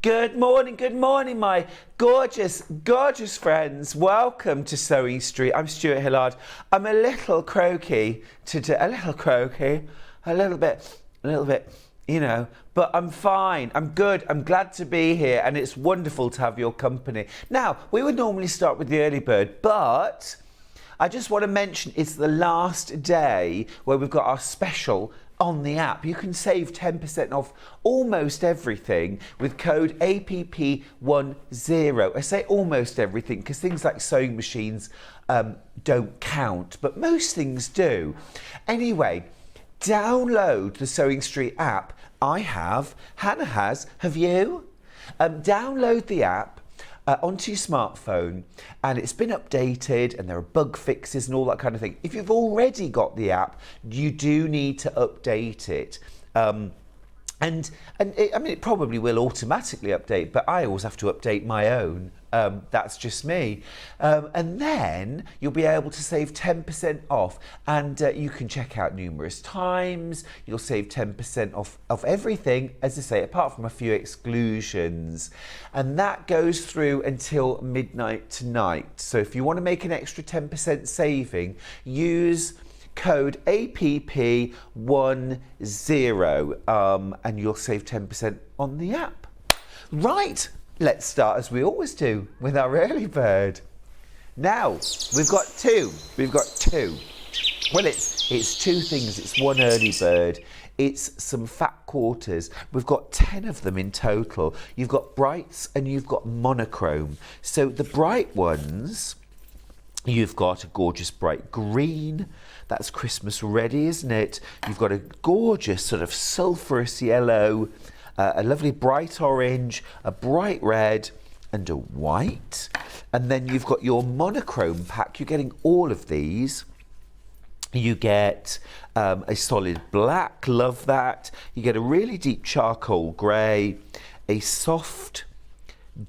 Good morning, my gorgeous, gorgeous friends. Welcome to Sewing Street. I'm Stuart Hillard. I'm a little croaky today, a little bit, you know, but I'm fine. I'm good. I'm glad to be here, and it's wonderful to have your company. Now, we would normally start with the early bird, but I just want to mention it's the last day where we've got our special on the app. You can save 10% off almost everything with code APP10. I say almost everything because things like sewing machines don't count, but most things do. Anyway, download the Sewing Street app. I have, Hannah has, have you? Download the app onto your smartphone, and it's been updated and there are bug fixes and all that kind of thing. If you've already got the app, you do need to update it. And it probably will automatically update, but I always have to update my own. That's just me. And then you'll be able to save 10% off, and you can check out numerous times. You'll save 10% off everything, as I say, apart from a few exclusions. And that goes through until midnight tonight. So if you want to make an extra 10% saving, use code APP10 and you'll save 10% on the app. Right, let's start as we always do with our early bird. Now, we've got two. Well, it's two things. It's one early bird. It's some fat quarters. We've got 10 of them in total. You've got brights and you've got monochrome. So the bright ones, you've got a gorgeous bright green. That's Christmas ready, isn't it? You've got a gorgeous sort of sulphurous yellow, a lovely bright orange, a bright red, and a white. And then you've got your monochrome pack. You're getting all of these. You get a solid black, love that. You get a really deep charcoal grey, a soft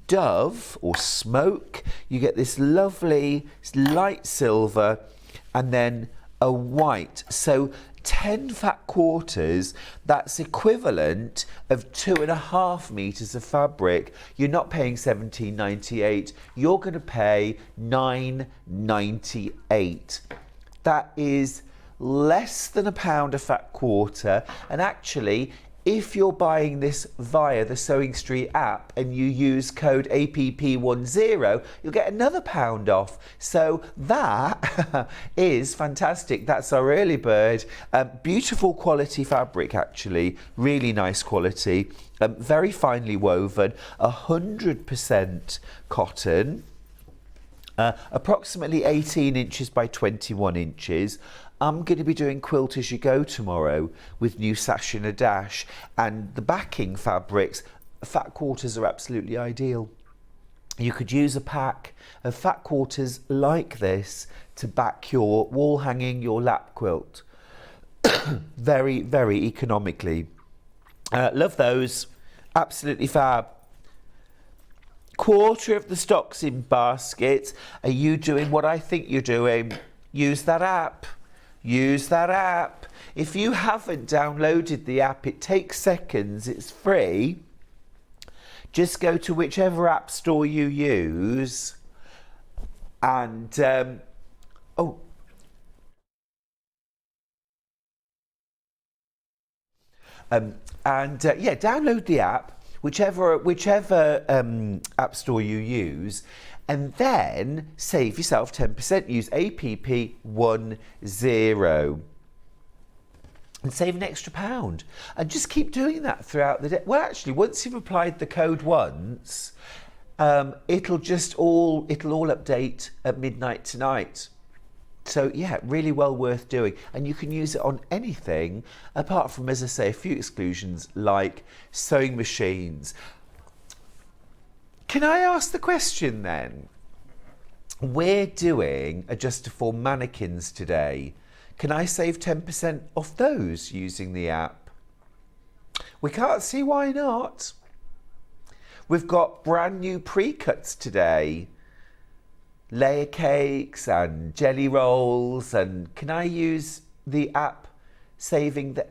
dove or smoke. You get this lovely light silver, and then a white. So 10 fat quarters, that's equivalent of 2.5 meters of fabric. You're not paying £17.98, you're going to pay £9.98. That is less than £1 a fat quarter, and actually if you're buying this via the Sewing Street app and you use code APP10, you'll get another £1 off. So that is fantastic. That's our early bird. Beautiful quality fabric, actually. Really nice quality. Very finely woven. 100% cotton. Approximately 18 inches by 21 inches. I'm going to be doing Quilt As You Go tomorrow with new sash and a dash, and the backing fabrics, fat quarters are absolutely ideal. You could use a pack of fat quarters like this to back your wall hanging, your lap quilt. Very, very economically. Love those. Absolutely fab. Quarter of the stock's in baskets. Are you doing what I think you're doing? Use that app. Use that app. If you haven't downloaded the app, it takes seconds. It's free. Just go to whichever app store you use and yeah, download the app, whichever app store you use, and then save yourself 10%. Use APP10 and save an extra £1. And just keep doing that throughout the day. Well, actually, once you've applied the code once, it'll all update at midnight tonight. So yeah, really well worth doing. And you can use it on anything, apart from, as I say, a few exclusions like sewing machines. Can I ask the question then? We're doing adjustable mannequins today. Can I save 10% off those using the app? We can't see why not. We've got brand new pre-cuts today. Layer cakes and jelly rolls, and can I use the app saving the...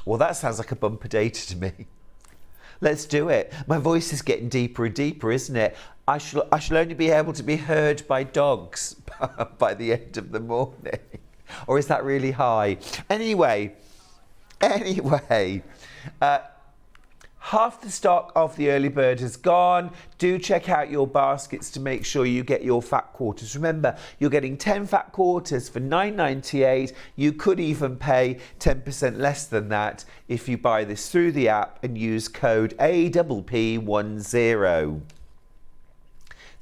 Well, that sounds like a bumper data to me. Let's do it. My voice is getting deeper and deeper, isn't it? I shall only be able to be heard by dogs by the end of the morning. Or is that really high? Anyway, half the stock of the early bird has gone. Do check out your baskets to make sure you get your fat quarters. Remember, you're getting 10 fat quarters for $9.98. You could even pay 10% less than that if you buy this through the app and use code APP10.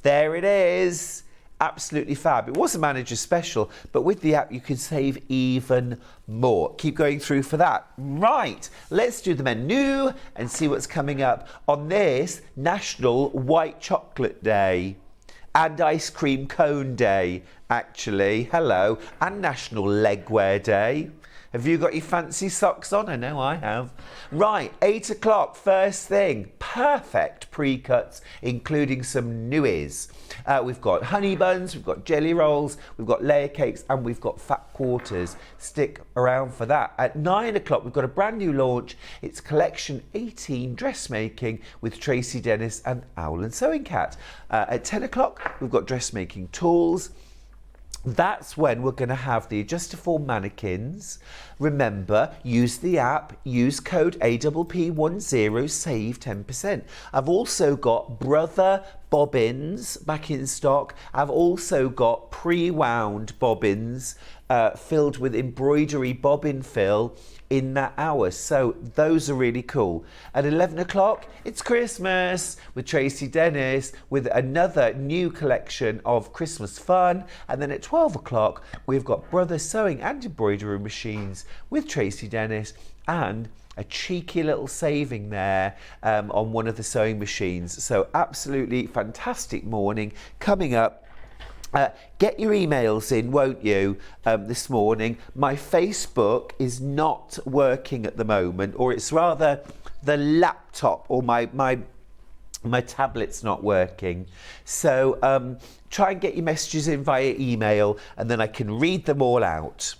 There it is. Absolutely fab. It was a manager special, but with the app you can save even more. Keep going through for that. Right, let's do the menu and see what's coming up on this National White Chocolate Day and Ice Cream Cone Day, actually. Hello. And National Legwear Day. Have you got your fancy socks on? I know I have. Right, 8 o'clock, first thing. Perfect pre-cuts, including some newies. We've got honey buns, we've got jelly rolls, we've got layer cakes, and we've got fat quarters. Stick around for that. At 9 o'clock, we've got a brand new launch. It's Collection 18 Dressmaking with Tracey Dennis and Owl and Sewing Cat. At 10 o'clock, we've got Dressmaking Tools. That's when we're going to have the adjustable mannequins. Remember, use the app, use code APP10, save 10%. I've also got Brother bobbins back in stock. I've also got pre-wound bobbins filled with embroidery bobbin fill in that hour. So those are really cool. At 11 o'clock, it's Christmas with Tracey Dennis with another new collection of Christmas fun. And then at 12 o'clock, we've got Brother Sewing and Embroidery Machines with Tracey Dennis and a cheeky little saving there on one of the sewing machines. So absolutely fantastic morning coming up. Get your emails in, won't you, this morning. My Facebook is not working at the moment, or it's rather the laptop or my tablet's not working. So try and get your messages in via email and then I can read them all out.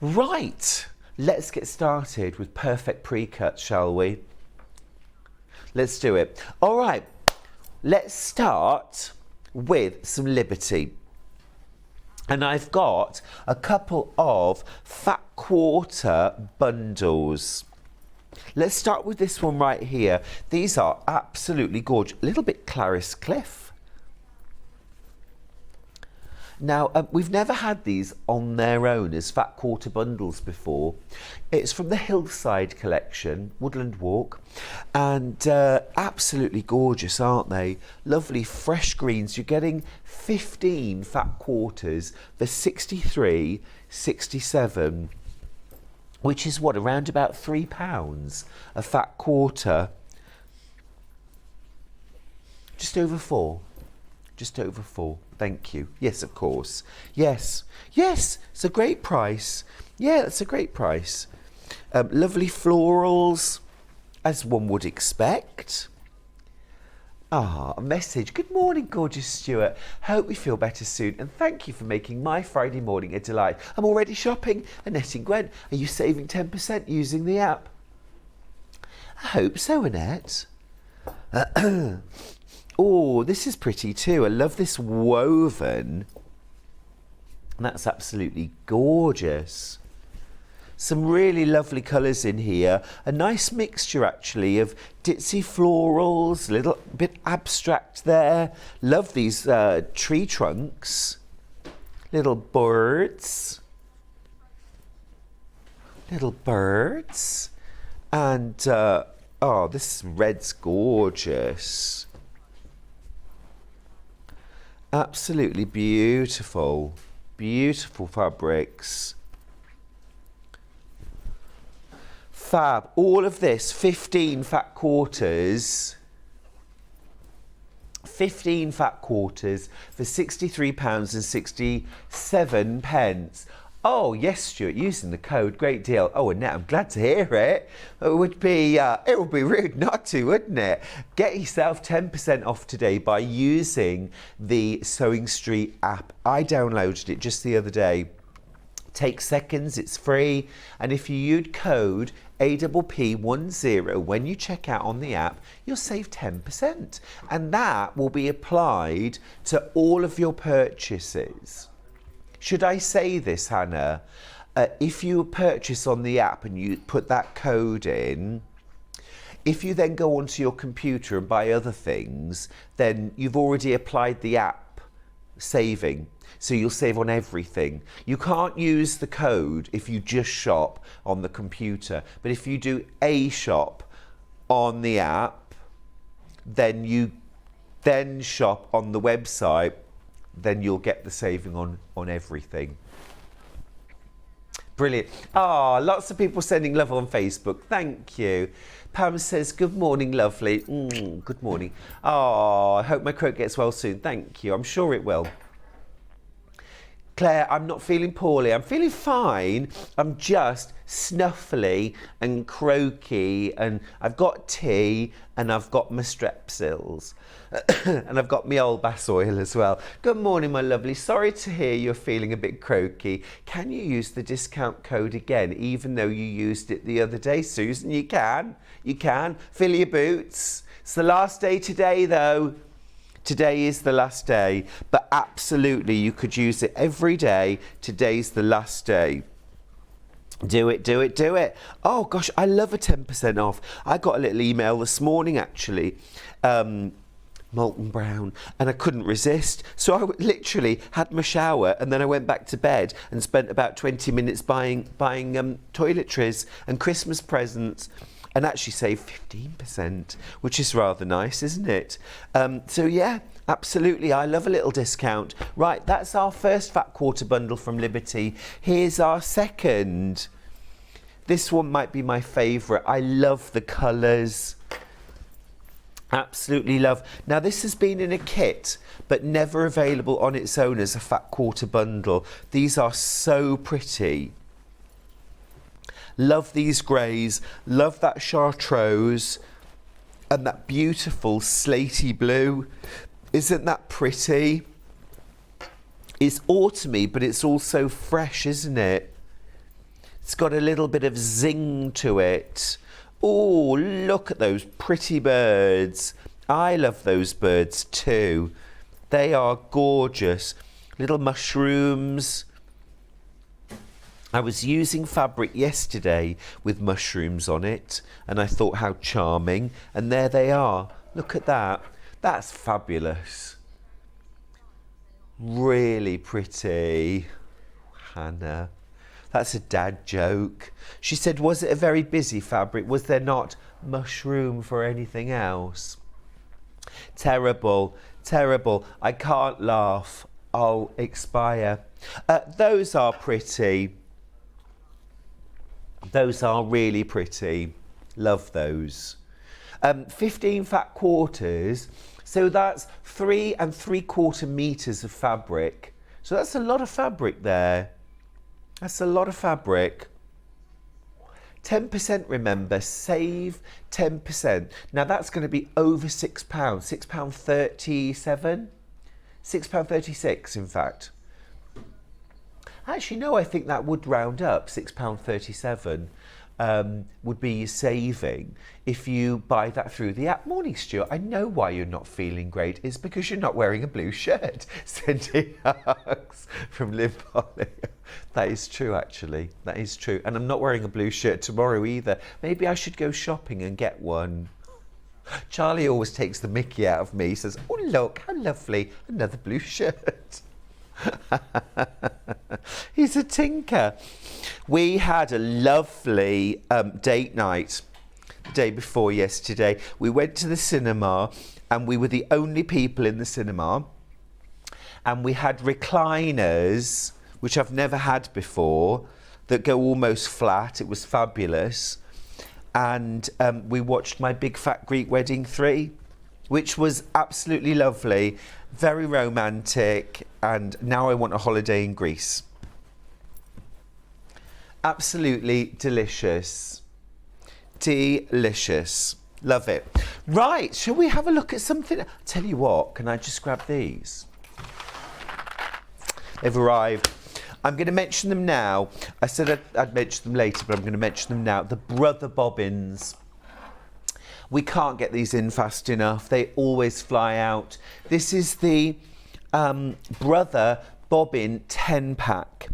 Right, let's get started with perfect pre-cuts, shall we? Let's do it. All right, let's start with some Liberty, and I've got a couple of fat quarter bundles. Let's start with this one right here. These are absolutely gorgeous, a little bit Clarice Cliff. Now, we've never had these on their own as fat quarter bundles before. It's from the Hillside collection, Woodland Walk, and absolutely gorgeous, aren't they? Lovely fresh greens. You're getting 15 fat quarters for $63.67, which is what, around about £3 a fat quarter. Just over 4. Just over 4. Thank you. Yes, of course. Yes. Yes, it's a great price. Yeah, it's a great price. Lovely florals, as one would expect. Ah, a message. Good morning, gorgeous Stuart. Hope you feel better soon, and thank you for making my Friday morning a delight. I'm already shopping. Annette and Gwen, are you saving 10% using the app? I hope so, Annette. Oh, this is pretty too. I love this woven. That's absolutely gorgeous. Some really lovely colours in here. A nice mixture actually of ditzy florals, a little bit abstract there. Love these tree trunks. Little birds. Little birds. And, oh, this red's gorgeous. Absolutely beautiful. Beautiful fabrics. Fab. All of this, 15 fat quarters. 15 fat quarters for £63.67. Oh, yes, Stuart, using the code, great deal. Oh, Annette, I'm glad to hear it. It would be rude not to, wouldn't it? Get yourself 10% off today by using the Sewing Street app. I downloaded it just the other day. Takes seconds, it's free, and if you use code APP10 when you check out on the app, you'll save 10%, and that will be applied to all of your purchases. Should I say this, Hannah? If you purchase on the app and you put that code in, if you then go onto your computer and buy other things, then you've already applied the app saving. So you'll save on everything. You can't use the code if you just shop on the computer. But if you do a shop on the app, then you then shop on the website, then you'll get the saving on everything. Brilliant. Ah, lots of people sending love on Facebook. Thank you. Pam says, good morning, lovely. Good morning. Oh, I hope my coat gets well soon. Thank you. I'm sure it will. Claire, I'm not feeling poorly. I'm feeling fine. I'm just snuffly and croaky, and I've got tea and I've got my strepsils and I've got my old bass oil as well. Good morning, my lovely. Sorry to hear you're feeling a bit croaky. Can you use the discount code again, even though you used it the other day, Susan? You can. You can. Fill your boots. It's the last day today, though. Today is the last day, but absolutely you could use it every day. Today's the last day. Do it, do it, do it. Oh gosh, I love a 10% off. I got a little email this morning actually, molten brown, and I couldn't resist. So I literally had my shower and then I went back to bed and spent about 20 minutes buying toiletries and Christmas presents, and actually save 15%, which is rather nice, isn't it? So yeah, absolutely, I love a little discount. Right, that's our first fat quarter bundle from Liberty. Here's our second. This one might be my favourite. I love the colours. Absolutely love. Now this has been in a kit, but never available on its own as a fat quarter bundle. These are so pretty. Love these greys, love that chartreuse and that beautiful slaty blue. Isn't that pretty? It's autumny, but it's also fresh, isn't it? It's got a little bit of zing to it. Oh, look at those pretty birds. I love those birds too. They are gorgeous. Little mushrooms. I was using fabric yesterday with mushrooms on it, and I thought how charming, and there they are. Look at that. That's fabulous. Really pretty. Hannah. That's a dad joke. She said, was it a very busy fabric? Was there not mushroom for anything else? Terrible, terrible. I can't laugh. I'll expire. Those are pretty. Those are really pretty. Love those. 15 fat quarters. So that's 3 3/4 meters of fabric. So that's a lot of fabric there. That's a lot of fabric. 10%, remember, save 10%. Now that's going to be over £6, £6.37, £6.36 in fact. Actually, no, I think that would round up. £6.37 would be your saving if you buy that through the app. Morning, Stuart. I know why you're not feeling great. It's because you're not wearing a blue shirt. Sending hugs from Liv Polly. That is true, actually. That is true. And I'm not wearing a blue shirt tomorrow either. Maybe I should go shopping and get one. Charlie always takes the mickey out of me. He says, oh, look, how lovely. Another blue shirt. He's a tinker. We had a lovely date night the day before yesterday. We went to the cinema and we were the only people in the cinema, and we had recliners, which I've never had before, that go almost flat. It was fabulous. And we watched My Big Fat Greek Wedding 3, which was absolutely lovely, very romantic, and now I want a holiday in Greece. Absolutely delicious. Delicious. Love it. Right, shall we have a look at something? Tell you what, can I just grab these? They've arrived. I'm going to mention them now. I said I'd mention them later, but I'm going to mention them now. The Brother bobbins. We can't get these in fast enough. They always fly out. This is the Brother bobbin 10 pack.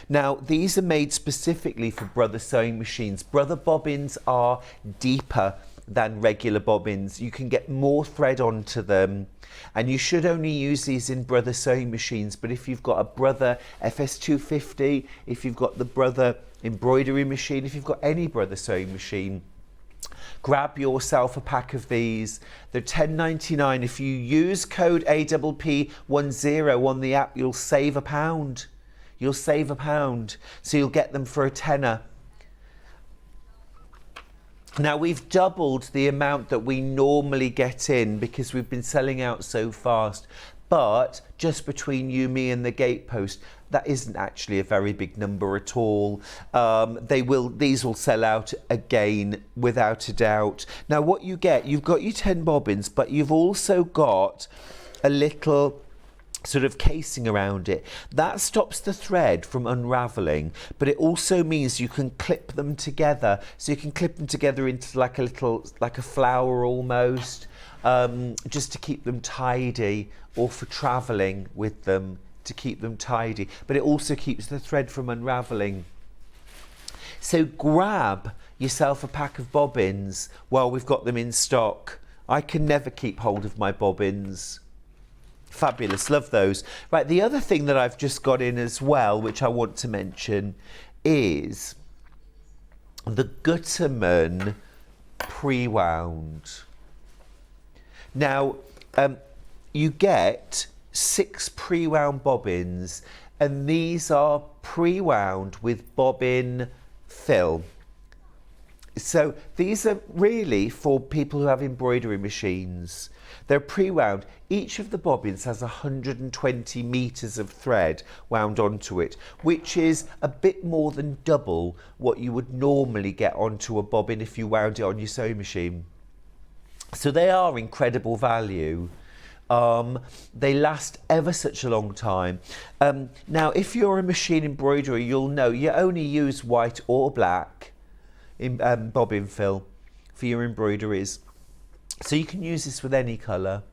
Now, these are made specifically for Brother sewing machines. Brother bobbins are deeper than regular bobbins. You can get more thread onto them, and you should only use these in Brother sewing machines. But if you've got a Brother FS250, if you've got the Brother embroidery machine, if you've got any Brother sewing machine, grab yourself a pack of these. They're £10.99. If you use code APP10 on the app, you'll save £1. You'll save £1. So you'll get them for a tenner. Now, we've doubled the amount that we normally get in because we've been selling out so fast. But just between you, me and the gatepost, that isn't actually a very big number at all. These will sell out again without a doubt. Now, what you get, you've got your 10 bobbins, but you've also got a little sort of casing around it. That stops the thread from unraveling, but it also means you can clip them together. So you can clip them together into like a flower almost, just to keep them tidy, or for traveling with them to keep them tidy. But it also keeps the thread from unraveling. So grab yourself a pack of bobbins while we've got them in stock. I can never keep hold of my bobbins. Fabulous, love those. Right, the other thing that I've just got in as well, which I want to mention, is the Gutterman pre-wound. Now, you get 6 pre-wound bobbins, and these are pre-wound with bobbin fill. So these are really for people who have embroidery machines. They're pre-wound. Each of the bobbins has 120 meters of thread wound onto it, which is a bit more than double what you would normally get onto a bobbin if you wound it on your sewing machine. So they are incredible value. They last ever such a long time. Now, if you're a machine embroiderer, you'll know you only use white or black in bobbin fill for your embroideries. So you can use this with any colour.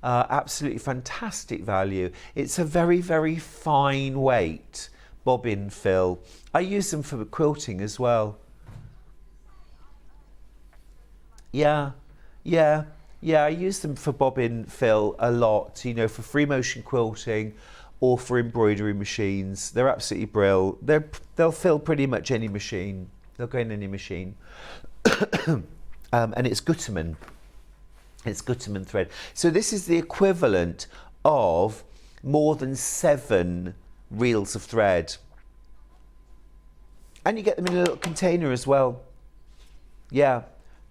Absolutely fantastic value. It's a very, very fine weight bobbin fill. I use them for quilting as well. Yeah, I use them for bobbin fill a lot, you know, for free motion quilting or for embroidery machines. They're absolutely brilliant. They'll fill pretty much any machine. They'll go in any machine. And it's Gutterman. It's Gutterman thread. So this is the equivalent of more than 7 reels of thread. And you get them in a little container as well. Yeah,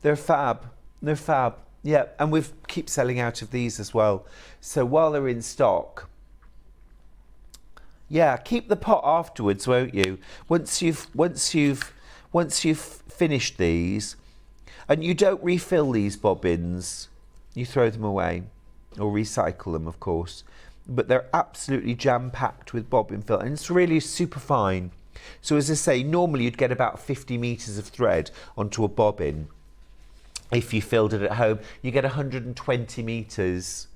they're fab. They're fab. Yeah, and we keep selling out of these as well. So while they're in stock, yeah, keep the pot afterwards, won't you? Once you've finished these, and you don't refill these bobbins, you throw them away or recycle them, of course. But they're absolutely jam-packed with bobbin fill, and it's really super fine. So as I say, normally you'd get about 50 meters of thread onto a bobbin. If you filled it at home, you get 120 meters.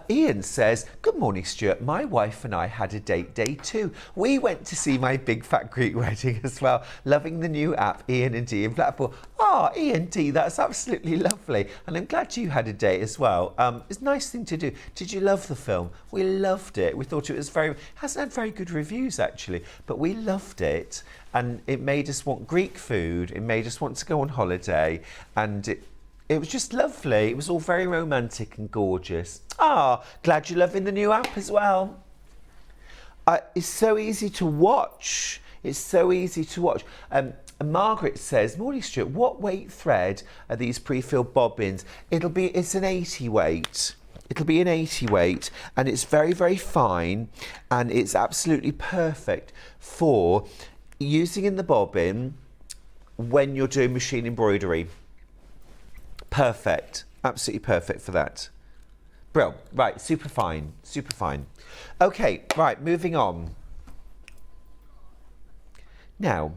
Ian says, good morning, Stuart. My wife and I had a date day too. We went to see my big fat Greek wedding as well. Loving the new app, Ian and Dee in Blackpool. Ah, Ian D, that's absolutely lovely. And I'm glad you had a date as well. It's a nice thing to do. Did you love the film? We loved it. We thought it was hasn't had very good reviews actually, but we loved it. And it made us want Greek food. It made us want to go on holiday. And it was just lovely. It was all very romantic and gorgeous. Ah, glad you're loving the new app as well. It's so easy to watch. It's so easy to watch. Margaret says, morning Stuart, what weight thread are these pre-filled bobbins? It's an 80 weight. It'll be an 80 weight, and it's very, very fine, and it's absolutely perfect for using in the bobbin when you're doing machine embroidery. Perfect, absolutely perfect for that. Brilliant, right, super fine, super fine. Okay, right, moving on. Now,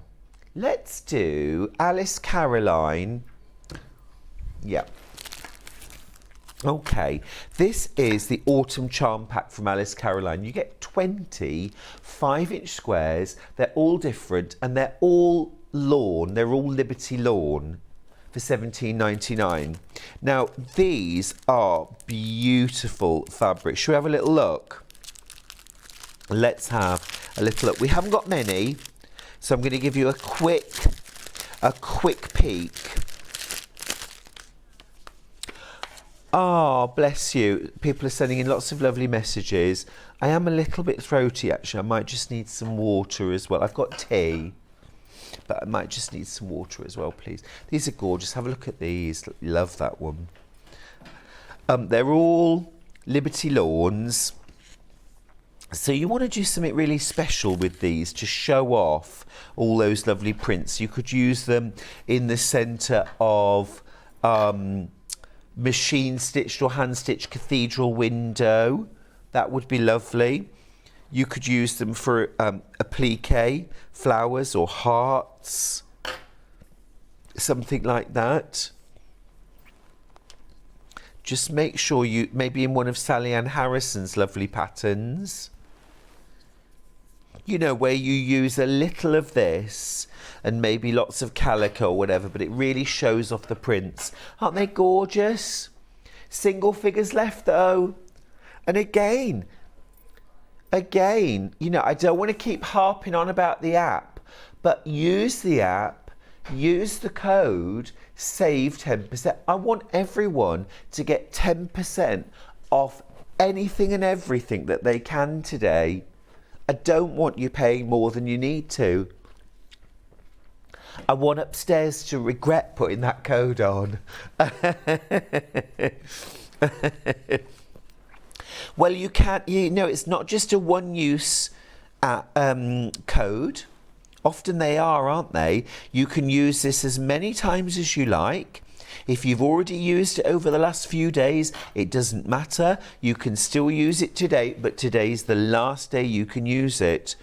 let's do Alice Caroline. Yeah. Okay, this is the Autumn Charm Pack from Alice Caroline. You get 20 5-inch squares. They're all different and they're all lawn. They're all Liberty Lawn for £17.99. Now, these are beautiful fabrics. Should we have a little look? Let's have a little look. We haven't got many, so I'm going to give you a quick peek. Oh, bless you. People are sending in lots of lovely messages. I am a little bit throaty, actually. I might just need some water as well. I've got tea, but I might just need some water as well, please. These are gorgeous. Have a look at these. Love that one. They're all Liberty Lawns. So you want to do something really special with these to show off all those lovely prints. You could use them in the centre of machine stitched or hand stitched cathedral window. That would be lovely. You could use them for applique, flowers or hearts, something like that. Just make sure you, maybe in one of Sally Ann Harrison's lovely patterns, you know, where you use a little of this and maybe lots of calico or whatever, but it really shows off the prints. Aren't they gorgeous? Single figures left though. And again, you know, I don't want to keep harping on about the app, but use the app, use the code, save 10%. I want everyone to get 10% off anything and everything that they can today. I don't want you paying more than you need to. I want upstairs to regret putting that code on. Well, you can't, you know, it's not just a one-use code. Often they are, aren't they? You can use this as many times as you like. If you've already used it over the last few days, it doesn't matter. You can still use it today, but today's the last day you can use it.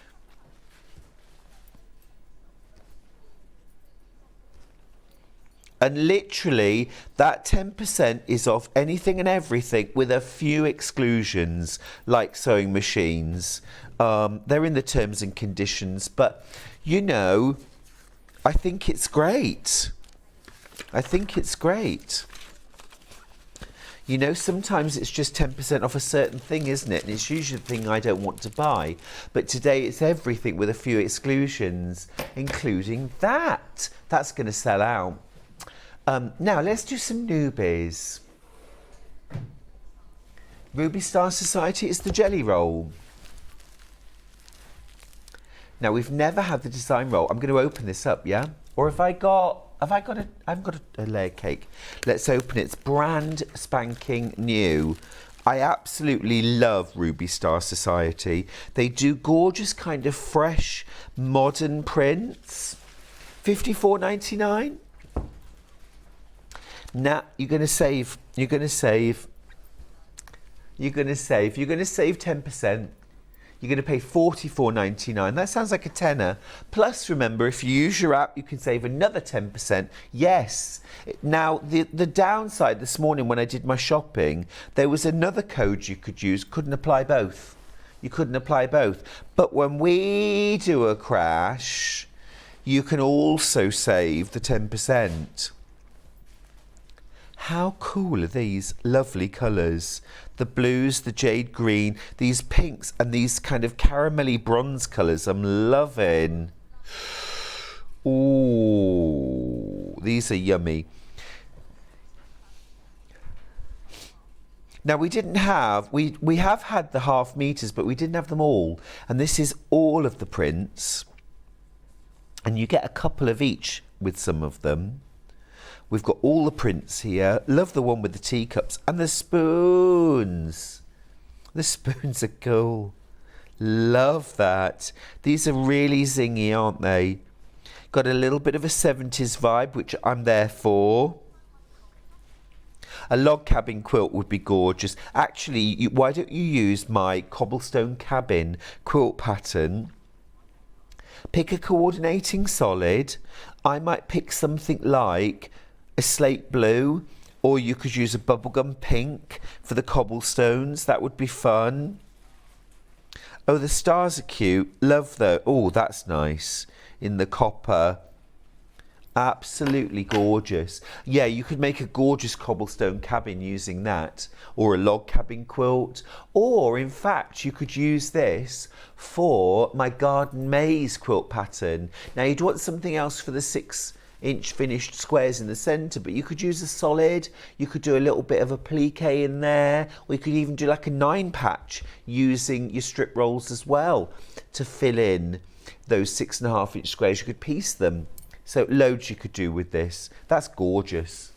And literally, that 10% is off anything and everything with a few exclusions, like sewing machines. They're in the terms and conditions, but, you know, I think it's great. I think it's great. You know, sometimes it's just 10% off a certain thing, isn't it? And it's usually the thing I don't want to buy. But today it's everything with a few exclusions, including that. That's going to sell out. Now, let's do some newbies. Ruby Star Society is the jelly roll. Now, we've never had the design roll. I'm going to open this up, yeah? Or have I got a layer cake. Let's open it. It's brand spanking new. I absolutely love Ruby Star Society. They do gorgeous kind of fresh, modern prints. $54.99. Now, you're going to save 10%. You're going to pay $44.99. That sounds like a tenner. Plus, remember, if you use your app, you can save another 10%. Yes. Now, the downside this morning when I did my shopping, there was another code you could use. Couldn't apply both. You couldn't apply both. But when we do a crash, you can also save the 10%. How cool are these lovely colours? The blues, the jade green, these pinks and these kind of caramelly bronze colours I'm loving. Ooh, these are yummy. Now we have had the half meters, but we didn't have them all. And this is all of the prints. And you get a couple of each with some of them. We've got all the prints here. Love the one with the teacups and the spoons. The spoons are cool. Love that. These are really zingy, aren't they? Got a little bit of a 70s vibe, which I'm there for. A log cabin quilt would be gorgeous. Actually, why don't you use my cobblestone cabin quilt pattern? pick a coordinating solid. I might pick something like a slate blue, or you could use a bubblegum pink for the cobblestones. That would be fun. Oh, the stars are cute. Love those. Oh, that's nice. In the copper. Absolutely gorgeous. Yeah, you could make a gorgeous cobblestone cabin using that, or a log cabin quilt, or in fact you could use this for my garden maze quilt pattern. Now you'd want something else for the 6-inch finished squares in the centre, but you could use a solid, you could do a little bit of a plique in there, or you could even do like a 9 patch using your strip rolls as well to fill in those 6.5-inch squares. You could piece them. So loads you could do with this. That's gorgeous.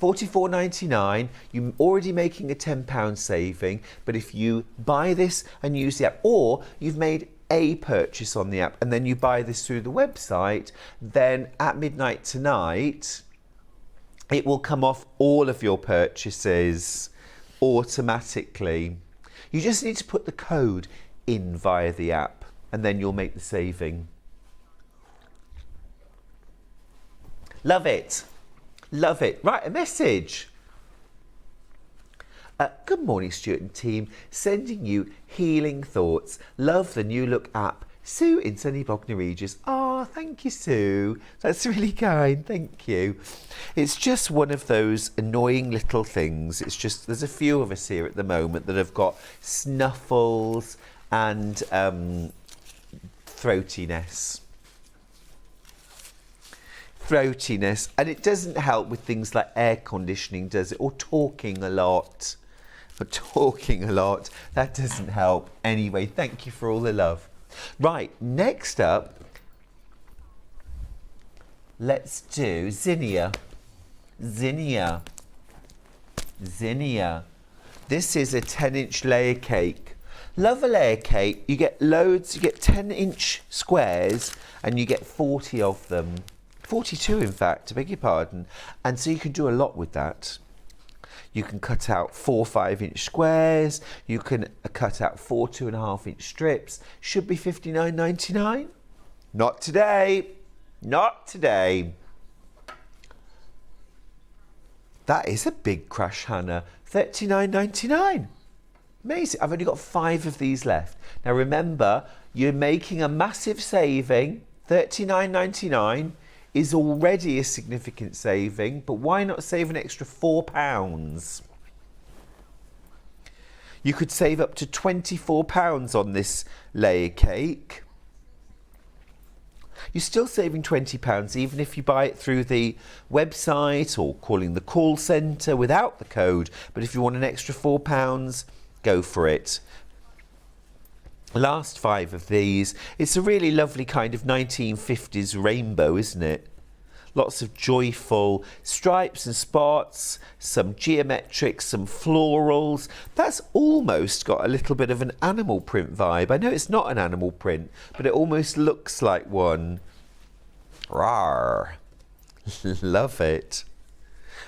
$44.99. You're already making a £10 saving, but if you buy this and use the app, or you've made a purchase on the app and then you buy this through the website, then at midnight tonight, it will come off all of your purchases automatically. You just need to put the code in via the app and then you'll make the saving. Love it. Love it. Right, a message. Good morning, Stuart and team. Sending you healing thoughts. Love the new look app. Sue in sunny Bognor Regis. Oh, thank you, Sue. That's really kind. Thank you. It's just one of those annoying little things. It's just, there's a few of us here at the moment that have got snuffles and throatiness, and it doesn't help with things like air conditioning, does it? Or talking a lot. That doesn't help. Anyway, thank you for all the love. Right, next up, let's do zinnia. This is a 10-inch layer cake. Love a layer cake. You get loads, you get 10-inch squares and you get 40 of them. 42 in fact, I beg your pardon. And so you can do a lot with that. You can cut out 4 5-inch squares. You can cut out 4 2.5-inch strips. Should be $59.99. Not today. Not today. That is a big crush, Hannah. $39.99. Amazing. I've only got 5 of these left. Now remember, you're making a massive saving. $39.99 is already a significant saving, but why not save an extra £4? You could save up to £24 on this layer cake. You're still saving £20 even if you buy it through the website or calling the call centre without the code. But if you want an extra £4, go for it. Last 5 of these. It's a really lovely kind of 1950s rainbow, isn't it? Lots of joyful stripes and spots, some geometric, some florals. That's almost got a little bit of an animal print vibe. I know it's not an animal print, but it almost looks like one. Rawr. Love it.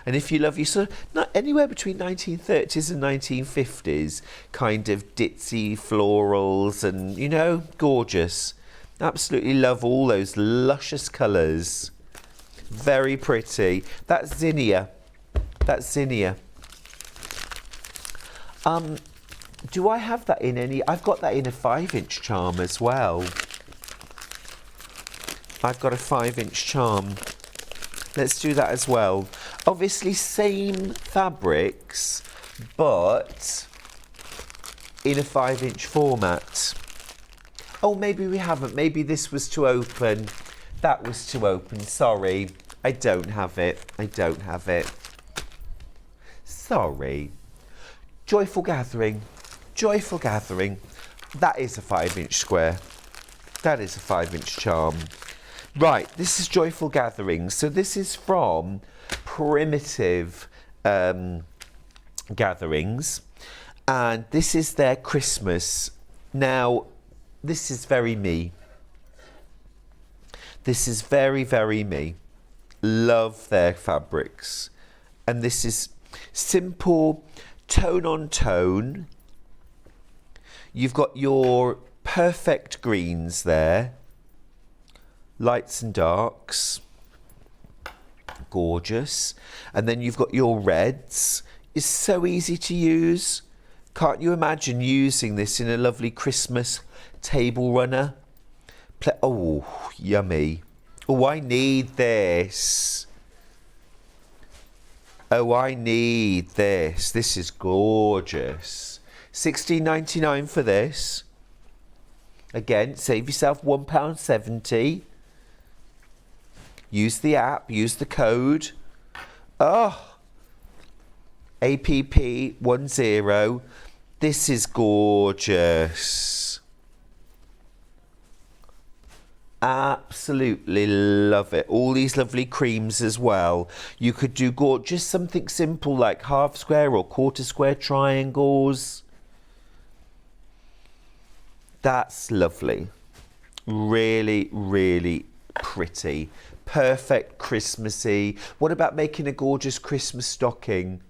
And if you love your sort of not anywhere between 1930s and 1950s kind of ditzy florals and, you know, gorgeous. Absolutely love all those luscious colours. Very pretty. That's zinnia. Do I have that in any? I've got that in a 5-inch charm as well. I've got a 5-inch charm. Let's do that as well. Obviously same fabrics, but in a 5-inch format. Oh, maybe we haven't. Maybe this was too open. That was too open. Sorry. I don't have it. Sorry. Joyful Gathering. That is a 5-inch square. That is a 5-inch charm. Right, this is Joyful Gatherings. So this is from Primitive Gatherings. And this is their Christmas. Now, this is very me. This is very, very me. Love their fabrics. And this is simple tone on tone. You've got your perfect greens there. lights and darks. Gorgeous. And then you've got your reds. It's so easy to use. Can't you imagine using this in a lovely Christmas table runner? Oh, yummy. Oh, I need this. Oh, I need this. This is gorgeous. £16.99 for this. Again, save yourself £1.70. Use the app, use the code. Oh, APP10. This is gorgeous. Absolutely love it. All these lovely creams as well. You could do just something simple like half square or quarter square triangles. That's lovely. Really, really pretty. Perfect Christmassy. What about making a gorgeous Christmas stocking?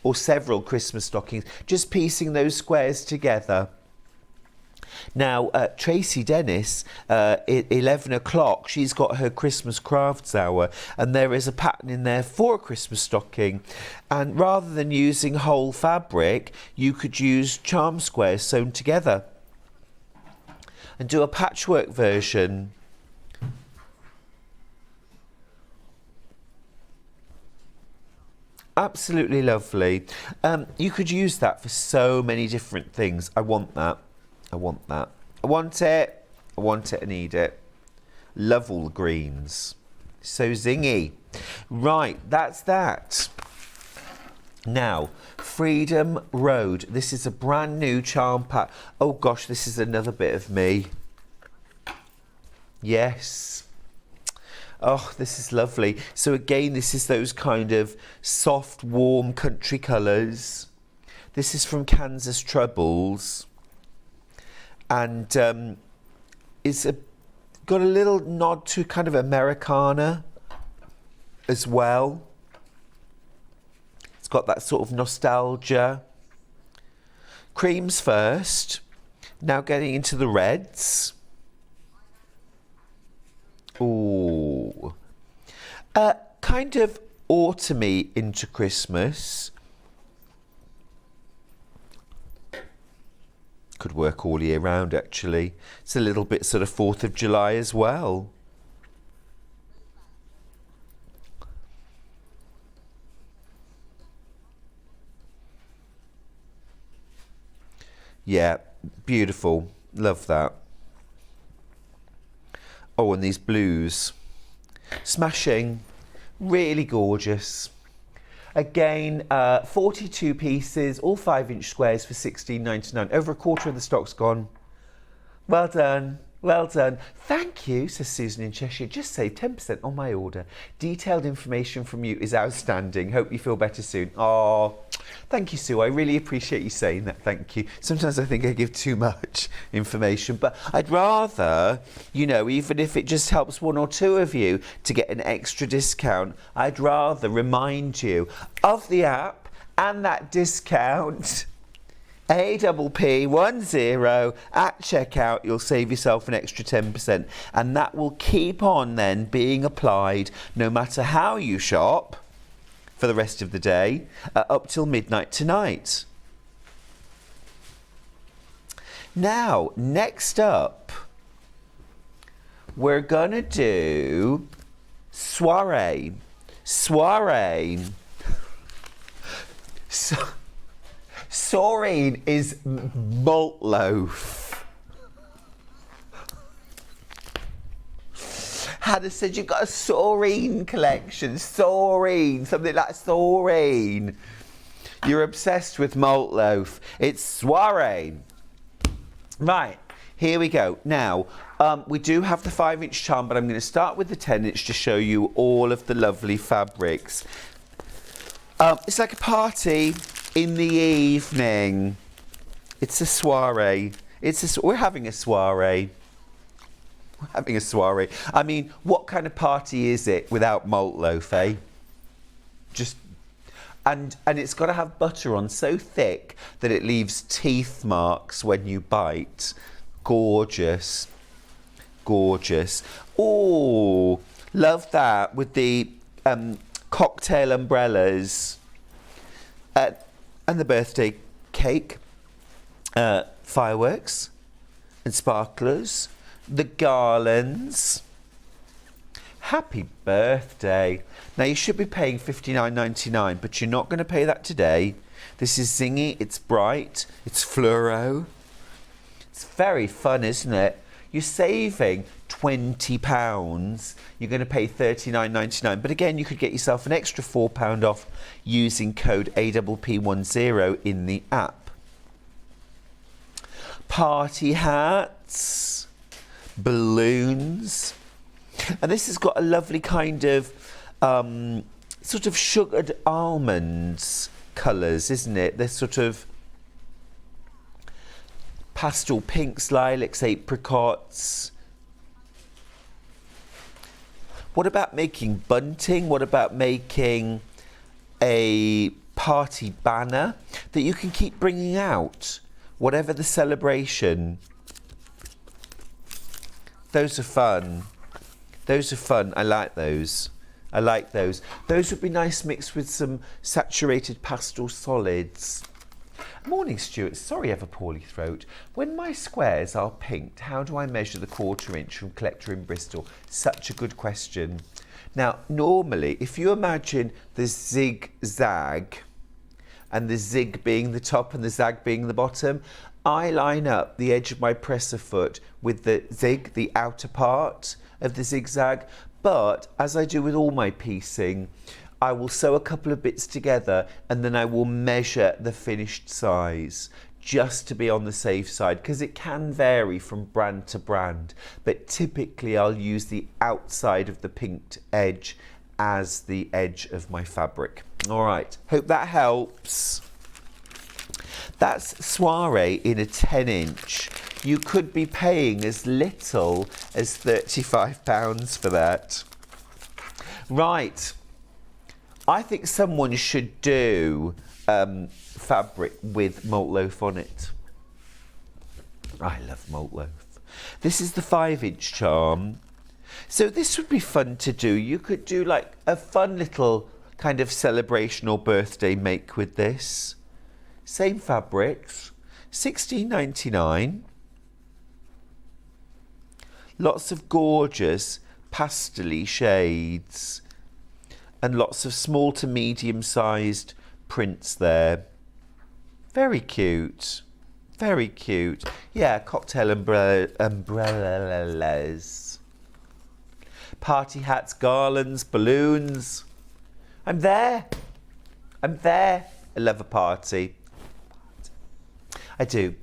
Or several Christmas stockings. Just piecing those squares together. Now, Tracey Dennis, at 11 o'clock, she's got her Christmas crafts hour, and there is a pattern in there for a Christmas stocking. And rather than using whole fabric, you could use charm squares sewn together and do a patchwork version. Absolutely lovely. You could use that for so many different things. I want that. I want that. I want it. I want it and need it. Love all the greens. So zingy. Right, that's that. Now, Freedom Road. This is a brand new charm pack. Oh gosh, this is another bit of me. Yes. Oh, this is lovely. So again, this is those kind of soft, warm country colours. This is from Kansas Troubles. And it's got a little nod to kind of Americana as well. It's got that sort of nostalgia. Creams first. Now getting into the reds. Ooh. Kind of autumny into Christmas. Could work all year round, actually. It's a little bit sort of 4th of July as well. Yeah, beautiful. Love that. Oh, and these blues. Smashing. Really gorgeous. Again, 42 pieces, all 5-inch squares for £16.99. Over a quarter of the stock's gone. Well done. Well done. Thank you, says Susan in Cheshire. Just saved 10% on my order. Detailed information from you is outstanding. Hope you feel better soon. Oh, thank you, Sue. I really appreciate you saying that. Thank you. Sometimes I think I give too much information, but I'd rather, you know, even if it just helps one or two of you to get an extra discount, I'd rather remind you of the app and that discount. APP10 at checkout. You'll save yourself an extra 10%, and that will keep on then being applied no matter how you shop for the rest of the day, up till midnight tonight. Now, next up, we're gonna do soiree. Saurine is malt loaf. Hannah said you've got a saurine collection. Saurine, something like saurine. You're obsessed with malt loaf. It's soiree. Right, here we go. Now, we do have the 5-inch charm, but I'm going to start with the 10-inch to show you all of the lovely fabrics. It's like a party in the evening. It's a soiree. We're having a soiree. We're having a soiree. I mean, what kind of party is it without malt loaf, eh? And it's got to have butter on so thick that it leaves teeth marks when you bite. Gorgeous. gorgeous. Oh, love that with the cocktail umbrellas and the birthday cake, fireworks and sparklers, the garlands. Happy birthday. Now you should be paying $59.99, but you're not going to pay that today. This is zingy, it's bright, it's fluoro. It's very fun, isn't it? You're saving £20. You're going to pay $39.99. But again, you could get yourself an extra £4 off using code APP10 in the app. Party hats, balloons. And this has got a lovely kind of sort of sugared almonds colours, isn't it? They're sort of pastel pinks, lilacs, apricots. What about making bunting? What about making a party banner that you can keep bringing out, whatever the celebration? Those are fun. Those are fun. I like those. I like those. Those would be nice mixed with some saturated pastel solids. Morning, Stuart. Sorry I have a poorly throat. When my squares are pinked, how do I measure the 1/4 inch from Collector in Bristol? Such a good question. Now, normally, if you imagine the zigzag, and the zig being the top and the zag being the bottom, I line up the edge of my presser foot with the zig, the outer part of the zigzag. But as I do with all my piecing, I will sew a couple of bits together and then I will measure the finished size just to be on the safe side, because it can vary from brand to brand. But typically I'll use the outside of the pinked edge as the edge of my fabric. All right, hope that helps. That's soiree in a 10-inch. You could be paying as little as £35 for that. Right, I think someone should do fabric with malt loaf on it. I love malt loaf. This is the 5-inch charm. So this would be fun to do. You could do like a fun little kind of celebration or birthday make with this. Same fabrics, $16.99. Lots of gorgeous pastel-y shades and lots of small to medium-sized prints there. Very cute. Very cute. Yeah, cocktail umbrellas. Party hats, garlands, balloons. I'm there. I'm there. I love a party. I do.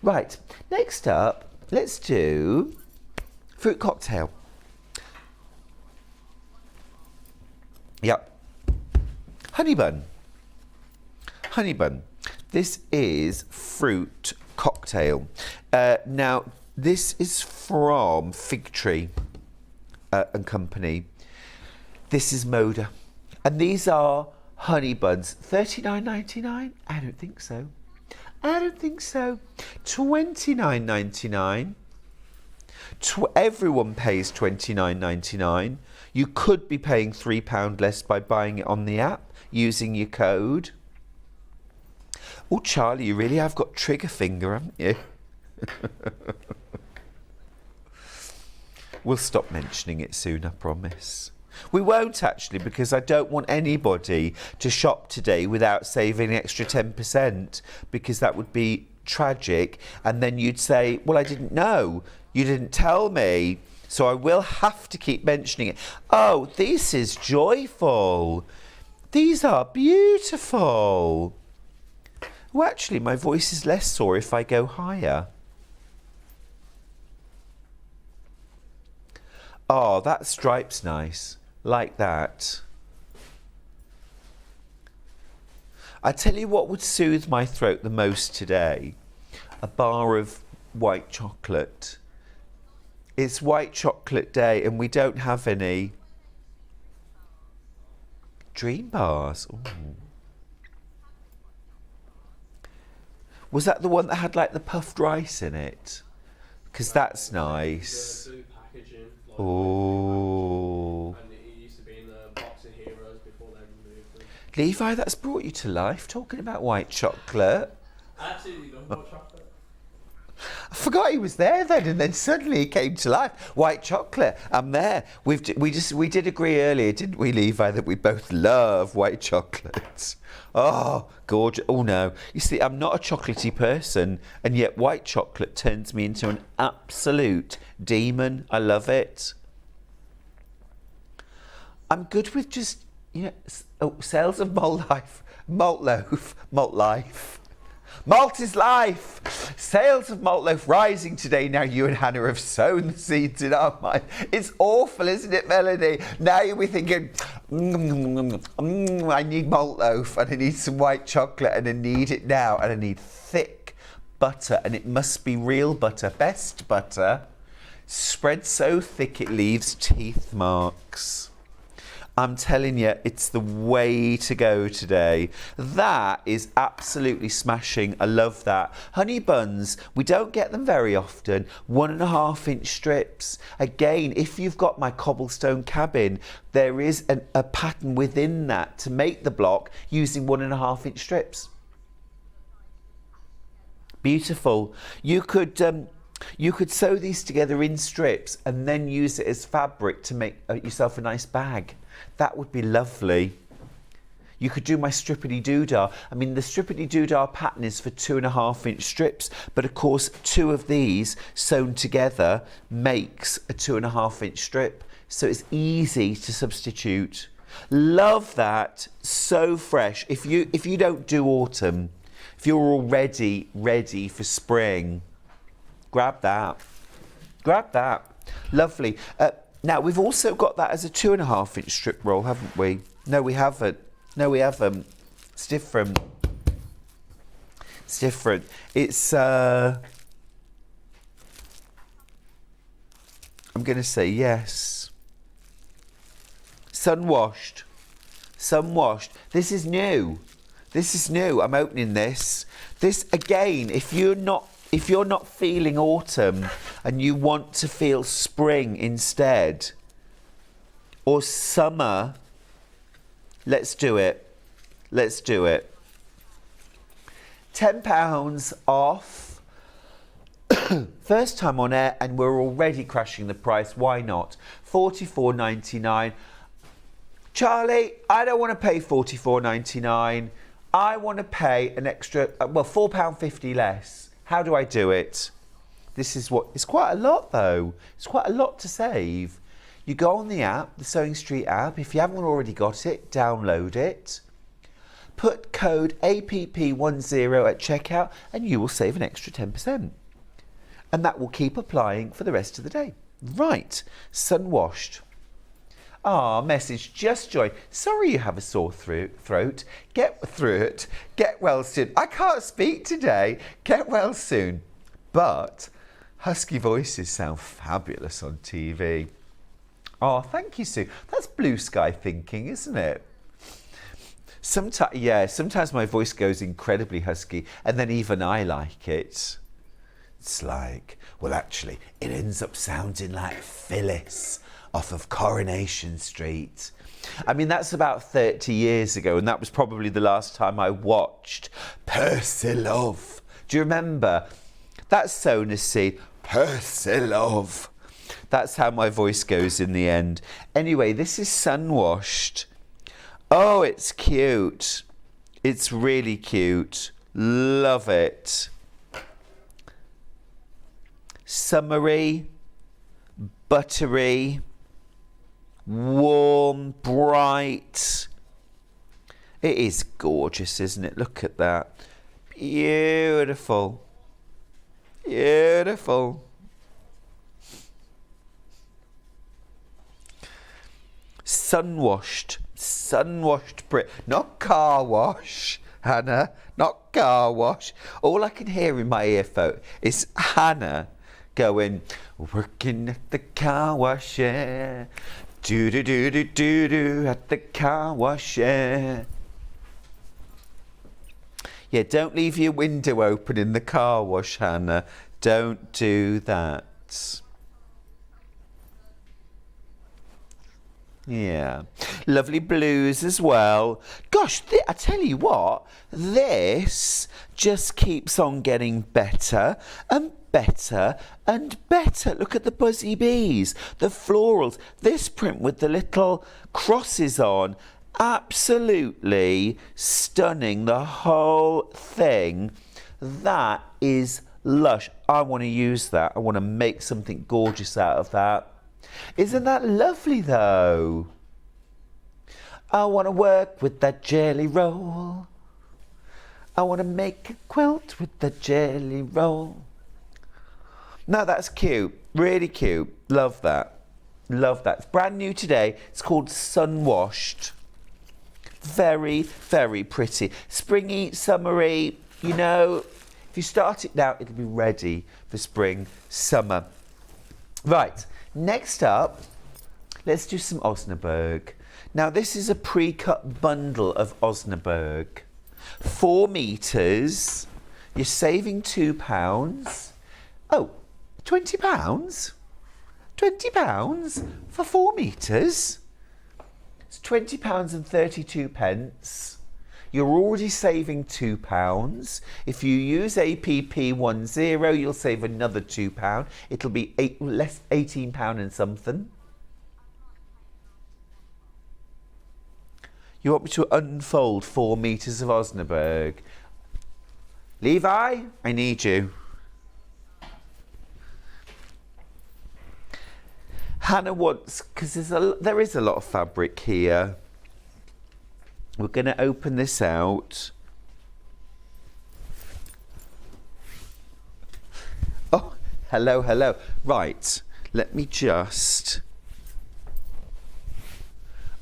Right, next up, let's do fruit cocktail. Yep. Honey bun. Honey bun. This is fruit cocktail. Now, this is from Fig Tree and Company. This is Moda. And these are honey buns. $39.99? I don't think so. I don't think so. $29.99. Everyone pays $29.99. You could be paying £3 less by buying it on the app using your code. Oh, Charlie, you really have got trigger finger, haven't you? We'll stop mentioning it soon, I promise. We won't actually, because I don't want anybody to shop today without saving an extra 10%, because that would be tragic. And then you'd say, well, I didn't know. You didn't tell me. So I will have to keep mentioning it. Oh, this is joyful. These are beautiful. Well, actually, my voice is less sore if I go higher. Oh, that stripe's nice. Like that. I tell you what would soothe my throat the most today. A bar of white chocolate. It's white chocolate day and we don't have any. Dream bars. Ooh. Was that the one that had like the puffed rice in it? because that's nice. The blue packaging. Like Oh. and it used to be in the box of heroes before they removed them. Levi, that's brought you to life, talking about white chocolate. I absolutely love hot chocolate. I forgot he was there then, and then suddenly he came to life. White chocolate, I'm there. We did agree earlier, didn't we, Levi, that we both love white chocolate. Oh, gorgeous. Oh no, you see, I'm not a chocolatey person, and yet white chocolate turns me into an absolute demon. I love it. I'm good with just, sales of malt life, malt loaf, malt life. Malt is life. Sales of malt loaf rising today. Now you and Hannah have sown the seeds in our mind. It's awful, isn't it, Melanie? Now you'll be thinking, I need malt loaf and I need some white chocolate and I need it now and I need thick butter and it must be real butter, best butter, spread so thick it leaves teeth marks. I'm telling you, it's the way to go today. That is absolutely smashing. I love that. Honey buns, we don't get them very often. 1.5 inch strips. Again, if you've got my cobblestone cabin, there is a pattern within that to make the block using 1.5 inch strips. Beautiful. You could sew these together in strips and then use it as fabric to make yourself a nice bag. That would be lovely. You could do my strippity-doodah. I mean, the strippity-doodah pattern is for 2.5 inch strips, but of course, 2 of these sewn together makes a 2.5 inch strip. So it's easy to substitute. Love that. So fresh. If you don't do autumn, if you're already ready for spring, grab that. Grab that. Lovely. Now, we've also got that as a 2.5 inch strip roll, haven't we? No, we haven't. No, we haven't. It's different. It's different. It's, I'm going to say yes. Sun-washed. Sun-washed. This is new. This is new. I'm opening this. This, again, if you're not feeling autumn and you want to feel spring instead, or summer, let's do it. Let's do it. £10 off. First time on air and we're already crashing the price. Why not? $44.99. Charlie, I don't want to pay $44.99. I want to pay an extra, £4.50 less. How do I do it? This is what, it's quite a lot though. It's quite a lot to save. You go on the app, the Sewing Street app. If you haven't already got it, download it. Put code APP10 at checkout and you will save an extra 10%. And that will keep applying for the rest of the day. Right, sun-washed. Message just joined. Sorry you have a sore throat. Get through it. Get well soon. I can't speak today. Get well soon. But husky voices sound fabulous on TV. Oh, thank you, Sue. That's blue sky thinking, isn't it? Sometimes my voice goes incredibly husky and then even I like it. It's like, well, actually, it ends up sounding like Phyllis off of Coronation Street. I mean, that's about 30 years ago, and that was probably the last time I watched Percy Love. Do you remember? That's Sona Seed. Percy Love. That's how my voice goes in the end. Anyway, this is sun-washed. Oh, it's cute. It's really cute. Love it. Summery, buttery, warm, bright. It is gorgeous, isn't it? Look at that. Beautiful. Beautiful. Sun-washed. Sun-washed print. Not car wash, Hannah. Not car wash. All I can hear in my earphone is Hannah going, working at the car wash, yeah. Do-do-do-do-do-do at the car wash, yeah. Yeah, don't leave your window open in the car wash, Hannah. Don't do that. Yeah, lovely blues as well. Gosh, I tell you what, this just keeps on getting better and better and better. Look at the buzzy bees, the florals, this print with the little crosses on. Absolutely stunning, the whole thing. That is lush. I want to use that. I want to make something gorgeous out of that. Isn't that lovely though? I want to work with that jelly roll. I want to make a quilt with the jelly roll. No, that's cute. Really cute. Love that. Love that. It's brand new today. It's called Sun Washed. Very, very pretty. Springy, summery. You know, if you start it now, it'll be ready for spring, summer. Right. Next up, let's do some Osnaburg. Now, this is a pre-cut bundle of Osnaburg. 4 meters. You're saving £2. Oh, £20? £20 for 4 meters? It's £20 and 32 pence. You're already saving £2. If you use APP10, you'll save another £2. It'll be £18 and something. You want me to unfold 4 meters of Osnaburg? Levi, I need you. Hannah wants, because there is a lot of fabric here. We're going to open this out. Oh, hello, hello. Right, let me just...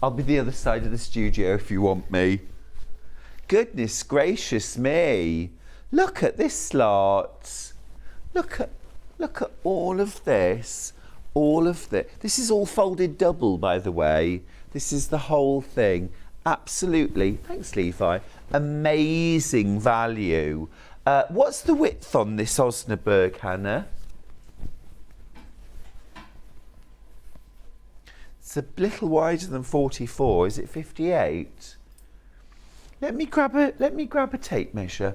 I'll be the other side of the studio if you want me. Goodness gracious me. Look at this lot. Look at all of this. All of this. This is all folded double, by the way. This is the whole thing. Absolutely. Thanks, Levi. Amazing value. What's the width on this Osnaburg, Hannah? It's a little wider than 44. Is it 58? Let me grab a tape measure.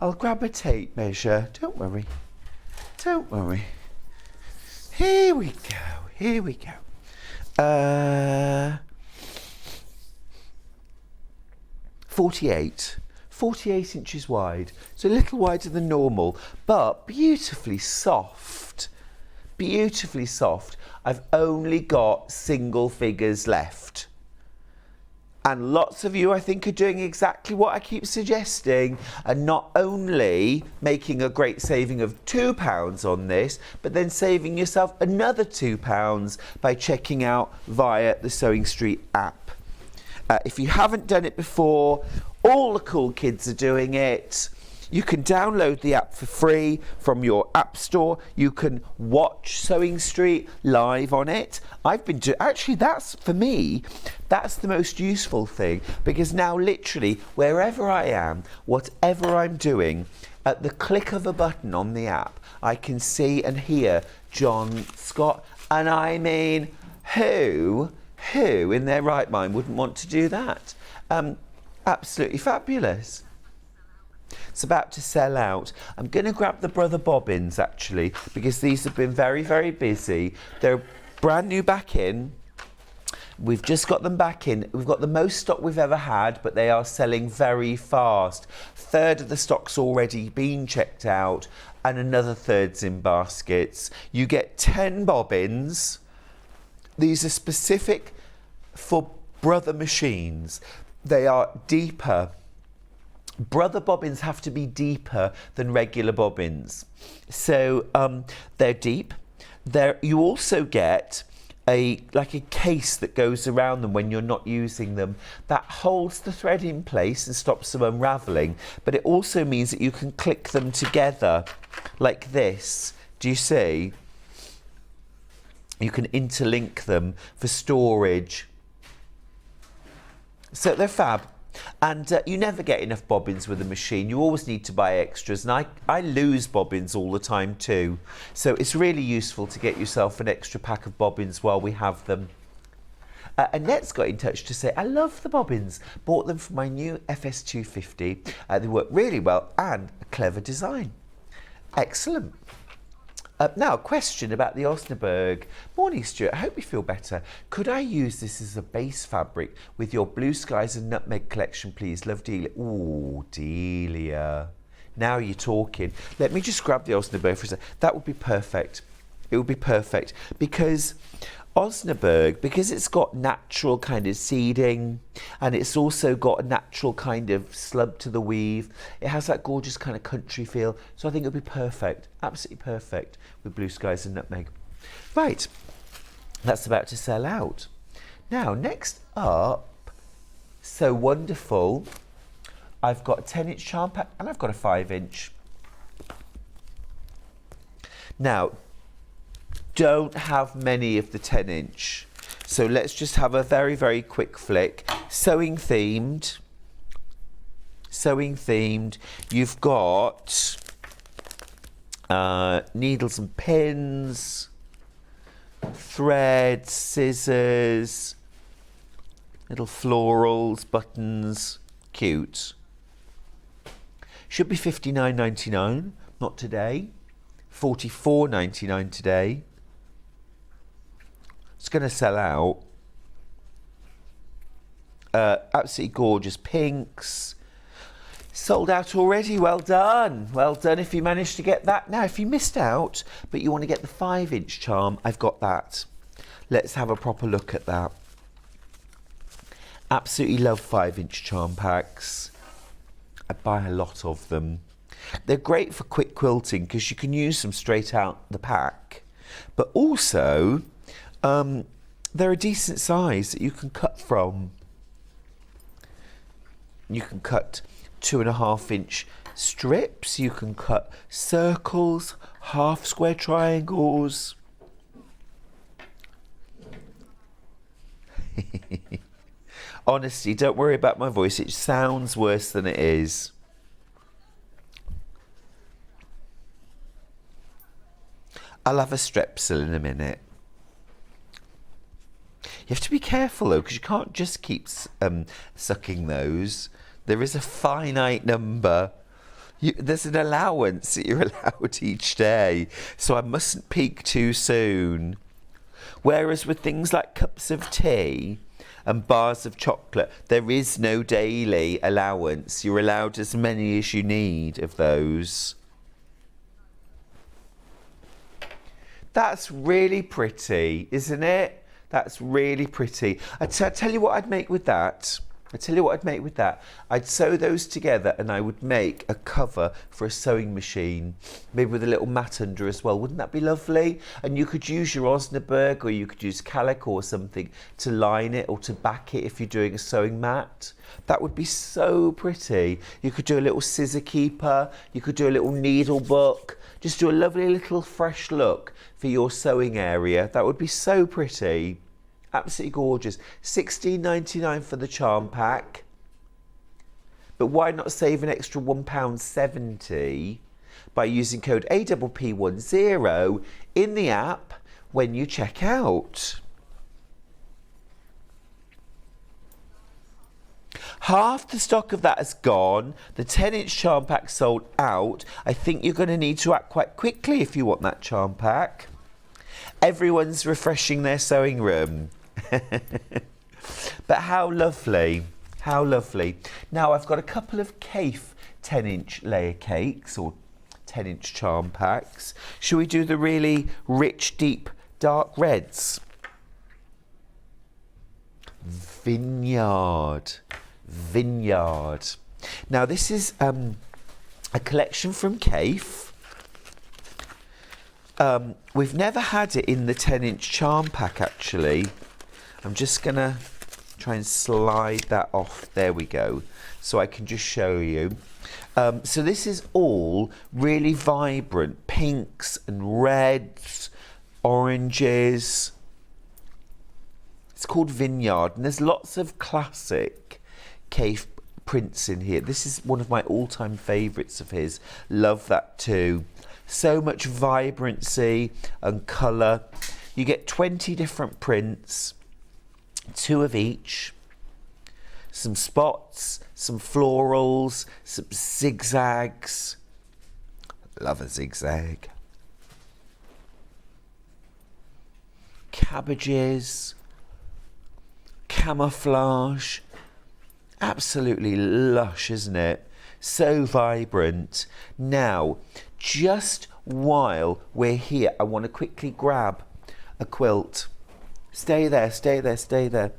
I'll grab a tape measure. Don't worry. Don't worry. Here we go. Here we go. 48. 48 inches wide. So a little wider than normal, but beautifully soft. Beautifully soft. I've only got single figures left. And lots of you, I think, are doing exactly what I keep suggesting, and not only making a great saving of £2 on this, but then saving yourself another £2 by checking out via the Sewing Street app. If you haven't done it before, all the cool kids are doing it. You can download the app for free from your app store. You can watch Sewing Street live on it. I've been actually, that's, for me, that's the most useful thing, because now literally wherever I am, whatever I'm doing, at the click of a button on the app, I can see and hear John Scott. And I mean, who in their right mind wouldn't want to do that? Absolutely fabulous. It's about to sell out. I'm going to grab the Brother Bobbins, actually, because these have been very, very busy. They're brand new back in. We've just got them back in. We've got the most stock we've ever had, but they are selling very fast. Third of the stock's already been checked out, and another third's in baskets. You get 10 bobbins. These are specific for Brother machines. They are deeper. Brother bobbins have to be deeper than regular bobbins. So they're deep. You also get like a case that goes around them when you're not using them. That holds the thread in place and stops them unraveling. But it also means that you can click them together like this. Do you see? You can interlink them for storage. So they're fab. And you never get enough bobbins with a machine. You always need to buy extras. And I lose bobbins all the time too. So it's really useful to get yourself an extra pack of bobbins while we have them. Annette's got in touch to say, I love the bobbins. Bought them for my new FS250. They work really well and a clever design. Excellent. Now, a question about the Osnaburg. Morning, Stuart. I hope you feel better. Could I use this as a base fabric with your Blue Skies and Nutmeg collection, please? Love, Delia. Ooh, Delia. Now you're talking. Let me just grab the Osnaburg for a second. That would be perfect. It would be perfect because Osnaburg, because it's got natural kind of seeding and it's also got a natural kind of slub to the weave. It has that gorgeous kind of country feel. So I think it would be perfect, absolutely perfect with Blue Skies and Nutmeg. Right, that's about to sell out. Now, next up, so wonderful. I've got a 10-inch charm pack and I've got a 5-inch. Now, don't have many of the 10-inch. So let's just have a very, very quick flick. Sewing themed. Sewing themed. You've got needles and pins, thread, scissors, little florals, buttons. Cute. Should be $59.99, not today. $44.99 today. It's going to sell out. Absolutely gorgeous pinks. Sold out already. Well done. Well done if you managed to get that. Now, if you missed out, but you want to get the 5-inch charm, I've got that. Let's have a proper look at that. Absolutely love 5-inch charm packs. I buy a lot of them. They're great for quick quilting because you can use them straight out the pack. But also, they're a decent size that you can cut from. You can cut 2.5-inch strips. You can cut circles, half square triangles. Honestly, don't worry about my voice. It sounds worse than it is. I'll have a strepsil in a minute. You have to be careful though, because you can't just keep sucking those. There is a finite number. There's an allowance that you're allowed each day. So I mustn't peak too soon. Whereas with things like cups of tea and bars of chocolate, there is no daily allowance. You're allowed as many as you need of those. That's really pretty, isn't it? That's really pretty. I tell you what I'd make with that. I'd sew those together and I would make a cover for a sewing machine, maybe with a little mat under as well. Wouldn't that be lovely? And you could use your Osnaburg or you could use calico or something to line it or to back it if you're doing a sewing mat. That would be so pretty. You could do a little scissor keeper. You could do a little needle book. Just do a lovely little fresh look for your sewing area. That would be so pretty. Absolutely gorgeous. $16.99 for the charm pack. But why not save an extra £1.70 by using code APP10 in the app when you check out? Half the stock of that has gone. The 10-inch charm pack sold out. I think you're going to need to act quite quickly if you want that charm pack. Everyone's refreshing their sewing room. But how lovely. How lovely. Now I've got a couple of Kaffe 10-inch layer cakes or 10-inch charm packs. Shall we do the really rich, deep, dark reds? Vineyard. Now this is a collection from Kaffe. We've never had it in the 10-inch charm pack actually. I'm just going to try and slide that off. There we go. So I can just show you. So this is all really vibrant pinks and reds, oranges. It's called Vineyard and there's lots of classic Kaffe prints in here. This is one of my all-time favourites of his. Love that too. So much vibrancy and colour. You get 20 different prints, 2 of each. Some spots, some florals, some zigzags. Love a zigzag. Cabbages. Camouflage. Absolutely lush, isn't it? So vibrant. Now, just while we're here, I want to quickly grab a quilt. Stay there, stay there, stay there.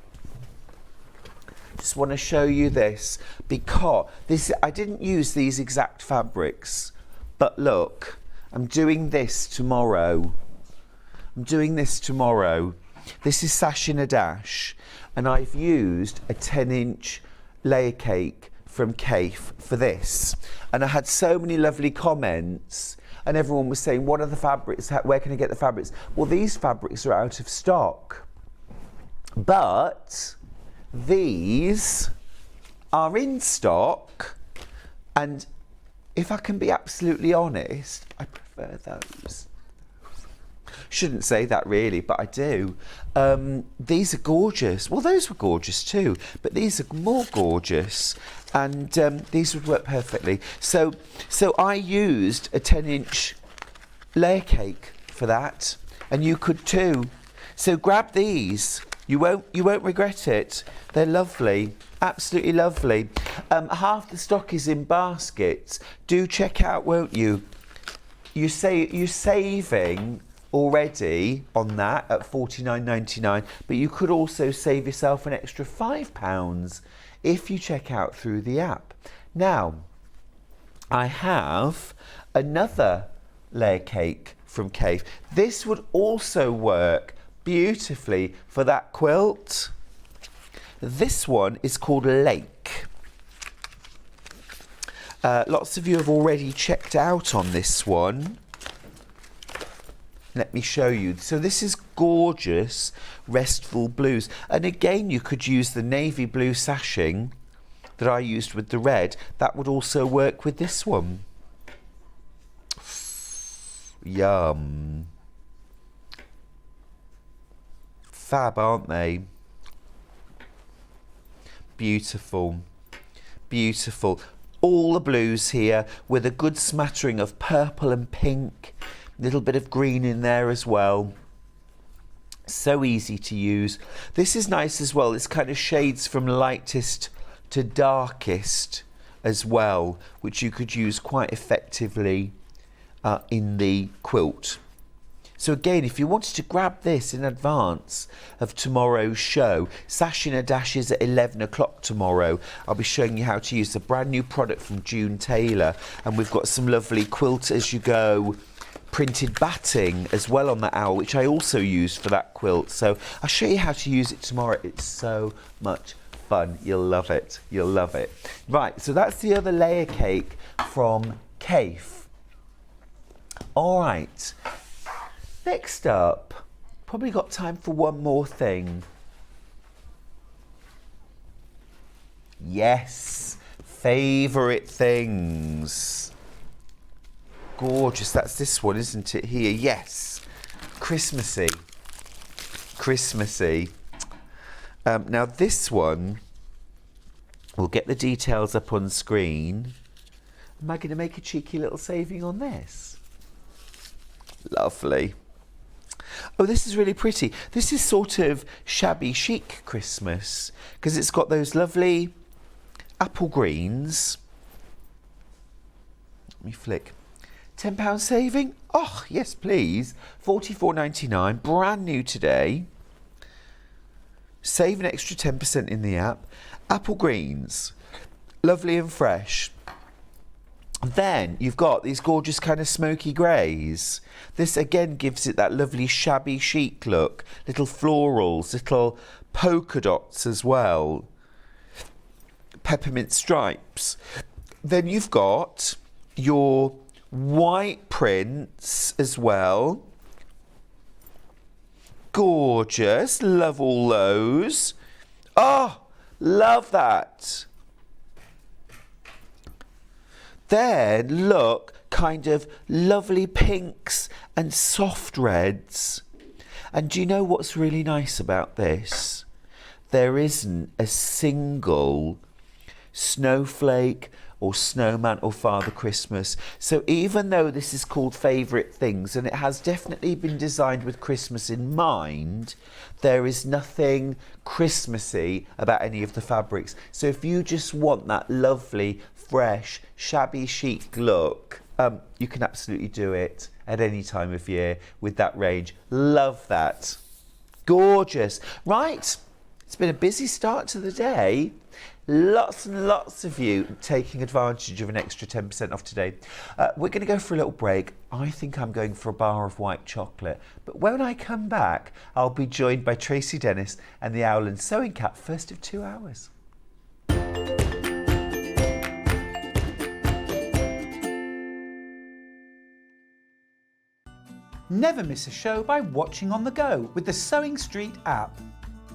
Just want to show you this because I didn't use these exact fabrics, but look, I'm doing this tomorrow. This is Sash in a Dash, and I've used a 10-inch layer cake from Kaffe for this. And I had so many lovely comments, and everyone was saying, what are the fabrics? Where can I get the fabrics? Well, these fabrics are out of stock, but these are in stock, and if I can be absolutely honest, I prefer those. Shouldn't say that really, but I do. These are gorgeous. Well, those were gorgeous too, but these are more gorgeous, and these would work perfectly. So I used a 10-inch layer cake for that, and you could too. So grab these. You won't regret it. They're lovely, absolutely lovely. Half the stock is in baskets. Do check out, won't you? You're saving already on that at $49.99, but you could also save yourself an extra £5 if you check out through the app. Now, I have another layer cake from Kaffe. This would also work beautifully for that quilt. This one is called Lake. Lots of you have already checked out on this one. Let me show you. So this is gorgeous restful blues, and again you could use the navy blue sashing that I used with the red. That would also work with this one. Yum. Fab, aren't they? Beautiful, beautiful. All the blues here with a good smattering of purple and pink. Little bit of green in there as well. So easy to use. This is nice as well. It's kind of shades from lightest to darkest as well, which you could use quite effectively in the quilt. So again, if you wanted to grab this in advance of tomorrow's show, Sash in a Dash is at 11 o'clock tomorrow. I'll be showing you how to use the brand new product from June Taylor, and we've got some lovely quilt as you go printed batting as well on that owl, which I also used for that quilt. So I'll show you how to use it tomorrow. It's so much fun. You'll love it. You'll love it. Right, so that's the other layer cake from Kaffe. All right. Next up, probably got time for one more thing. Yes, favourite things. Gorgeous, that's this one, isn't it, here? Yes, Christmassy. Christmassy. Now this one, we'll get the details up on screen. Am I going to make a cheeky little saving on this? Lovely. Oh, this is really pretty. This is sort of shabby chic Christmas because it's got those lovely apple greens. Let me flick. £10 saving? Oh, yes, please. $44.99, brand new today. Save an extra 10% in the app. Apple greens, lovely and fresh. Then you've got these gorgeous kind of smoky greys. This again gives it that lovely shabby chic look. Little florals, little polka dots as well. Peppermint stripes. Then you've got your white prints as well. Gorgeous, love all those. Oh, love that. Then look, kind of lovely pinks and soft reds. And do you know what's really nice about this? There isn't a single snowflake or snowman or Father Christmas. So even though this is called Favourite Things, and it has definitely been designed with Christmas in mind, there is nothing Christmassy about any of the fabrics. So if you just want that lovely, fresh, shabby chic look, you can absolutely do it at any time of year with that range. Love that. Gorgeous. Right, it's been a busy start to the day. Lots and lots of you taking advantage of an extra 10% off today. We're going to go for a little break. I think I'm going for a bar of white chocolate. But when I come back, I'll be joined by Tracey Dennis and the Owl and Sewing Cat, first of 2 hours. Never miss a show by watching on the go with the Sewing Street app.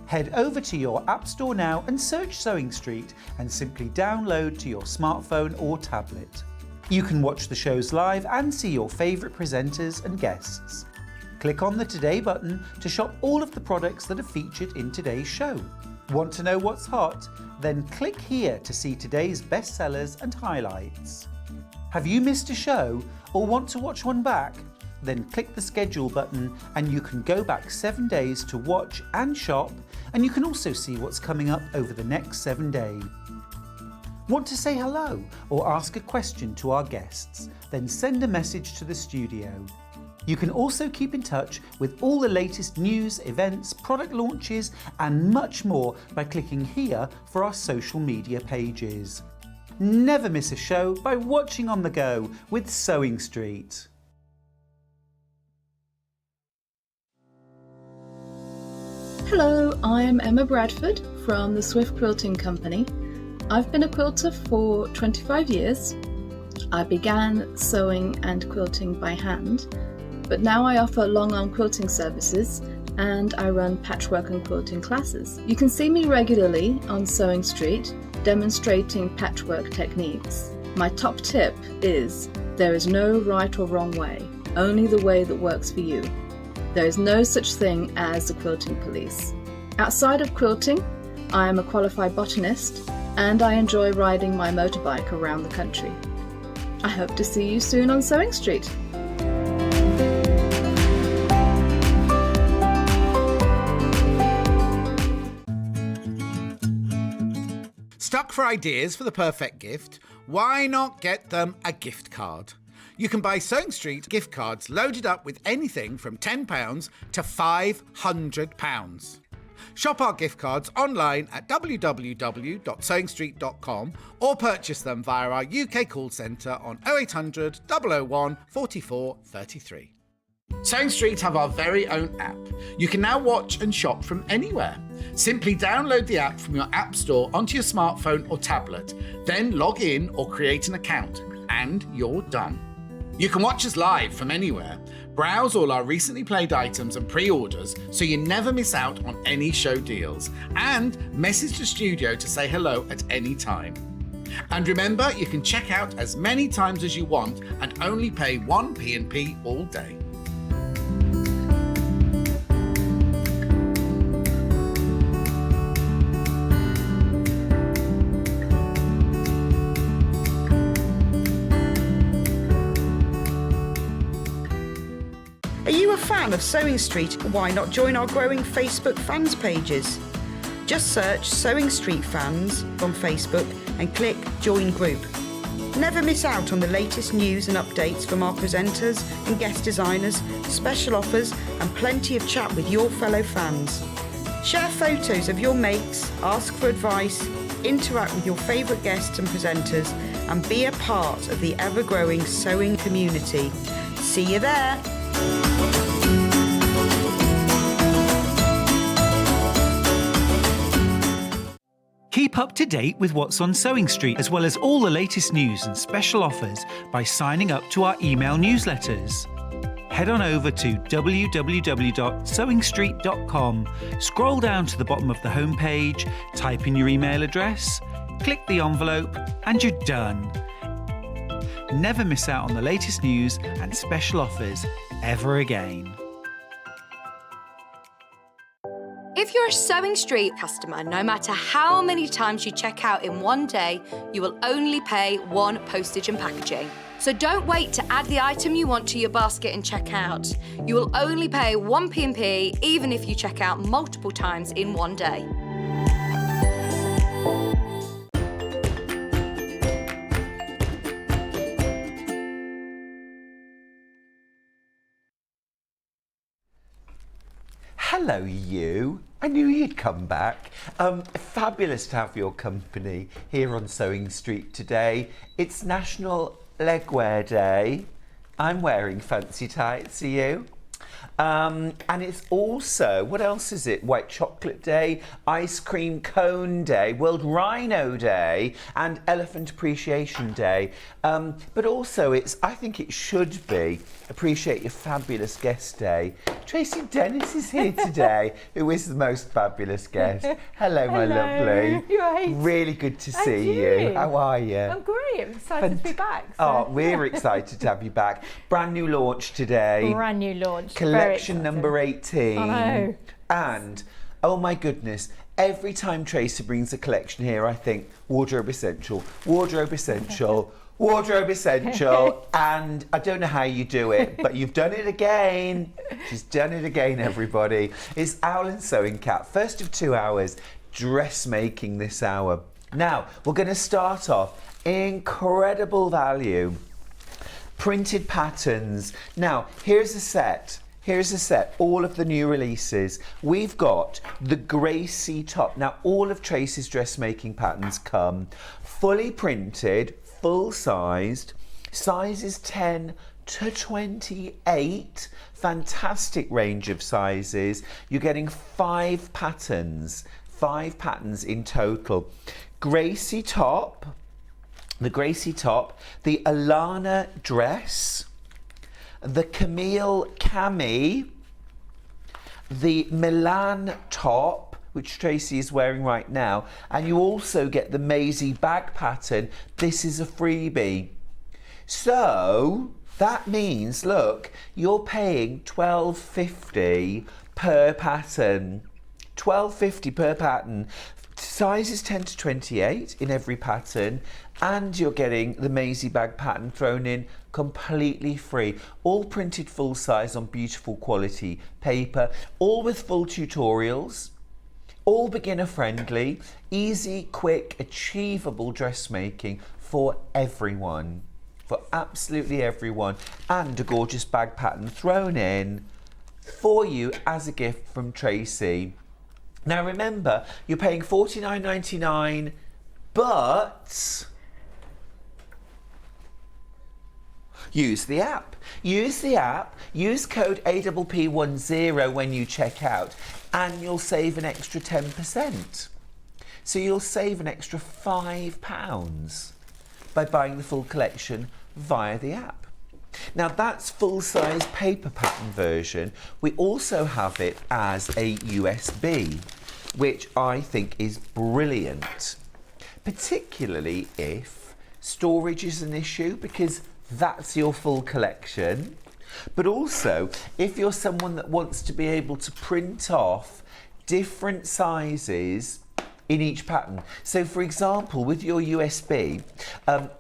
Head over to your App Store now and search Sewing Street and simply download to your smartphone or tablet. You can watch the shows live and see your favourite presenters and guests. Click on the Today button to shop all of the products that are featured in today's show. Want to know what's hot? Then click here to see today's bestsellers and highlights. Have you missed a show or want to watch one back? Then click the schedule button and you can go back 7 days to watch and shop, and you can also see what's coming up over the next 7 days. Want to say hello or ask a question to our guests? Then send a message to the studio. You can also keep in touch with all the latest news, events, product launches and much more by clicking here for our social media pages. Never miss a show by watching on the go with Sewing Street. Hello, I'm Emma Bradford from the Swift Quilting Company. I've been a quilter for 25 years. I began sewing and quilting by hand, but now I offer long arm quilting services and I run patchwork and quilting classes. You can see me regularly on Sewing Street demonstrating patchwork techniques. My top tip is there is no right or wrong way, only the way that works for you. There is no such thing as a quilting police. Outside of quilting, I am a qualified botanist and I enjoy riding my motorbike around the country. I hope to see you soon on Sewing Street. Stuck for ideas for the perfect gift? Why not get them a gift card? You can buy Sewing Street gift cards loaded up with anything from £10 to £500. Shop our gift cards online at www.sewingstreet.com or purchase them via our UK call centre on 0800 001 44 33. Sewing Street have our very own app. You can now watch and shop from anywhere. Simply download the app from your app store onto your smartphone or tablet, then log in or create an account, and you're done. You can watch us live from anywhere, browse all our recently played items and pre-orders so you never miss out on any show deals, and message the studio to say hello at any time. And remember, you can check out as many times as you want and only pay one P&P all day. Are you a fan of Sewing Street? Why not join our growing Facebook fans pages? Just search Sewing Street Fans on Facebook and click Join Group. Never miss out on the latest news and updates from our presenters and guest designers, special offers and plenty of chat with your fellow fans. Share photos of your makes, ask for advice, interact with your favourite guests and presenters and be a part of the ever-growing sewing community. See you there! Keep up to date with what's on Sewing Street, as well as all the latest news and special offers by signing up to our email newsletters. Head on over to www.sewingstreet.com, scroll down to the bottom of the homepage, type in your email address, click the envelope, and you're done. Never miss out on the latest news and special offers ever again. If you're a Sewing Street customer, no matter how many times you check out in one day, you will only pay one postage and packaging. So don't wait to add the item you want to your basket and check out. You will only pay one P&P even if you check out multiple times in one day. Hello, you. I knew you'd come back. Fabulous to have your company here on Sewing Street today. It's National Legwear Day. I'm wearing fancy tights, are you? And it's also, what else is it? White Chocolate Day, Ice Cream Cone Day, World Rhino Day, and Elephant Appreciation Day. But also I think it should be Appreciate Your Fabulous Guest Day. Tracey Dennis is here today, who is the most fabulous guest. Hello, my lovely. You're right. Really good to see you. How are you? I'm great. I'm excited to be back. Oh, we're excited to have you back. Brand new launch today. Brand new launch. Collection number 18. I know. And, oh my goodness, every time Tracey brings a collection here, I think wardrobe essential, wardrobe essential, wardrobe essential. And I don't know how you do it, but you've done it again. She's done it again, everybody. It's Owl and Sewing Cat. First of 2 hours, dressmaking this hour. Now, we're going to start off incredible value. Printed patterns. Now, here's a set. Here's a set, all of the new releases. We've got the Gracie top. Now, all of Tracey's dressmaking patterns come fully printed, full-sized, sizes 10 to 28. Fantastic range of sizes. You're getting 5 patterns in total. Gracie top, the Gracie top, the Alana dress, the Camille Cami, the Milan top, which Tracey is wearing right now, and you also get the Maisie bag pattern. This is a freebie. So that means, look, you're paying £12.50 per pattern. £12.50 per pattern. Sizes 10 to 28 in every pattern, and you're getting the Maisie bag pattern thrown in completely free. All printed full size on beautiful quality paper, all with full tutorials, all beginner friendly, easy, quick, achievable dressmaking for everyone, for absolutely everyone, and a gorgeous bag pattern thrown in for you as a gift from Tracey. Now remember, you're paying $49.99, but use the app. Use the app, use code APP10 when you check out, and you'll save an extra 10%. So you'll save an extra £5 by buying the full collection via the app. Now that's full-size paper pattern version. We also have it as a USB, which I think is brilliant, particularly if storage is an issue, because that's your full collection. But also, if you're someone that wants to be able to print off different sizes in each pattern. So for example, with your USB,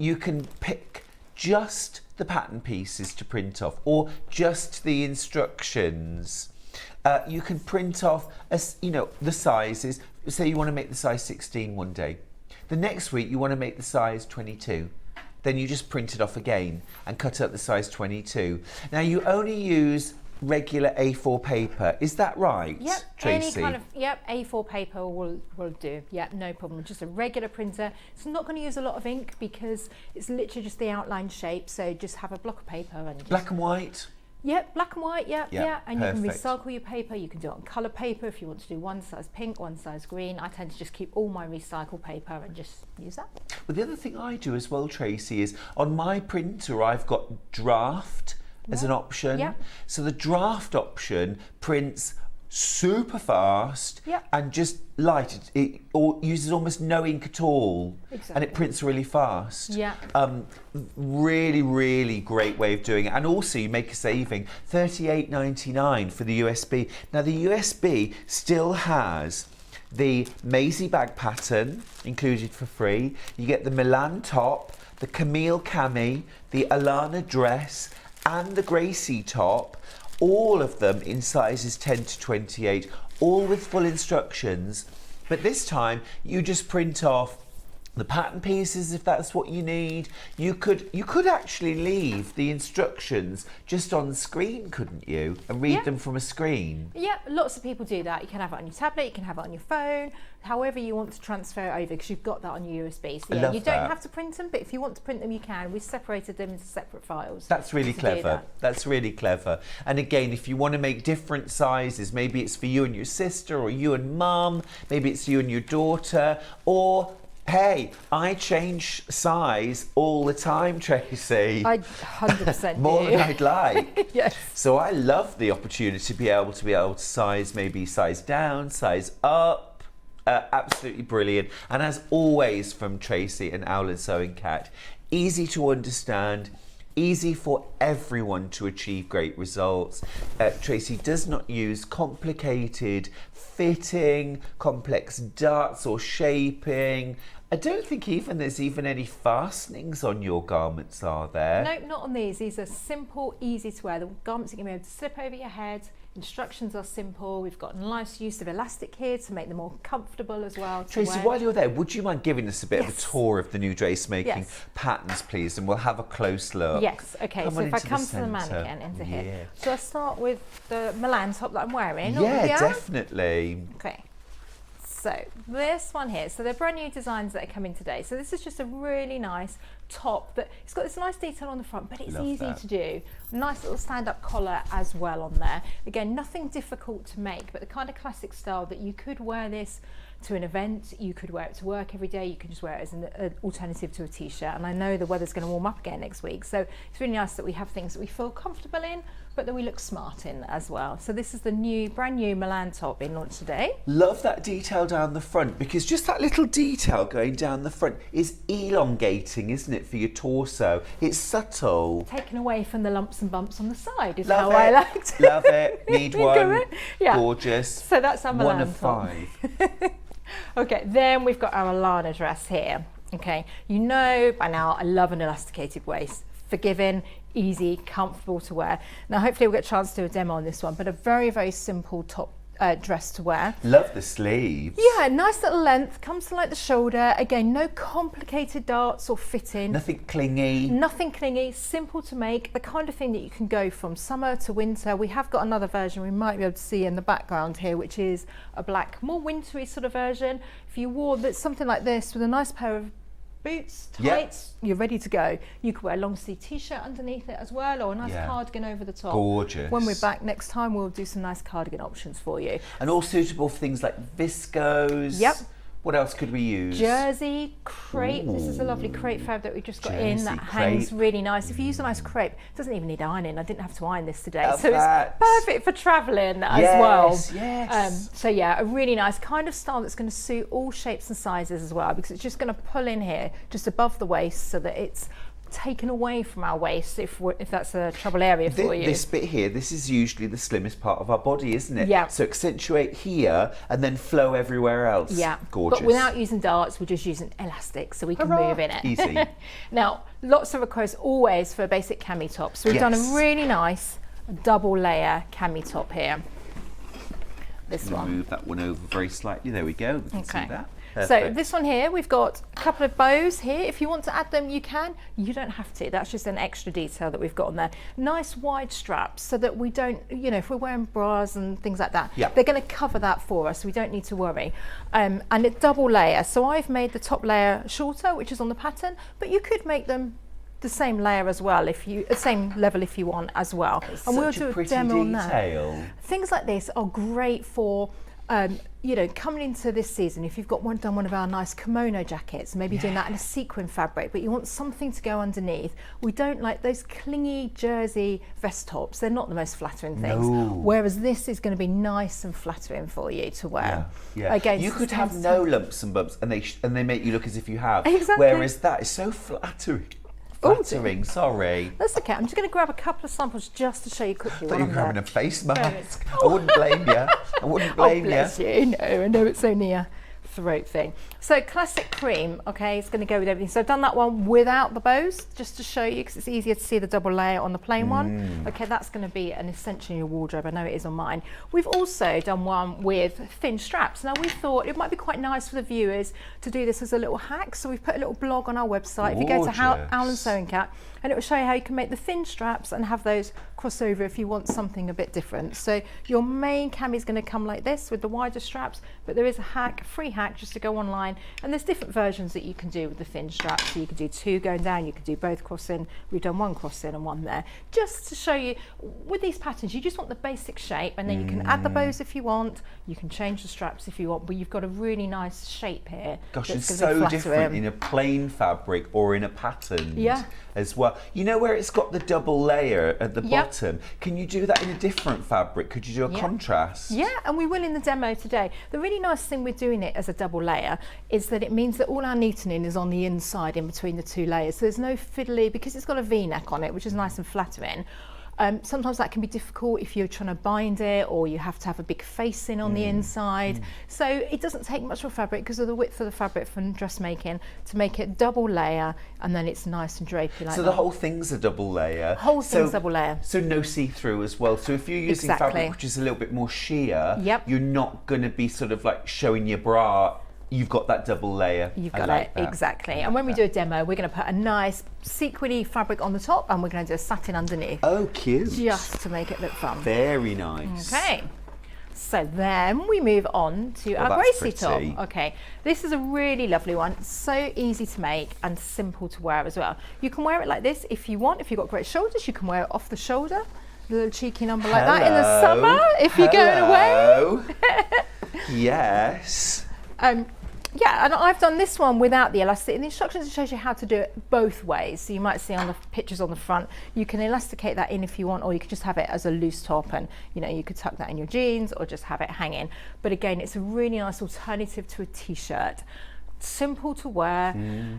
you can pick just the pattern pieces to print off, or just the instructions. You can print off, the sizes. Say you want to make the size 16 one day. The next week you want to make the size 22. Then you just print it off again and cut out the size 22. Now you only use regular A4 paper, is that right? Yep, Tracey? any kind of, A4 paper will do. Yep, no problem. Just a regular printer. It's not going to use a lot of ink because it's literally just the outline shape. So just have a block of paper and just, black and white. Yep, black and white. Yep, yeah. And perfect. you can recycle your paper. You can do it on colour paper if you want to do one size pink, one size green. I tend to just keep all my recycled paper and just use that. Well, the other thing I do as well, Tracey, is on my printer I've got draft as an option. Yep. So the draft option prints super fast, Yep. and just light. It uses almost no ink at all, and Exactly. it prints really fast. Yeah. Really, really great way of doing it. And also you make a saving, $38.99 for the USB. Now the USB still has the Maisie bag pattern included for free. You get the Milan top, the Camille cami, the Alana dress, and the Gracie top, all of them in sizes 10 to 28, all with full instructions. But this time you just print off the pattern pieces if that's what you need. You could actually leave the instructions just on screen, couldn't you? And read Yeah. them from a screen. Yeah, lots of people do that. You can have it on your tablet, you can have it on your phone, however you want to transfer it over, because you've got that on your USB. So I yeah, love you don't that. have to print them, but if you want to print them, you can. We separated them into separate files. That's really to do clever. that. That's really clever. And again, if you want to make different sizes, maybe it's for you and your sister, or you and mum, maybe it's you and your daughter, or hey, I change size all the time, Tracy. I 100% More do. than I'd like. Yes. So I love the opportunity to be able to size, maybe size down, size up. Absolutely brilliant. And as always from Tracy and Owl and Sewing Cat, easy to understand, easy for everyone to achieve great results. Tracy does not use complicated fitting, complex darts or shaping. I don't think there's even any fastenings on your garments, are there? No, not on these. These are simple, easy to wear. The garments you can be able to slip over your head. Instructions are simple. We've got a nice use of elastic here to make them more comfortable as well. to Tracy, wear. while you're there, would you mind giving us a bit of a Yes. tour of the new dressmaking Yes. patterns, please? And we'll have a close look. Yes, okay, Come so on if I into come to the centre. mannequin, into here. Yeah. So I'll start with the Milan top that I'm wearing. Yeah, Yeah? definitely. Okay, so this one here, so they're brand new designs that are coming today. So this is just a really nice top that it's got this nice detail on the front, but it's Love easy that. to do. Nice little stand-up collar as well on there. Again, nothing difficult to make, but the kind of classic style that you could wear this to an event, you could wear it to work every day, you could just wear it as an alternative to a t-shirt. And I know the weather's going to warm up again next week, so it's really nice that we have things that we feel comfortable in, but that we look smart in as well. So this is the brand new Milan top being launched today. Love that detail down the front, because just that little detail going down the front is elongating, isn't it, for your torso? It's subtle. Taken away from the lumps and bumps on the side is Love how I it. like to Love it. Need think one. of it. Yeah. Gorgeous. So that's our Milan One of top. 5. Okay, then we've got our Alana dress here. Okay, you know by now I love an elasticated waist. Forgiving, easy, comfortable to wear. Now hopefully we'll get a chance to do a demo on this one, but a very, very simple top dress to wear. Love the sleeves. Yeah, nice little length, comes to like the shoulder. Again, no complicated darts or fitting. Nothing clingy. Nothing clingy, simple to make, the kind of thing that you can go from summer to winter. We have got another version we might be able to see in the background here, which is a black, more wintry sort of version. If you wore something like this with a nice pair of boots, tights, you're ready to go. You could wear a long sleeve t-shirt underneath it as well, or a nice Yeah. cardigan over the top. Gorgeous. When we're back next time, we'll do some nice cardigan options for you. And all suitable for things like viscose. Yep. What else could we use? Jersey crepe. This is a lovely crepe fabric that we just got in Jersey that hangs crepe. really nice. If you use a nice crepe, it doesn't even need ironing. I didn't have to iron this today, Love so that. it's perfect for travelling as well. Yes. So yeah, a really nice kind of style that's going to suit all shapes and sizes as well, because it's just going to pull in here just above the waist so that it's taken away from our waist if that's a trouble area for you. This bit here, this is usually the slimmest part of our body, isn't it? Yeah. So accentuate here and then flow everywhere else. Yeah, Gorgeous. but without using darts, we're just using elastic so we can Hurrah. move in it. Easy. Now, lots of requests always for a basic cami top. So we've done Yes. a really nice double layer cami top here. This We'll one. move that one over very slightly. There we go. We can see Okay. that. So Perfect. this one here, we've got a couple of bows here. If you want to add them, you can. You don't have to. That's just an extra detail that we've got on there. Nice wide straps so that we don't, if we're wearing bras and things like that, Yeah. they're going to cover that for us. We don't need to worry. And a double layer. So I've made the top layer shorter, which is on the pattern, but you could make them the same layer as well, same level if you want as well. And we'll Such do a a pretty demo on that. detail. Things like this are great for you know, coming into this season, if you've got done one of our nice kimono jackets, maybe doing that in a sequin fabric, but you want something to go underneath, we don't like those clingy jersey vest tops. They're not the most flattering things. No. Whereas this is going to be nice and flattering for you to wear. Yeah. Again, You could have no lumps and bumps, and they make you look as if you have. Exactly. Whereas that is so flattering. Flattering, sorry. That's okay. I'm just going to grab a couple of samples just to show you quickly. I thought you were grabbing a face There it mask. is. I wouldn't blame you. I wouldn't blame Oh, bless you. No, I know it's only a throat thing. So classic cream, okay, it's going to go with everything. So I've done that one without the bows, just to show you, because it's easier to see the double layer on the plain one. Okay, that's going to be an essential in your wardrobe. I know it is on mine. We've also done one with thin straps. Now we thought it might be quite nice for the viewers to do this as a little hack. So we've put a little blog on our website. If you go to Alan Sewing Cat, and it will show you how you can make the thin straps and have those cross over if you want something a bit different. So your main cami is going to come like this with the wider straps, but there is a hack, a free hack, just to go online, and there's different versions that you can do with the thin straps. So you can do two going down, you can do both crossing. We've done one crossing and one there, just to show you with these patterns you just want the basic shape, and then you can add the bows if you want, you can change the straps if you want, but you've got a really nice shape here. Gosh, it's that's gonna be so different flattering. in a plain fabric or in a pattern. Yeah. As well. You know where it's got the double layer at the Yep. bottom? Can you do that in a different fabric? Could you do a contrast? Yeah, and we will in the demo today. The really nice thing with doing it as a double layer is that it means that all our neatening is on the inside in between the two layers. So there's no fiddly, because it's got a V-neck on it, which is nice and flattering. Sometimes that can be difficult if you're trying to bind it, or you have to have a big facing on the inside. So it doesn't take much of fabric because of the width of the fabric from dressmaking to make it double layer, and then it's nice and drapey like So that. the whole thing's a double layer. Whole thing's double layer. So no see-through as well. So if you're using fabric which is a little bit more sheer, you're not going to be sort of like showing your bra. You've got that double layer. You've got it, exactly. And when we do a demo, we're going to put a nice sequiny fabric on the top, and we're going to do a satin underneath. Oh, cute. Just to make it look fun. Very nice. Okay. So then we move on to our that's Gracie top. pretty. Okay, this is a really lovely one. So easy to make and simple to wear as well. You can wear it like this if you want. If you've got great shoulders, you can wear it off the shoulder. A little cheeky number like that in the summer if you're going away. Yes. Yeah, and I've done this one without the elastic. In the instructions, it shows you how to do it both ways. So you might see on the pictures on the front, you can elasticate that in if you want, or you could just have it as a loose top, and you know, you could tuck that in your jeans or just have it hanging. But again, it's a really nice alternative to a t-shirt. Simple to wear.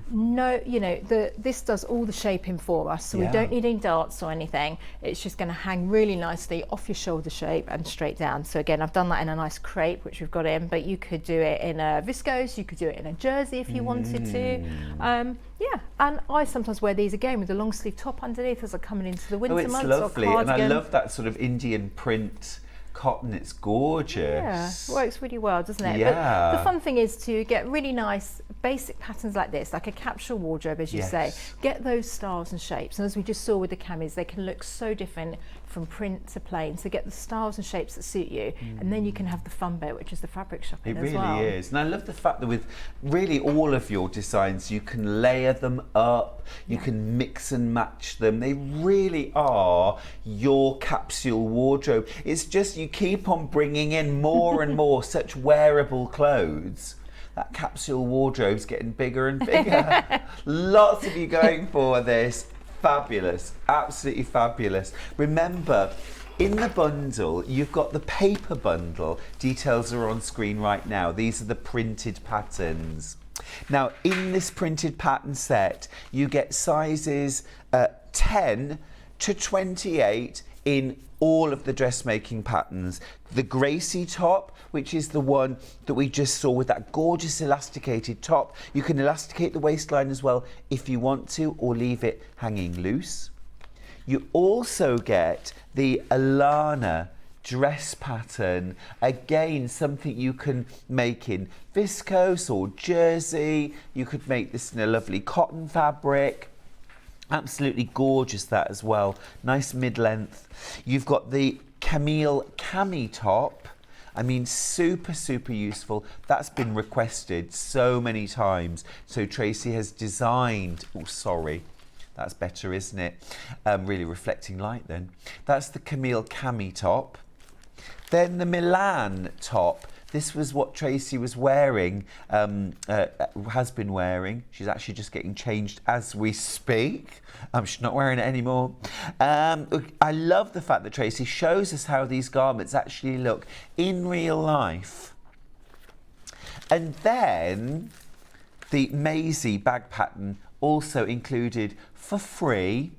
No, you know, this does all the shaping for us, so we don't need any darts or anything. It's just going to hang really nicely off your shoulder shape and straight down. So again, I've done that in a nice crepe, which we've got in, but you could do it in a viscose, you could do it in a jersey if you wanted to. Yeah, and I sometimes wear these again with a long sleeve top underneath as I'm coming into the winter months. Oh, it's lovely, or and I cardigan. love that sort of Indian print cotton. It's gorgeous. Yeah, works really well, doesn't it? Yeah. But the fun thing is to get really nice basic patterns like this, like a capsule wardrobe, as you say. Get those styles and shapes, and as we just saw with the camis, they can look so different from print to plain. So get the styles and shapes that suit you, and then you can have the fun bit, which is the fabric shopping as well. It really is, and I love the fact that with really all of your designs, you can layer them up, you can mix and match them. They really are your capsule wardrobe. It's just you keep on bringing in more and more such wearable clothes. That capsule wardrobe's getting bigger and bigger. Lots of you going for this. Fabulous, absolutely fabulous. Remember, in the bundle, you've got the paper bundle. Details are on screen right now. These are the printed patterns. Now, in this printed pattern set, you get sizes 10 to 28 in all of the dressmaking patterns. The Gracie top, which is the one that we just saw with that gorgeous elasticated top. You can elasticate the waistline as well if you want to, or leave it hanging loose. You also get the Alana dress pattern. Again, something you can make in viscose or jersey. You could make this in a lovely cotton fabric. Absolutely gorgeous, that as well. Nice mid-length. You've got the Camille cami top. I mean, super, super useful. That's been requested so many times. So Tracey has designed, oh, sorry. That's better, isn't it? Really reflecting light then. That's the Camille cami top. Then the Milan top. This was what Tracey was wearing, has been wearing. She's actually just getting changed as we speak. She's not wearing it anymore. I love the fact that Tracey shows us how these garments actually look in real life. And then the Maisie bag pattern also included for free.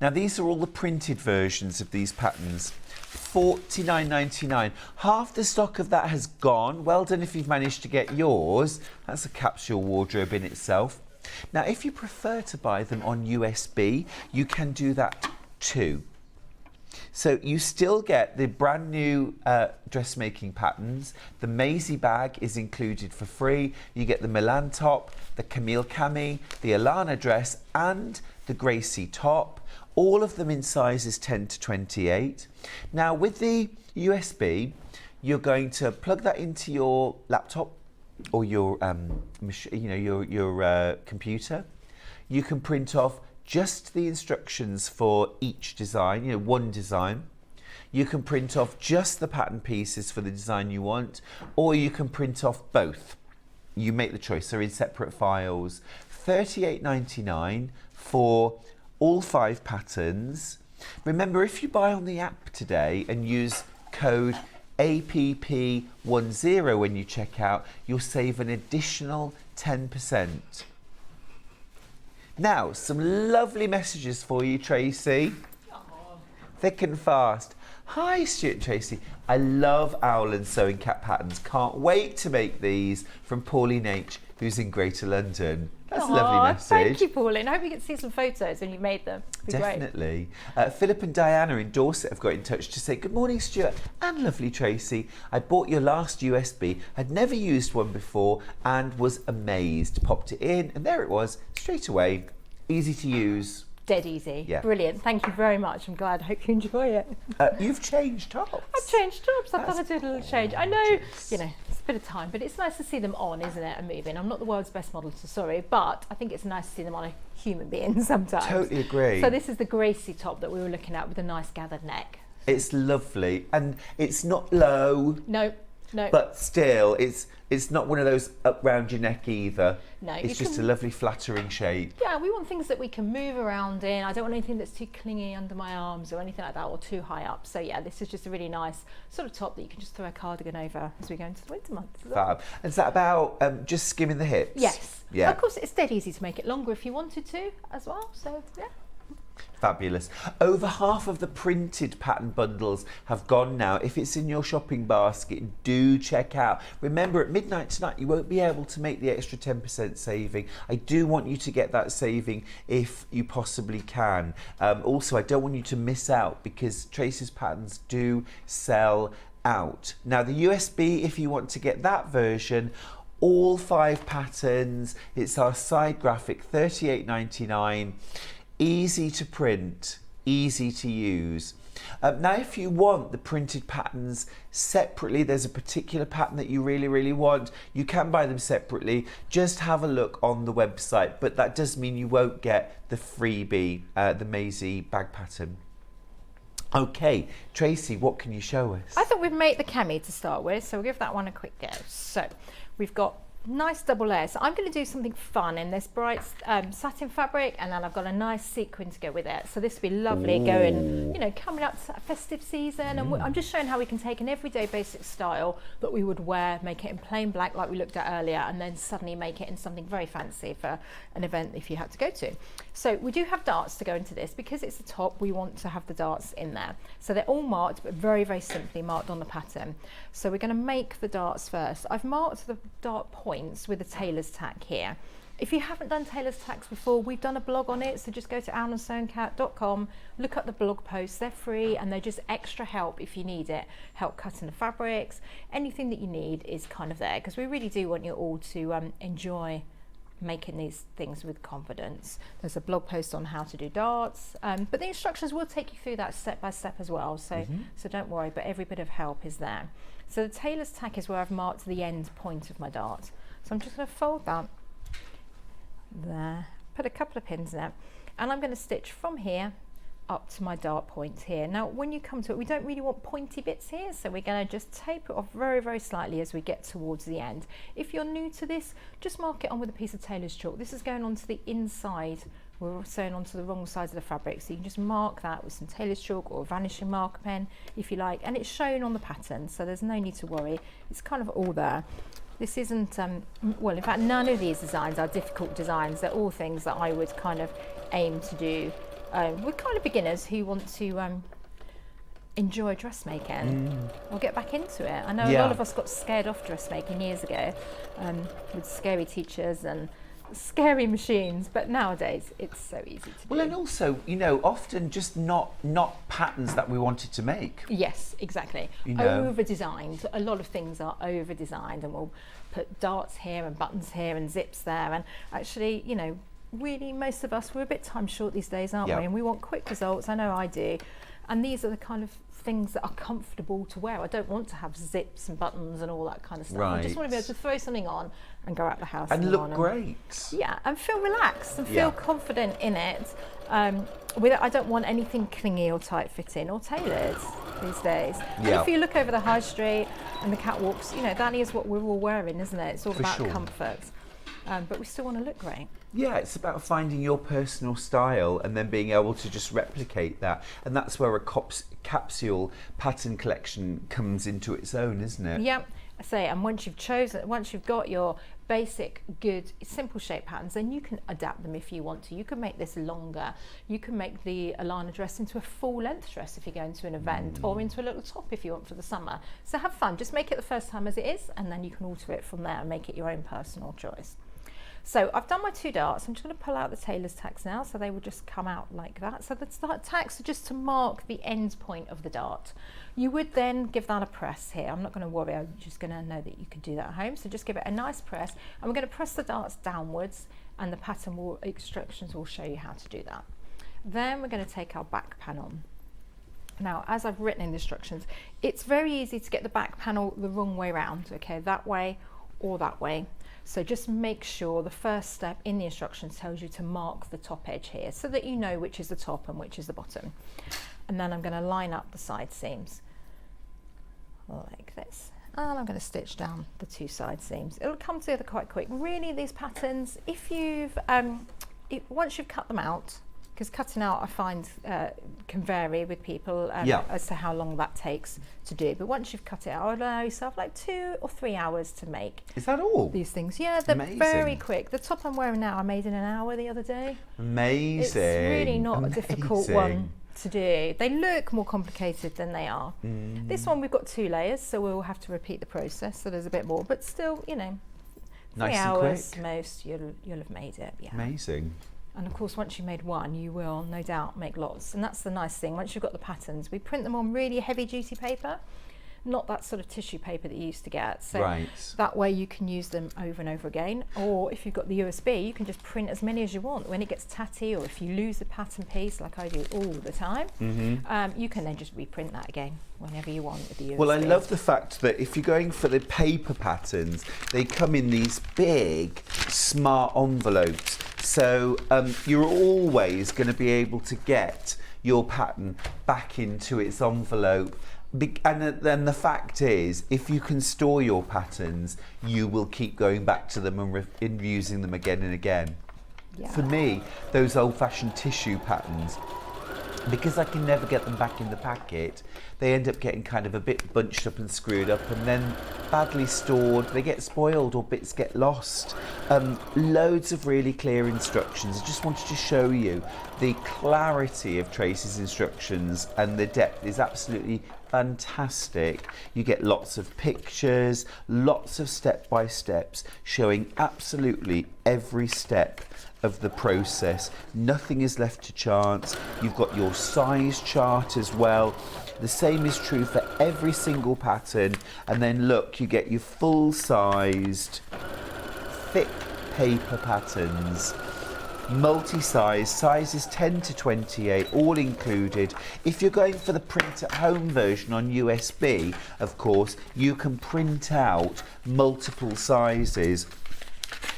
Now these are all the printed versions of these patterns. $49.99. Half the stock of that has gone. Well done if you've managed to get yours. That's a capsule wardrobe in itself. Now, if you prefer to buy them on USB, you can do that too. So you still get the brand new dressmaking patterns. The Maisie bag is included for free. You get the Milan top, the Camille cami, the Alana dress, and the Gracie top. All of them in sizes 10 to 28. Now with the USB, you're going to plug that into your laptop or your computer. You can print off just the instructions for each design, one design. You can print off just the pattern pieces for the design you want, or you can print off both. You make the choice. They're in separate files. $38.99 for all 5 patterns. Remember, if you buy on the app today and use code APP10 when you check out, you'll save an additional 10%. Now, some lovely messages for you, Tracey. Thick and fast. Hi, Stuart and Tracey. I love owl and sewing cat patterns. Can't wait to make these, from Pauline H, who's in Greater London. That's a lovely message. Thank you, Pauline. I hope you get to see some photos when you made them. It'd be Definitely. Philip and Diana in Dorset have got in touch to say, good morning, Stuart and lovely Tracey. I bought your last USB. I'd never used one before and was amazed. Popped it in and there it was, straight away. Easy to use. Dead easy. Yeah. Brilliant. Thank you very much. I'm glad. I hope you enjoy it. You've changed tops. I've changed tops. I thought I'd do a little change. I know, gorgeous. it's a bit of time, but it's nice to see them on, isn't it, and moving. I'm not the world's best model, so sorry, but I think it's nice to see them on a human being sometimes. Totally agree. So this is the Gracie top that we were looking at with a nice gathered neck. It's lovely and it's not low. No. But still, it's not one of those up round your neck either. No, it's just a lovely flattering shape. Yeah, we want things that we can move around in. I don't want anything that's too clingy under my arms or anything like that, or too high up. So yeah, this is just a really nice sort of top that you can just throw a cardigan over as we go into the winter months. Fab. And is that about just skimming the hips? Yes. Yeah. Of course, it's dead easy to make it longer if you wanted to as well. So yeah. Fabulous. Over half of the printed pattern bundles have gone now. If it's in your shopping basket, do check out. Remember, at midnight tonight, you won't be able to make the extra 10% saving. I do want you to get that saving if you possibly can. Also, I don't want you to miss out because Tracey's patterns do sell out. Now, the USB, if you want to get that version, all 5 patterns, it's our side graphic, $38.99. Easy to print, easy to use. Now, if you want the printed patterns separately, there's a particular pattern that you really want, you can buy them separately. Just have a look on the website, but that does mean you won't get the freebie, the Maisie bag pattern. Okay, Tracey, what can you show us? I thought we'd make the cami to start with, so we'll give that one a quick go. So we've got nice double layer. So I'm going to do something fun in this bright satin fabric, and then I've got a nice sequin to go with it. So this would be lovely going, coming up to a festive season. And I'm just showing how we can take an everyday basic style that we would wear, make it in plain black like we looked at earlier, and then suddenly make it in something very fancy for an event if you had to go to. So we do have darts to go into this. Because it's a top, we want to have the darts in there. So they're all marked, but very simply marked on the pattern. So we're going to make the darts first. I've marked the dart points with a tailor's tack here. If you haven't done tailor's tacks before, we've done a blog on it, so just go to owlandsewingcat.com, look up the blog posts. They're free and they're just extra help if you need it. Help cutting the fabrics, anything that you need is kind of there, because we really do want you all to enjoy making these things with confidence. There's a blog post on how to do darts, but the instructions will take you through that step by step as well, so don't worry, but every bit of help is there. So the tailor's tack is where I've marked the end point of my dart. So I'm just going to fold that there, put a couple of pins in it, and I'm going to stitch from here up to my dart point here. Now when you come to it, we don't really want pointy bits here, so we're going to just tape it off very, very slightly as we get towards the end. If you're new to this, just mark it on with a piece of tailor's chalk. This is going onto the inside. We're sewing onto the wrong sides of the fabric, so you can just mark that with some tailor's chalk or a vanishing marker pen if you like, and it's shown on the pattern, so there's no need to worry. It's kind of all there. This isn't, well, in fact, none of these designs are difficult designs. They're all things that I would kind of aim to do with kind of beginners who want to enjoy dressmaking or get back into it. I know a lot of us got scared off dressmaking years ago with scary teachers and scary machines, but nowadays it's so easy to do. Well, and also, you know, often just not patterns that we wanted to make. Yes, exactly. You know. Over-designed. A lot of things are over-designed, and we'll put darts here and buttons here and zips there, and actually, you know, really most of us, we're a bit time short these days, aren't we? And we want quick results. I know I do. And these are the kind of things that are comfortable to wear. I don't want to have zips and buttons and all that kind of stuff. I just want to be able to throw something on and go out the house and look great. Yeah, and feel relaxed and feel confident in it. I don't want anything clingy or tight fitting or tailored these days. And if you look over the high street and the catwalks, you know, that is what we're all wearing, isn't it? It's all about comfort. But we still want to look great. Yeah, it's about finding your personal style and then being able to just replicate that. And that's where a capsule pattern collection comes into its own, isn't it? Yeah, I say, and once you've got your basic, good, simple shape patterns, then you can adapt them if you want to. You can make this longer. You can make the Alana dress into a full length dress if you're going to an event, or into a little top if you want for the summer. So have fun. Just make it the first time as it is, and then you can alter it from there and make it your own personal choice. So I've done my 2 darts. I'm just going to pull out the tailor's tacks now, so they will just come out like that. So the tacks are just to mark the end point of the dart. You would then give that a press here. I'm not going to worry, I'm just going to know that you could do that at home. So just give it a nice press, and we're going to press the darts downwards, and the pattern instructions will show you how to do that. Then we're going to take our back panel. Now, as I've written in the instructions, it's very easy to get the back panel the wrong way around, okay, that way or that way. So just make sure the first step in the instructions tells you to mark the top edge here so that you know which is the top and which is the bottom. And then I'm going to line up the side seams like this. And I'm going to stitch down the 2 side seams. It'll come together quite quick. Really, these patterns, if you've, once you've cut them out, because cutting out I find can vary with people as to how long that takes to do. But once you've cut it out, allow yourself like 2 or 3 hours to make. Is that all? These things, yeah, they're very quick. The top I'm wearing now I made in an hour the other day. Amazing. It's really not a difficult one to do. They look more complicated than they are. This one we've got 2 layers, so we'll have to repeat the process. So there's a bit more, but still, you know, 3 hours most. You'll have made it. Yeah. Amazing. And of course, once you've made one, you will no doubt make lots. And that's the nice thing. Once you've got the patterns, we print them on really heavy duty paper, not that sort of tissue paper that you used to get. So that way you can use them over and over again. Or if you've got the USB, you can just print as many as you want. When it gets tatty, or if you lose a pattern piece, like I do all the time, you can then just reprint that again whenever you want with the USB. Well, I love the fact that if you're going for the paper patterns, they come in these big, smart envelopes. So you're always going to be able to get your pattern back into its envelope. And then the fact is, if you can store your patterns, you will keep going back to them and using them again and again. Yeah. For me, those old-fashioned tissue patterns, because I can never get them back in the packet, they end up getting kind of a bit bunched up and screwed up, and then badly stored, they get spoiled or bits get lost. Loads of really clear instructions. I just wanted to show you the clarity of Tracey's instructions, and the depth is absolutely fantastic. You get lots of pictures, lots of step-by-steps showing absolutely every step of the process. Nothing is left to chance. You've got your size chart as well. The same is true for every single pattern. And then look, you get your full-sized, thick paper patterns, multi-size, sizes 10 to 28, all included. If you're going for the print at home version on USB, of course, you can print out multiple sizes.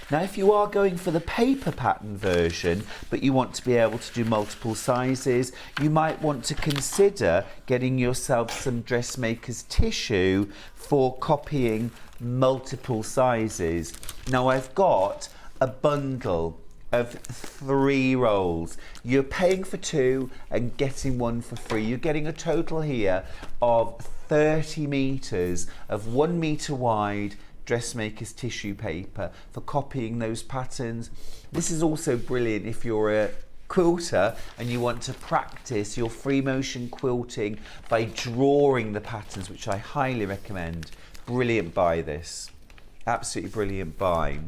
Now, if you are going for the paper pattern version, but you want to be able to do multiple sizes, you might want to consider getting yourself some dressmaker's tissue for copying multiple sizes. Now, I've got a bundle of 3 rolls. You're paying for 2 and getting 1 for free. You're getting a total here of 30 metres of 1 metre wide dressmaker's tissue paper for copying those patterns. This is also brilliant if you're a quilter and you want to practice your free motion quilting by drawing the patterns, which I highly recommend. Brilliant buy, this. Absolutely brilliant buy.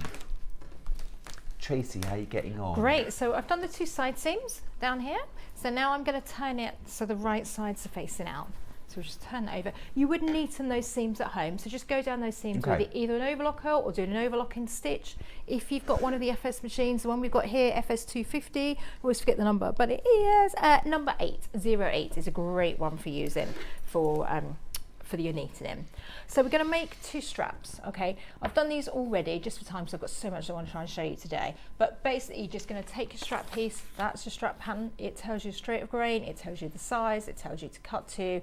Tracy, how are you getting on? Great, so I've done the 2 side seams down here. So now I'm going to turn it so the right sides are facing out. So we'll just turn it over. You would neaten those seams at home, so just go down those seams with either an overlocker or doing an overlocking stitch. If you've got one of the FS machines, the one we've got here, FS250, I always forget the number, but it is number 808 is a great one for using for your neating. So we're going to make 2 straps, okay? I've done these already just for time because I've got so much I want to try and show you today. But basically you're just going to take your strap piece, that's your strap pattern, it tells you straight of grain, it tells you the size, it tells you to cut to,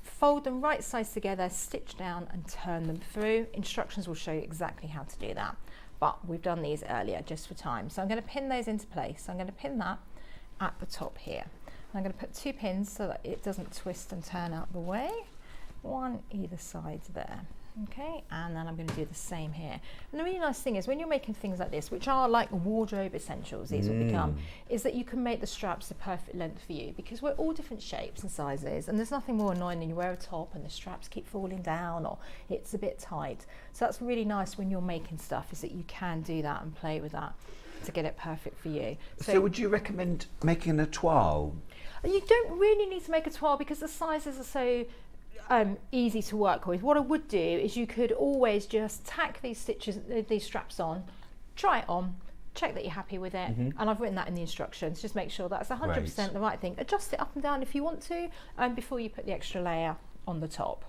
fold them right sides together, stitch down and turn them through. Instructions will show you exactly how to do that. But we've done these earlier just for time. So I'm going to pin those into place. So I'm going to pin that at the top here. I'm going to put 2 pins so that it doesn't twist and turn out the way. 1 either side there, okay, and then I'm going to do the same here. And the really nice thing is when you're making things like this, which are like wardrobe essentials, these will become, is that you can make the straps the perfect length for you, because we're all different shapes and sizes, and there's nothing more annoying than you wear a top and the straps keep falling down or it's a bit tight. So that's really nice when you're making stuff, is that you can do that and play with that to get it perfect for you. So would you recommend making a toile? You don't really need to make a toile because the sizes are so easy to work with. What I would do is you could always just tack these stitches, these straps on, try it on, check that you're happy with it, and I've written that in the instructions. Just make sure that's 100% the right thing. Adjust it up and down if you want to, before you put the extra layer on the top.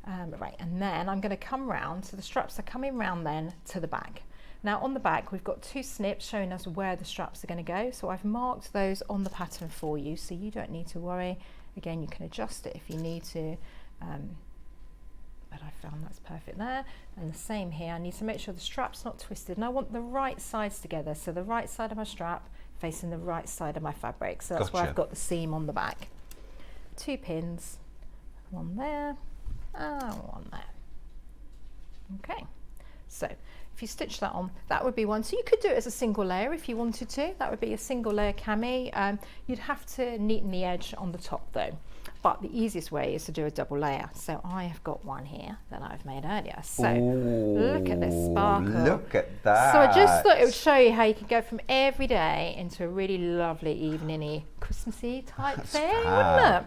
Right, and then I'm going to come round, so the straps are coming round then to the back. Now on the back we've got 2 snips showing us where the straps are going to go, so I've marked those on the pattern for you, so you don't need to worry. Again, you can adjust it if you need to, but I found that's perfect there. And the same here, I need to make sure the strap's not twisted, and I want the right sides together, so the right side of my strap facing the right side of my fabric, so that's where I've got the seam on the back. 2 pins, 1 there and 1 there. Okay, so if you stitch that on, that would be one. So you could do it as a single layer if you wanted to. That would be a single layer cami. You'd have to neaten the edge on the top though. But the easiest way is to do a double layer. So I have got one here that I've made earlier. So look at this sparkle. Look at that. So I just thought it would show you how you can go from every day into a really lovely evening-y, Christmassy type thing, wouldn't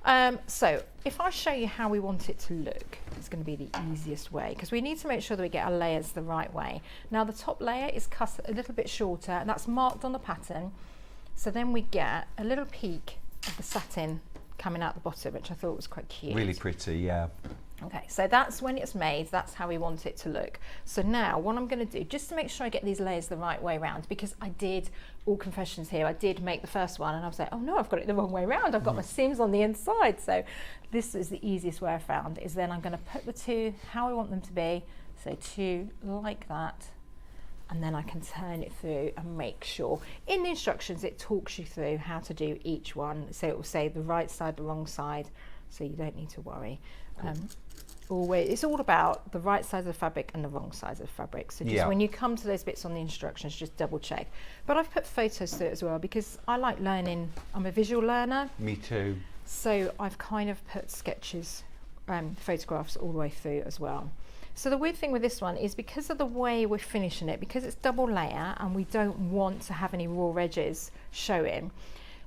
it? So if I show you how we want it to look, it's going to be the easiest way, because we need to make sure that we get our layers the right way. Now the top layer is cut a little bit shorter, and that's marked on the pattern, so then we get a little peak of the satin coming out the bottom, which I thought was quite cute. Really pretty, yeah. Okay, so that's when it's made, that's how we want it to look. So now what I'm going to do, just to make sure I get these layers the right way around, because I did, all confessions here, I did make the first one and I was like, oh no, I've got it the wrong way around, I've got my seams on the inside. So this is the easiest way I found, is then I'm going to put the 2 how I want them to be, so 2 like that, and then I can turn it through and make sure. In the instructions it talks you through how to do each one, so it will say the right side, the wrong side, so you don't need to worry. Always, it's all about the right side of the fabric and the wrong side of the fabric, so just when you come to those bits on the instructions, just double check. But I've put photos through it as well, because I like learning, I'm a visual learner. Me too. So I've kind of put sketches, photographs all the way through as well. So the weird thing with this one is, because of the way we're finishing it, because it's double layer and we don't want to have any raw edges showing,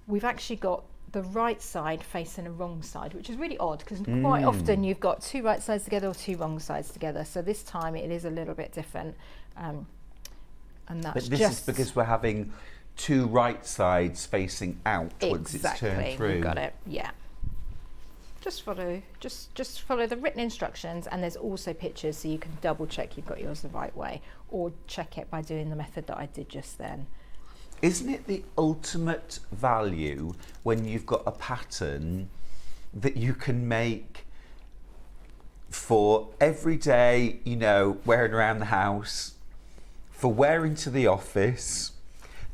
we've actually got the right side facing the wrong side, which is really odd, because quite often you've got 2 right sides together or 2 wrong sides together. So this time it is a little bit different, and that's but this is because we're having 2 right sides facing out once it's turned through. You've got it, yeah. just follow the written instructions, and there's also pictures so you can double check you've got yours the right way, or check it by doing the method that I did just then. Isn't it the ultimate value when you've got a pattern that you can make for every day, you know, wearing around the house, for wearing to the office,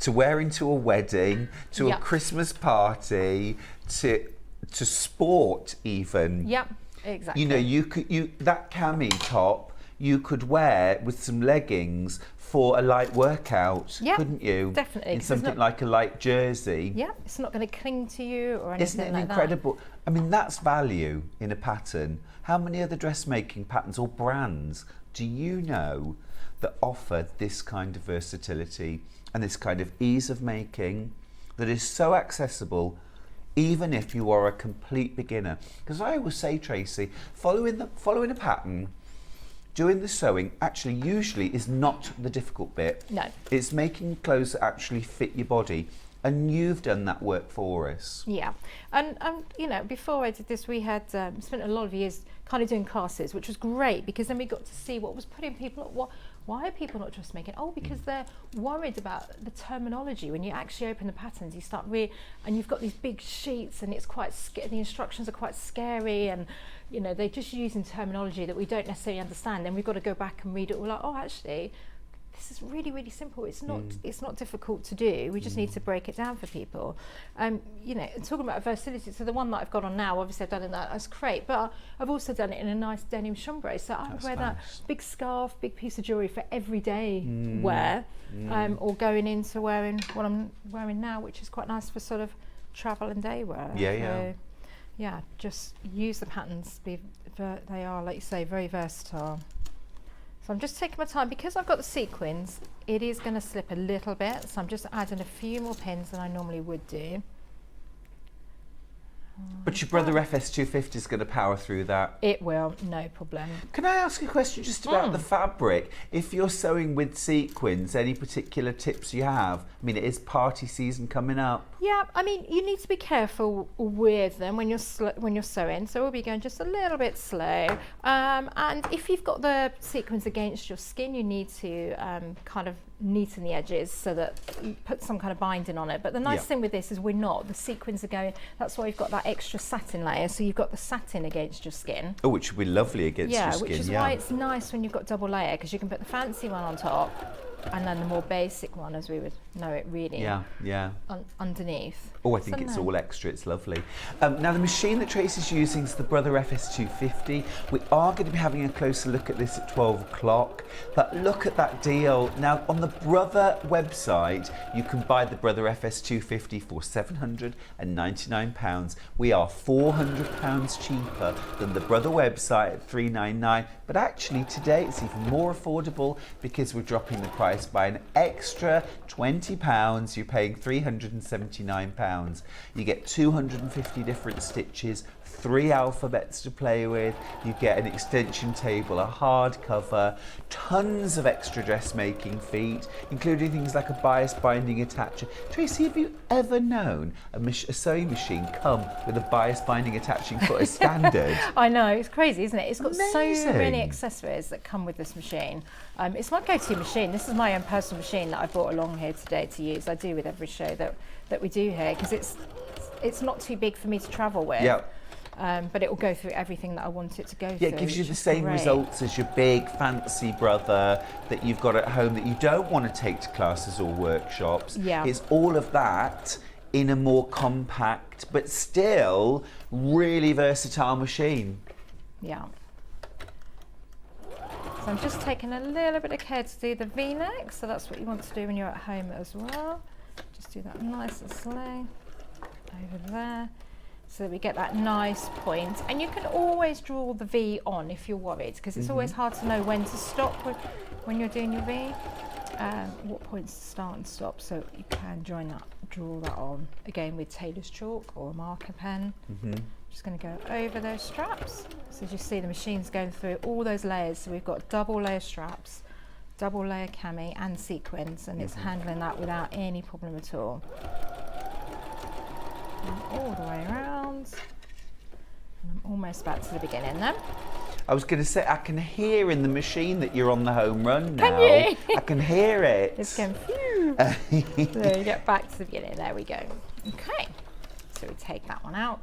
to wearing to a wedding, to a Christmas party, to sport even. Yep, exactly. You know, that cami top you could wear with some leggings for a light workout, couldn't you? Definitely. In something like a light jersey. Yeah, it's not going to cling to you or anything. Isn't it like incredible? I mean, that's value in a pattern. How many other dressmaking patterns or brands do you know that offer this kind of versatility and this kind of ease of making that is so accessible, even if you are a complete beginner? Because I always say, Tracy, following a pattern, doing the sewing actually usually is not the difficult bit. No. It's making clothes that actually fit your body. And you've done that work for us. Yeah, and you know, before I did this, we had spent a lot of years kind of doing classes, which was great because then we got to see what was putting people. Why are people not dressmaking? Oh, because they're worried about the terminology. When you actually open the patterns, you start and you've got these big sheets, and it's quite the instructions are quite scary, and you know they're just using terminology that we don't necessarily understand. Then we've got to go back and read it all. Like, oh, actually, this is really, really simple. It's not difficult to do. We just need to break it down for people. You know, talking about versatility, so the one that I've got on now, obviously I've done in that as crepe, but I've also done it in a nice denim chambray. So I would wear that big scarf, big piece of jewellery for everyday wear, or going into wearing what I'm wearing now, which is quite nice for sort of travel and day wear. Yeah, just use the patterns. They are, like you say, very versatile. So I'm just taking my time because I've got the sequins. It is going to slip a little bit, so I'm just adding a few more pins than I normally would do. But your brother FS250 is going to power through that. It will, no problem. Can I ask a question just about the fabric? If you're sewing with sequins, any particular tips you have? I mean, it is party season coming up. Yeah, I mean, you need to be careful with them when you're sewing. So we'll be going just a little bit slow. And if you've got the sequins against your skin, you need to kind of neaten the edges so that you put some kind of binding on it. But the nice thing with this is the sequins are going, that's why you've got that extra satin layer. So you've got the satin against your skin. Oh, which would be lovely against your skin. Which is why it's nice when you've got double layer, because you can put the fancy one on top and then the more basic one, as we would know it, really. Underneath. Oh, I think it's all extra. It's lovely. Now, the machine that Tracy's using is the Brother FS250. We are going to be having a closer look at this at 12 o'clock. But look at that deal. Now, on the Brother website, you can buy the Brother FS250 for £799. We are £400 cheaper than the Brother website at £399. But actually, today it's even more affordable because we're dropping the price by an extra £20. You're paying £379. You get 250 different stitches, 3 alphabets to play with, you get an extension table, a hardcover, tons of extra dressmaking feet, including things like a bias binding attacher. Tracy, have you ever known a sewing machine come with a bias binding attaching foot as standard? I know, it's crazy, isn't it? It's got Amazing. so many accessories that come with this machine. It's my go-to machine. This is my own personal machine that I brought along here today to use. I do with every show that we do here, because it's not too big for me to travel with. Yeah. But it will go through everything that I want it to go through. Yeah, it gives you the same results as your big fancy brother that you've got at home that you don't want to take to classes or workshops. Yeah. It's all of that in a more compact but still really versatile machine. Yeah. So I'm just taking a little bit of care to do the V-neck, so that's what you want to do when you're at home as well. Just do that nice and slow over there, so that we get that nice point. And you can always draw the V on if you're worried, because it's always hard to know when to stop when you're doing your V, what points to start and stop, so you can draw that on, again with tailor's chalk or a marker pen. Just going to go over those straps. So as you see, the machine's going through all those layers, so we've got double layer straps, double layer cami and sequins, and it's handling that without any problem at all. And all the way around, and I'm almost back to the beginning then. I was going to say, I can hear in the machine that you're on the home run now. Can you? I can hear it. It's going phew. So you get back to the beginning. There we go. Okay. So we take that one out.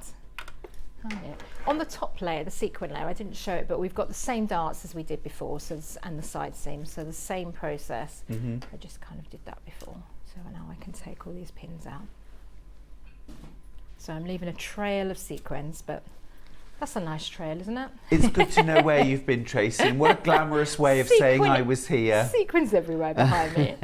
On the top layer, the sequin layer, I didn't show it, but we've got the same darts as we did before, so and the side seams, so the same process. I just kind of did that before. So now I can take all these pins out. So I'm leaving a trail of sequins, but that's a nice trail, isn't it? It's good to know where you've been, Tracey. And what a glamorous way of saying I was here. Sequins everywhere behind me.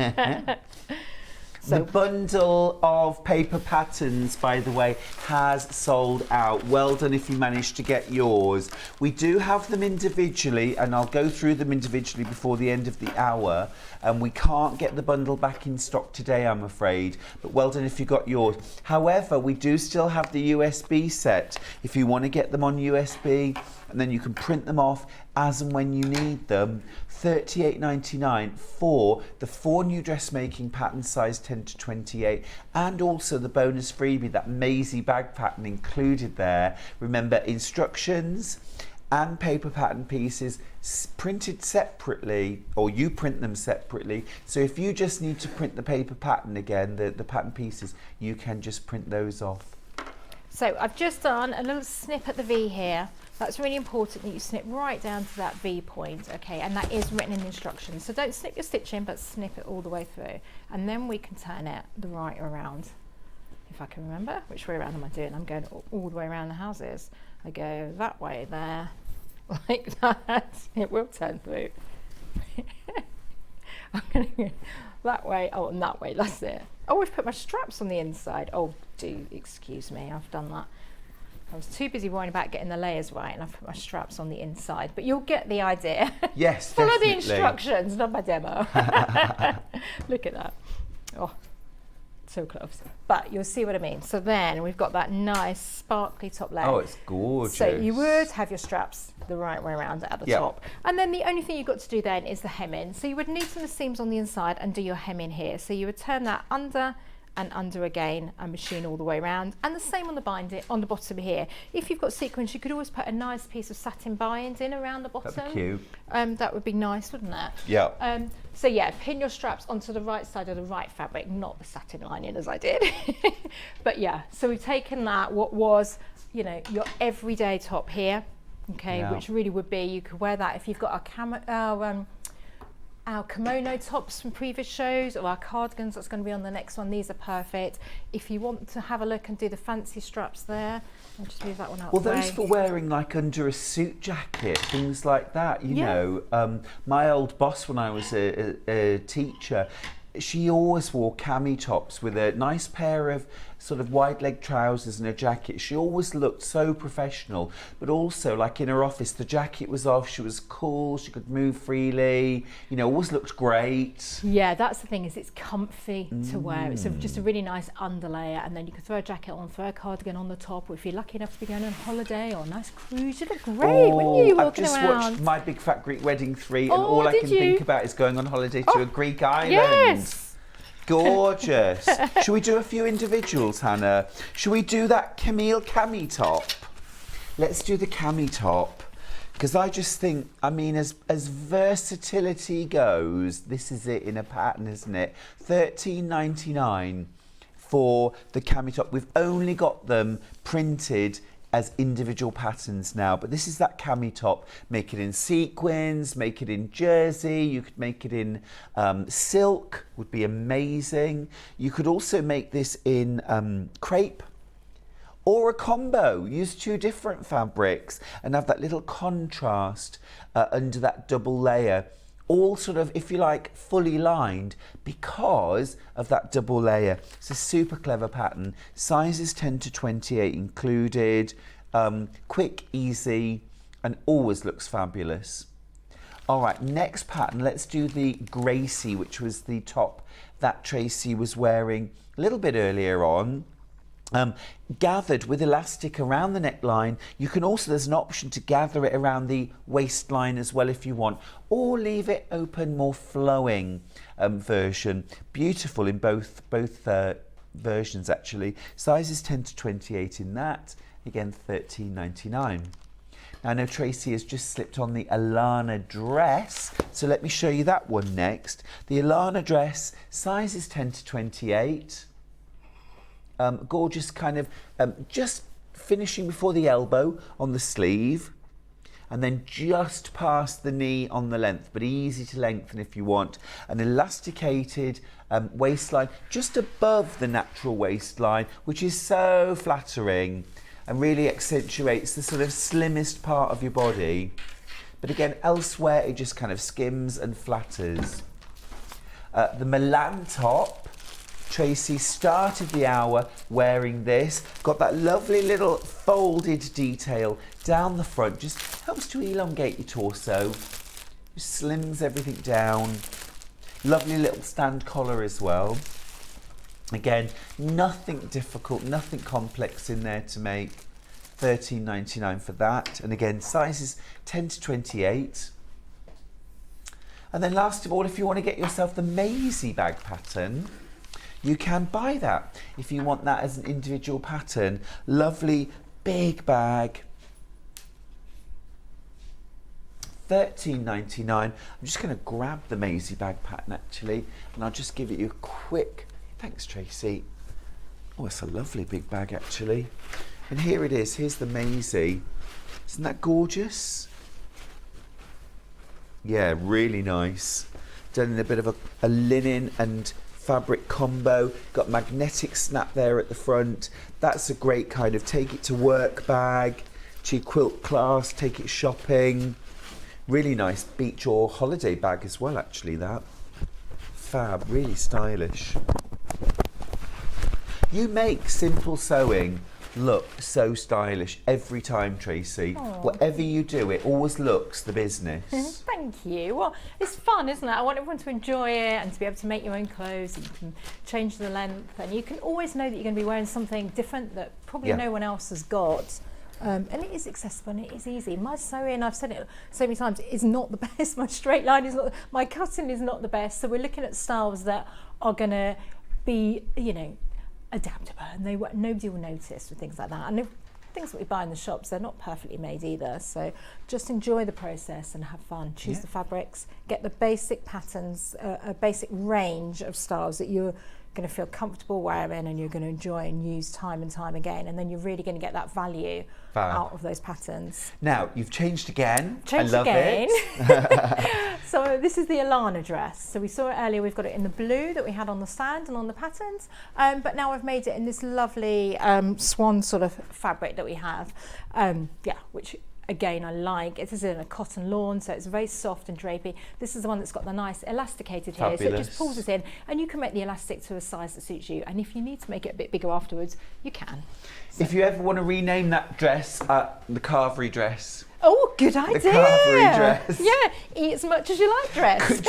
The bundle of paper patterns, by the way, has sold out. Well done if you managed to get yours. We do have them individually, and I'll go through them individually before the end of the hour. And we can't get the bundle back in stock today, I'm afraid. But well done if you got yours. However, we do still have the USB set. If you want to get them on USB, and then you can print them off as and when you need them. $38.99 for the 4 new dressmaking patterns, size 10 to 28, and also the bonus freebie, that Maisie bag pattern included there. Remember, instructions and paper pattern pieces printed separately, or you print them separately. So if you just need to print the paper pattern again, the pattern pieces, you can just print those off. So I've just done a little snip at the V here. That's really important that you snip right down to that V point, okay, and that is written in the instructions. So don't snip your stitching, but snip it all the way through. And then we can turn it the right around. If I can remember, which way around am I doing? I'm going all the way around the houses. I go that way there, like that. It will turn through. I'm going to go that way, oh, and that way, that's it. Oh, I've put my straps on the inside. Oh, do excuse me, I've done that. I was too busy worrying about getting the layers right, and I've put my straps on the inside, but you'll get the idea. Yes, Follow definitely. the instructions, not my demo. Look at that. Oh, so close. But you'll see what I mean. So then we've got that nice sparkly top layer. Oh, it's gorgeous. So you would have your straps the right way around at the top. And then the only thing you've got to do then is the hemming. So you would neaten the seams on the inside and do your hemming here. So you would turn that under and under again and machine all the way around, and the same on the binding on the bottom here. If you've got sequins, you could always put a nice piece of satin binding around the bottom. That'd be cute. That would be nice, wouldn't it? Yeah. So yeah, pin your straps onto the right side of the right fabric, not the satin lining as I did. But yeah, so we've taken that, what was, you know, your everyday top here, okay, which really would be, you could wear that if you've got our kimono tops from previous shows, or our cardigans that's going to be on the next one. These are perfect. If you want to have a look and do the fancy straps there, I'll just move that one out. Well, those for wearing like under a suit jacket, things like that, you know. My old boss when I was a teacher, she always wore cami tops with a nice pair of sort of wide leg trousers and a jacket. She always looked so professional, but also like in her office, the jacket was off, she was cool, she could move freely, you know, always looked great. Yeah, that's the thing, is it's comfy to wear. It's just a really nice underlayer, and then you can throw a jacket on, throw a cardigan on the top, or if you're lucky enough to be going on holiday or a nice cruise, you look great, wouldn't you, walking around? I've just watched My Big Fat Greek Wedding 3, and all I can think about is going on holiday to a Greek island. Yes. Gorgeous. Should we do a few individuals, Hannah? Should we do that Camille cami top? Let's do the cami top, because I just think, I mean, as versatility goes, this is it in a pattern, isn't it? $13.99 for the cami top. We've only got them printed as individual patterns now, but this is that cami top. Make it in sequins, make it in jersey, you could make it in silk, would be amazing. You could also make this in crepe or a combo. Use 2 different fabrics and have that little contrast under that double layer. All sort of, if you like, fully lined because of that double layer. It's a super clever pattern. Sizes 10 to 28 included. Quick, easy, and always looks fabulous. All right, next pattern, let's do the Gracie, which was the top that Tracey was wearing a little bit earlier on. Gathered with elastic around the neckline. You can also, there's an option to gather it around the waistline as well if you want, or leave it open, more flowing version. Beautiful in both versions actually. Sizes 10 to 28 in that. Again, $13.99. I know Tracey has just slipped on the Alana dress, so let me show you that one next. The Alana dress, size is 10 to 28. Gorgeous kind of, just finishing before the elbow on the sleeve, and then just past the knee on the length, but easy to lengthen if you want. An elasticated waistline just above the natural waistline, which is so flattering and really accentuates the sort of slimmest part of your body. But again, elsewhere it just kind of skims and flatters. The Milan top, Tracey started the hour wearing this. Got that lovely little folded detail down the front, just helps to elongate your torso, just slims everything down. Lovely little stand collar as well. Again, nothing difficult, nothing complex in there to make. $13.99 for that. And again, sizes 10 to 28. And then last of all, if you want to get yourself the Maisie bag pattern, you can buy that if you want that as an individual pattern. Lovely big bag. $13.99. I'm just going to grab the Maisie bag pattern actually, and I'll just give it you a quick. Thanks, Tracey. Oh, it's a lovely big bag actually. And here it is. Here's the Maisie. Isn't that gorgeous? Yeah, really nice. Done in a bit of a linen and fabric combo. Got magnetic snap there at the front. That's a great kind of take it to work bag, to your quilt class, take it shopping. Really nice beach or holiday bag as well actually, that. Fab, really stylish. You make simple sewing look so stylish every time, Tracey. Aww. Whatever you do, it always looks the business. Thank you. Well, it's fun, isn't it? I want everyone to enjoy it and to be able to make your own clothes. And you can change the length, and you can always know that you're going to be wearing something different that probably no one else has got. And it is accessible and it is easy. My sewing, I've said it so many times, is not the best. My straight line is not, my cutting is not the best. So we're looking at styles that are going to be, you know, adaptable, and nobody will notice with things like that. And things that we buy in the shops, they're not perfectly made either. So just enjoy the process and have fun. Choose the fabrics, get the basic patterns, a basic range of styles that you're going to feel comfortable wearing and you're going to enjoy and use time and time again, and then you're really going to get that value out of those patterns. Now you've changed again. Changed I love again. it. So this is the Alana dress. So we saw it earlier, we've got it in the blue that we had on the stand and on the patterns, but now I've made it in this lovely swan sort of fabric that we have, which again I like. It is in a cotton lawn, so it's very soft and drapey. This is the one that's got the nice elasticated here, so it just pulls it in, and you can make the elastic to a size that suits you, and if you need to make it a bit bigger afterwards, you can. So. If you ever want to rename that dress, the Carvery dress. Oh, good idea. The Carvery dress. Yeah, eat as much as you like dress.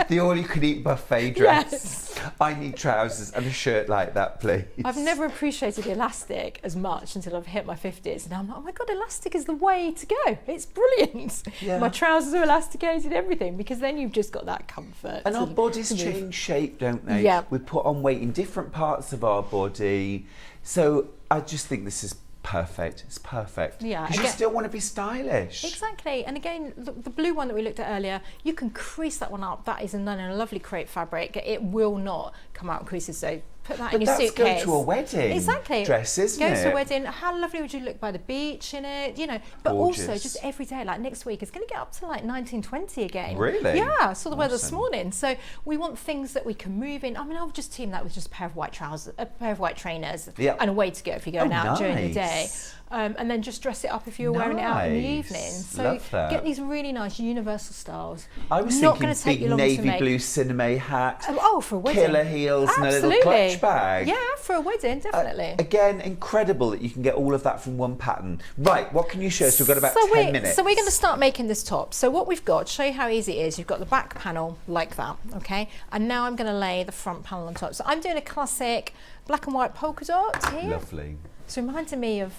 The all-you-can-eat buffet dress. Yes. I need trousers and a shirt like that, please. I've never appreciated elastic as much until I've hit my 50s, and I'm like, oh my God, elastic is the way to go. It's brilliant. Yeah. My trousers are elasticated, everything, because then you've just got that comfort. And our bodies change shape, don't they? Yeah. We put on weight in different parts of our body. So I just think this is perfect. It's perfect. Yeah. Because you still want to be stylish. Exactly. And again, the blue one that we looked at earlier, you can crease that one up. That is done in a lovely crepe fabric. It will not come out in creases, so put that in your suitcase. But that's go to a wedding. Exactly. Dress, isn't it? Go to a wedding. How lovely would you look by the beach in it? You know, but Gorgeous. also just every day. Like next week, it's going to get up to like 19, 20 again. Really? Yeah. I saw the weather this morning. So we want things that we can move in. I mean, I would just team that with just a pair of white trousers, a pair of white trainers, and away to go if you're going out during the day. And then just dress it up if you're wearing it out in the evening. So get these really nice universal styles. I was not thinking big navy blue cinema hat, for a wedding. killer heels, and a little clutch bag. Yeah, for a wedding, definitely. Again, incredible that you can get all of that from one pattern. Right, what can you show us? We've got about 10 minutes. So we're going to start making this top. So what we've got, to show you how easy it is, you've got the back panel like that, okay? And now I'm going to lay the front panel on top. So I'm doing a classic black and white polka dot here. Lovely. It's reminding me of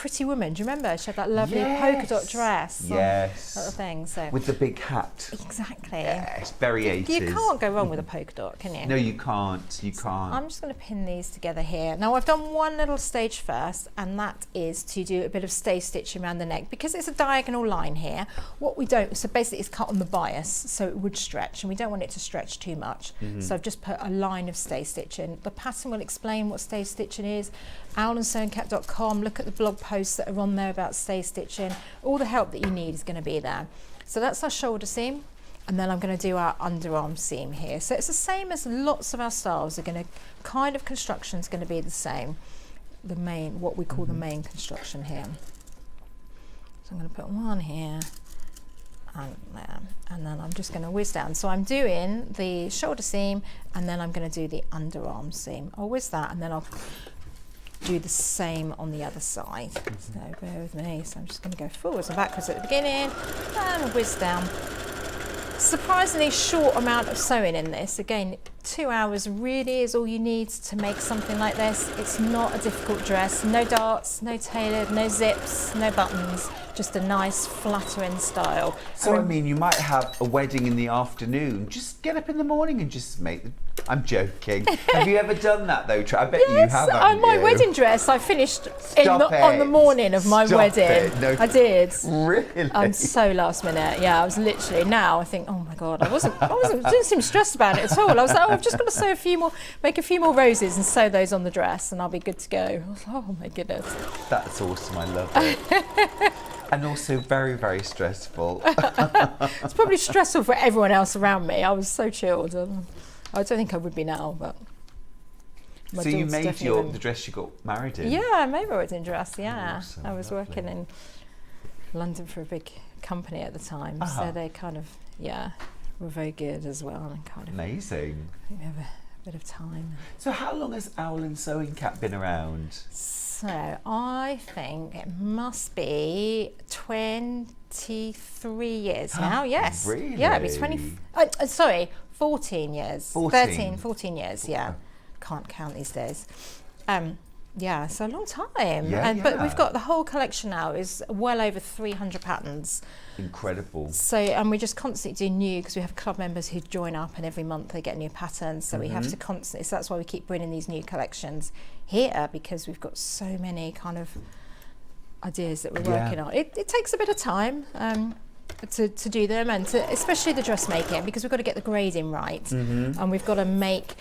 Pretty Woman. Do you remember? She had that lovely polka dot dress. Yes. Sort of thing. So With the big hat. exactly. Yes, very 80s. You can't go wrong with a polka dot, can you? No, you can't. You can't. I'm just going to pin these together here. Now I've done one little stage first, and that is to do a bit of stay stitching around the neck because it's a diagonal line here. What we don't, so basically it's cut on the bias, so it would stretch, and we don't want it to stretch too much. So I've just put a line of stay stitching. The pattern will explain what stay stitching is. owlandsewingcat.com, look at the blog posts that are on there about stay stitching. All the help that you need is going to be there. So that's our shoulder seam, and then I'm going to do our underarm seam here. So it's the same as lots of our styles are going to, kind of construction is going to be the same. The main, what we call the main construction here. So I'm going to put one here and there, and then I'm just going to whiz down. So I'm doing the shoulder seam, and then I'm going to do the underarm seam. I'll whiz that, and then I'll do the same on the other side. So bear with me. So I'm just going to go forwards and backwards at the beginning and whiz down. Surprisingly short amount of sewing in this. Again, 2 hours really is all you need to make something like this. It's not a difficult dress. No darts, no tailored, no zips, no buttons. Just a nice flattering style. So I mean, you might have a wedding in the afternoon. Just get up in the morning and just make the... I'm joking. Have you ever done that though? I bet you have, haven't my you? wedding dress I finished on the morning of my wedding. No, I did. Really? I'm so last minute. Yeah, I was literally, now I think, oh my God, didn't seem stressed about it at all. I was like, oh, I've just got to sew make a few more roses and sew those on the dress and I'll be good to go. I was like, oh my goodness. That's awesome, I love it. And also very, very stressful. It's probably stressful for everyone else around me. I was so chilled. I don't think I would be now, but. So you made the dress you got married in? Yeah, I made my wedding dress, yeah. Awesome, I was lovely. working in London for a big company at the time, so they kind of, were very good as well. And kind of Amazing. I think we have a bit of time. So how long has Owl and Sewing Cat been around? So I think it must be 23 years now, yes. Really? Yeah, it'd be 14 years. 14 years, yeah. Can't count these days. Yeah, so a long time. Yeah, But we've got the whole collection now is well over 300 patterns. Incredible. So, and we just constantly do new, because we have club members who join up and every month they get new patterns. So we have to constantly, so that's why we keep bringing these new collections here, because we've got so many kind of ideas that we're working on. It takes a bit of time to do them, and especially the dressmaking, because we've got to get the grading right, and we've got to make.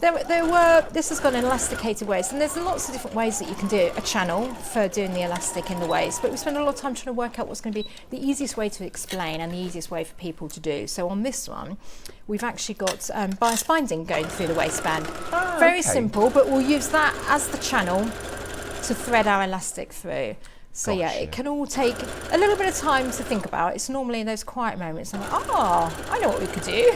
This has got an elasticated waist, and there's lots of different ways that you can do a channel for doing the elastic in the waist. But we spend a lot of time trying to work out what's going to be the easiest way to explain and the easiest way for people to do. So on this one, we've actually got bias binding going through the waistband. Very simple, but we'll use that as the channel to thread our elastic through. So yeah, it can all take a little bit of time to think about. It's normally in those quiet moments I'm like, I know what we could do.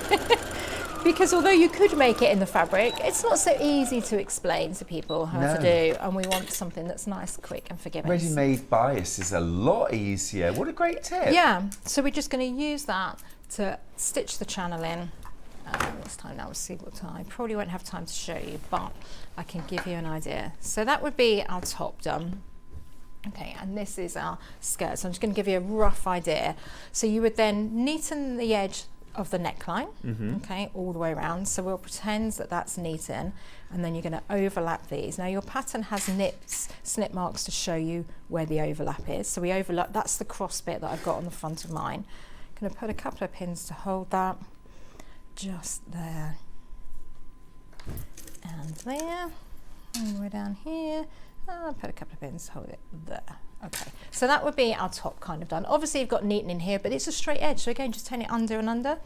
Because although you could make it in the fabric, it's not so easy to explain to people how to do, and we want something that's nice, quick and forgiving. Ready-made bias is a lot easier. What a great tip. Yeah, so we're just going to use that to stitch the channel in. It's time now, we'll see what time. I probably won't have time to show you, but I can give you an idea. So that would be our top done. Okay, and this is our skirt. So I'm just going to give you a rough idea. So you would then neaten the edge of the neckline, okay, all the way around. So we'll pretend that that's neaten, and then you're going to overlap these. Now your pattern has snip marks to show you where the overlap is. So we overlap, that's the cross bit that I've got on the front of mine. I'm going to put a couple of pins to hold that, just there, and there, all the way down here. I'll put a couple of pins to hold it there. Okay, so that would be our top kind of done. Obviously you've got neatening here, but it's a straight edge, so again, just turn it under and under.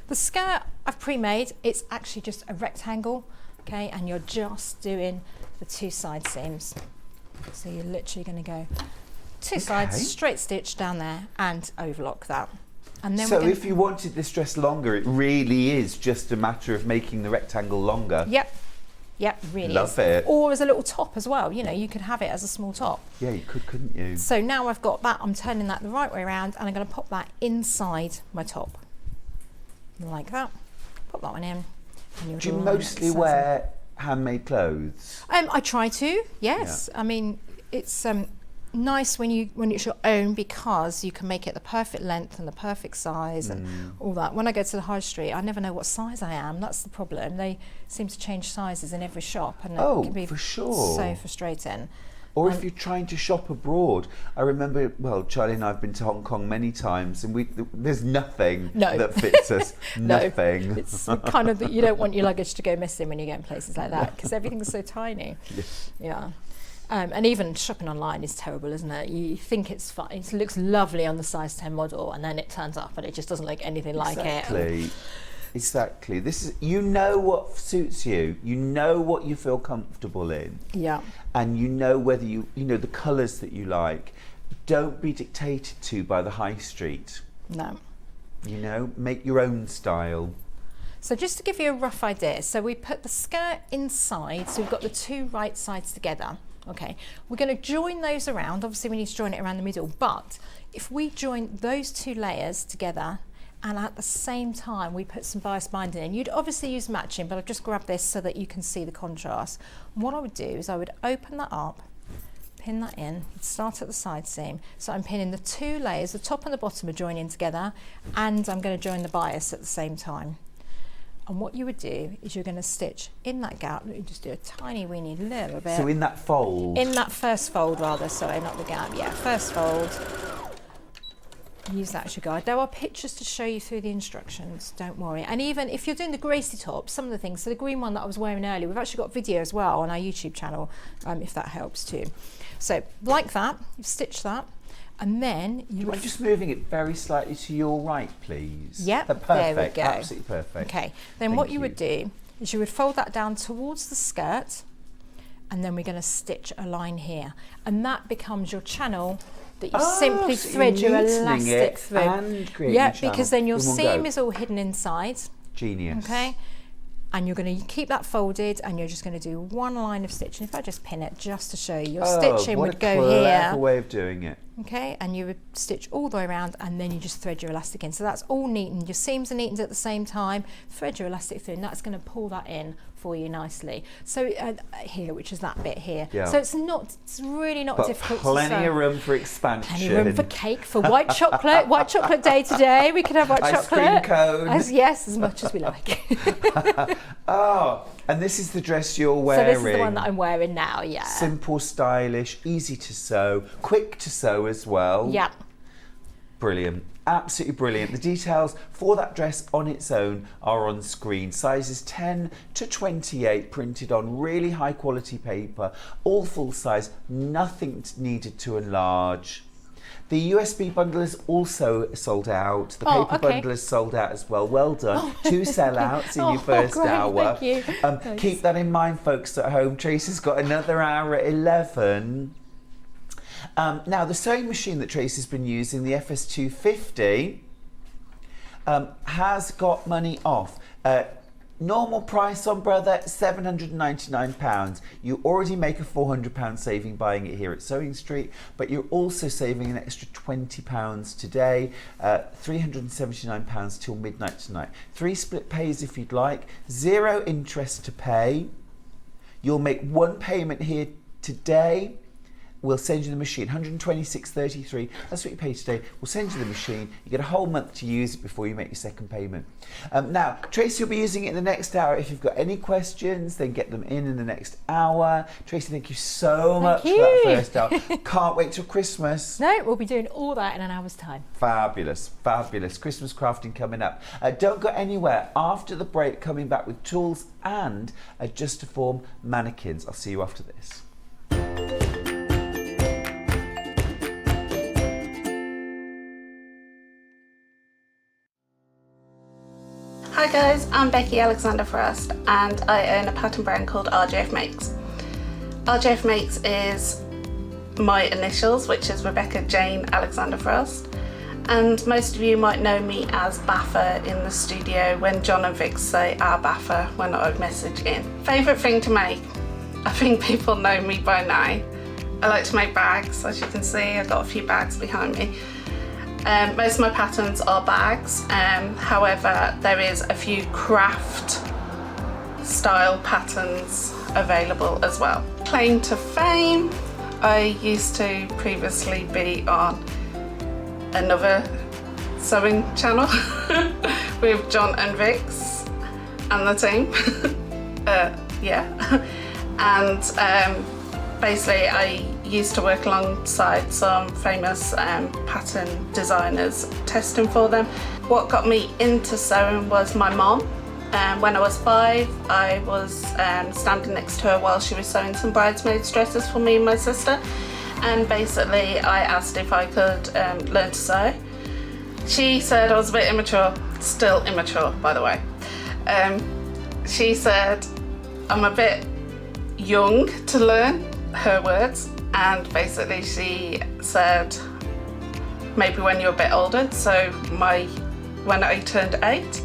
The skirt I've pre-made, it's actually just a rectangle, okay, and you're just doing the two side seams. So you're literally going to go two sides, straight stitch down there and overlock that. And then so if you wanted this dress longer, it really is just a matter of making the rectangle longer. Yep, really Love it. Or as a little top as well, you know, you could have it as a small top. Yeah, you could, couldn't you? So now I've got that, I'm turning that the right way around, and I'm going to pop that inside my top. Like that. Pop that one in. And Do you mostly wear handmade clothes? I try to, yes. Yeah. I mean, it's nice when it's your own, because you can make it the perfect length and the perfect size and all that. When I go to the high street, I never know what size I am. That's the problem. They seem to change sizes in every shop, and it can be for sure. so frustrating. Or if you're trying to shop abroad. I remember, well, Charlie and I have been to Hong Kong many times, and there's nothing that fits us. Nothing. It's kind of that you don't want your luggage to go missing when you go in places like that, because everything's so tiny. Yeah. And even shopping online is terrible, isn't it? You think it's fine, it looks lovely on the size 10 model, and then it turns up and it just doesn't look anything like it. Exactly. This is, you know what suits you. You know what you feel comfortable in. Yeah. And you know whether you know the colours that you like. Don't be dictated to by the high street. No. You know, make your own style. So just to give you a rough idea, so we put the skirt inside, so we've got the two right sides together. Okay, we're going to join those around. Obviously we need to join it around the middle, but if we join those two layers together and at the same time we put some bias binding in, you'd obviously use matching, but I've just grabbed this so that you can see the contrast. And what I would do is I would open that up, pin that in, start at the side seam. So I'm pinning the two layers, the top and the bottom are joining together, and I'm going to join the bias at the same time. And what you would do is you're going to stitch in that gap. Let me just do a tiny weeny little bit. So in that fold? In that first fold rather, sorry, not the gap. Yeah, first fold. Use that as your guide. There are pictures to show you through the instructions, don't worry. And even if you're doing the Gracie top, some of the things, so the green one that I was wearing earlier, we've actually got video as well on our YouTube channel, if that helps too. So like that, you've stitched that. And then I'm just moving it very slightly to your right, please. Yep, perfect, there we go. Absolutely perfect. Okay, then what you would do is you would fold that down towards the skirt, and then we're going to stitch a line here, and that becomes your channel that you simply thread your elastic through. And create yeah, your channel because then your in one seam go. is all hidden inside. Genius. Okay. And you're going to keep that folded, and you're just going to do one line of stitching. If I just pin it just to show you, your stitching would go here. What a clever way of doing it. Okay, and you would stitch all the way around, and then you just thread your elastic in. So that's all neatened. Your seams are neatened at the same time. Thread your elastic through, and that's going to pull that in for you nicely. So here, which is that bit here. Yeah. So it's really not difficult to sew. Plenty of room for expansion. Plenty of room for cake, for white chocolate. White chocolate day today. We can have white chocolate. Ice cream cone. Yes, as much as we like. Oh, and this is the dress you're wearing. So this is the one that I'm wearing now, yeah. Simple, stylish, easy to sew, quick to sew as well. Yeah. Brilliant. Absolutely brilliant. The details for that dress on its own are on screen. Sizes 10 to 28, printed on really high quality paper, all full size, nothing needed to enlarge. The USB bundle is also sold out. The paper bundle is sold out as well. Well done. 2 sellouts in your first hour. Thank you. Keep that in mind, folks at home. Tracy's got another hour at 11. Now, the sewing machine that Tracy's been using, the FS250, has got money off. Normal price on Brother, £799. You already make a £400 saving buying it here at Sewing Street, but you're also saving an extra £20 today, £379 till midnight tonight. 3 split pays if you'd like, 0 interest to pay. You'll make 1 payment here today. We'll send you the machine, £126.33. That's what you pay today. We'll send you the machine. You get a whole month to use it before you make your second payment. Now, Tracy will be using it in the next hour. If you've got any questions, then get them in the next hour. Tracy, thank you so much for that first hour. Can't wait till Christmas. No, we'll be doing all that in an hour's time. Fabulous, fabulous. Christmas crafting coming up. Don't go anywhere. After the break, coming back with tools and adjust-to-form mannequins. I'll see you after this. Hi guys, I'm Becky Alexander Frost and I own a pattern brand called RJF Makes. RJF Makes is my initials, which is Rebecca Jane Alexander Frost, and most of you might know me as Baffer in the studio when John and Vic say our Baffer when I message in. Favourite thing to make? I think people know me by now. I like to make bags, as you can see. I've got a few bags behind me. Most of my patterns are bags, however there is a few craft style patterns available as well. Claim to fame, I used to previously be on another sewing channel with John and Vix and the team. And basically I used to work alongside some famous pattern designers testing for them. What got me into sewing was my mom. When I was 5, I was standing next to her while she was sewing some bridesmaids dresses for me and my sister, and basically I asked if I could learn to sew. She said I was a bit immature, still immature by the way. She said I'm a bit young to learn, her words, and basically she said maybe when you're a bit older. So when I turned 8,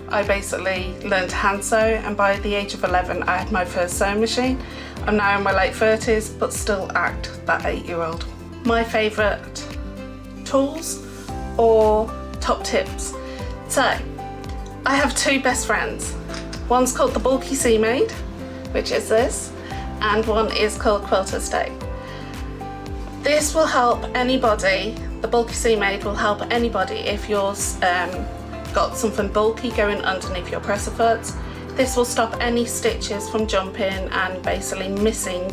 I basically learned to hand sew, and by the age of 11 I had my first sewing machine. I'm now in my late 30s but still act that 8-year-old. My favourite tools or top tips. So I have 2 best friends. One's called the Bulky Sea Maid, which is this, and one is called Quilter Stay. This will help anybody, the Bulky Sea Maid will help anybody if you're got something bulky going underneath your presser foots. This will stop any stitches from jumping and basically missing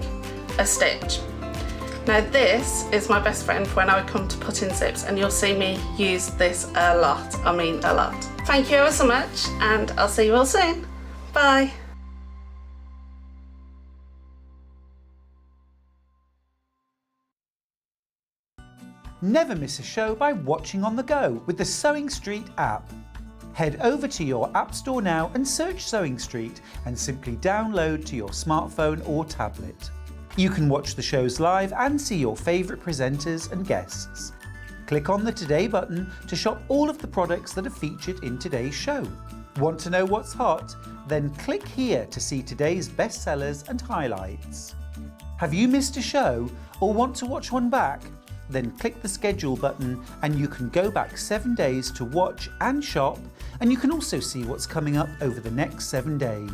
a stitch. Now this is my best friend when I come to put in zips, and you'll see me use this a lot, I mean a lot. Thank you ever so much, and I'll see you all soon. Bye. Never miss a show by watching on the go with the Sewing Street app. Head over to your App Store now and search Sewing Street and simply download to your smartphone or tablet. You can watch the shows live and see your favourite presenters and guests. Click on the Today button to shop all of the products that are featured in today's show. Want to know what's hot? Then click here to see today's bestsellers and highlights. Have you missed a show or want to watch one back? Then click the schedule button and you can go back 7 days to watch and shop, and you can also see what's coming up over the next 7 days.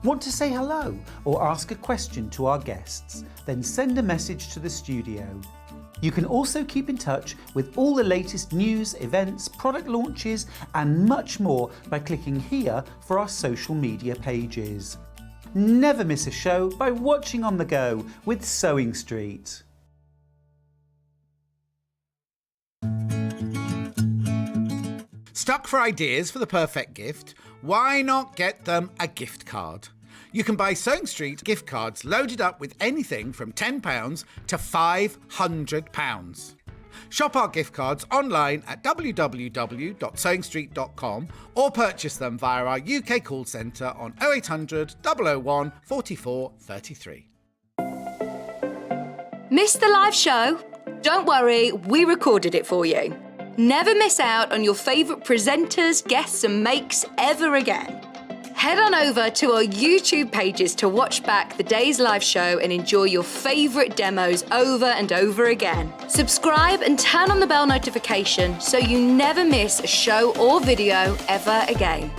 Want to say hello or ask a question to our guests? Then send a message to the studio. You can also keep in touch with all the latest news, events, product launches and much more by clicking here for our social media pages. Never miss a show by watching on the go with Sewing Street. Stuck for ideas for the perfect gift? Why not get them a gift card? You can buy Sewing Street gift cards loaded up with anything from £10 to £500. Shop our gift cards online at www.sewingstreet.com or purchase them via our UK call centre on 0800 001 44 33. Missed the live show? Don't worry, we recorded it for you. Never miss out on your favourite presenters, guests and makes ever again. Head on over to our YouTube pages to watch back the day's live show and enjoy your favourite demos over and over again. Subscribe and turn on the bell notification so you never miss a show or video ever again.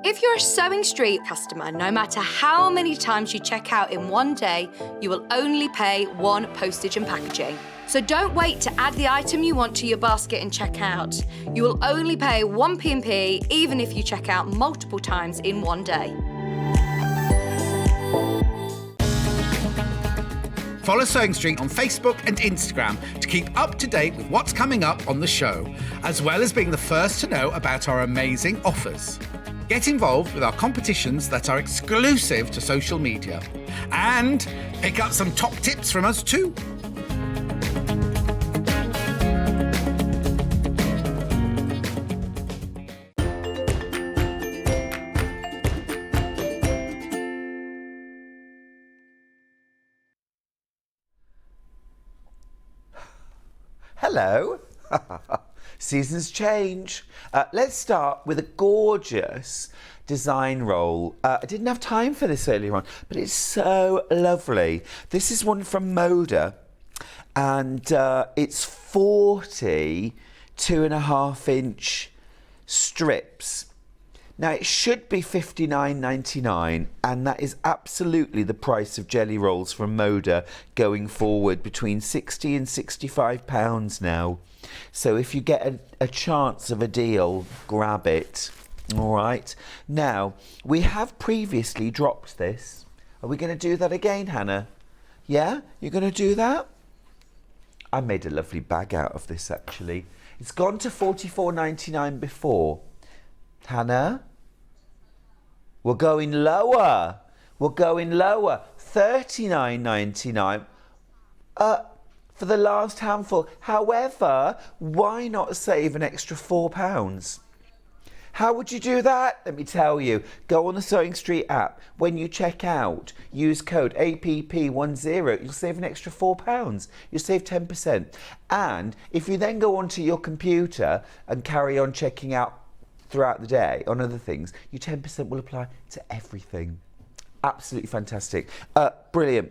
If you're a Sewing Street customer, no matter how many times you check out in one day, you will only pay 1 postage and packaging. So don't wait to add the item you want to your basket and check out. You will only pay 1 P&P even if you check out multiple times in one day. Follow Sewing Street on Facebook and Instagram to keep up to date with what's coming up on the show, as well as being the first to know about our amazing offers. Get involved with our competitions that are exclusive to social media. And pick up some top tips from us too. Hello. Seasons change. Let's start with a gorgeous design roll. I didn't have time for this earlier on, but it's so lovely. This is one from Moda, and it's 40 2.5-inch strips. Now it should be $59.99, and that is absolutely the price of jelly rolls from Moda going forward, between £60 and £65 now. So if you get a chance of a deal, grab it. All right. Now, we have previously dropped this. Are we going to do that again, Hannah? Yeah? You're going to do that? I made a lovely bag out of this, actually. It's gone to $44.99 before. Hannah? We're going lower. We're going lower. $39.99 for the last handful. However, why not save an extra £4? How would you do that? Let me tell you. Go on the Sewing Street app. When you check out, use code APP10. You'll save an extra £4. You'll save 10%. And if you then go onto your computer and carry on checking out throughout the day on other things, your 10% will apply to everything. Absolutely fantastic. Brilliant.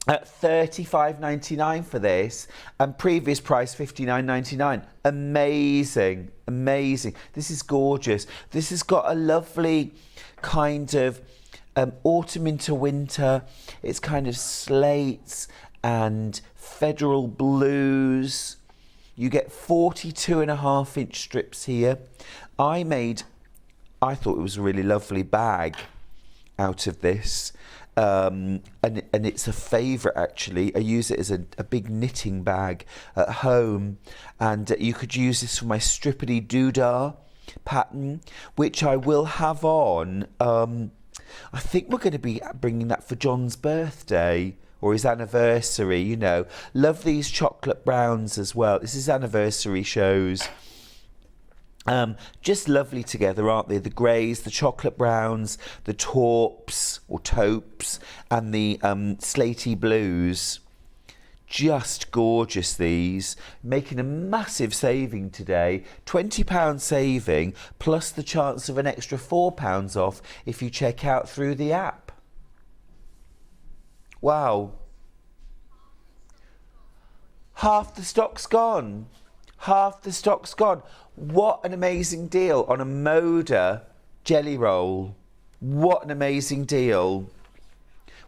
At $35.99 for this, and previous price $59.99. Amazing, amazing. This is gorgeous. This has got a lovely kind of autumn into winter. It's kind of slates and federal blues. You get 42.5-inch strips here. I thought it was a really lovely bag out of this. And it's a favourite, actually. I use it as a big knitting bag at home, and you could use this for my strippity doodah pattern, which I will have on. I think we're going to be bringing that for John's birthday or his anniversary, you know. Love these chocolate browns as well. This is anniversary shows. Just lovely together, aren't they? The greys, the chocolate browns, the taupes or taupes, and the slaty blues. Just gorgeous, these. Making a massive saving today. £20 saving, plus the chance of an extra £4 off if you check out through the app. Wow. Half the stock's gone. Half the stock's gone. What an amazing deal on a Moda jelly roll. What an amazing deal.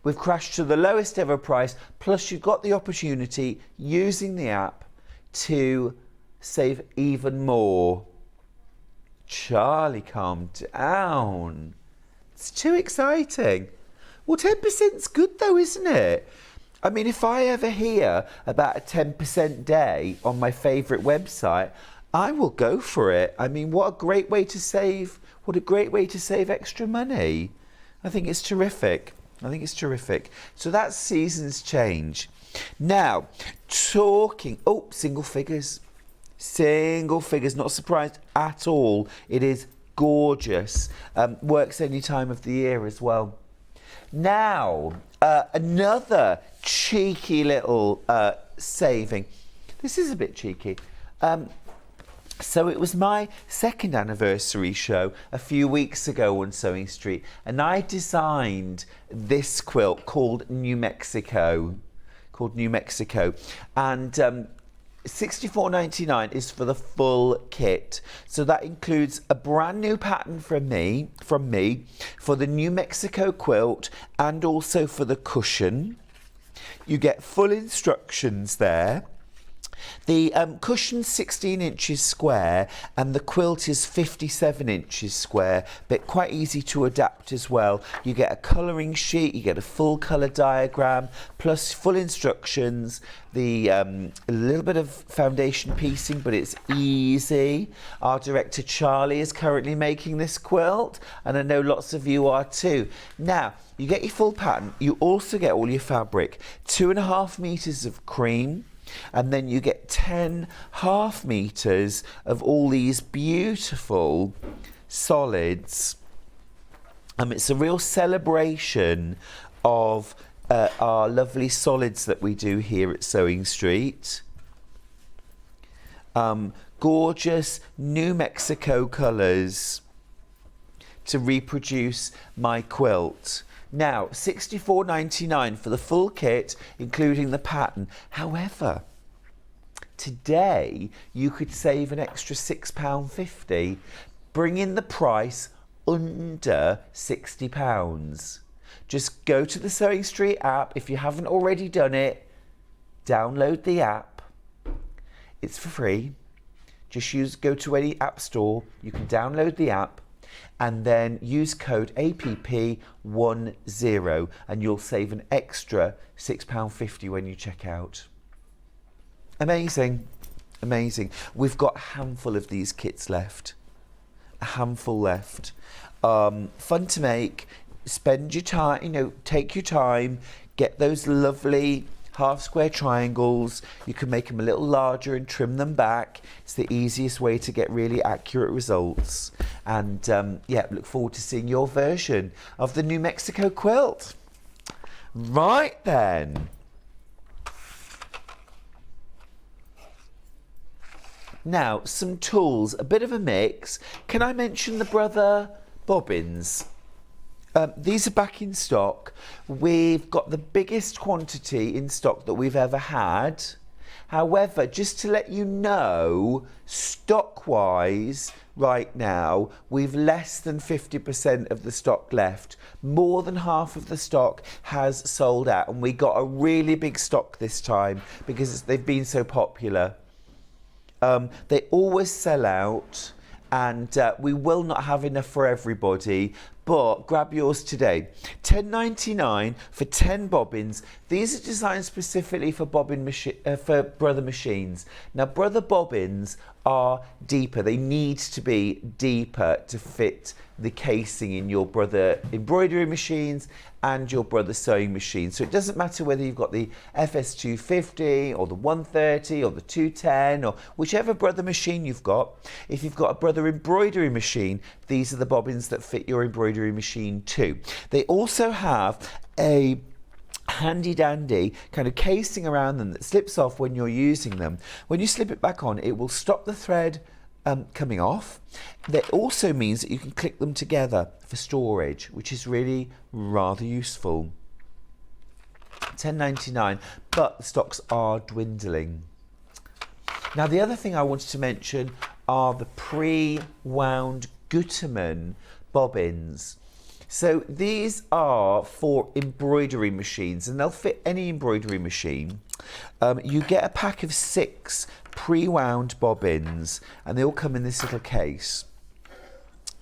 We've crashed to the lowest ever price, plus you've got the opportunity using the app to save even more. Charlie, calm down. It's too exciting. Well, 10%'s good though, isn't it? I mean, if I ever hear about a 10% day on my favourite website, I will go for it. I mean, what a great way to save. What a great way to save extra money. I think it's terrific. I think it's terrific. So that's Seasons Change. Now, talking... Oh, single figures. Single figures. Not surprised at all. It is gorgeous. Works any time of the year as well. Now, another cheeky little saving. This is a bit cheeky. So it was my second anniversary show a few weeks ago on Sewing Street, and I designed this quilt called New Mexico. And $64.99 is for the full kit. So that includes a brand new pattern from me for the New Mexico quilt, and also for the cushion. You get full instructions there. The cushion's 16 inches square and the quilt is 57 inches square, but quite easy to adapt as well. You get a colouring sheet, you get a full colour diagram, plus full instructions, a little bit of foundation piecing, but it's easy. Our director Charlie is currently making this quilt, and I know lots of you are too. Now, you get your full pattern, you also get all your fabric, 2.5 metres of cream, and then you get 10 half meters of all these beautiful solids. It's a real celebration of our lovely solids that we do here at Sewing Street. Gorgeous New Mexico colours to reproduce my quilt. Now, $64.99 for the full kit, including the pattern. However, today you could save an extra £6.50, bringing the price under £60. Just go to the Sewing Street app. If you haven't already done it, download the app. It's for free. Just go to any app store. You can download the app and then use code APP10 and you'll save an extra £6.50 when you check out. Amazing. Amazing. We've got a handful of these kits left. A handful left. Fun to make. Spend your time, take your time, get those lovely half square triangles. You can make them a little larger and trim them back. It's the easiest way to get really accurate results. And look forward to seeing your version of the New Mexico quilt. Right then. Now, some tools, a bit of a mix. Can I mention the Brother bobbins? These are back in stock. We've got the biggest quantity in stock that we've ever had. However, just to let you know, stock-wise, right now, we've less than 50% of the stock left. More than half of the stock has sold out, and we got a really big stock this time because they've been so popular. They always sell out, and we will not have enough for everybody, but grab yours today. $10.99 for 10 bobbins. These are designed specifically for for Brother machines. Now, Brother bobbins are deeper. They need to be deeper to fit the casing in your Brother embroidery machines and your Brother sewing machine. So it doesn't matter whether you've got the FS250 or the 130 or the 210 or whichever Brother machine you've got. If you've got a Brother embroidery machine, these are the bobbins that fit your embroidery machine too. They also have a handy dandy kind of casing around them that slips off when you're using them. When you slip it back on, it will stop the thread coming off. That also means that you can click them together for storage, which is really rather useful. $10.99, but the stocks are dwindling. Now, the other thing I wanted to mention are the pre-wound Gutermann bobbins. So these are for embroidery machines, and they'll fit any embroidery machine. You get a pack of 6 pre-wound bobbins, and they all come in this little case.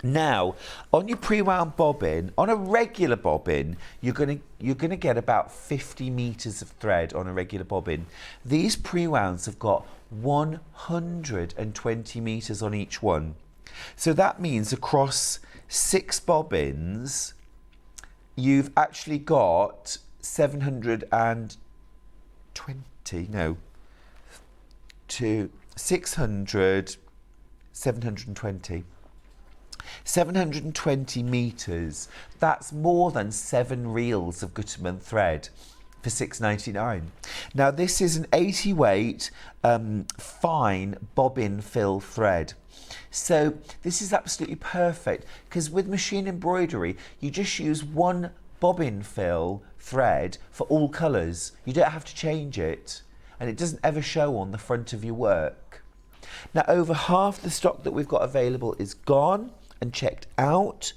Now, on your pre-wound bobbin, on a regular bobbin, you're gonna get about 50 meters of thread on a regular bobbin. These pre-wounds have got 120 meters on each one. So that means across 6 bobbins, you've actually got 720 meters. That's more than 7 reels of Gutermann thread for $6.99. Now, this is an 80 weight fine bobbin fill thread. So this is absolutely perfect because with machine embroidery, you just use one bobbin fill thread for all colours. You don't have to change it, and it doesn't ever show on the front of your work. Now, over half the stock that we've got available is gone and checked out.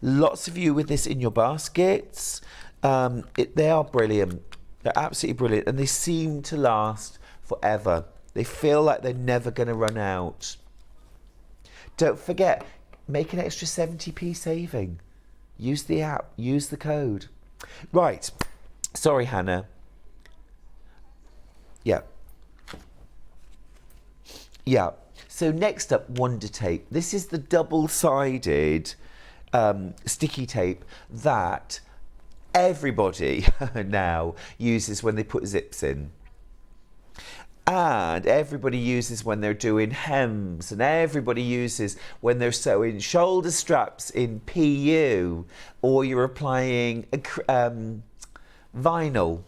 Lots of you with this in your baskets. They are brilliant. They're absolutely brilliant, and they seem to last forever. They feel like they're never going to run out. Don't forget, make an extra 70p saving. Use the app, use the code. Right, sorry, Hannah. Yeah. So next up, Wonder Tape. This is the double-sided sticky tape that everybody now uses when they put zips in. And everybody uses when they're doing hems, and everybody uses when they're sewing shoulder straps in PU, or you're applying vinyl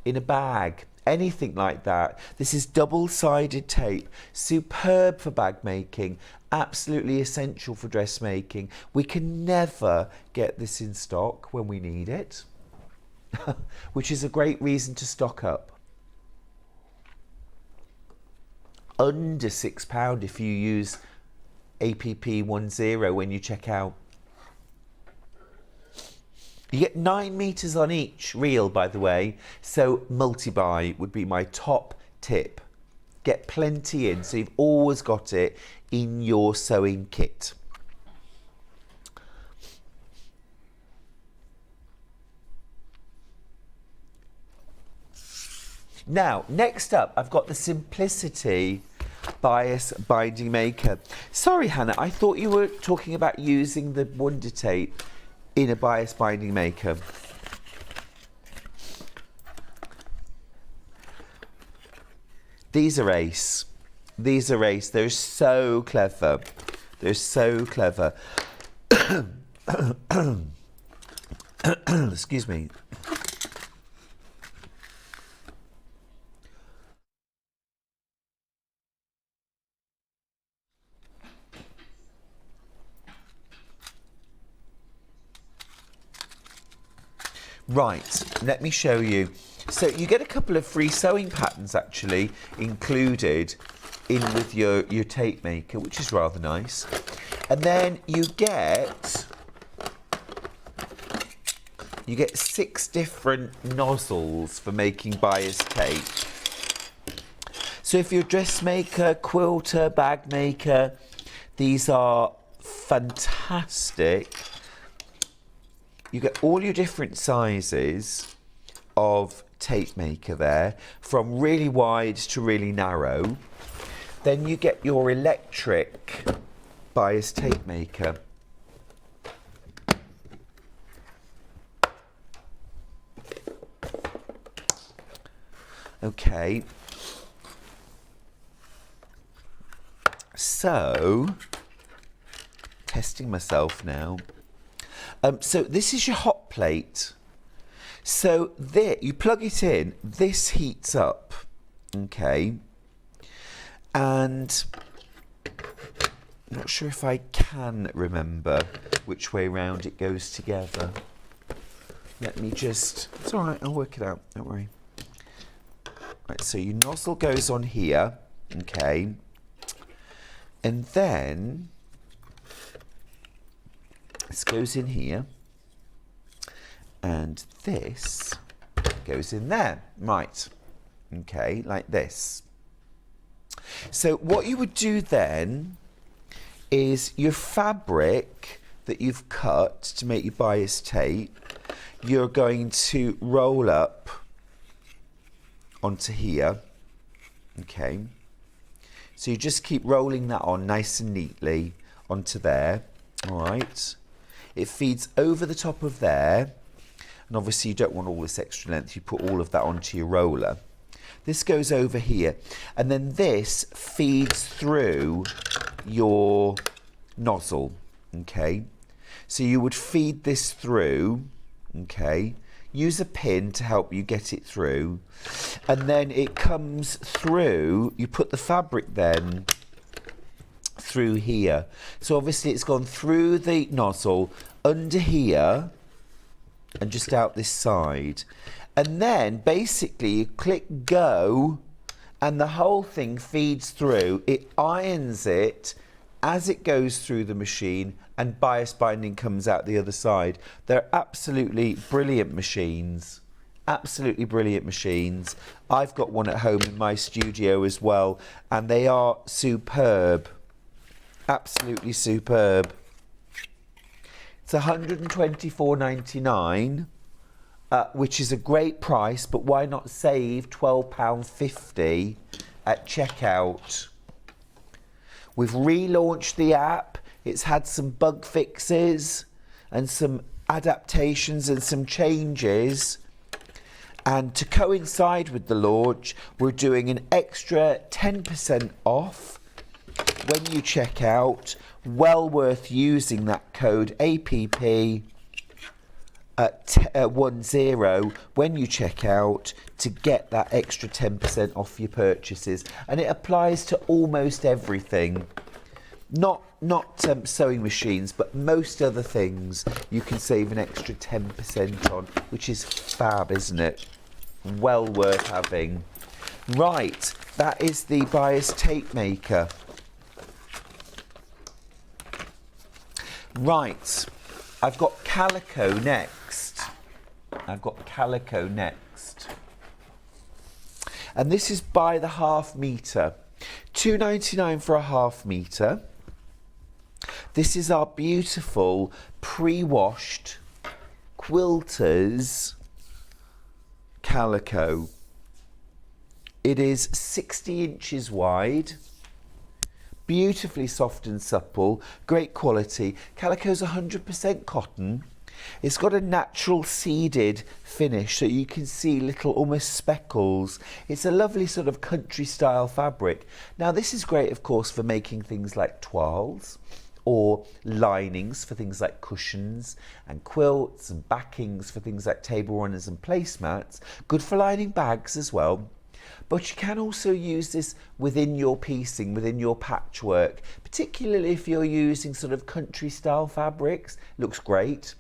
in a bag, anything like that. This is double-sided tape, superb for bag making, absolutely essential for dressmaking. We can never get this in stock when we need it, which is a great reason to stock up. Under £6 if you use APP10 when you check out. You get 9 meters on each reel, by the way, so multi-buy would be my top tip. Get plenty in, so you've always got it in your sewing kit. Now, next up, I've got the Simplicity Bias Binding Maker. Sorry, Hannah, I thought you were talking about using the Wonder Tape in a bias binding maker. These are ace. These are ace. They're so clever. They're so clever. Excuse me. Right, let me show you. So you get a couple of free sewing patterns actually included in with your tape maker, which is rather nice. And then you get 6 different nozzles for making bias tape. So if you're a dressmaker, quilter, bag maker, these are fantastic. You get all your different sizes of tape maker there, from really wide to really narrow. Then you get your electric bias tape maker. Okay. So, testing myself now. So this is your hot plate. So there, you plug it in, this heats up, okay? And I'm not sure if I can remember which way round it goes together. Let me just, it's all right, I'll work it out, don't worry. Right, so your nozzle goes on here, okay? And then this goes in here, and this goes in there. Right, okay, like this. So what you would do then is your fabric that you've cut to make your bias tape, you're going to roll up onto here, okay? So you just keep rolling that on nice and neatly onto there, all right? It feeds over the top of there, and obviously you don't want all this extra length, you put all of that onto your roller. This goes over here, and then this feeds through your nozzle, okay? So you would feed this through, okay? Use a pin to help you get it through, and then it comes through, you put the fabric then through here. So obviously it's gone through the nozzle, under here, and just out this side. And then basically you click go, and the whole thing feeds through. It irons it as it goes through the machine, and bias binding comes out the other side. They're absolutely brilliant machines. Absolutely brilliant machines. I've got one at home in my studio as well, and they are superb. Absolutely superb. It's $124.99, which is a great price, but why not save £12.50 at checkout? We've relaunched the app. It's had some bug fixes and some adaptations and some changes. And to coincide with the launch, we're doing an extra 10% off when you check out. Well worth using that code APP10 when you check out to get that extra 10% off your purchases. And it applies to almost everything. Not sewing machines, but most other things you can save an extra 10% on, which is fab, isn't it? Well worth having. Right, that is the bias tape maker. Right, I've got calico next. I've got calico next. And this is by the half metre. £2.99 for a half metre. This is our beautiful pre-washed quilters calico. It is 60 inches wide, beautifully soft and supple, great quality. Calico's 100% cotton. It's got a natural seeded finish, so you can see little almost speckles. It's a lovely sort of country style fabric. Now this is great, of course, for making things like toiles or linings for things like cushions and quilts and backings for things like table runners and placemats. Good for lining bags as well. But you can also use this within your piecing, within your patchwork, particularly if you're using sort of country style fabrics. Looks great.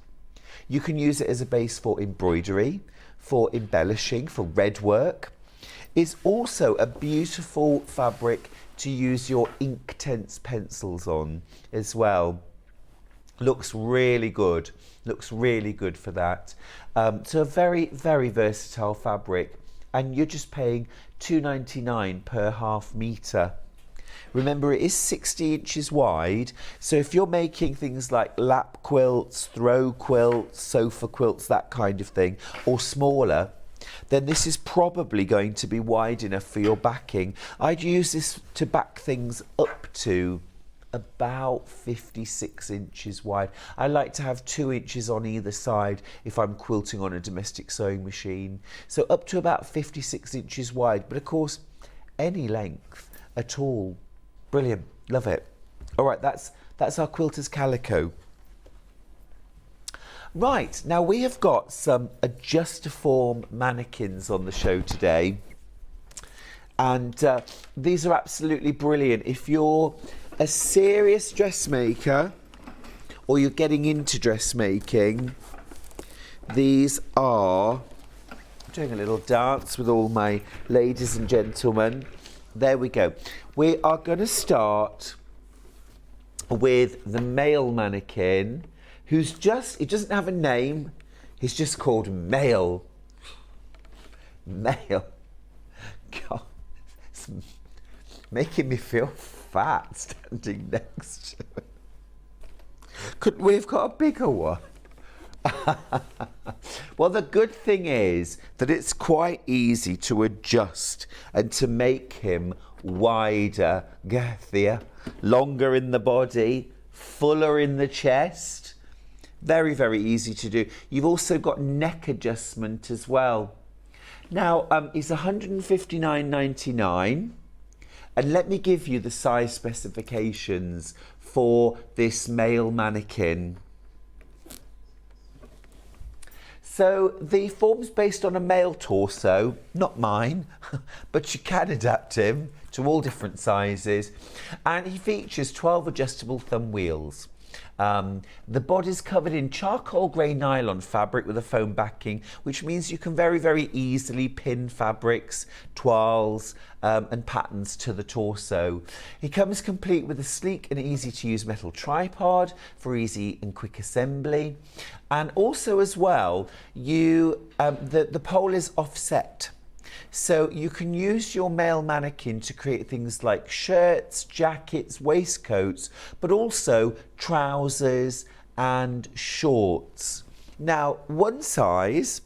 You can use it as a base for embroidery, for embellishing, for red work. It's also a beautiful fabric to use your Inktense pencils on as well. Looks really good. Looks really good for that. So a very, very versatile fabric, and you're just paying £2.99 per half metre. Remember, it is 60 inches wide, so if you're making things like lap quilts, throw quilts, sofa quilts, that kind of thing, or smaller, then this is probably going to be wide enough for your backing. I'd use this to back things up to about 56 inches wide. I like to have 2 inches on either side if I'm quilting on a domestic sewing machine. So up to about 56 inches wide, but of course, any length at all. Brilliant, love it. All right, that's our quilters calico. Right, now we have got some adjust-to-form mannequins on the show today, and these are absolutely brilliant. If you're a serious dressmaker or you're getting into dressmaking, these are, I'm doing a little dance with all my ladies and gentlemen. There we go. We are going to start with the male mannequin, who's just, he doesn't have a name, he's just called Male. Male. God, it's making me feel fat standing next to it. Couldn't we have got a bigger one? Well, the good thing is that it's quite easy to adjust and to make him wider, girthier, longer in the body, fuller in the chest. Very, very easy to do. You've also got neck adjustment as well. Now, it's £159.99, and let me give you the size specifications for this male mannequin. So the form's based on a male torso, not mine, but you can adapt him to all different sizes, and he features 12 adjustable thumb wheels. The body's covered in charcoal grey nylon fabric with a foam backing, which means you can very, very easily pin fabrics, toiles and patterns to the torso. He comes complete with a sleek and easy to use metal tripod for easy and quick assembly. And also as well, the pole is offset. So you can use your male mannequin to create things like shirts, jackets, waistcoats, but also trousers and shorts. Now, one size,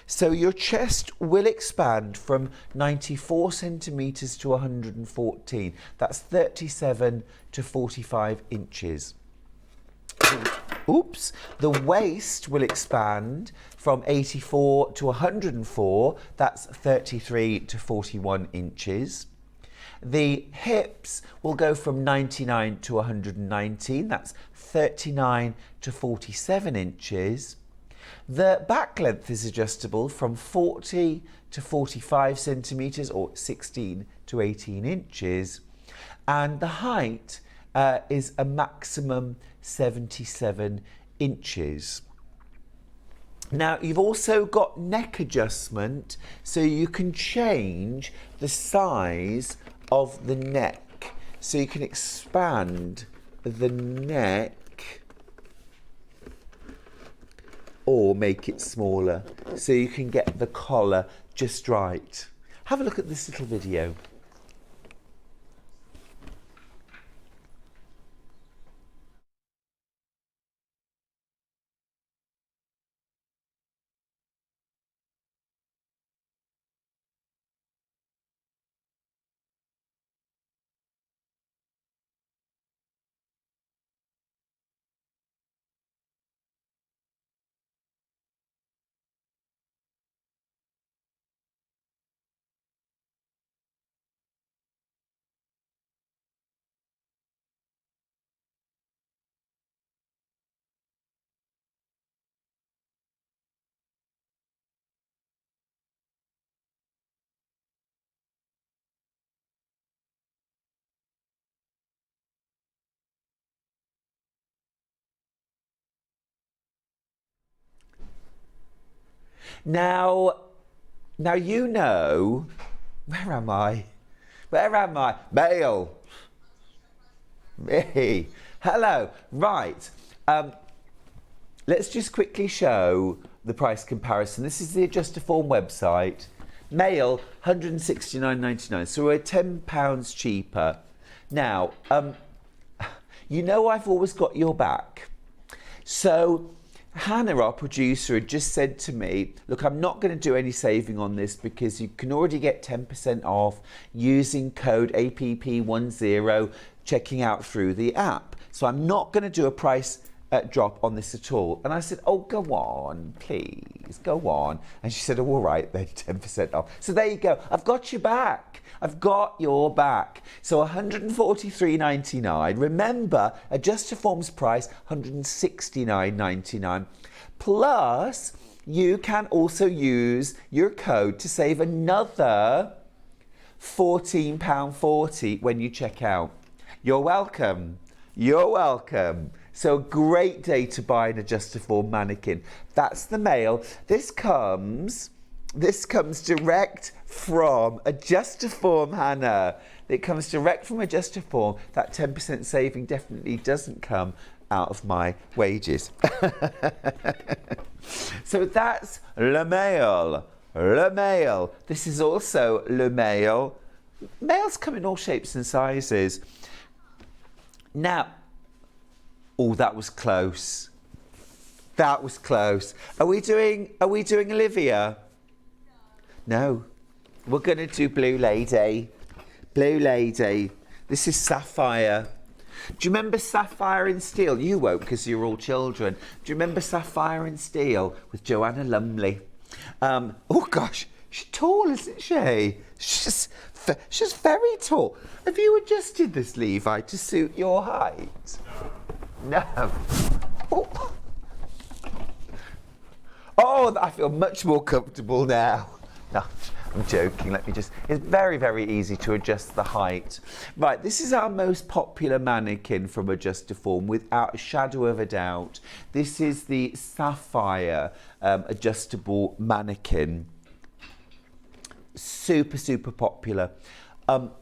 so your chest will expand from 94 centimetres to 114. That's 37 to 45 inches. Oops, the waist will expand from 84 to 104, that's 33 to 41 inches. The hips will go from 99 to 119, that's 39 to 47 inches. The back length is adjustable from 40 to 45 centimetres or 16 to 18 inches. And the height is a maximum 77 inches. Now you've also got neck adjustment, so you can change the size of the neck. So you can expand the neck or make it smaller so you can get the collar just right. Have a look at this little video. Now you know, where am I? Where am I? Mail. Me. Hello. Right. Let's just quickly show the price comparison. This is the Adjustaform website. Mail, £169.99. So we're £10 cheaper. Now, you know I've always got your back. So Hannah, our producer, had just said to me, look, I'm not going to do any saving on this because you can already get 10% off using code APP10 checking out through the app. So I'm not going to do a price drop on this at all. And I said, oh, go on, please, go on. And she said, oh, all right, then 10% off. So there you go. I've got your back. I've got your back. So £143.99. Remember, Adjustaform's price, £169.99. Plus, you can also use your code to save another £14.40 when you check out. You're welcome. You're welcome. So great day to buy an Adjustaform mannequin. That's the mail. This comes direct from Adjustaform, Hannah. It comes direct from Adjustaform. That 10% saving definitely doesn't come out of my wages. So that's Le Mail. Le Mail. This is also Le Mail. Mails come in all shapes and sizes. Now, oh, that was close. That was close. Are we doing Olivia? No. We're going to do Blue Lady. Blue Lady. This is Sapphire. Do you remember Sapphire in Steel? You won't because you're all children. Do you remember Sapphire in Steel with Joanna Lumley? Oh gosh, she's tall, isn't she? She's very tall. Have you adjusted this, Levi, to suit your height? No. Oh, I feel much more comfortable now. No, I'm joking. It's very, very easy to adjust the height. Right, this is our most popular mannequin from Adjustaform, without a shadow of a doubt. This is the Sapphire adjustable mannequin. Super, super popular. Now,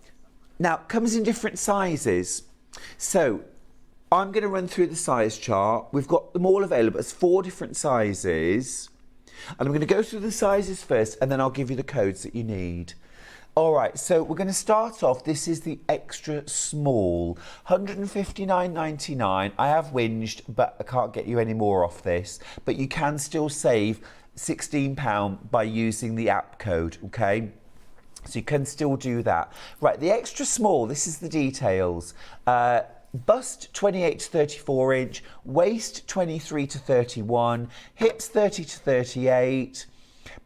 it comes in different sizes. So, I'm going to run through the size chart. We've got them all available. It's 4 different sizes. And I'm going to go through the sizes first, and then I'll give you the codes that you need. All right, so we're going to start off. This is the extra small, £159.99. I have whinged, but I can't get you any more off this. But you can still save £16 by using the app code, okay? So you can still do that. Right, the extra small, this is the details. Bust 28 to 34 inch, waist 23 to 31, hips 30 to 38,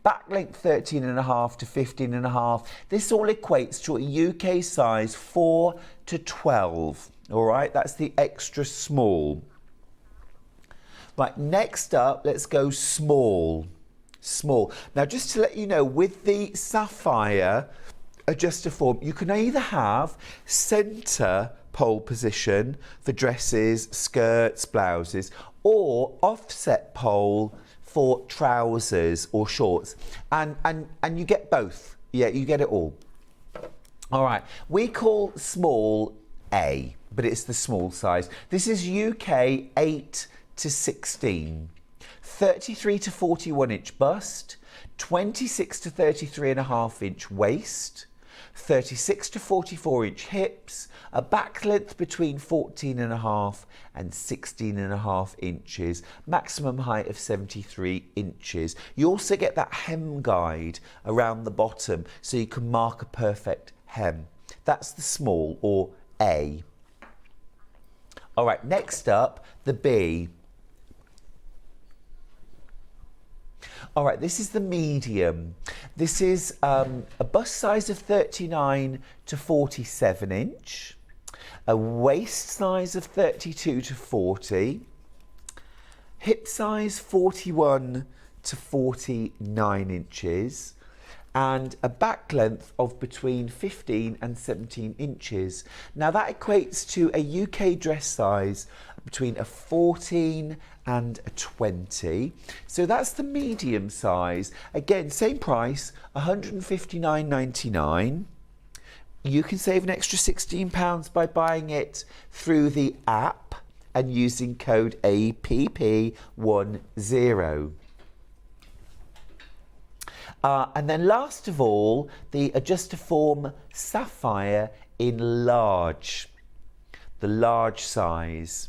back length 13 and a half to 15 and a half. This all equates to a UK size 4 to 12. All right, that's the extra small. Right, next up, let's go small. Small. Now, just to let you know, with the Sapphire Adjustaform, you can either have centre pole position for dresses, skirts, blouses, or offset pole for trousers or shorts, and you get both. Yeah, you get it all. All right, we call small A, but it's the small size. This is UK 8 to 16. 33 to 41 inch bust, 26 to 33.5 inch waist, 36 to 44 inch hips, a back length between 14.5 and 16.5 inches, maximum height of 73 inches. You also get that hem guide around the bottom so you can mark a perfect hem. That's the small, or A. All right, next up, the B. All right, this is the medium. This is a bust size of 39 to 47 inch, a waist size of 32 to 40, hip size 41 to 49 inches, and a back length of between 15 and 17 inches. Now that equates to a UK dress size between a 14 and a 20. So that's the medium size. Again, same price, £159.99. You can save an extra £16 by buying it through the app and using code APP10. And then last of all, the Adjustaform Sapphire in large, the large size.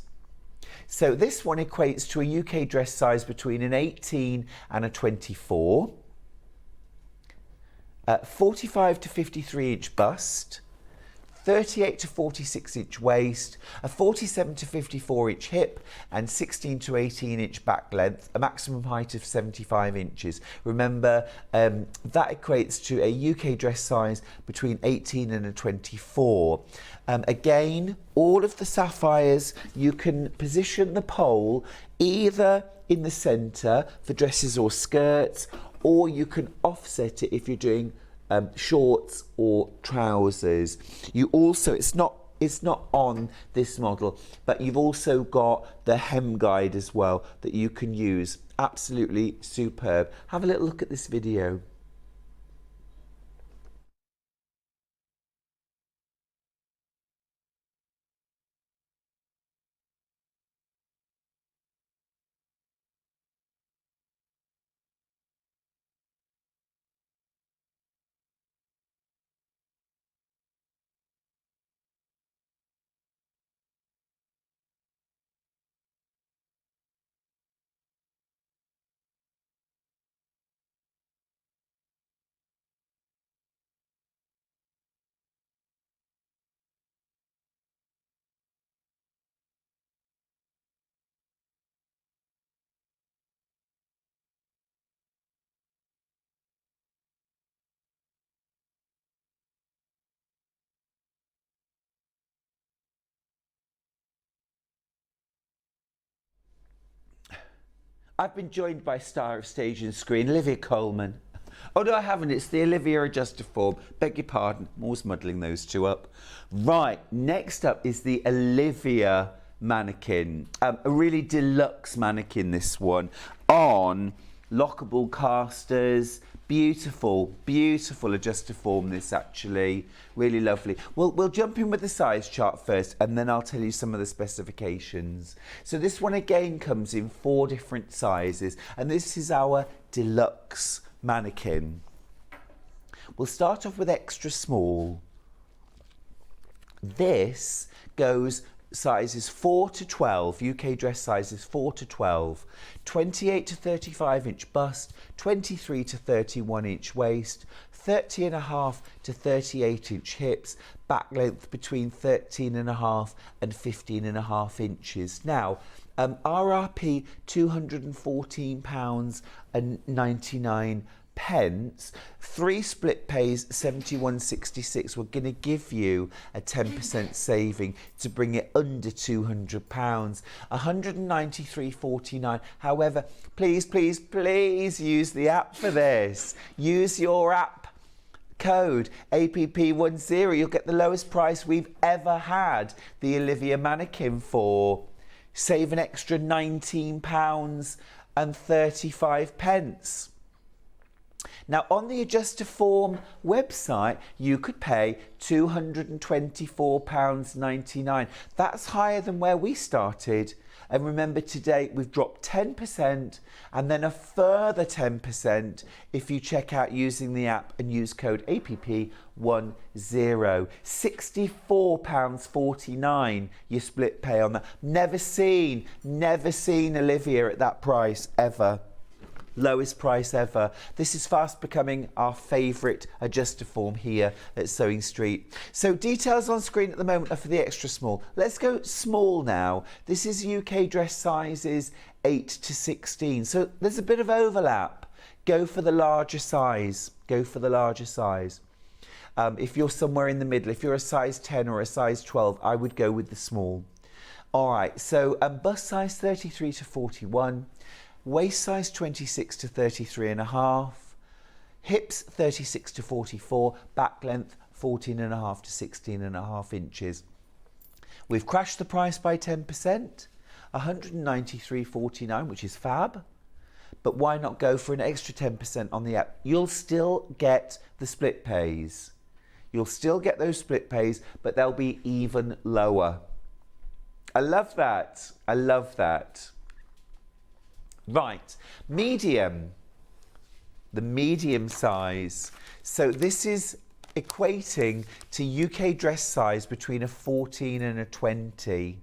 So this one equates to a UK dress size between an 18 and a 24, 45 to 53 inch bust, 38 to 46 inch waist, a 47 to 54 inch hip, and 16 to 18 inch back length, a maximum height of 75 inches. Remember, that equates to a UK dress size between 18 and a 24. Again, all of the sapphires, you can position the pole either in the centre for dresses or skirts, or you can offset it if you're doing shorts or trousers. You also, it's not on this model, but you've also got the hem guide as well that you can use. Absolutely superb. Have a little look at this video. I've been joined by star of stage and screen, Olivia Coleman. Oh no, I haven't, it's the Olivia Adjustaform. Beg your pardon, I'm always muddling those two up. Right, next up is the Olivia mannequin. A really deluxe mannequin, this one, on lockable casters. Beautiful, beautiful Adjustaform, this actually. Really lovely. We'll jump in with the size chart first, and then I'll tell you some of the specifications. So this one again comes in 4 different sizes, and this is our deluxe mannequin. We'll start off with extra small. This goes sizes 4 to 12, UK dress sizes 4 to 12, 28 to 35 inch bust, 23 to 31 inch waist, 30.5 to 38 inch hips, back length between 13.5 and 15.5 inches. Now, RRP £214.99. 3 split pays 71.66. We're going to give you a 10% saving to bring it under £200, 193.49. However, please use the app for this. Use your app code APP10. You'll get the lowest price we've ever had the Olivia mannequin for. Save an extra £19.35. Now, on the Adjustaform website, you could pay £224.99. That's higher than where we started. And remember, today we've dropped 10% and then a further 10% if you check out using the app and use code APP10. £64.49 you split pay on that. Never seen Olivia at that price ever. Lowest price ever. This is fast becoming our favourite Adjustaform here at Sewing Street. So details on screen at the moment are for the extra small. Let's go small now. This is UK dress sizes 8 to 16. So there's a bit of overlap. Go for the larger size. Go for the larger size. If you're somewhere in the middle, if you're a size 10 or a size 12, I would go with the small. All right, so bust size 33 to 41. Waist size 26 to 33.5, hips 36 to 44, back length 14.5 to 16.5 inches. We've crashed the price by 10%, £193.49, which is fab. But why not go for an extra 10% on the app? You'll still get the split pays. You'll still get those split pays, but they'll be even lower. I love that. I love that. Right, medium, the medium size. So this is equating to UK dress size between a 14 and a 20.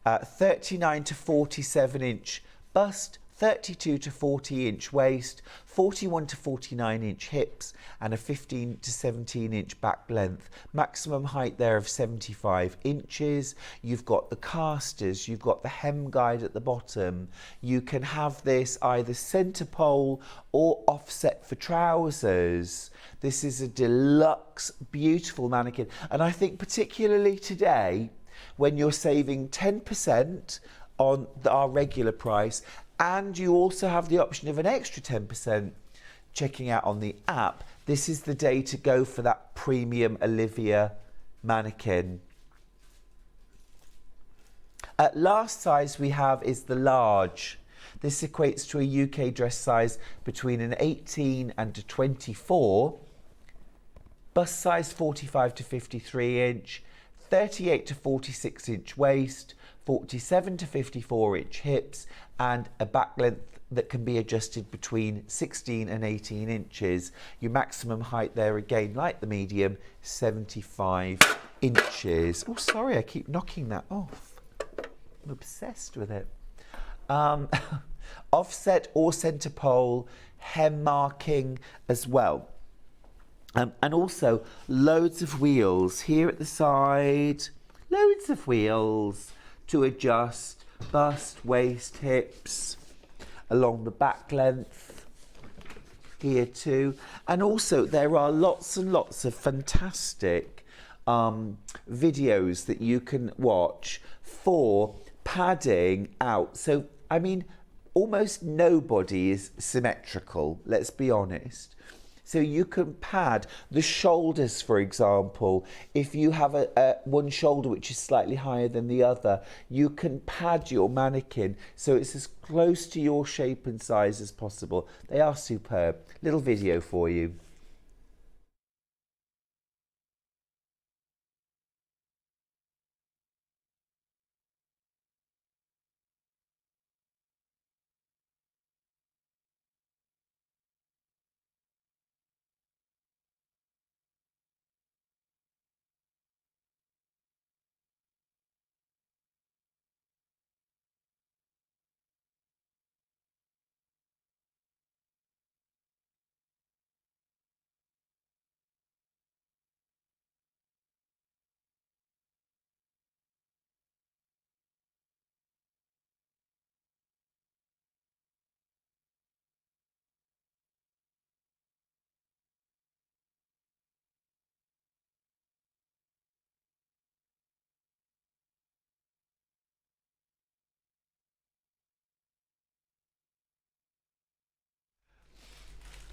39 to 47 inch bust, 32 to 40 inch waist, 41 to 49 inch hips, and a 15 to 17 inch back length. Maximum height there of 75 inches. You've got the casters, you've got the hem guide at the bottom. You can have this either centre pole or offset for trousers. This is a deluxe, beautiful mannequin. And I think particularly today, when you're saving 10% on our regular price, and you also have the option of an extra 10% checking out on the app, this is the day to go for that premium Olivia mannequin. Last size we have is the large. This equates to a UK dress size between an 18 and a 24. Bust size 45 to 53 inch, 38 to 46 inch waist, 47 to 54 inch hips, and a back length that can be adjusted between 16 and 18 inches. Your maximum height there, again, like the medium, 75 inches. Oh, sorry, I keep knocking that off. I'm obsessed with it. Offset or centre pole, hem marking as well. And also loads of wheels here at the side, loads of wheels to adjust bust, waist, hips, along the back length here too. And also there are lots and lots of fantastic videos that you can watch for padding out. So, I mean, almost nobody is symmetrical, let's be honest. So you can pad the shoulders, for example. If you have one shoulder which is slightly higher than the other, you can pad your mannequin so it's as close to your shape and size as possible. They are superb. Little video for you.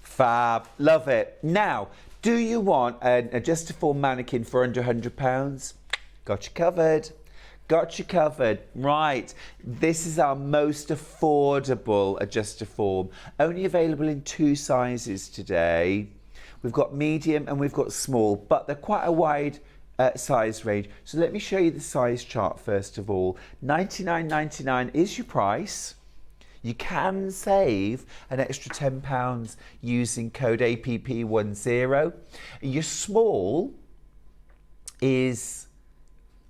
Fab, love it. Now, do you want an Adjustaform mannequin for under £100? Got you covered. Got you covered. Right. This is our most affordable adjuster form. Only available in 2 sizes today. We've got medium and we've got small, but they're quite a wide size range. So let me show you the size chart first of all. £99.99 is your price. You can save an extra £10 using code APP10. Your small is,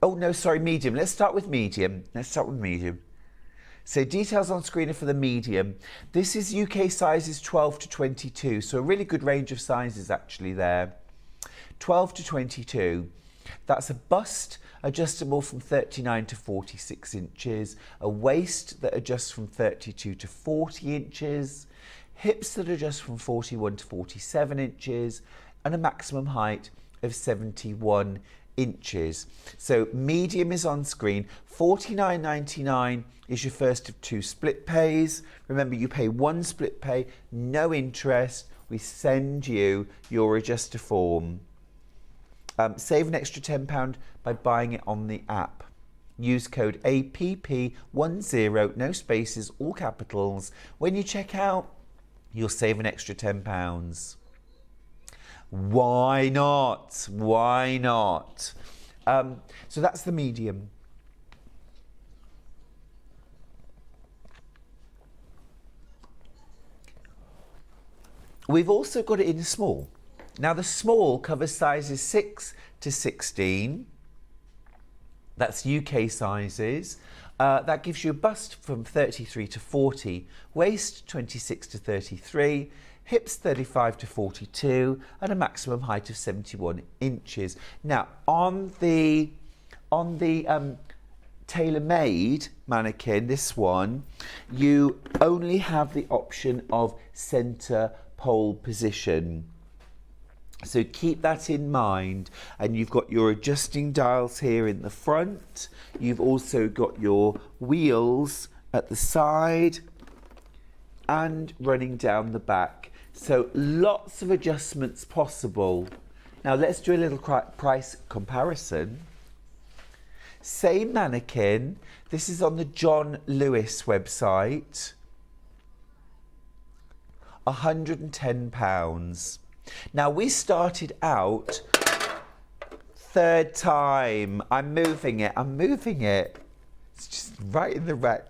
oh no, sorry, medium. Let's start with medium. So details on screen are for the medium. This is UK sizes 12 to 22, so a really good range of sizes actually there. 12 to 22. That's a bust adjustable from 39 to 46 inches, a waist that adjusts from 32 to 40 inches, hips that adjust from 41 to 47 inches, and a maximum height of 71 inches. So medium is on screen. £49.99 is your first of 2 split pays. Remember, you pay 1 split pay, no interest. We send you your adjuster form. Save an extra £10 by buying it on the app. Use code APP10, no spaces, all capitals. When you check out, you'll save an extra £10. Why not? Why not? So that's the medium. We've also got it in a small. Now the small covers sizes 6 to 16. That's UK sizes. That gives you a bust from 33 to 40, waist 26 to 33, hips 35 to 42, and a maximum height of 71 inches. Now on the tailor-made mannequin, this one, you only have the option of centre pole position. So keep that in mind, and you've got your adjusting dials here in the front. You've also got your wheels at the side and running down the back. So lots of adjustments possible. Now let's do a little price comparison. Same mannequin. This is on the John Lewis website. £110. Now we started out 3rd time. I'm moving it. It's just right in the rack.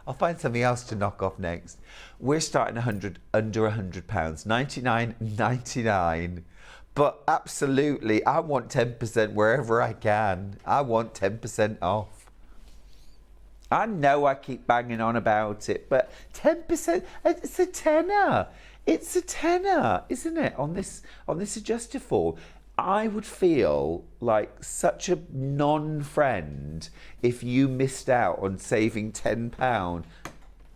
I'll find something else to knock off next. We're starting under £100, £99.99. But absolutely, I want 10% wherever I can. I want 10% off. I know I keep banging on about it, but 10%, it's a tenner. It's a tenner, isn't it, on this adjuster form? I would feel like such a non-friend if you missed out on saving £10.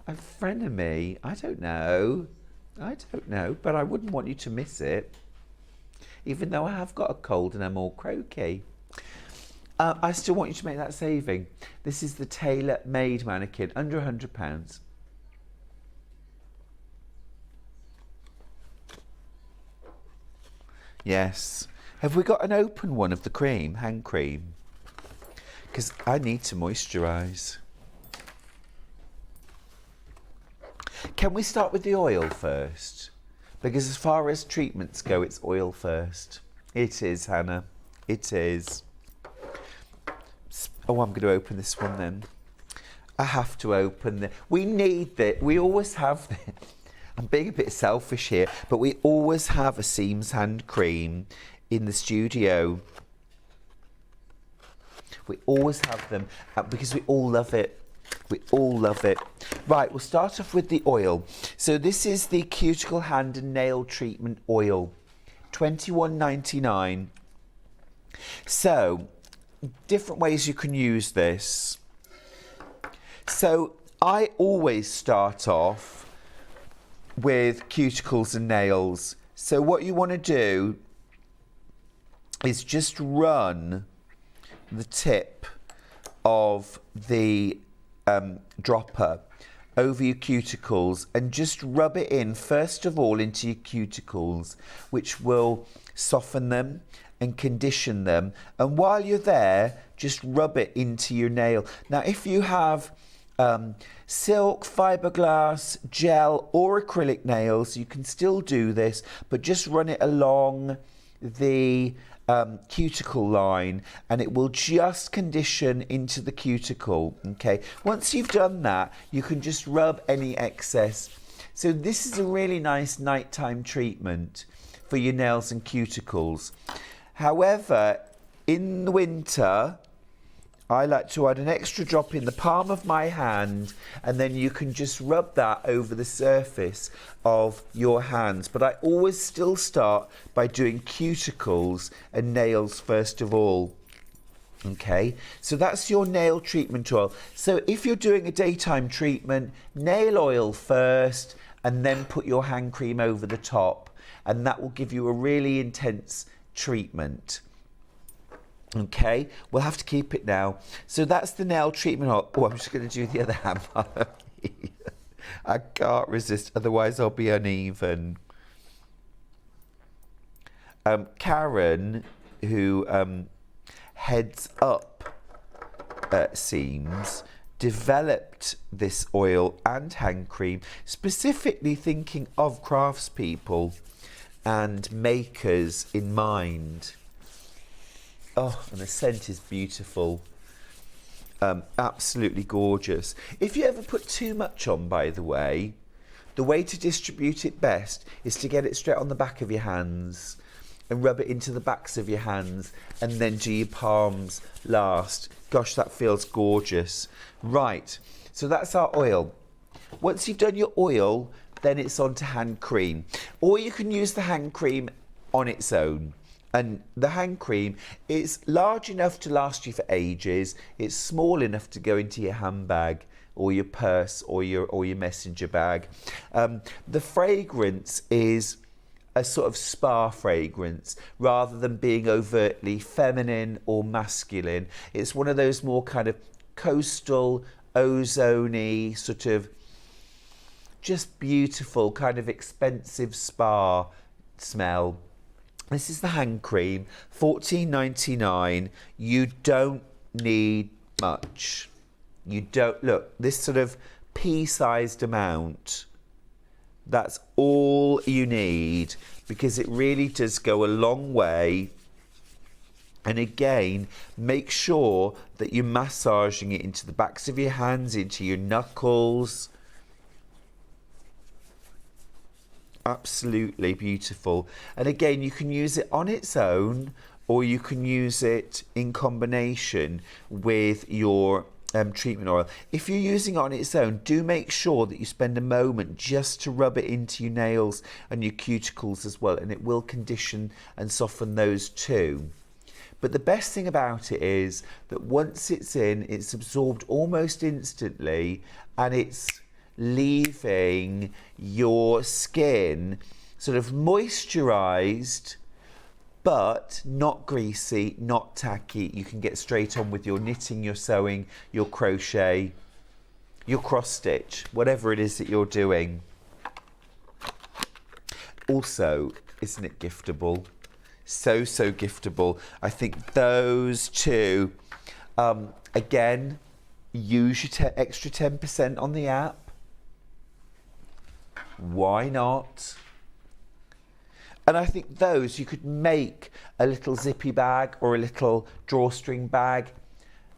A frenemy? I don't know, but I wouldn't want you to miss it, even though I have got a cold and I'm all croaky. I still want you to make that saving. This is the tailor-made mannequin, under £100. Yes. Have we got an open one of the cream, hand cream? Because I need to moisturise. Can we start with the oil first? Because as far as treatments go, it's oil first. It is, Hannah. It is. Oh, I'm going to open this one then. I have to open it. We need that. We always have that. I'm being a bit selfish here, but we always have a Seams hand cream in the studio. We always have them because we all love it. We all love it. Right, we'll start off with the oil. So this is the Cuticle Hand and Nail Treatment Oil, £21.99. So, different ways you can use this. So, I always start off with cuticles and nails. So what you want to do is just run the tip of the dropper over your cuticles and just rub it in first of all into your cuticles, which will soften them and condition them. And while you're there, just rub it into your nail. Now, if you have silk, fiberglass, gel or acrylic nails, you can still do this, but just run it along the cuticle line and it will just condition into the cuticle. Okay, once you've done that, you can just rub any excess. So this is a really nice nighttime treatment for your nails and cuticles. However, in the winter, I like to add an extra drop in the palm of my hand, and then you can just rub that over the surface of your hands. But I always still start by doing cuticles and nails first of all. Okay, so that's your nail treatment oil. So if you're doing a daytime treatment, nail oil first and then put your hand cream over the top, and that will give you a really intense treatment. Okay, we'll have to keep it now. So that's the nail treatment oil. Oh, I'm just going to do the other hand. I can't resist, otherwise I'll be uneven. Karen, who heads up Seams, developed this oil and hand cream specifically thinking of craftspeople and makers in mind. Oh, and the scent is beautiful. Absolutely gorgeous. If you ever put too much on, by the way to distribute it best is to get it straight on the back of your hands and rub it into the backs of your hands and then do your palms last. Gosh, that feels gorgeous. Right, so that's our oil. Once you've done your oil, then it's on to hand cream. Or you can use the hand cream on its own. And the hand cream is large enough to last you for ages. It's small enough to go into your handbag or your purse or your messenger bag. The fragrance is a sort of spa fragrance rather than being overtly feminine or masculine. It's one of those more kind of coastal, ozone-y, sort of just beautiful, kind of expensive spa smell. This is the hand cream, $14.99. You don't need much. You don't, look, this sort of pea-sized amount, that's all you need, because it really does go a long way. And again, make sure that you're massaging it into the backs of your hands, into your knuckles. Absolutely beautiful. And again, you can use it on its own or you can use it in combination with your treatment oil. If you're using it on its own, do make sure that you spend a moment just to rub it into your nails and your cuticles as well, and it will condition and soften those too. But the best thing about it is that once it's in, it's absorbed almost instantly and it's leaving your skin sort of moisturized but not greasy, not tacky. You can get straight on with your knitting, your sewing, your crochet, your cross stitch, whatever it is that you're doing. Also, isn't it giftable? So giftable. I think those two, again, use your extra 10% on the app. Why not? And I think those you could make a little zippy bag or a little drawstring bag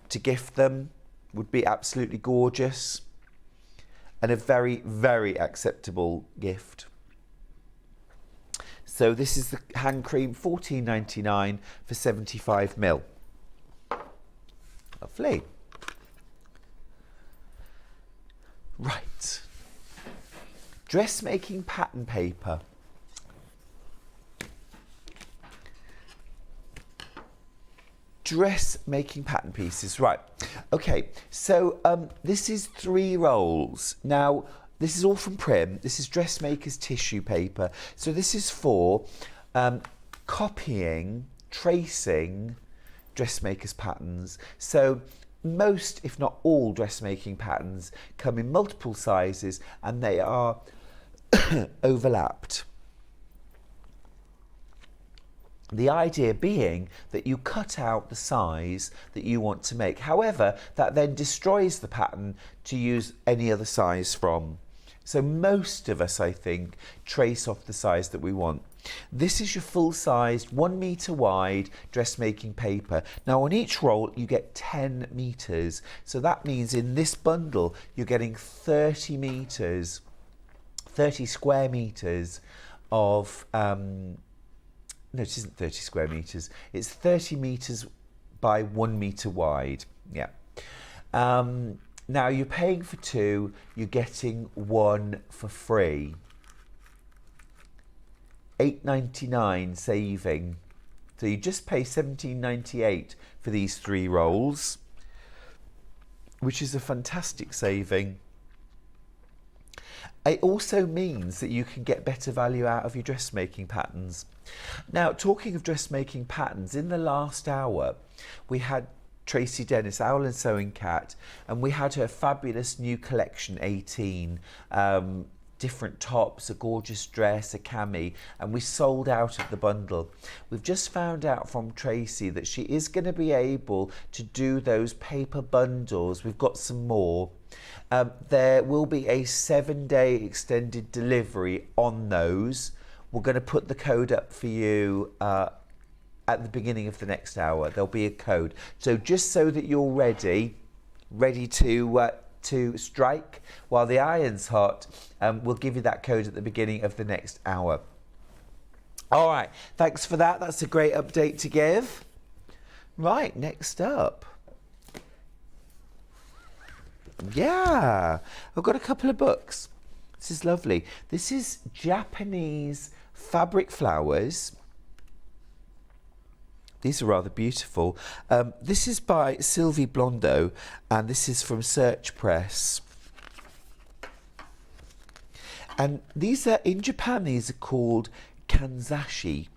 to gift them. Would be absolutely gorgeous and a very, very acceptable gift. So this is the hand cream, $14.99 for 75 ml. Lovely. Right. Dressmaking pattern paper. Dressmaking pattern pieces, right. Okay, so this is 3 rolls. Now, this is all from Prim. This is Dressmaker's tissue paper. So this is for copying, tracing dressmakers patterns. So most, if not all, dressmaking patterns come in multiple sizes and they are overlapped. The idea being that you cut out the size that you want to make. However, that then destroys the pattern to use any other size from. So most of us, I think, trace off the size that we want. This is your full-sized 1 metre wide dressmaking paper. Now on each roll you get 10 metres. So that means in this bundle you're getting 30 metres, 30 square metres of no, it isn't 30 square metres. It's 30 metres by 1 metre wide. Yeah. Now you're paying for 2, you're getting 1 for free. £8.99 saving. So you just pay £17.98 for these 3 rolls, which is a fantastic saving. It also means that you can get better value out of your dressmaking patterns. Now, talking of dressmaking patterns, in the last hour, we had Tracey Dennis, Owl and Sewing Cat, and we had her fabulous new collection, 18, different tops, a gorgeous dress, a cami, and we sold out of the bundle. We've just found out from Tracey that she is going to be able to do those paper bundles. We've got some more. There will be a 7-day extended delivery on those. We're going to put the code up for you at the beginning of the next hour. There'll be a code. So just so that you're ready to strike while the iron's hot, we'll give you that code at the beginning of the next hour. All right, thanks for that. That's a great update to give. Right, next up. Yeah, I've got a couple of books. This is lovely. This is Japanese fabric flowers. These are rather beautiful. This is by Sylvie Blondeau, and this is from Search Press. And these are, in Japan, these are called kanzashi,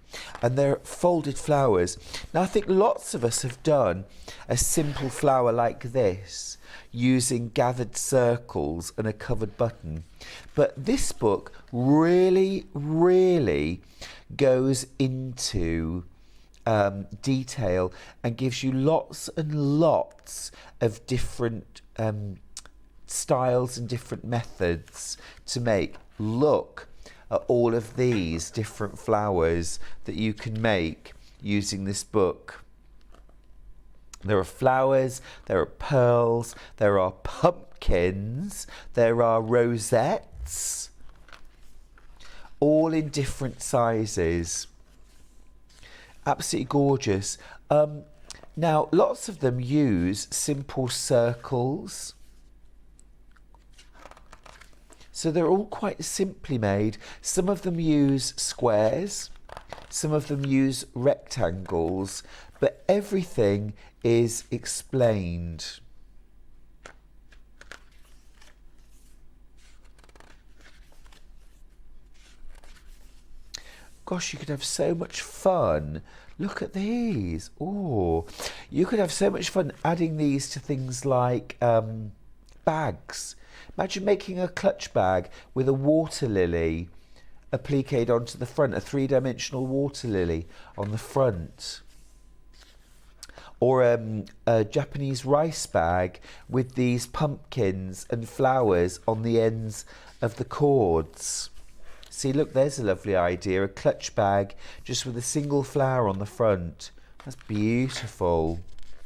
and they're folded flowers. Now, I think lots of us have done a simple flower like this, using gathered circles and a covered button. But this book really, really goes into detail and gives you lots and lots of different styles and different methods to make. Look at all of these different flowers that you can make using this book. There are flowers, there are pearls, there are pumpkins, there are rosettes, all in different sizes. Absolutely gorgeous. Now, lots of them use simple circles. So they're all quite simply made. Some of them use squares, some of them use rectangles, but everything is explained. Gosh, you could have so much fun. Look at these. Oh, you could have so much fun adding these to things like bags. Imagine making a clutch bag with a water lily appliqued onto the front, a 3-dimensional water lily on the front. Or a Japanese rice bag with these pumpkins and flowers on the ends of the cords. See, look, there's a lovely idea. A clutch bag just with a single flower on the front. That's beautiful.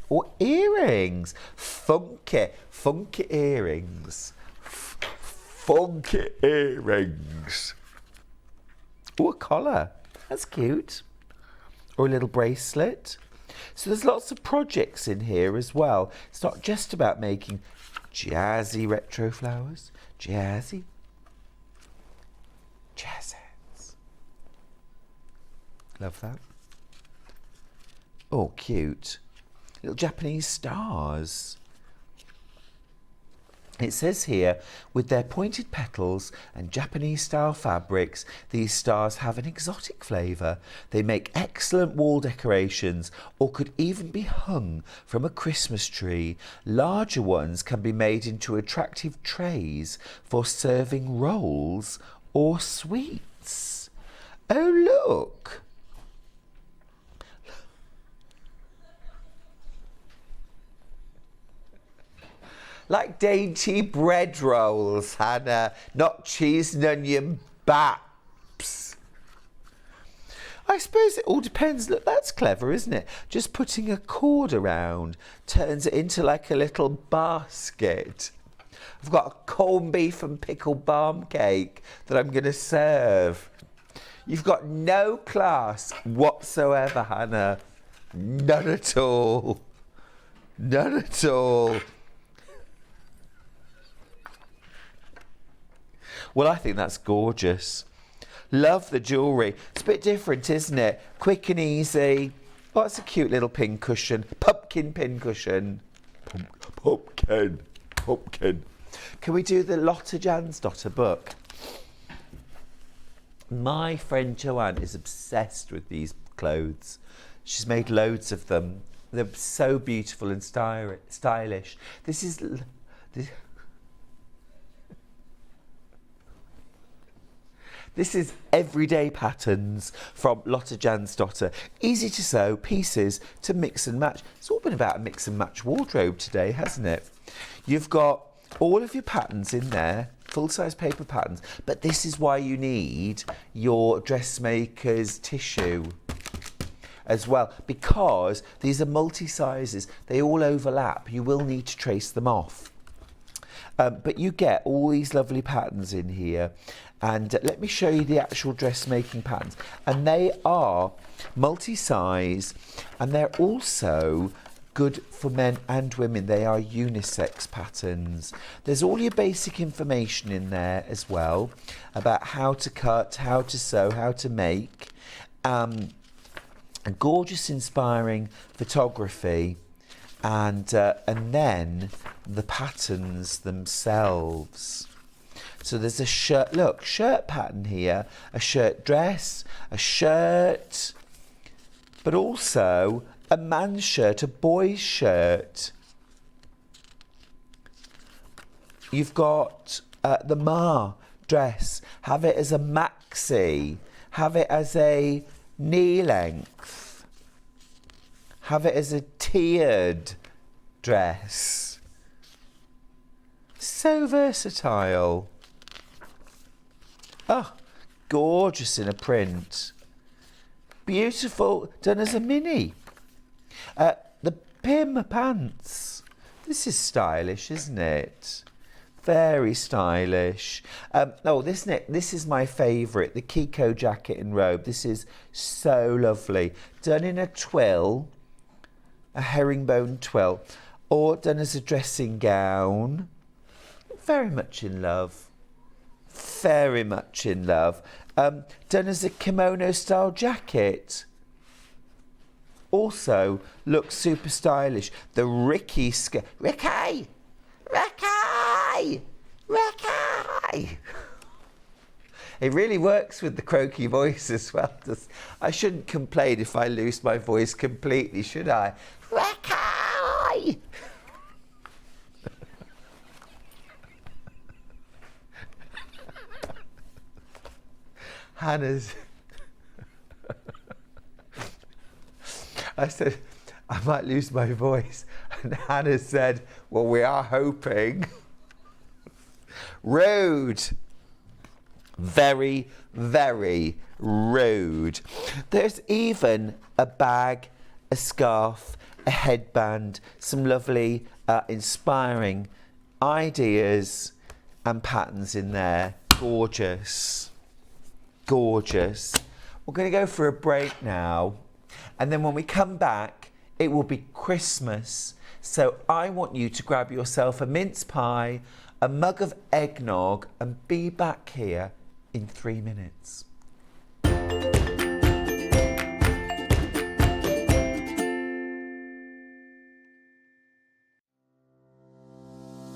Or earrings. Funky earrings. Funky earrings. Oh, a collar. That's cute. Or a little bracelet. So there's lots of projects in here as well. It's not just about making jazzy retro flowers. Jazzy. Jazzets. Love that. Oh, cute. Little Japanese stars. It says here, with their pointed petals and Japanese-style fabrics, these stars have an exotic flavour. They make excellent wall decorations or could even be hung from a Christmas tree. Larger ones can be made into attractive trays for serving rolls or sweets. Oh, look. like dainty bread rolls, Hannah, not cheese and onion baps. I suppose it all depends. Look, that's clever, isn't it? Just putting a cord around turns it into like a little basket. I've got a corned beef and pickled balm cake that I'm going to serve. You've got no class whatsoever, Hannah. None at all. None at all. Well, I think that's gorgeous. Love the jewellery. It's a bit different, isn't it? Quick and easy. Oh, it's a cute little pin cushion. Pumpkin pin cushion. Pumpkin. Can we do the Lotte Jansdotter book? My friend Joanne is obsessed with these clothes. She's made loads of them. They're so beautiful and stylish. This is everyday patterns from Lotte Jansdotter. Easy to sew, pieces to mix and match. It's all been about a mix and match wardrobe today, hasn't it? You've got all of your patterns in there, full-size paper patterns, but this is why you need your dressmaker's tissue as well, because these are multi-sizes. They all overlap. You will need to trace them off. But you get all these lovely patterns in here. And let me show you the actual dressmaking patterns. And they are multi-size, and they're also good for men and women. They are unisex patterns. There's all your basic information in there as well about how to cut, how to sew, how to make. And gorgeous, inspiring photography. And then the patterns themselves. So there's a shirt, look, shirt pattern here, a shirt dress, a shirt, but also a man's shirt, a boy's shirt. You've got the Ma dress, have it as a maxi, have it as a knee length, have it as a tiered dress. So versatile. Oh, gorgeous in a print. Beautiful, done as a mini. The Pim pants. This is stylish, isn't it? Very stylish. This is my favourite, the Kiko jacket and robe. This is so lovely. Done in a twill, a herringbone twill, or done as a dressing gown. Very much in love. Very much in love. Done as a kimono style jacket. Also looks super stylish. The Ricky skirt. Ricky! It really works with the croaky voice as well. I shouldn't complain if I lose my voice completely, should I? Ricky! Hannah's. I said, I might lose my voice. And Hannah said, well, we are hoping. Rude. Very, very rude. There's even a bag, a scarf, a headband, some lovely, inspiring ideas and patterns in there. Gorgeous. Gorgeous. We're going to go for a break now, and then when we come back it will be Christmas, so I want you to grab yourself a mince pie, a mug of eggnog, and be back here in 3 minutes.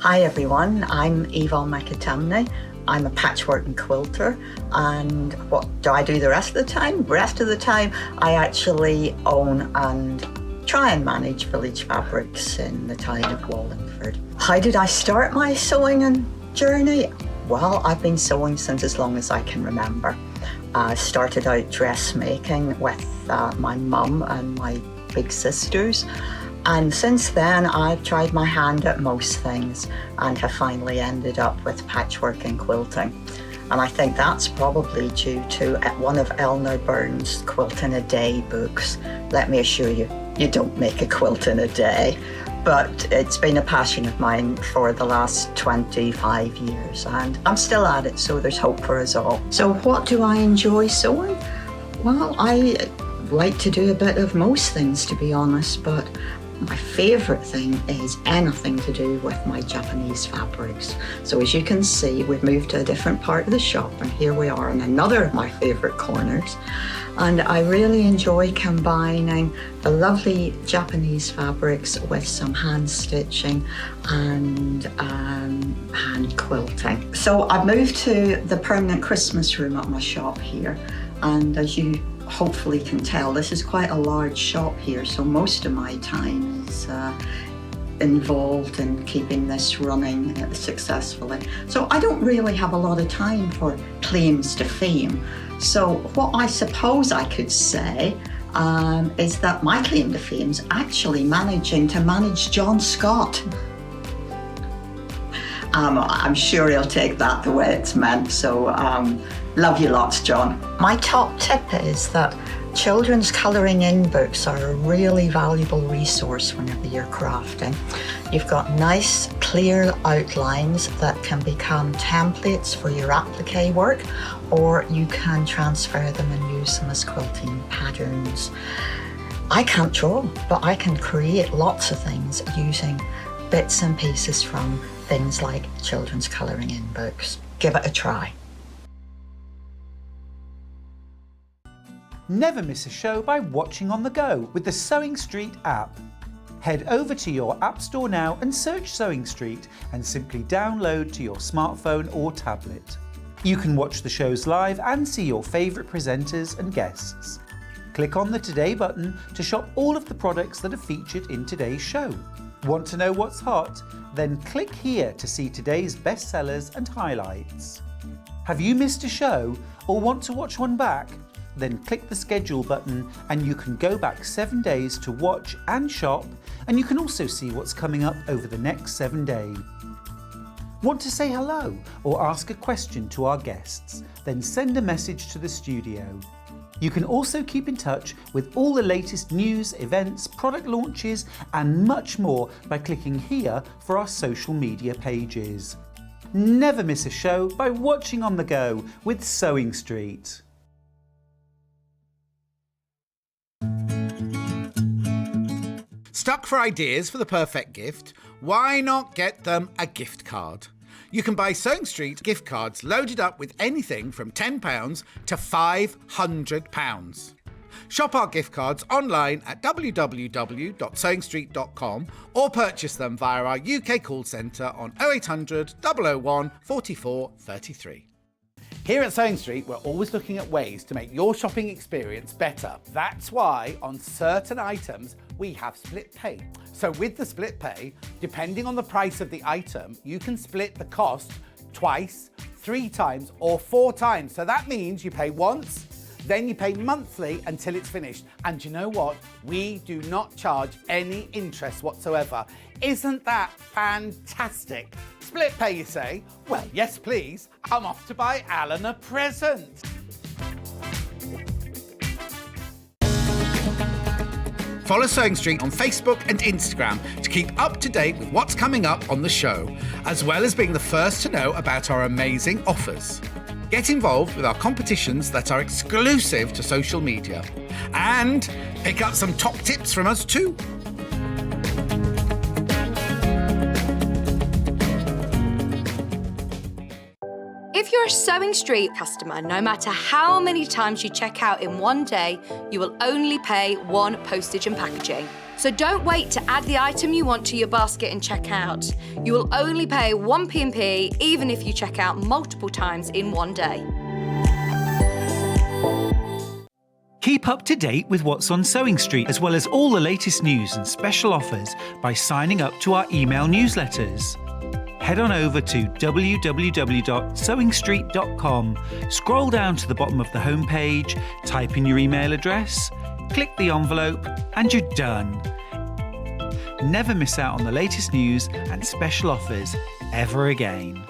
Hi everyone, I'm Yvonne McAtamney. I'm a patchwork and quilter, and what do I do the rest of the time? The rest of the time I actually own and try and manage Village Fabrics in the town of Wallingford. How did I start my sewing and journey? Well, I've been sewing since as long as I can remember. I started out dressmaking with my mum and my big sisters, And since then, I've tried my hand at most things and have finally ended up with patchwork and quilting. And I think that's probably due to one of Eleanor Burns' Quilt in a Day books. Let me assure you, you don't make a quilt in a day. But it's been a passion of mine for the last 25 years, and I'm still at it, so there's hope for us all. So what do I enjoy sewing? Well, I like to do a bit of most things, to be honest, but my favourite thing is anything to do with my Japanese fabrics. So as you can see, we've moved to a different part of the shop, and here we are in another of my favourite corners. And I really enjoy combining the lovely Japanese fabrics with some hand stitching and hand quilting. So I've moved to the permanent Christmas room at my shop here, and as you hopefully can tell, this is quite a large shop here, so most of my time is involved in keeping this running successfully. So I don't really have a lot of time for claims to fame. So what I suppose I could say is that my claim to fame is actually managing to manage John Scott. I'm sure he'll take that the way it's meant, so love you lots, John. My top tip is that children's colouring in books are a really valuable resource whenever you're crafting. You've got nice, clear outlines that can become templates for your applique work, or you can transfer them and use them as quilting patterns. I can't draw, but I can create lots of things using bits and pieces from things like children's colouring in books. Give it a try. Never miss a show by watching on the go with the Sewing Street app. Head over to your App Store now and search Sewing Street and simply download to your smartphone or tablet. You can watch the shows live and see your favourite presenters and guests. Click on the Today button to shop all of the products that are featured in today's show. Want to know what's hot? Then click here to see today's bestsellers and highlights. Have you missed a show or want to watch one back? Then click the schedule button and you can go back 7 days to watch and shop, and you can also see what's coming up over the next 7 days. Want to say hello or ask a question to our guests? Then send a message to the studio. You can also keep in touch with all the latest news, events, product launches and much more by clicking here for our social media pages. Never miss a show by watching on the go with Sewing Street. Stuck for ideas for the perfect gift? Why not get them a gift card? You can buy Sewing Street gift cards loaded up with anything from £10 to £500. Shop our gift cards online at www.sewingstreet.com or purchase them via our UK call centre on 0800 001 44 33. Here at Sewing Street, we're always looking at ways to make your shopping experience better. That's why on certain items, we have split pay. So with the split pay, depending on the price of the item, you can split the cost twice, 3 times, or 4 times. So that means you pay once, then you pay monthly until it's finished. And you know what? We do not charge any interest whatsoever. Isn't that fantastic? Split pay, you say? Well, yes, please. I'm off to buy Alan a present. Follow Sewing Street on Facebook and Instagram to keep up to date with what's coming up on the show, as well as being the first to know about our amazing offers. Get involved with our competitions that are exclusive to social media. And pick up some top tips from us too. If you're a Sewing Street customer, no matter how many times you check out in one day, you will only pay 1 postage and packaging. So don't wait to add the item you want to your basket and check out. You will only pay 1 P&P even if you check out multiple times in one day. Keep up to date with what's on Sewing Street, as well as all the latest news and special offers by signing up to our email newsletters. Head on over to www.sewingstreet.com, scroll down to the bottom of the homepage, type in your email address, click the envelope, and you're done. Never miss out on the latest news and special offers ever again.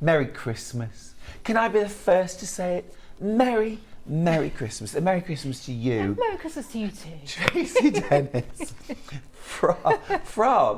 Merry Christmas. Can I be the first to say it? Merry Christmas. And Merry Christmas to you. Merry Christmas to you too. Tracey Dennis from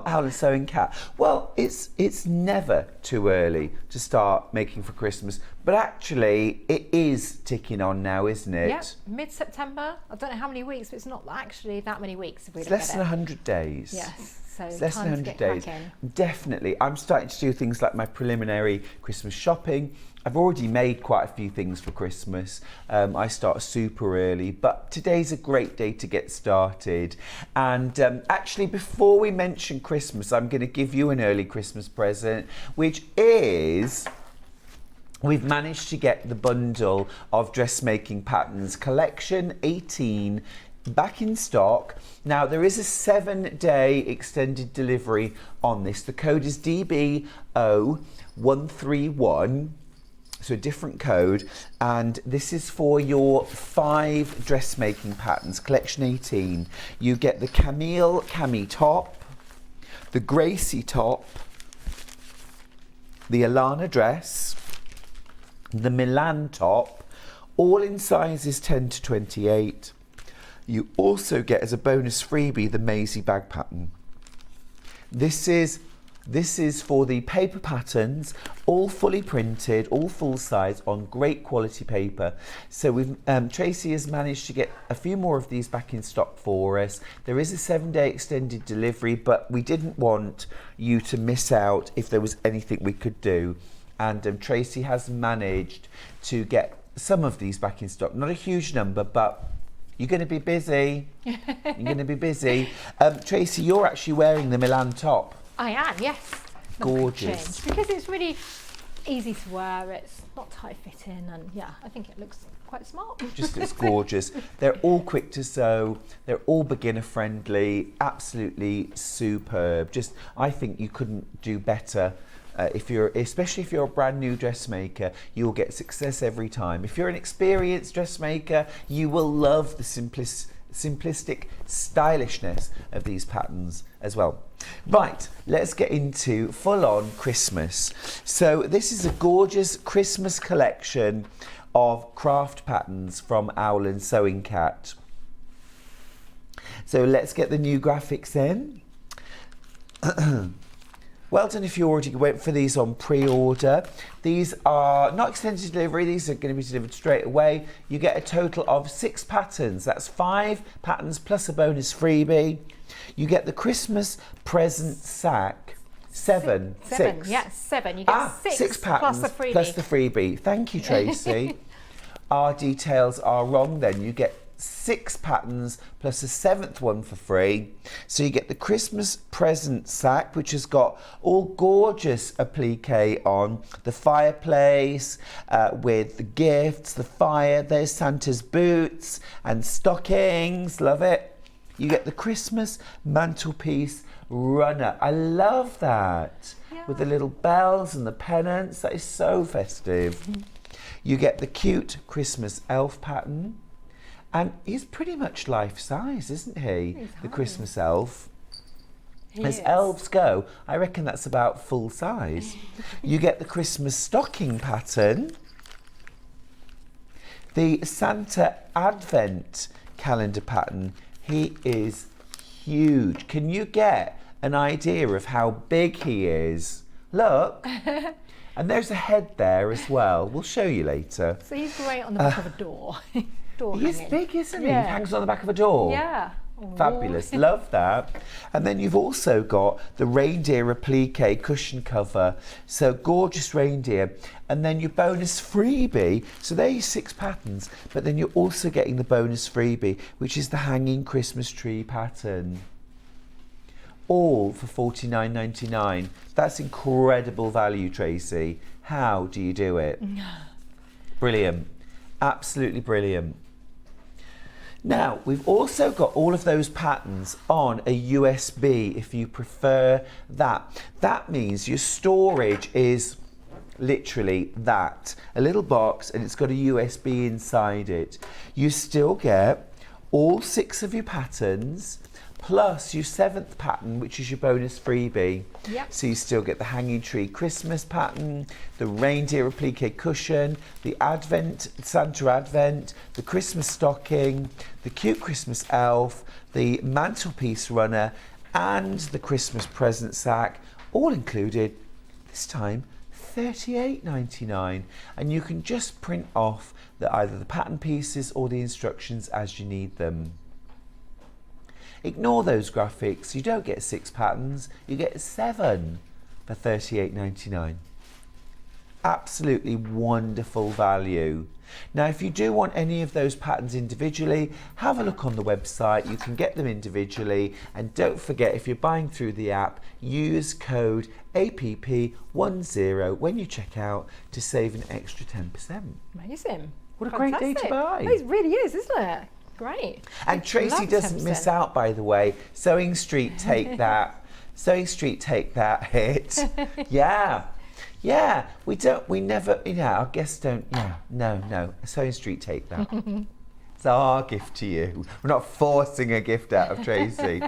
Owl and Sewing Cat. Well, it's never too early to start making for Christmas, but actually it is ticking on now, isn't it? Yep, mid-September. I don't know how many weeks, but it's not actually that many weeks if we It's look less at than it. 100 days. Yes, so It's less than time 100 to get days. cracking. Definitely. I'm starting to do things like my preliminary Christmas shopping. I've already made quite a few things for Christmas. I start super early, but today's a great day to get started. And actually, before we mention Christmas, I'm going to give you an early Christmas present, which is... We've managed to get the bundle of Dressmaking Patterns Collection 18 back in stock. Now, there is a 7-day extended delivery on this. The code is DBO131. So a different code, and this is for your 5 dressmaking patterns, collection 18. You get the Camille Cami top, the Gracie top, the Alana dress, the Milan top, all in sizes 10 to 28. You also get as a bonus freebie the Maisie bag pattern. This is for the paper patterns, all fully printed, all full size on great quality paper. So we've Tracey has managed to get a few more of these back in stock for us. There is a 7-day extended delivery, but we didn't want you to miss out if there was anything we could do. And Tracey has managed to get some of these back in stock. Not a huge number, but you're going to be busy. You're going to be busy. Tracey, you're actually wearing the Milan top. I am, yes. Gorgeous. Because it's really easy to wear, it's not tight fitting, and yeah, I think it looks quite smart. Just looks gorgeous. They're all quick to sew, they're all beginner friendly, absolutely superb. Just, I think you couldn't do better. Especially if you're a brand new dressmaker, you'll get success every time. If you're an experienced dressmaker, you will love the simplistic stylishness of these patterns as well. Right, let's get into full-on Christmas. So this is a gorgeous Christmas collection of craft patterns from Owl and Sewing Cat. So let's get the new graphics in. Well done if you already went for these on pre-order. These are not extended delivery, these are going to be delivered straight away. You get a total of 6 patterns. That's 5 patterns plus a bonus freebie. You get the Christmas present sack. 7. 6. Yes, 7. You get 6 patterns plus a freebie. plus the freebie. Thank you, Tracey. Our details are wrong then. You get 6 patterns plus a 7th one for free. So you get the Christmas present sack, which has got all gorgeous applique on, the fireplace with the gifts, the fire, there's Santa's boots and stockings, love it. You get the Christmas mantelpiece runner. I love that. Yeah. With the little bells and the pennants, that is so festive. You get the cute Christmas elf pattern. And he's pretty much life size, isn't he? The Christmas elf. As elves go, I reckon that's about full size. You get the Christmas stocking pattern. The Santa Advent calendar pattern. He is huge. Can you get an idea of how big he is? Look. And there's a head there as well. We'll show you later. So he's great on the back of a door. He's big, isn't he? He hangs on the back of a door. Yeah. Fabulous. Love that. And then you've also got the reindeer applique cushion cover. So gorgeous reindeer. And then your bonus freebie. So there are your 6 patterns, but then you're also getting the bonus freebie, which is the hanging Christmas tree pattern. All for $49.99. That's incredible value, Tracey. How do you do it? Brilliant. Absolutely brilliant. Now, we've also got all of those patterns on a USB if you prefer that. That means your storage is literally that. A little box and it's got a USB inside it. You still get all 6 of your patterns plus your 7th pattern, which is your bonus freebie. Yep. So you still get the hanging tree Christmas pattern, the reindeer applique cushion, the Advent, Santa Advent, the Christmas stocking, the cute Christmas elf, the mantelpiece runner, and the Christmas present sack, all included, this time $38.99. And you can just print off either the pattern pieces or the instructions as you need them. Ignore those graphics, you don't get 6 patterns, you get 7 for $38.99. Absolutely wonderful value. Now, if you do want any of those patterns individually, have a look on the website, you can get them individually, and don't forget, if you're buying through the app, use code APP10 when you check out to save an extra 10%. Amazing. What a great day to buy. It really is, isn't it? Great. And Tracy doesn't miss out, by the way. Sewing Street take that. Sewing Street take that hit. Yeah. Yeah. We never, our guests don't, no. Sewing Street take that. It's our gift to you. We're not forcing a gift out of Tracy.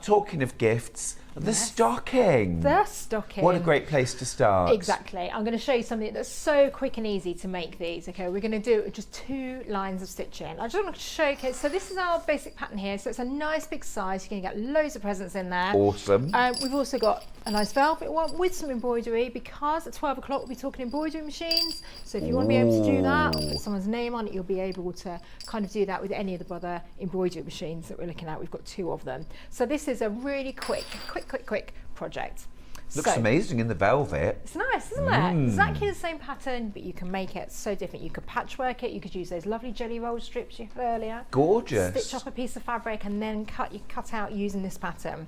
Talking of gifts, the stocking. The stocking. What a great place to start. Exactly. I'm going to show you something that's so quick and easy to make these. Okay, we're going to do just 2 lines of stitching. I just want to showcase. So this is our basic pattern here. So it's a nice big size. You're going to get loads of presents in there. Awesome. We've also got a nice velvet one with some embroidery, because at 12 o'clock we'll be talking embroidery machines. So if you want to be able to do that, put someone's name on it, you'll be able to kind of do that with any of the other embroidery machines that we're looking at. We've got 2 of them. So this is a really quick project. Looks amazing in the velvet. It's nice, isn't it? Exactly the same pattern, but you can make it so different. You could patchwork it, you could use those lovely jelly roll strips you had earlier. Gorgeous. Stitch up a piece of fabric and then cut out using this pattern.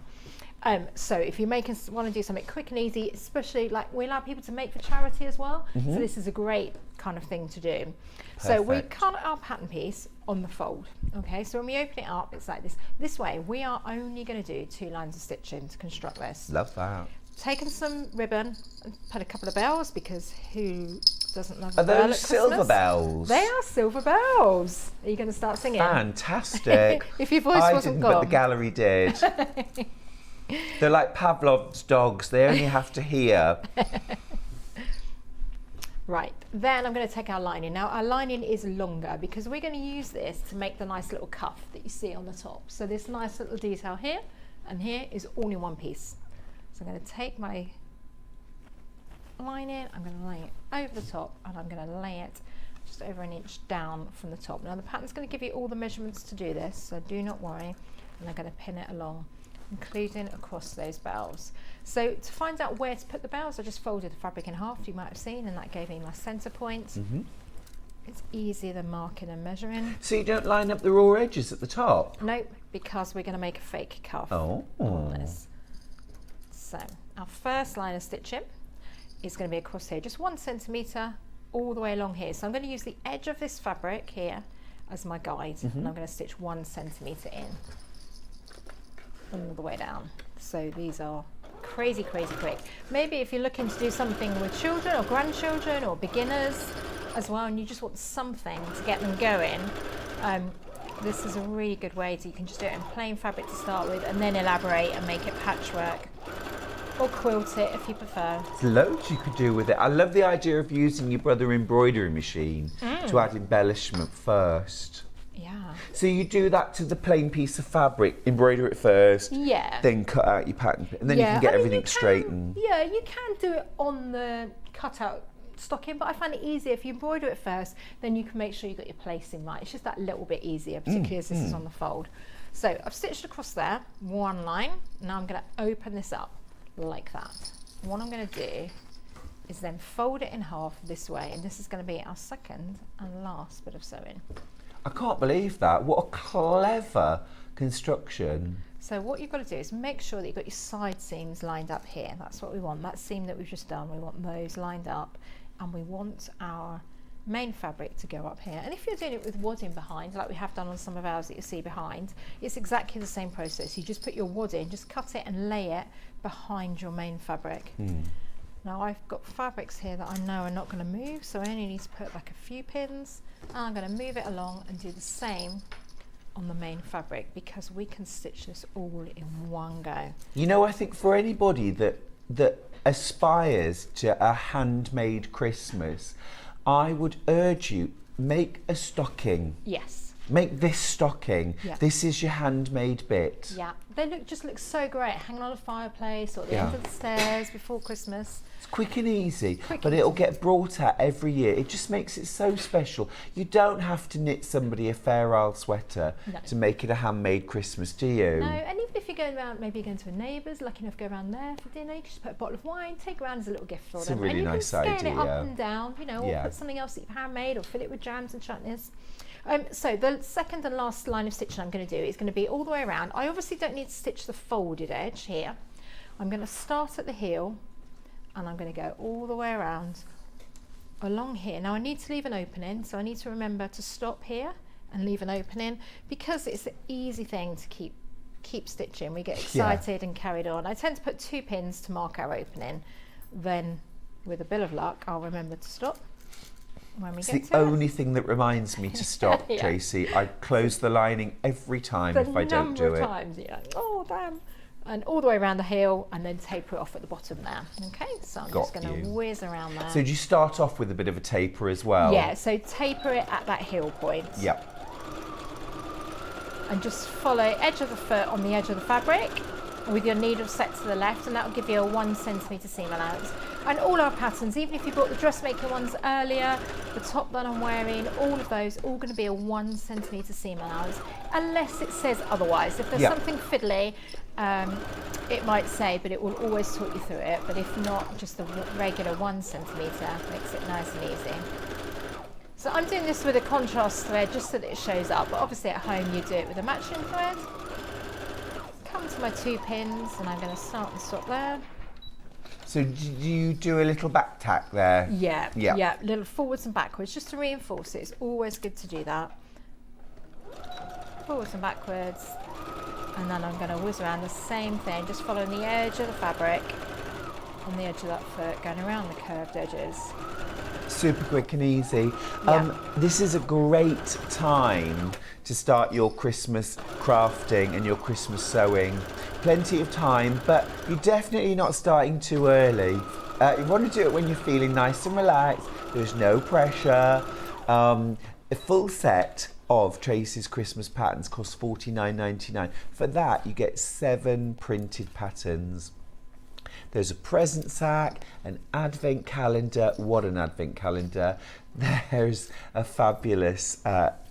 So if you want to do something quick and easy, especially like we allow people to make for charity as well, so this is a great kind of thing to do. Perfect. So we cut our pattern piece on the fold. Okay, so when we open it up, it's like this. This way, we are only going to do 2 lines of stitching to construct this. Love that. Taken some ribbon and put a couple of bells, because who doesn't love a bell at those silver Christmas? bells? They are silver bells. Are you going to start singing? Fantastic. If your voice wasn't gone. But the gallery did. They're like Pavlov's dogs. They only have to hear. Right, then I'm going to take our lining. Now our lining is longer because we're going to use this to make the nice little cuff that you see on the top. So this nice little detail here and here is all in one piece. So I'm going to take my lining, I'm going to lay it over the top, and I'm going to lay it just over 1 inch down from the top. Now the pattern's going to give you all the measurements to do this, so do not worry. And I'm going to pin it along, including across those bells. So to find out where to put the bells, I just folded the fabric in half, you might have seen, and that gave me my centre point. It's easier than marking and measuring. So you don't line up the raw edges at the top? Nope, because we're going to make a fake cuff on this. So our first line of stitching is going to be across here, just 1 centimetre all the way along here. So I'm going to use the edge of this fabric here as my guide, and I'm going to stitch 1 centimetre in all the way down. So these are crazy quick. Maybe if you're looking to do something with children or grandchildren or beginners as well, and you just want something to get them going, this is a really good way to, you can just do it in plain fabric to start with and then elaborate and make it patchwork or quilt it if you prefer. There's loads you could do with it. I love the idea of using your brother embroidery machine to add embellishment first. Yeah. So you do that to the plain piece of fabric, embroider it first, then cut out your pattern, and then you can get everything straightened. Yeah, you can do it on the cutout stocking, but I find it easier if you embroider it first, then you can make sure you got your placing right. It's just that little bit easier, particularly as this is on the fold. So I've stitched across there, 1 line. Now I'm going to open this up like that. What I'm going to do is then fold it in half this way, and this is going to be our second and last bit of sewing. I can't believe that. What a clever construction. So what you've got to do is make sure that you've got your side seams lined up here. That's what we want. That seam that we've just done, we want those lined up, and we want our main fabric to go up here. And if you're doing it with wadding behind, like we have done on some of ours that you see behind, it's exactly the same process. You just put your wadding, just cut it and lay it behind your main fabric. Now I've got fabrics here that I know are not going to move, so I only need to put like a few pins, and I'm going to move it along and do the same on the main fabric, because we can stitch this all in one go. You know, I think for anybody that aspires to a handmade Christmas, I would urge you, make a stocking. Yes. Make this stocking. Yeah. This is your handmade bit. Yeah, they just look so great hanging on a fireplace or at the end of the stairs before Christmas. It's quick and easy, but it'll get brought out every year. It just makes it so special. You don't have to knit somebody a Fair Isle sweater to make it a handmade Christmas, do you? No, and even if you're going around, maybe you're going to a neighbour's, lucky enough to go around there for dinner, you can just put a bottle of wine, take it around as a little gift for It's them. a really and you nice can scale idea. it up and down, you know, or put something else that you've handmade, or fill it with jams and chutneys. So the second and last line of stitching I'm going to do is going to be all the way around. I obviously don't need to stitch the folded edge here. I'm going to start at the heel and I'm going to go all the way around along here. Now I need to leave an opening, so I need to remember to stop here and leave an opening, because it's an easy thing to keep stitching. We get excited and carried on. I tend to put 2 pins to mark our opening, then with a bit of luck I'll remember to stop. It's the only thing that reminds me to stop, Tracey. I close the lining every time if I don't do it. Times, oh damn. And all the way around the heel, and then taper it off at the bottom there. Okay, so I'm just going to whiz around there. So do you start off with a bit of a taper as well? Yeah, so taper it at that heel point. Yep. And just follow edge of the foot on the edge of the fabric with your needle set to the left, and that will give you a 1 centimetre seam allowance. And all our patterns, even if you bought the dressmaker ones earlier, the top that I'm wearing, all of those, all going to be a 1 centimetre seam allowance, unless it says otherwise. If there's something fiddly, it might say, but it will always talk you through it. But if not, just the regular 1 centimetre makes it nice and easy. So I'm doing this with a contrast thread just so that it shows up, but obviously at home you do it with a matching thread. Come to my 2 pins, and I'm going to start and stop there. So do you do a little back tack there? Yeah, little forwards and backwards just to reinforce it. It's always good to do that. Forwards and backwards, and then I'm going to whiz around the same thing, just following the edge of the fabric on the edge of that foot, going around the curved edges. Super quick and easy. This is a great time to start your Christmas crafting and your Christmas sewing. Plenty of time, but you're definitely not starting too early. You want to do it when you're feeling nice and relaxed. There's no pressure. A full set of Tracey's Christmas patterns costs $49.99. For that, you get 7 printed patterns. There's a present sack, an advent calendar. What an advent calendar. There's a fabulous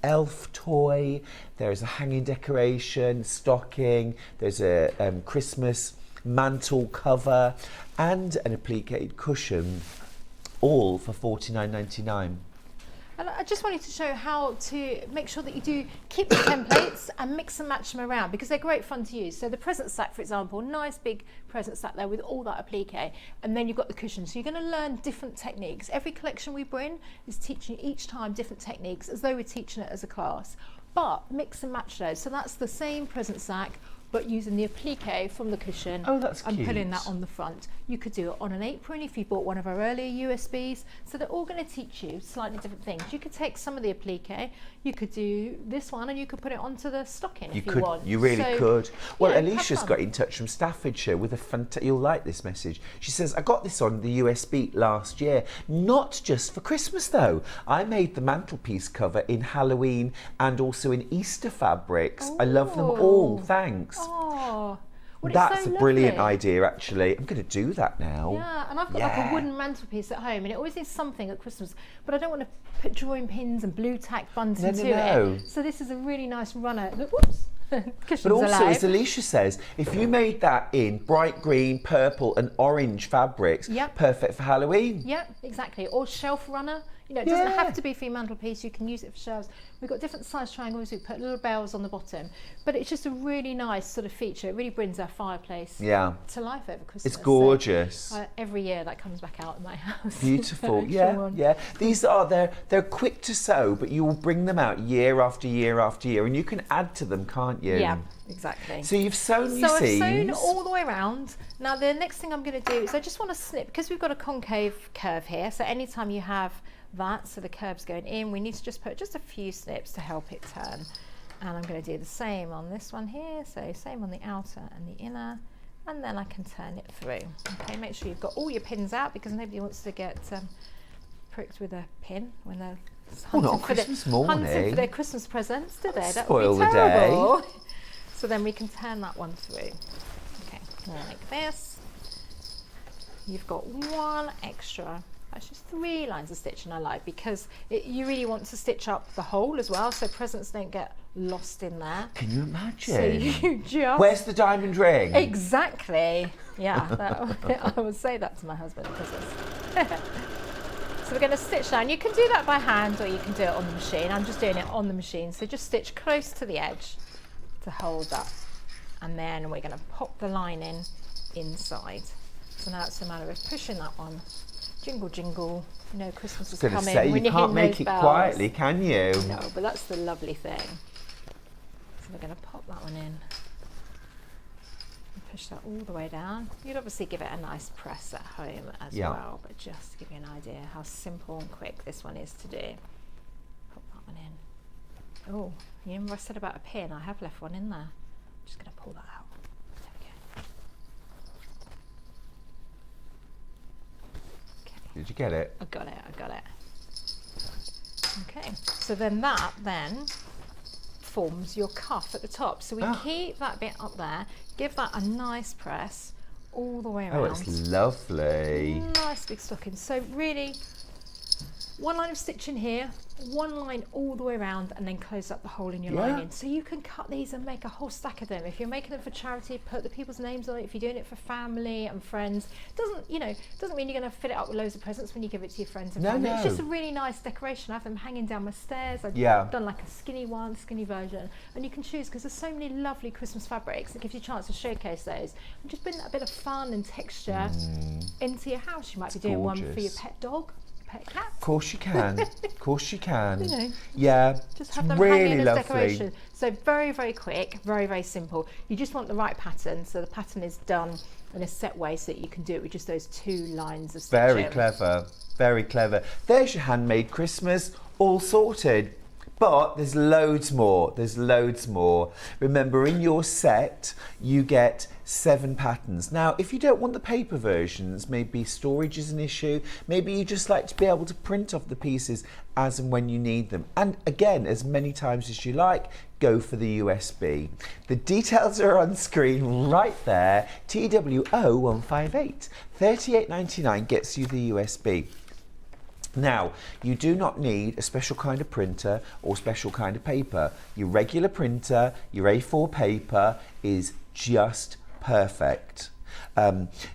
elf toy. There's a hanging decoration, stocking. There's a Christmas mantle cover and an appliqued cushion, all for $49.99. And I just wanted to show how to make sure that you do keep the templates and mix and match them around, because they're great fun to use. So the present sack, for example, nice big present sack there with all that applique, and then you've got the cushion. So you're going to learn different techniques. Every collection we bring is teaching each time different techniques, as though we're teaching it as a class. But mix and match those. So that's the same present sack, but using the applique from the cushion and putting that on the front. You could do it on an apron if you bought one of our earlier USBs. So they're all going to teach you slightly different things. You could take some of the applique, you could do this one, and you could put it onto the stocking if you want. You really could. Well, Alicia's got in touch from Staffordshire with a you'll like this message. She says, I got this on the USB last year, not just for Christmas though. I made the mantelpiece cover in Halloween and also in Easter fabrics. I love them all, thanks. Oh, well, that's so a brilliant lovely. idea, actually. I'm going to do that now. Yeah, and I've got like a wooden mantelpiece at home, and it always needs something at Christmas, but I don't want to put drawing pins and blue tack buns into it. So this is a really nice runner. Look, whoops. But also, as Alicia says, if you made that in bright green, purple and orange fabrics, perfect for Halloween. Yep, exactly. Or shelf runner. You know, it doesn't have to be for your mantelpiece. You can use it for shelves. We've got different size triangles. We put little bells on the bottom, but it's just a really nice sort of feature. It really brings our fireplace to life over Christmas. It's gorgeous. So, every year that comes back out in my house. Beautiful. Yeah. These are they're quick to sew, but you will bring them out year after year after year, and you can add to them, can't you? Yeah, exactly. So you've sewn your So seams. I've sewn all the way around. Now the next thing I'm going to do is I just want to snip, because we've got a concave curve here. So anytime you have that, so the curve's going in, we need to just put just a few snips to help it turn. And I'm going to do the same on this one here. So same on the outer and the inner, and then I can turn it through. Okay, make sure you've got all your pins out, because nobody wants to get pricked with a pin when they're hunting for their Christmas presents, do they? That would be terrible. So then we can turn that one through. Okay, like this. You've got one extra. That's just 3 lines of stitching I like, because you really want to stitch up the whole as well, so presents don't get lost in there. Can you imagine? So you just... Where's the diamond ring? Exactly. Yeah, I would say that to my husband at Christmas. So we're going to stitch down. You can do that by hand or you can do it on the machine. I'm just doing it on the machine. So just stitch close to the edge to hold up. And then we're going to pop the line in inside. So now it's a matter of pushing that one. Jingle, jingle. You know, Christmas is coming. Say, when you can't make it bells. quietly, can you? No, but that's the lovely thing. So we're going to pop that one in. And push that all the way down. You'd obviously give it a nice press at home as well, but just to give you an idea how simple and quick this one is to do. Pop that one in. Oh, you remember I said about a pin? I have left one in there. I'm just going to pull that out. There we go. Okay. Did you get it? I got it. Okay, so then that forms your cuff at the top. So we keep that bit up there, give that a nice press all the way around. Oh, it's lovely. Nice big stocking. So really, one line of stitching here, one line all the way around, and then close up the hole in your lining. So you can cut these and make a whole stack of them. If you're making them for charity, put the people's names on it. If you're doing it for family and friends, doesn't mean you're going to fill it up with loads of presents when you give it to your friends and family. It's just a really nice decoration. I have them hanging down my stairs. I've done like a skinny version, and you can choose, because there's so many lovely Christmas fabrics. It gives you a chance to showcase those and just bring that bit of fun and texture into your house. You might be doing one for your pet dog. Cat. Of course you can. Of course you can. You know, yeah, just have them really hanging as lovely. decoration. So very, very quick, very, very simple. You just want the right pattern. So the pattern is done in a set way so that you can do it with just those 2 lines of stitching. Very clever. Very clever. There's your handmade Christmas all sorted. But there's loads more. Remember, in your set, you get 7 patterns. Now, if you don't want the paper versions, maybe storage is an issue, maybe you just like to be able to print off the pieces as and when you need them. And again, as many times as you like, go for the USB. The details are on screen right there. TWO158. $38.99 gets you the USB. Now, you do not need a special kind of printer or special kind of paper. Your regular printer, your A4 paper is just perfect.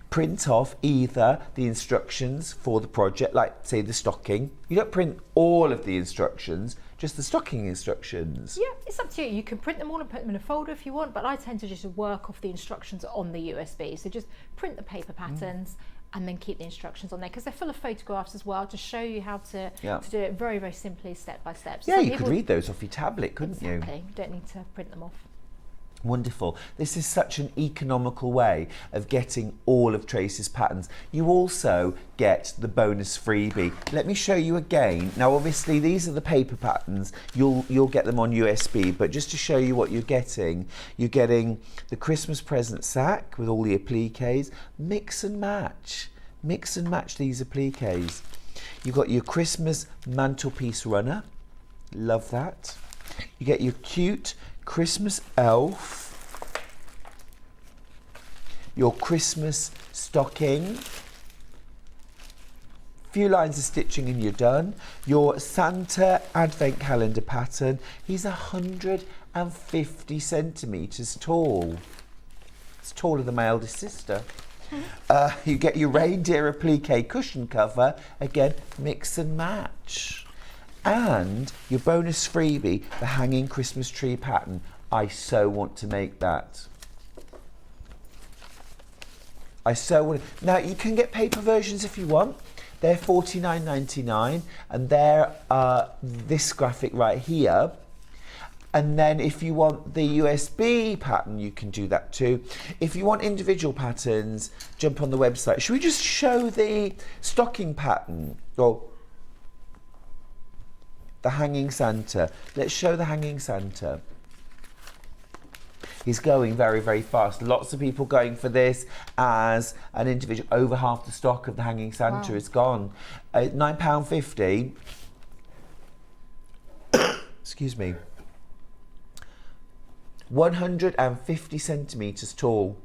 Print off either the instructions for the project, like say the stocking. You don't print all of the instructions, just the stocking instructions. Yeah, it's up to you. You can print them all and put them in a folder if you want, but I tend to just work off the instructions on the USB. So just print the paper patterns and then keep the instructions on there, because they're full of photographs as well to show you how to do it very, very simply, step by step. So you could read those off your tablet, couldn't you? Exactly. You don't need to print them off. Wonderful. This is such an economical way of getting all of Tracey's patterns. You also get the bonus freebie. Let me show you again. Now, obviously, these are the paper patterns. You'll get them on USB, but just to show you what you're getting the Christmas present sack with all the appliques. Mix and match these appliques. You've got your Christmas mantelpiece runner. Love that. You get your cute Christmas elf, your Christmas stocking, few lines of stitching and you're done. Your Santa advent calendar pattern, he's 150 centimetres tall. It's taller than my eldest sister. You get your reindeer applique cushion cover, again, mix and match. And your bonus freebie, the hanging Christmas tree pattern. I so want to make that. I so want to. Now, you can get paper versions if you want. They're $49.99, and they're this graphic right here. And then if you want the USB pattern, you can do that too. If you want individual patterns, jump on the website. Should we just show the stocking pattern? Or the hanging Santa. Let's show the hanging Santa. He's going very, very fast. Lots of people going for this as an individual. Over half the stock of the hanging Santa is gone. £9.50. Excuse me. 150 centimetres tall.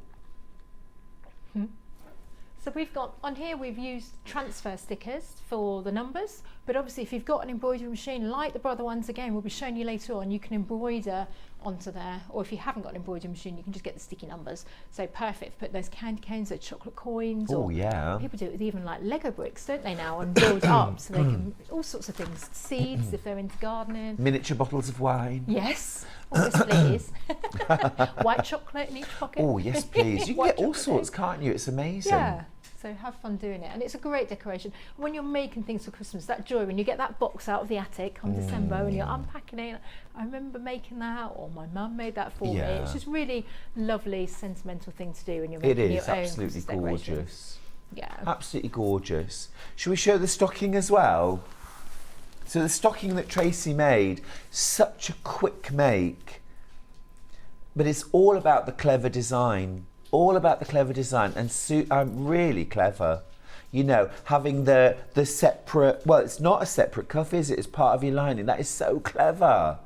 So we've got, on here we've used transfer stickers for the numbers, but obviously if you've got an embroidery machine like the brother ones, again, we'll be showing you later on, you can embroider onto there, or if you haven't got an embroidery machine, you can just get the sticky numbers. So perfect, put those candy canes, those chocolate coins, Oh or yeah. people do it with even like Lego bricks, don't they now, and build up so they can, all sorts of things, seeds if they're into gardening. Miniature bottles of wine. Yes, oh, yes please. White chocolate in each pocket. Oh yes please. You can get all sorts, can't you? It's amazing. Yeah. So have fun doing it, and it's a great decoration. When you're making things for Christmas, that joy when you get that box out of the attic on December and you're unpacking it. I remember making that, or my mum made that for me. It's just really lovely, sentimental thing to do when you're making your own absolutely Christmas decoration. gorgeous. Yeah, Absolutely gorgeous. Shall we show the stocking as well? So the stocking that Tracey made, such a quick make, but it's all about the clever design. All about the clever design, and really clever. You know, having the separate, well, it's not a separate cuff, is it? It's part of your lining. That is so clever.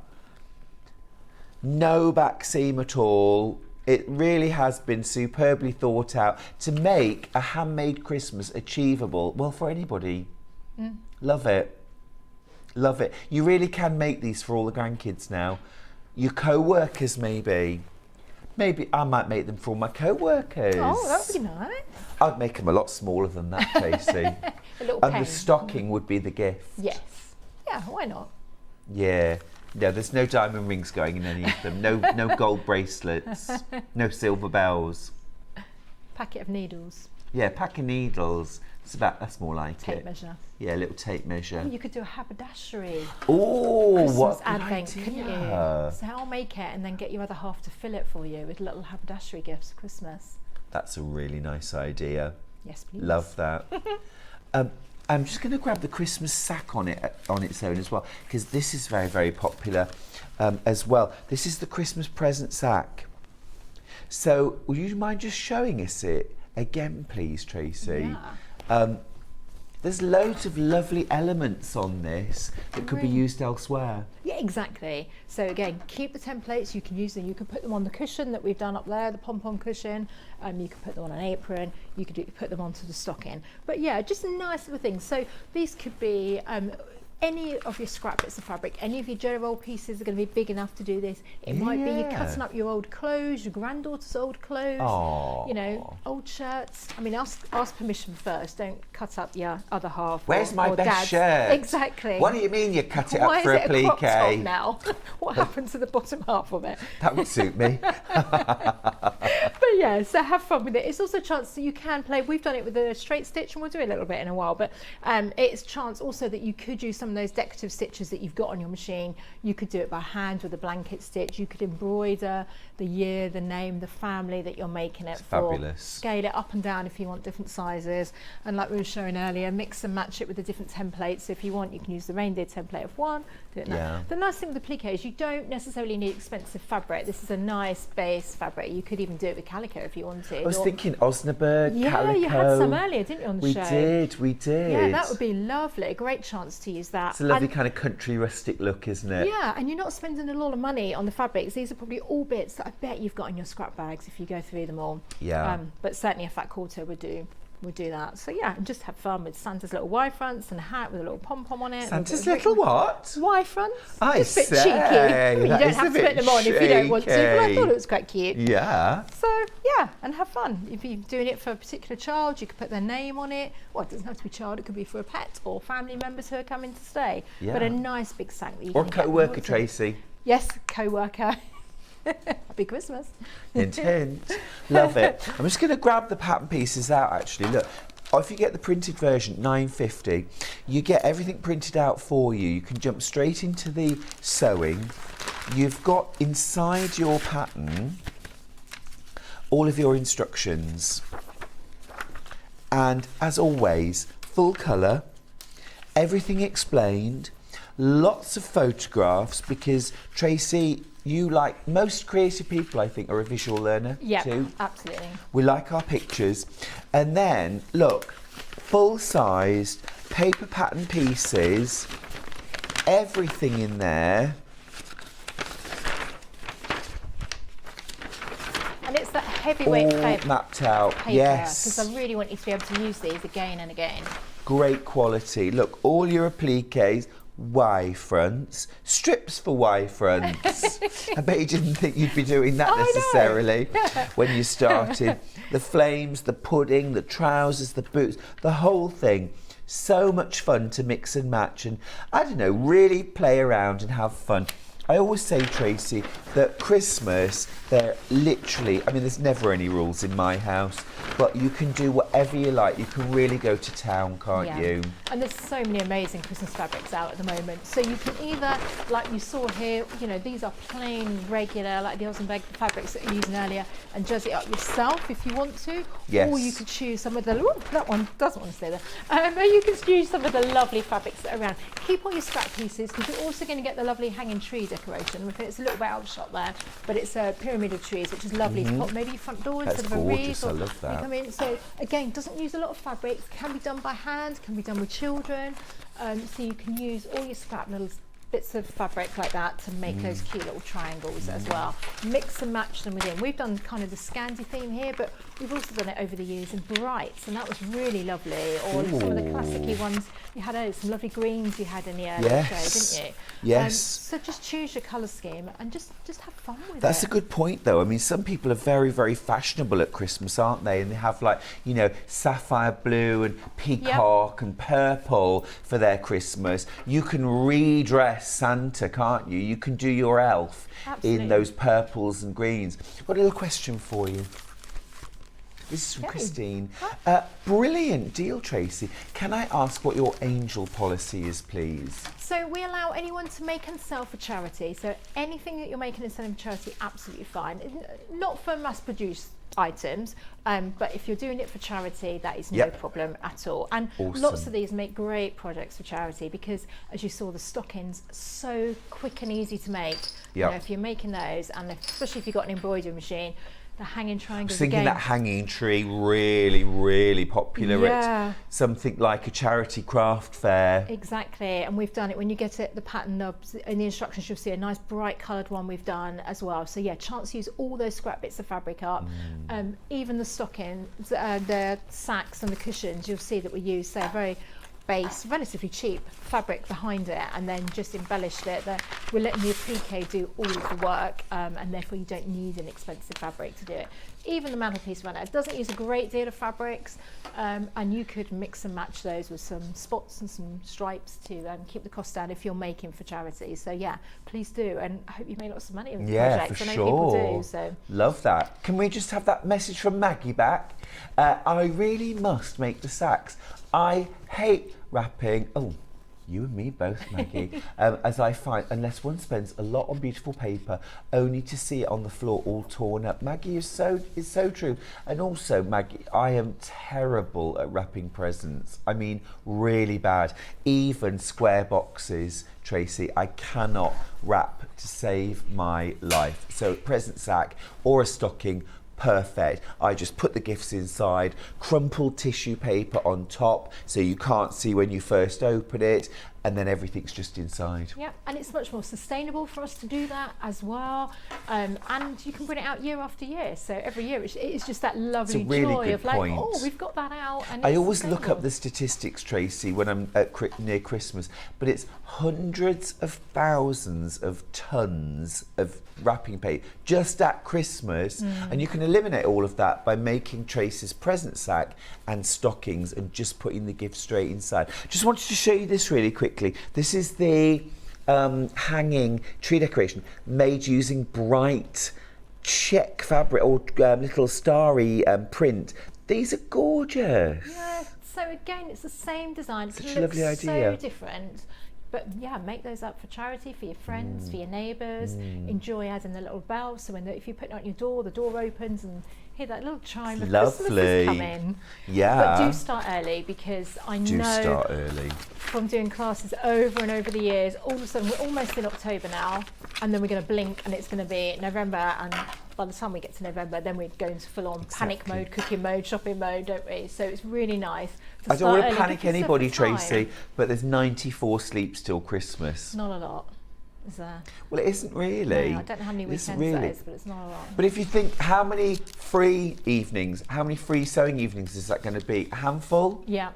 No back seam at all. It really has been superbly thought out to make a handmade Christmas achievable, well, for anybody. Love it. Love it. You really can make these for all the grandkids now. Your co-workers maybe. Maybe I might make them for all my co-workers. oh, that would be nice. I'd make them a lot smaller than that, Tracey. A little And pen. the stocking would be the gift. Yes. Yeah, why not? Yeah. No, there's no diamond rings going in any of them. No gold bracelets. No silver bells. Packet of needles. Yeah, pack of needles. That's more like Tape it. measure. Yeah, a little tape measure. You could do a haberdashery. Oh, Christmas what advent, idea. couldn't you? So I'll make it and then get your other half to fill it for you with little haberdashery gifts for Christmas. That's a really nice idea. Yes, please. Love that. I'm just going to grab the Christmas sack on its own as well, because this is very, very popular as well. This is the Christmas present sack. So would you mind just showing us it again, please, Tracey? Yeah. There's loads of lovely elements on this that could be used elsewhere. Yeah, exactly. So again, keep the templates. You can use them. You can put them on the cushion that we've done up there, the pom-pom cushion. You can put them on an apron. You could put them onto the stocking. But yeah, just nice little things. So these could be any of your scrap bits of fabric. Any of your jelly roll pieces are going to be big enough to do this. It might be you cutting up your old clothes, your granddaughter's old clothes. Aww. You know, old shirts. I mean, ask permission first. Don't cut up your other half. Where's my or best dad's. shirt? Exactly. What do you mean you cut it Why up for is a it plique? crop top now? What happened to the bottom half of it? That would suit me. But yeah, so have fun with it. It's also a chance that you can play. We've done it with a straight stitch, and we'll do it a little bit in a while. But it's a chance also that you could use some of those decorative stitches that you've got on your machine. You could do it by hand with a blanket stitch. You could embroider the year, the name, the family that you're making it for. Fabulous. Scale it up and down if you want different sizes. And like we were showing earlier, mix and match it with the different templates. So if you want, you can use the reindeer template of one. Do it now. Yeah. The nice thing with the plique is you don't necessarily need expensive fabric. This is a nice base fabric. You could even do it with calico if you wanted. I was thinking Osnaburg, yeah, calico. you had some earlier, didn't you, on the show? We did. Yeah, that would be lovely. A great chance to use that. It's a lovely kind of country rustic look, isn't it? Yeah, and you're not spending a lot of money on the fabrics. These are probably all bits that I bet you've got in your scrap bags if you go through them all. Yeah. But certainly a fat quarter would do that. So yeah, and just have fun with Santa's little Y fronts and a hat with a little pom-pom on it. Santa's little what? Y fronts. I Just a bit say, cheeky. I mean, you that don't is have a to put bit them on if you don't want to, but I cheeky. thought it was quite cute. Yeah. So Yeah, and have fun. If you're doing it for a particular child, you could put their name on it. Well, it doesn't have to be a child, it could be for a pet or family members who are coming to stay. Yeah. But a nice big sack that you Or can get co-worker, lots of- Tracy. Yes, co-worker. Happy Christmas. Hint, hint. Love it. I'm just going to grab the pattern pieces out, actually. Look, if you get the printed version, $9.50, you get everything printed out for you. You can jump straight into the sewing. You've got inside your pattern all of your instructions. And as always, full colour, everything explained, lots of photographs, because Tracy, you, like most creative people, I think, are a visual learner too. Absolutely. We like our pictures. And then, look, full-sized paper pattern pieces, everything in there. And it's that heavyweight All paper. mapped out, Because yes. I really want you to be able to use these again and again. Great quality. Look, all your appliques, Y fronts, strips for Y fronts. I bet you didn't think you'd be doing that necessarily when you started. The flames, the pudding, the trousers, the boots, the whole thing. So much fun to mix and match and, I don't know, really play around and have fun. I always say, Tracy, that Christmas, they're literally, I mean, there's never any rules in my house, but you can do whatever you like. You can really go to town, can't you? And there's so many amazing Christmas fabrics out at the moment. So you can either, like you saw here, you know, these are plain, regular, like the Ossenberg fabrics that you're using earlier, and jazz it up yourself if you want to. Yes. Or you could choose some of the, ooh, that one doesn't want to stay there. Or you can choose some of the lovely fabrics that are around. Keep all your scrap pieces, because you're also going to get the lovely hanging tree decoration. It's a little bit out of shot there, but it's a pyramid of trees, which is lovely to put maybe your front door That's instead of a gorgeous, wreath. I love that. You come in, so again, doesn't use a lot of fabrics, can be done by hand, can be done with children, so you can use all your scrap little bits of fabric like that to make those cute little triangles as well. Mix and match them within. We've done kind of the Scandi theme here, but we've also done it over the years in brights, and that was really lovely. Or some of the classic-y ones, you had some lovely greens you had in the earlier show, didn't you? Yes. So just choose your colour scheme and just have fun with it. That's a good point, though. I mean, some people are very, very fashionable at Christmas, aren't they? And they have, like, you know, sapphire blue and peacock and purple for their Christmas. You can redress Santa, can't you? You can do your elf in those purples and greens. Got a little question for you. This is from Christine. Brilliant deal, Tracy. Can I ask what your angel policy is, please? So we allow anyone to make and sell for charity. So anything that you're making and selling for charity, absolutely fine. Not for mass-produced items, but if you're doing it for charity, that is no problem at all. And lots of these make great projects for charity because, as you saw, the stockings so quick and easy to make. You know, if you're making those, and especially if you've got an embroidery machine, the hanging triangles. I was thinking that hanging tree, really, really popular at something like a charity craft fair. Exactly, and we've done it when you get it, the pattern nubs in the instructions, you'll see a nice bright coloured one we've done as well. So yeah, chance to use all those scrap bits of fabric up. Even the stockings, the sacks and the cushions, you'll see that we use very base, relatively cheap fabric behind it, and then just embellished it. We're letting the applique do all of the work, and therefore you don't need an expensive fabric to do it. Even the mantelpiece runner, it doesn't use a great deal of fabrics, and you could mix and match those with some spots and some stripes to keep the cost down if you're making for charity. So yeah, please do, and I hope you make lots of money with the projects. For I know sure. people do. So love that. Can we just have that message from Maggie back? I really must make the sacks. I hate wrapping. Oh, you and me both, Maggie. As I find, unless one spends a lot on beautiful paper, only to see it on the floor all torn up. Maggie is so true. And also, Maggie, I am terrible at wrapping presents. I mean, really bad. Even square boxes, Tracy, I cannot wrap to save my life. So present sack or a stocking, perfect. I just put the gifts inside, crumpled tissue paper on top so you can't see when you first open it, and then everything's just inside. Yeah, and it's much more sustainable for us to do that as well. And you can bring it out year after year. So every year it's just that lovely really joy good of like, point. oh, we've got that out. And I it's always look sustainable. up the statistics, Tracy, when I'm at near Christmas, but it's hundreds of thousands of tons of wrapping paper just at Christmas, and you can eliminate all of that by making Tracy's present sack and stockings and just putting the gift straight inside. Just wanted to show you this really quickly. This is the hanging tree decoration made using bright check fabric or little starry print. These are gorgeous. Yeah, so again, it's the same design. Such It a looks lovely idea. so different. But yeah, make those up for charity, for your friends, for your neighbours. Enjoy adding the little bell, so if you put it on your door, the door opens and hear that little chime of Christmas is coming. Yeah. But do start early, because I Do know start early. from doing classes over and over the years, all of a sudden we're almost in October now, and then we're going to blink and it's going to be November, and by the time we get to November, then we're going to full on panic mode, cooking mode, shopping mode, don't we? So it's really nice to I don't want to early, panic give yourself anybody, the time. Tracy, but there's 94 sleeps till Christmas. Not a lot, is there? Well, it isn't really. No, I don't know how many It's weekends that is, but it's not a lot. But if you think, how many free evenings, how many free sewing evenings is that going to be? A handful? Yeah,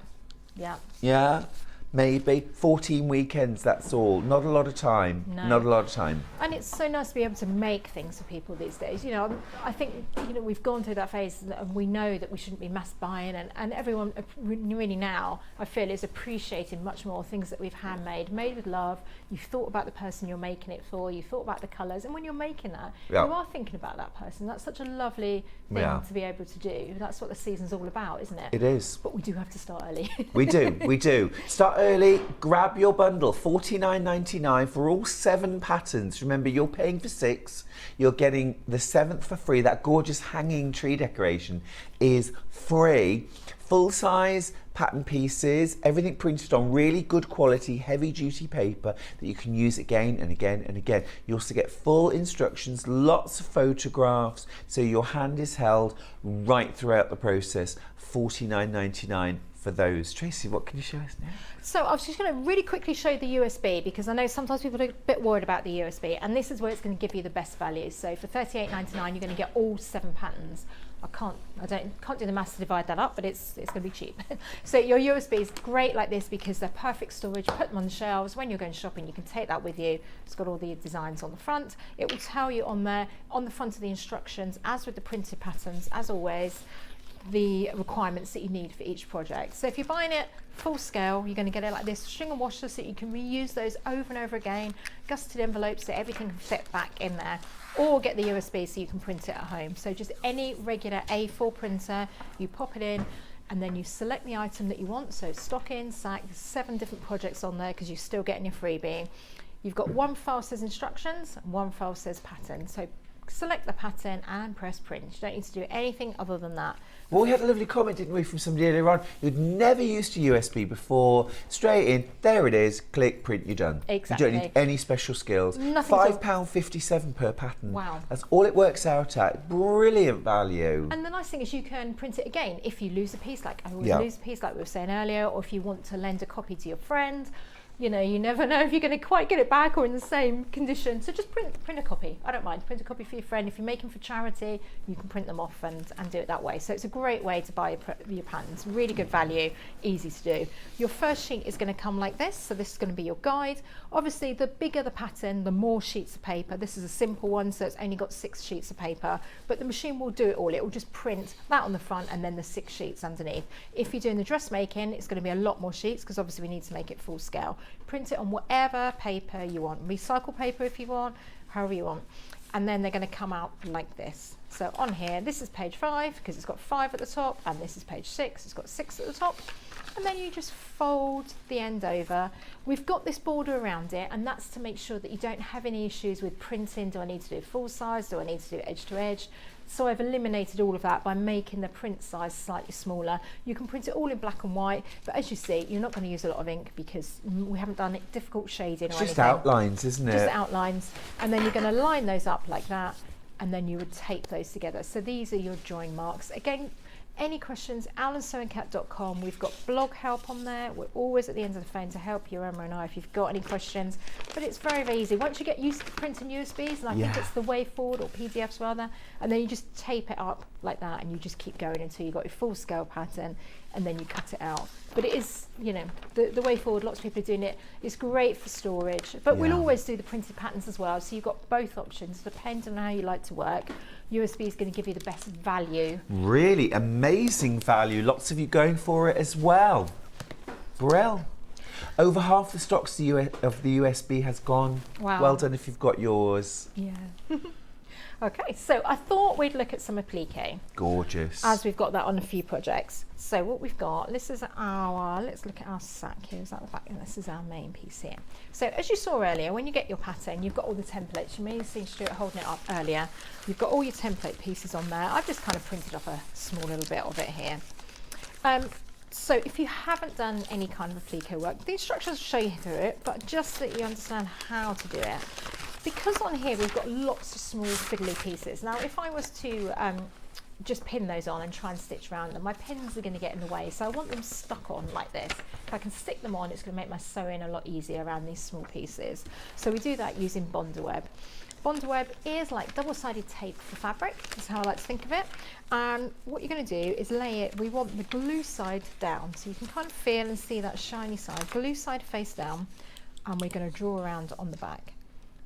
yeah. Yeah, maybe. 14 weekends, that's all. Not a lot of time. No. Not a lot of time. And it's so nice to be able to make things for people these days. You know, I think, you know, we've gone through that phase and we know that we shouldn't be mass buying, and everyone really now, I feel, is appreciating much more things that we've handmade, made with love. You've thought about the person you're making it for, you've thought about the colours, and when you're making that, Yeah. you are thinking about that person. That's such a lovely thing to be able to do. That's what the season's all about, isn't it? It is. But we do have to start early. We do, we do. Start early, grab your bundle, $49.99 for all 7 patterns. Remember, you're paying for 6, you're getting the 7th for free. That gorgeous hanging tree decoration is free. Full size pattern pieces, everything printed on really good quality, heavy duty paper that you can use again and again and again. You also get full instructions, lots of photographs, so your hand is held right throughout the process. $49.99 for those. Tracy, what can you show us now? So I was just going to really quickly show the USB, because I know sometimes people are a bit worried about the USB, and this is where it's going to give you the best value. So for $38.99 you're going to get all 7 patterns. I can't do the maths to divide that up, but it's going to be cheap. So your USB is great like this because they're perfect storage. Put them on the shelves. When you're going shopping, you can take that with you. It's got all the designs on the front. It will tell you on there, on the front of the instructions, as with the printed patterns, as always, the requirements that you need for each project. So if you're buying it full scale, you're going to get it like this, string and washer, so you can reuse those over and over again, gusseted envelopes so everything can fit back in there, or get the USB so you can print it at home. So just any regular A4 printer, you pop it in and then you select the item that you want. So stocking, sack, there's 7 different projects on there because you're still getting your freebie. You've got one file says instructions and one file says pattern. So select the pattern and press print. You don't need to do anything other than that. Well, we had a lovely comment, didn't we, from somebody earlier on who'd never used a USB before. Straight in, there it is, click, print, you're done. Exactly. You don't need any special skills. Nothing at all. £5.57 per pattern. Wow. That's all it works out at. Brilliant value. And the nice thing is you can print it again if you lose a piece, like I always Yeah. lose a piece, like we were saying earlier, or if you want to lend a copy to your friend. You know, you never know if you're going to quite get it back or in the same condition. So just print a copy. I don't mind. Print a copy for your friend. If you're making for charity, you can print them off and do it that way. So it's a great way to buy your patterns. Really good value, easy to do. Your first sheet is going to come like this. So this is going to be your guide. Obviously, the bigger the pattern, the more sheets of paper. This is a simple one, so it's only got 6 sheets of paper. But the machine will do it all. It will just print that on the front and then the 6 sheets underneath. If you're doing the dressmaking, it's going to be a lot more sheets because obviously we need to make it full scale. Print it on whatever paper you want, recycle paper if you want, however you want, and then they're going to come out like this. So on here, this is page 5 because it's got 5 at the top, and this is page 6, it's got 6 at the top, and then you just fold the end over. We've got this border around it, and that's to make sure that you don't have any issues with printing. Do I need to do full size? Do I need to do edge to edge? So I've eliminated all of that by making the print size slightly smaller. You can print it all in black and white, but as you see, you're not going to use a lot of ink because we haven't done it difficult shading or anything. Just outlines, isn't it? Just outlines, and then you're going to line those up like that, and then you would tape those together. So these are your join marks. Again, Any questions, alansewingcat.com. We've got blog help on there. We're always at the end of the phone to help you, Emma and I, if you've got any questions. But it's very, very easy. Once you get used to printing USBs, and I think it's the way forward, or PDFs rather, and then you just tape it up like that, and you just keep going until you've got your full scale pattern, and then you cut it out. But it is, you know, the way forward, lots of people are doing it. It's great for storage, but we'll always do the printed patterns as well. So you've got both options, depending on how you like to work. USB is going to give you the best value. Really amazing value. Lots of you going for it as well. Brill. Over half the stocks of the USB has gone. Wow. Well done if you've got yours. Yeah. Okay, so I thought we'd look at some applique. Gorgeous. As we've got that on a few projects. So what we've got, this is let's look at our sack here. Is that the back? And this is our main piece here. So as you saw earlier, when you get your pattern, you've got all the templates. You may have seen Stuart holding it up earlier. You've got all your template pieces on there. I've just kind of printed off a small little bit of it here. So if you haven't done any kind of applique work, the instructions show you through it, but just so that you understand how to do it. Because on here we've got lots of small fiddly pieces. Now if I was to just pin those on and try and stitch around them, my pins are going to get in the way, so I want them stuck on like this. If I can stick them on, it's going to make my sewing a lot easier around these small pieces. So we do that using Bondaweb. Bondaweb is like double-sided tape for fabric, that's how I like to think of it. And what you're going to do is lay it, we want the glue side down, so you can kind of feel and see that shiny side, glue side face down, and we're going to draw around on the back.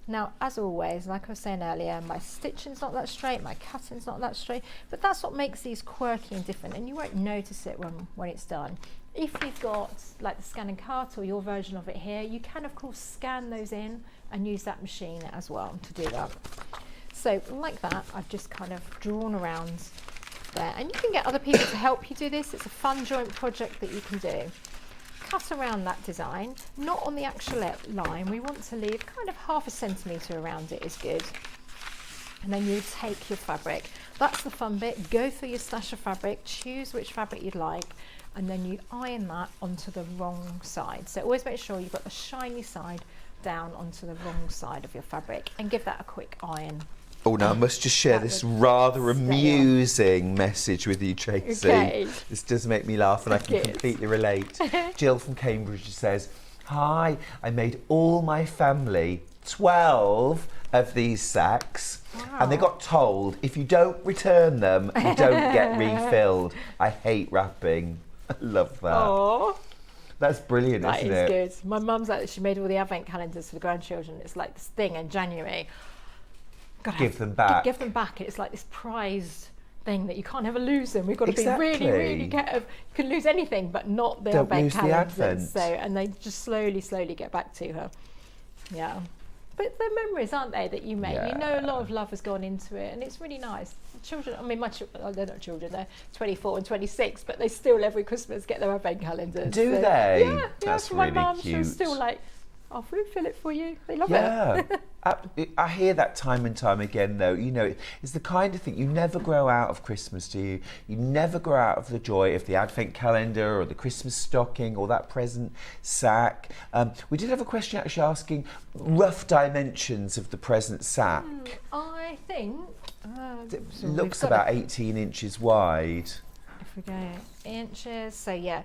Now, as always, like I was saying earlier, my stitching's not that straight, my cutting's not that straight, but that's what makes these quirky and different, and you won't notice it when it's done. If you've got like the scan and cut or your version of it here, you can of course scan those in and use that machine as well to do that. So like that, I've just kind of drawn around there, and you can get other people to help you do this. It's a fun joint project that you can do. Cut around that design, not on the actual line. We want to leave kind of 1/2 centimetre around it is good. And then you take your fabric. That's the fun bit. Go through your stash of fabric, choose which fabric you'd like, and then you iron that onto the wrong side. So always make sure you've got the shiny side down onto the wrong side of your fabric, and give that a quick iron. Oh, now I must just share this rather amusing message with you, Tracey. Okay. This does make me laugh, and I can completely relate. Jill from Cambridge says, "Hi, I made all my family 12 of these sacks, and they got told if you don't return them, you don't get refilled. I hate wrapping." I love that. Aww. That's brilliant, isn't it? That is good. My mum's actually, she made all the advent calendars for the grandchildren. It's like this thing in January. Give them back. Give them back. It's like this prized thing that you can't ever lose them. We've got to be really, really careful. You can lose anything, but not the advent calendars. So, and they just slowly get back to her. Yeah. But they're memories, aren't they, that you make? Yeah. You know, a lot of love has gone into it, and it's really nice. Children, I mean, they're not children, they're 24 and 26, but they still every Christmas get their advent calendars. Do they? Yeah, that's my really mum, cute. she was still like, I'll refill it for you. They love it. I hear that time and time again, though. You know, it's the kind of thing, you never grow out of Christmas, do you? You never grow out of the joy of the advent calendar or the Christmas stocking or that present sack. We did have a question actually asking rough dimensions of the present sack. I think it looks about 18 inches wide. If we go inches, so yeah.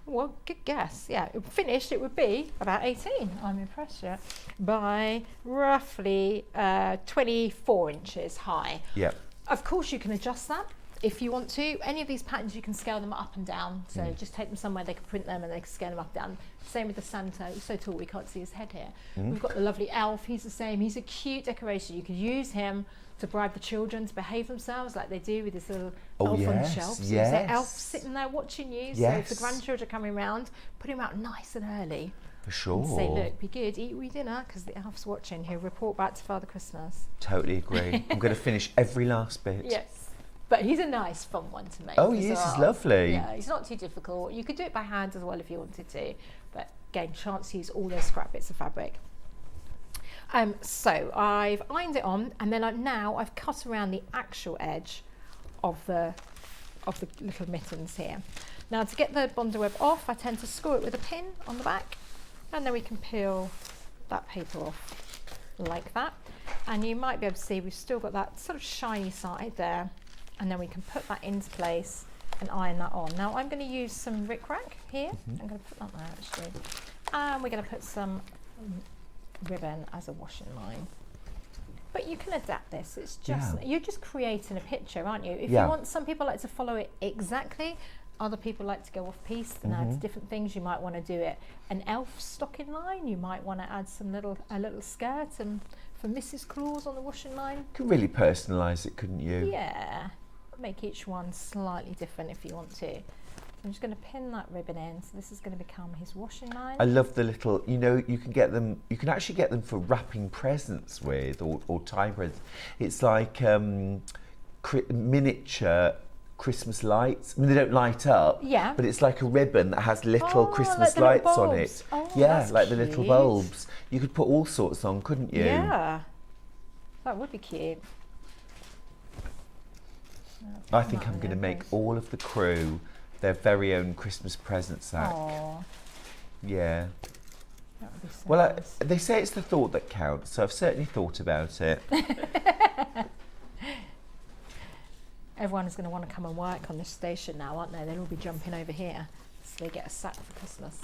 Well, good guess. Yeah, finished it would be about 18. I'm impressed, yeah. By roughly 24 inches high. Yeah. Of course, you can adjust that if you want to. Any of these patterns, you can scale them up and down. So just take them somewhere, they can print them and they can scale them up and down. Same with the Santa. He's so tall we can't see his head here. We've got the lovely elf. He's the same. He's a cute decoration. You could use him to bribe the children to behave themselves like they do with this little elf on the shelf. So there's an elf sitting there watching you. So if the grandchildren are coming around, put him out nice and early. For sure. And say, look, be good, eat your dinner, because the elf's watching. He'll report back to Father Christmas. Totally agree. I'm going to finish every last bit. Yes. But he's a nice, fun one to make. Oh, yes, he's lovely. Yeah, he's not too difficult. You could do it by hand as well if you wanted to. But again, chance to use all those scrap bits of fabric. So I've ironed it on, and then now I've cut around the actual edge of the little mittens here. Now to get the Bondaweb off, I tend to score it with a pin on the back, and then we can peel that paper off like that. And you might be able to see we've still got that sort of shiny side there and then we can put that into place and iron that on. Now I'm going to use some rickrack here. I'm going to put that there actually, and we're going to put some ribbon as a washing line. But you can adapt this. It's just you're just creating a picture, aren't you? If you want, some people like to follow it exactly. Other people like to go off piste and add different things. You might want to do it an elf stocking line. You might want to add some a little skirt and for Mrs. Claus on the washing line. You could really personalise it, couldn't you? Yeah, make each one slightly different if you want to. I'm just going to pin that ribbon in, so this is going to become his washing line. I love the little, you know, you can actually get them for wrapping presents with, or tie presents. It's like miniature Christmas lights. I mean, they don't light up, but it's like a ribbon that has little Christmas like lights on it. Oh, yeah, like cute. the little bulbs. You could put all sorts on, couldn't you? Yeah, that would be cute. I think I'm going to make all of the crew their very own Christmas present sack. Aww. Yeah. That would be so Well, nice. they say it's the thought that counts, so I've certainly thought about it. Everyone is going to want to come and work on this station now, aren't they? They'll all be jumping over here, so they get a sack for Christmas.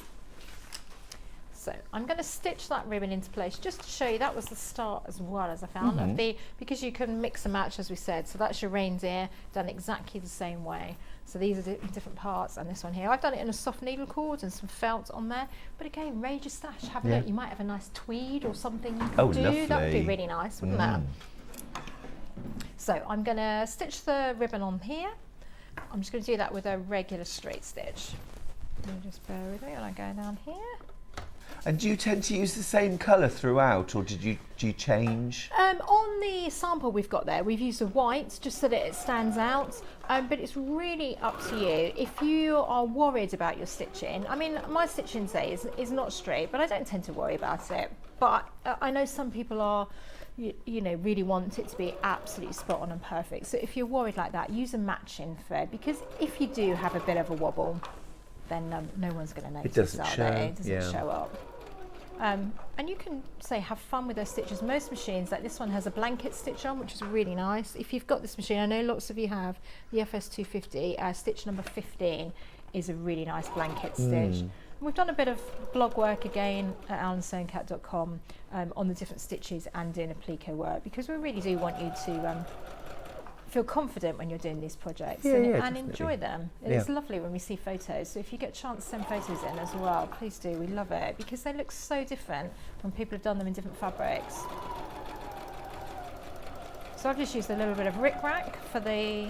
So I'm going to stitch that ribbon into place just to show you that was the start as well, as I found of because you can mix and match, as we said. So that's your reindeer done exactly the same way. So these are different parts, and this one here, I've done it in a soft needle cord and some felt on there. But again, raid your stash, have a look. You might have a nice tweed or something you could do. Lovely. That would be really nice, wouldn't that? So I'm going to stitch the ribbon on here. I'm just going to do that with a regular straight stitch. You just bear with me when I go down here. And do you tend to use the same colour throughout, or do you change? On the sample we've got there, we've used a white just so that it stands out, but it's really up to you. If you are worried about your stitching, I mean, my stitching today is not straight, but I don't tend to worry about it. But I know some people are, you know, really want it to be absolutely spot on and perfect. So if you're worried like that, use a matching thread, because if you do have a bit of a wobble, then no one's going to notice. It doesn't show. It doesn't show up. And you can say have fun with those stitches. Most machines, like this one, has a blanket stitch on, which is really nice. If you've got this machine, I know lots of you have the FS250, stitch number 15 is a really nice blanket stitch. And we've done a bit of blog work again at alansewingcat.com on the different stitches and doing applique work, because we really do want you to feel confident when you're doing these projects and enjoy them. It's lovely when we see photos, so if you get a chance to send photos in as well, please do. We love it because they look so different when people have done them in different fabrics. So I've just used a little bit of rickrack for the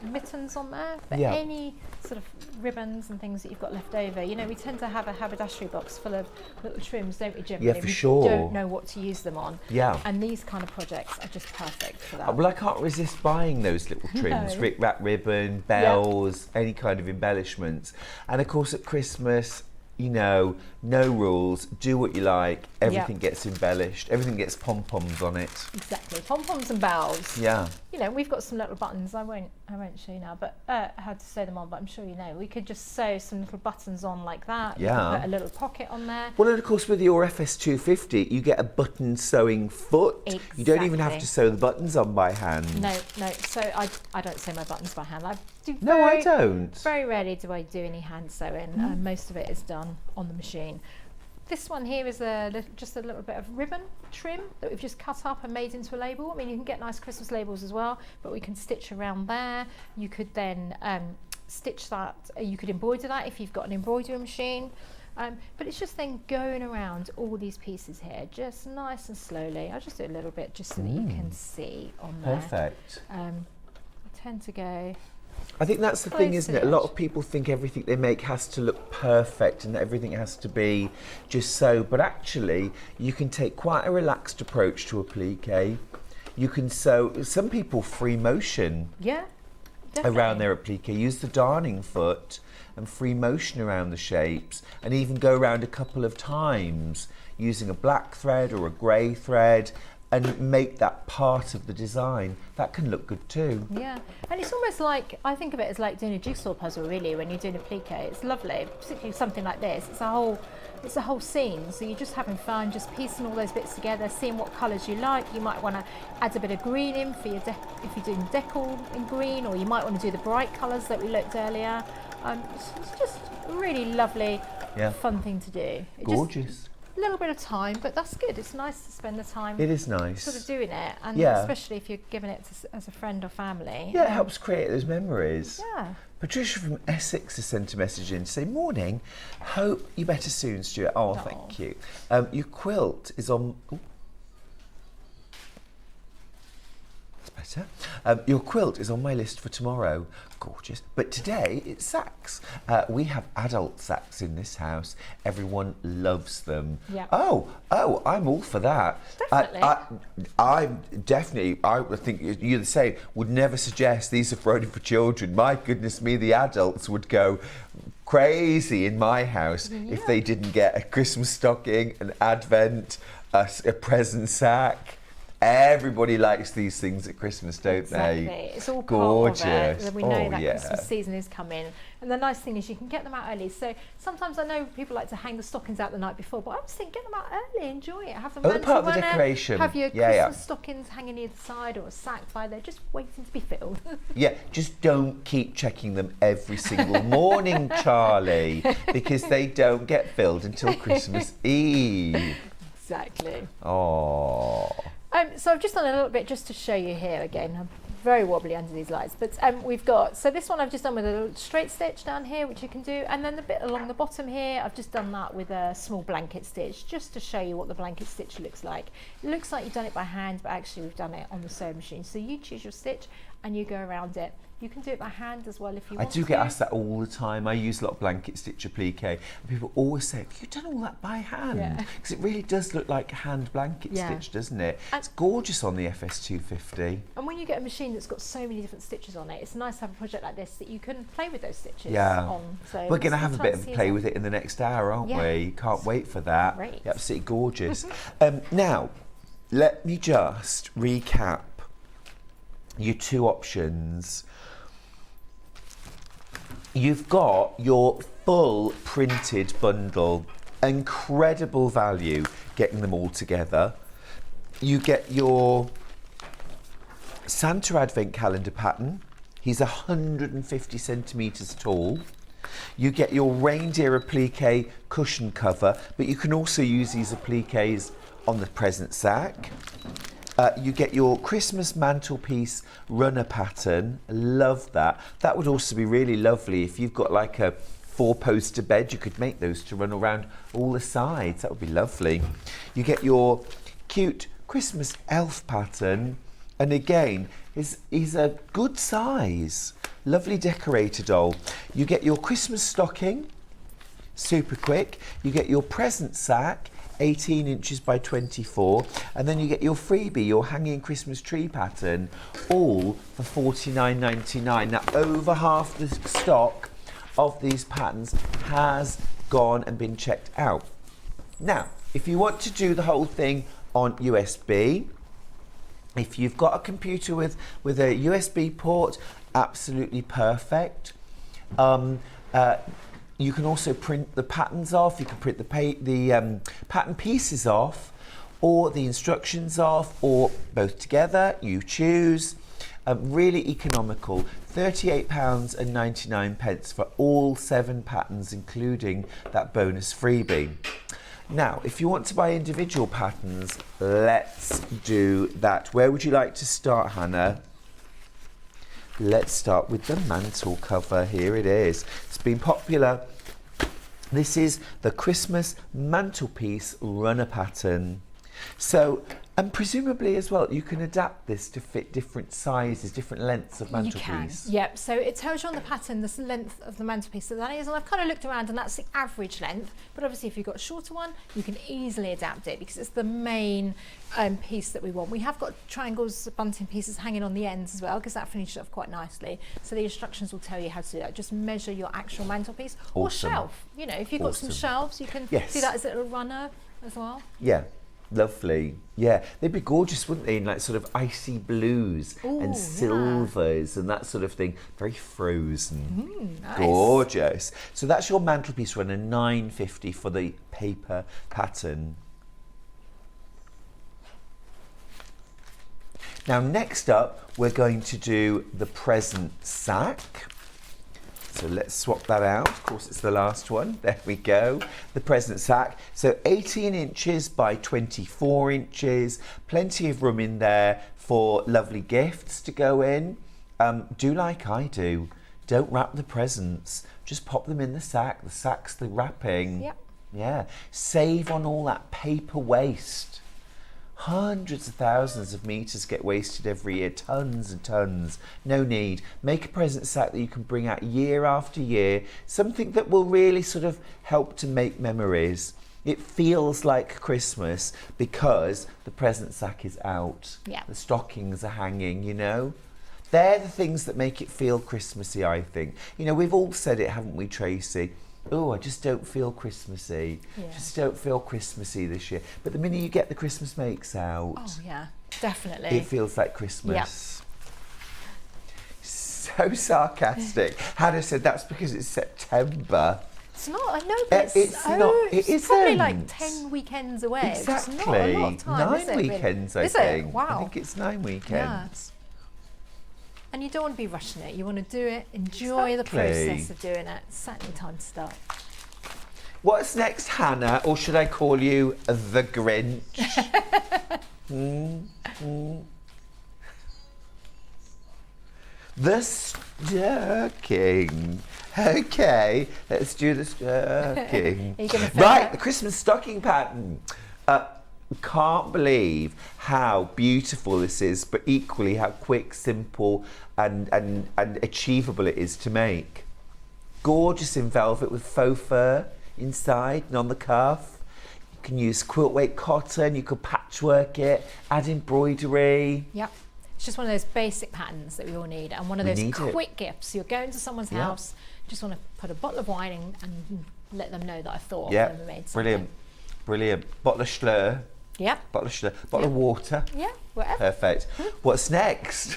mittens on there, but any sort of ribbons and things that you've got left over, you know, we tend to have a haberdashery box full of little trims, don't we, generally? Yeah, for sure. We don't know what to use them on. Yeah. And these kind of projects are just perfect for that. Well, I can't resist buying those little trims, rickrack ribbon, bells, any kind of embellishments. And of course at Christmas, you know, no rules, do what you like, everything gets embellished, everything gets pom-poms on it. Exactly, pom-poms and bells. Yeah. You know, we've got some little buttons, I won't show you now, but how to sew them on, but I'm sure you know. We could just sew some little buttons on like that. You could put a little pocket on there. Well, and of course with your FS250, you get a button sewing foot. Exactly. You don't even have to sew the buttons on by hand. No, so I don't sew my buttons by hand. I don't. Very rarely do I do any hand sewing. Most of it is done on the machine. This one here is just a little bit of ribbon trim that we've just cut up and made into a label. I mean, you can get nice Christmas labels as well, but we can stitch around there. You could then stitch that, you could embroider that if you've got an embroidery machine. But it's just then going around all these pieces here, just nice and slowly. I'll just do a little bit just so that you can see on there. Perfect. I tend to go... I think that's the thing, isn't it? A lot of people think everything they make has to look perfect and everything has to be just so, but actually you can take quite a relaxed approach to applique. You can sew, some people free motion around their applique, use the darning foot and free motion around the shapes, and even go around a couple of times using a black thread or a grey thread. and make that part of the design. That can look good too. Yeah, and it's almost like, I think of it as like doing a jigsaw puzzle really when you're doing a plique. It's lovely, particularly something like this. It's a whole scene, so you're just having fun, just piecing all those bits together, seeing what colours you like. You might want to add a bit of green in for your if you're doing decal in green, or you might want to do the bright colours that we looked earlier. It's just a really lovely, fun thing to do. Gorgeous. A little bit of time, but that's good. It's nice to spend the time. It is nice. Sort of doing it, and especially if you're giving it as a friend or family. Yeah, it helps create those memories. Yeah. Patricia from Essex has sent a message in to say, morning, hope you better soon, Stuart. Oh, thank you. Your quilt is on... Ooh. That's better. Your quilt is on my list for tomorrow. Gorgeous. But today it's sacks. We have adult sacks in this house. Everyone loves them. Yeah. Oh, I'm all for that. Definitely. I think you're the same. Would never suggest these are for only for children. My goodness me, the adults would go crazy in my house if they didn't get a Christmas stocking, an Advent, a present sack. Everybody likes these things at Christmas, don't they? Exactly. It's all gorgeous. Part of it. We know that Christmas season is coming. And the nice thing is you can get them out early. So sometimes I know people like to hang the stockings out the night before, but I was thinking get them out early, enjoy it. Have them part of the decoration. Have your Christmas stockings hanging either side, or a sack by there, just waiting to be filled. Yeah, just don't keep checking them every single morning, Charlie, because they don't get filled until Christmas Eve. Exactly. Oh. So I've just done a little bit just to show you here again. I'm very wobbly under these lights, but we've got, so this one I've just done with a little straight stitch down here, which you can do, and then the bit along the bottom here, I've just done that with a small blanket stitch, just to show you what the blanket stitch looks like. It looks like you've done it by hand, but actually we've done it on the sewing machine. So you choose your stitch and you go around it. You can do it by hand as well if you want to. I do get asked that all the time. I use a lot of blanket stitch or plique, and people always say, have you done all that by hand? Because it really does look like a hand blanket stitch, doesn't it? It's gorgeous on the FS250. And when you get a machine that's got so many different stitches on it, it's nice to have a project like this that you can play with those stitches on. So we're going to have a bit of a play with it in the next hour, aren't we? Can't wait for that. Great. Absolutely gorgeous. Now, let me just recap your two options. You've got your full printed bundle, incredible value getting them all together. You get your Santa Advent calendar pattern. He's 150 centimetres tall. You get your reindeer applique cushion cover, but you can also use these appliques on the present sack. You get your Christmas mantelpiece runner pattern. Love that. That would also be really lovely if you've got like a 4-poster bed. You could make those to run around all the sides. That would be lovely. You get your cute Christmas elf pattern, and again, he's a good size. Lovely decorated doll. You get your Christmas stocking, super quick. You get your present sack, 18 inches by 24, and then you get your freebie, your hanging Christmas tree pattern, all for $49.99. Now, over half the stock of these patterns has gone and been checked out. Now, if you want to do the whole thing on USB, if you've got a computer with a USB port, absolutely perfect. You can also print the patterns off. You can print the pattern pieces off, or the instructions off, or both together. You choose. Really economical. £38.99 for all 7 patterns, including that bonus freebie. Now, if you want to buy individual patterns, let's do that. Where would you like to start, Hannah? Let's start with the mantle cover. Here it is. It's been popular. This is the Christmas mantelpiece runner pattern. So, and presumably as well, you can adapt this to fit different sizes, different lengths of mantelpiece. You can, yep. So it tells you on the pattern the length of the mantelpiece that is, and I've kind of looked around and that's the average length, but obviously if you've got a shorter one, you can easily adapt it because it's the main piece that we want. We have got triangles, bunting pieces hanging on the ends as well because that finishes off quite nicely. So the instructions will tell you how to do that. Just measure your actual mantelpiece or shelf. You know, if you've got some shelves, you can do that as a little runner as well. Yeah. Lovely. Yeah, they'd be gorgeous, wouldn't they? In like sort of icy blues and silvers and that sort of thing. Very frozen. Nice. Gorgeous. So that's your mantelpiece runner, £9.50 for the paper pattern. Now next up, we're going to do the present sack. So let's swap that out. Of course, it's the last one. There we go. The present sack. So 18 inches by 24 inches. Plenty of room in there for lovely gifts to go in. Do like I do. Don't wrap the presents. Just pop them in the sack. The sack's the wrapping. Yep. Yeah. Save on all that paper waste. Hundreds of thousands of meters get wasted every year, tons and tons. No need. Make a present sack that you can bring out year after year, something that will really sort of help to make memories. It feels like Christmas because the present sack is out. Yeah. The stockings are hanging, you know. They're the things that make it feel Christmassy, I think. You know, we've all said it, haven't we, Tracy? Oh, I just don't feel Christmassy. Yeah. Just don't feel Christmassy this year. But the minute you get the Christmas makes out, Oh yeah, definitely. it feels like Christmas. So sarcastic. Hannah said that's because it's September. It's not. I know, but It's not. It It's probably isn't. like 10 weekends away. Exactly. It's not a lot of time, is 9 it, weekends, really? I Is think. It? Wow. I think it's 9 weekends. And you don't want to be rushing it. You want to do it, enjoy the Exactly. process of doing it. It's certainly time to start. What's next, Hannah? Or should I call you the Grinch? The stocking. Okay, let's do the stocking. Are you gonna Right, fit the Christmas stocking pattern. Can't believe how beautiful this is, but equally how quick, simple, and achievable it is to make. Gorgeous in velvet with faux fur inside and on the cuff. You can use quilt weight cotton. You could patchwork it, add embroidery. Yep. It's just one of those basic patterns that we all need, and one of We those need it. quick gifts. You're going to someone's Yeah. house, just want to put a bottle of wine in and let them know that I thought of Yeah, them and made something. brilliant, brilliant. Bottle of Schlur, Yep. bottle of Schlur, bottle of water. Yeah. Whatever. Perfect. What's next?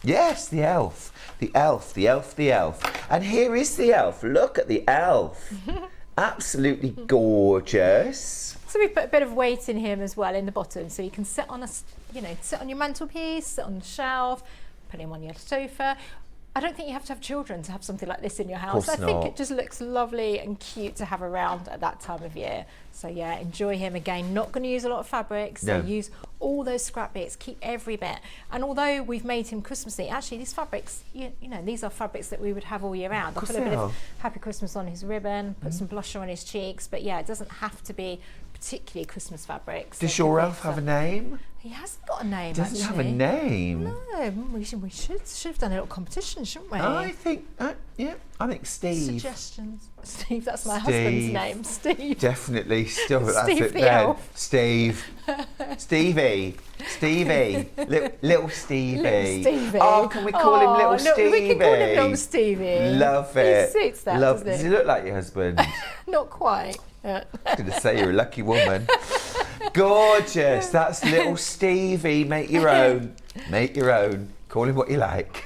Yes, the elf. The elf, the elf, the elf. And here is the elf. Look at the elf. Absolutely gorgeous. So we put a bit of weight in him as well in the bottom, so you can sit on sit on your mantelpiece, sit on the shelf, put him on your sofa. I don't think you have to have children to have something like this in your house. Course I think not. it just looks lovely and cute to have around at that time of year. So yeah, enjoy him. Again, not going to use a lot of fabrics, so No. use all those scrap bits, keep every bit. And although we've made him Christmassy, actually these fabrics, you know, these are fabrics that we would have all year round. I'll course put a they bit are. of Happy Christmas on his ribbon, put some blusher on his cheeks, but yeah, it doesn't have to be particularly Christmas fabrics. Does your elf have a name? He hasn't got a name. Doesn't have a actually. name. No, we should have done a little competition, shouldn't we? I think, I think Steve. Suggestions. Steve, that's my Steve. husband's name. Steve. Definitely, still that's Steve it the then. elf. Steve, Stevie, little Stevie. Little Stevie. Oh, can we call him little look, Stevie? We can call him little Stevie. Love it. He suits that, Love. doesn't Does he? he look like your husband? Not quite. I was going to say you're a lucky woman. Gorgeous. That's little Stevie. Make your own. Make your own. Call him what you like.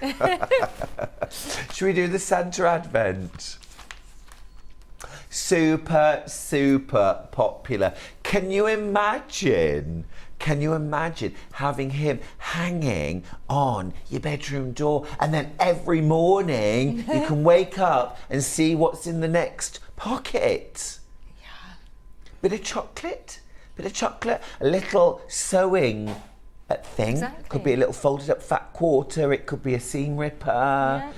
Should we do the Santa Advent? Super, super popular. Can you imagine? Can you imagine having him hanging on your bedroom door, and then every morning you can wake up and see what's in the next pocket? Yeah. Bit of chocolate, a little sewing thing. Exactly. Could be a little folded up fat quarter, it could be a seam ripper. Yeah,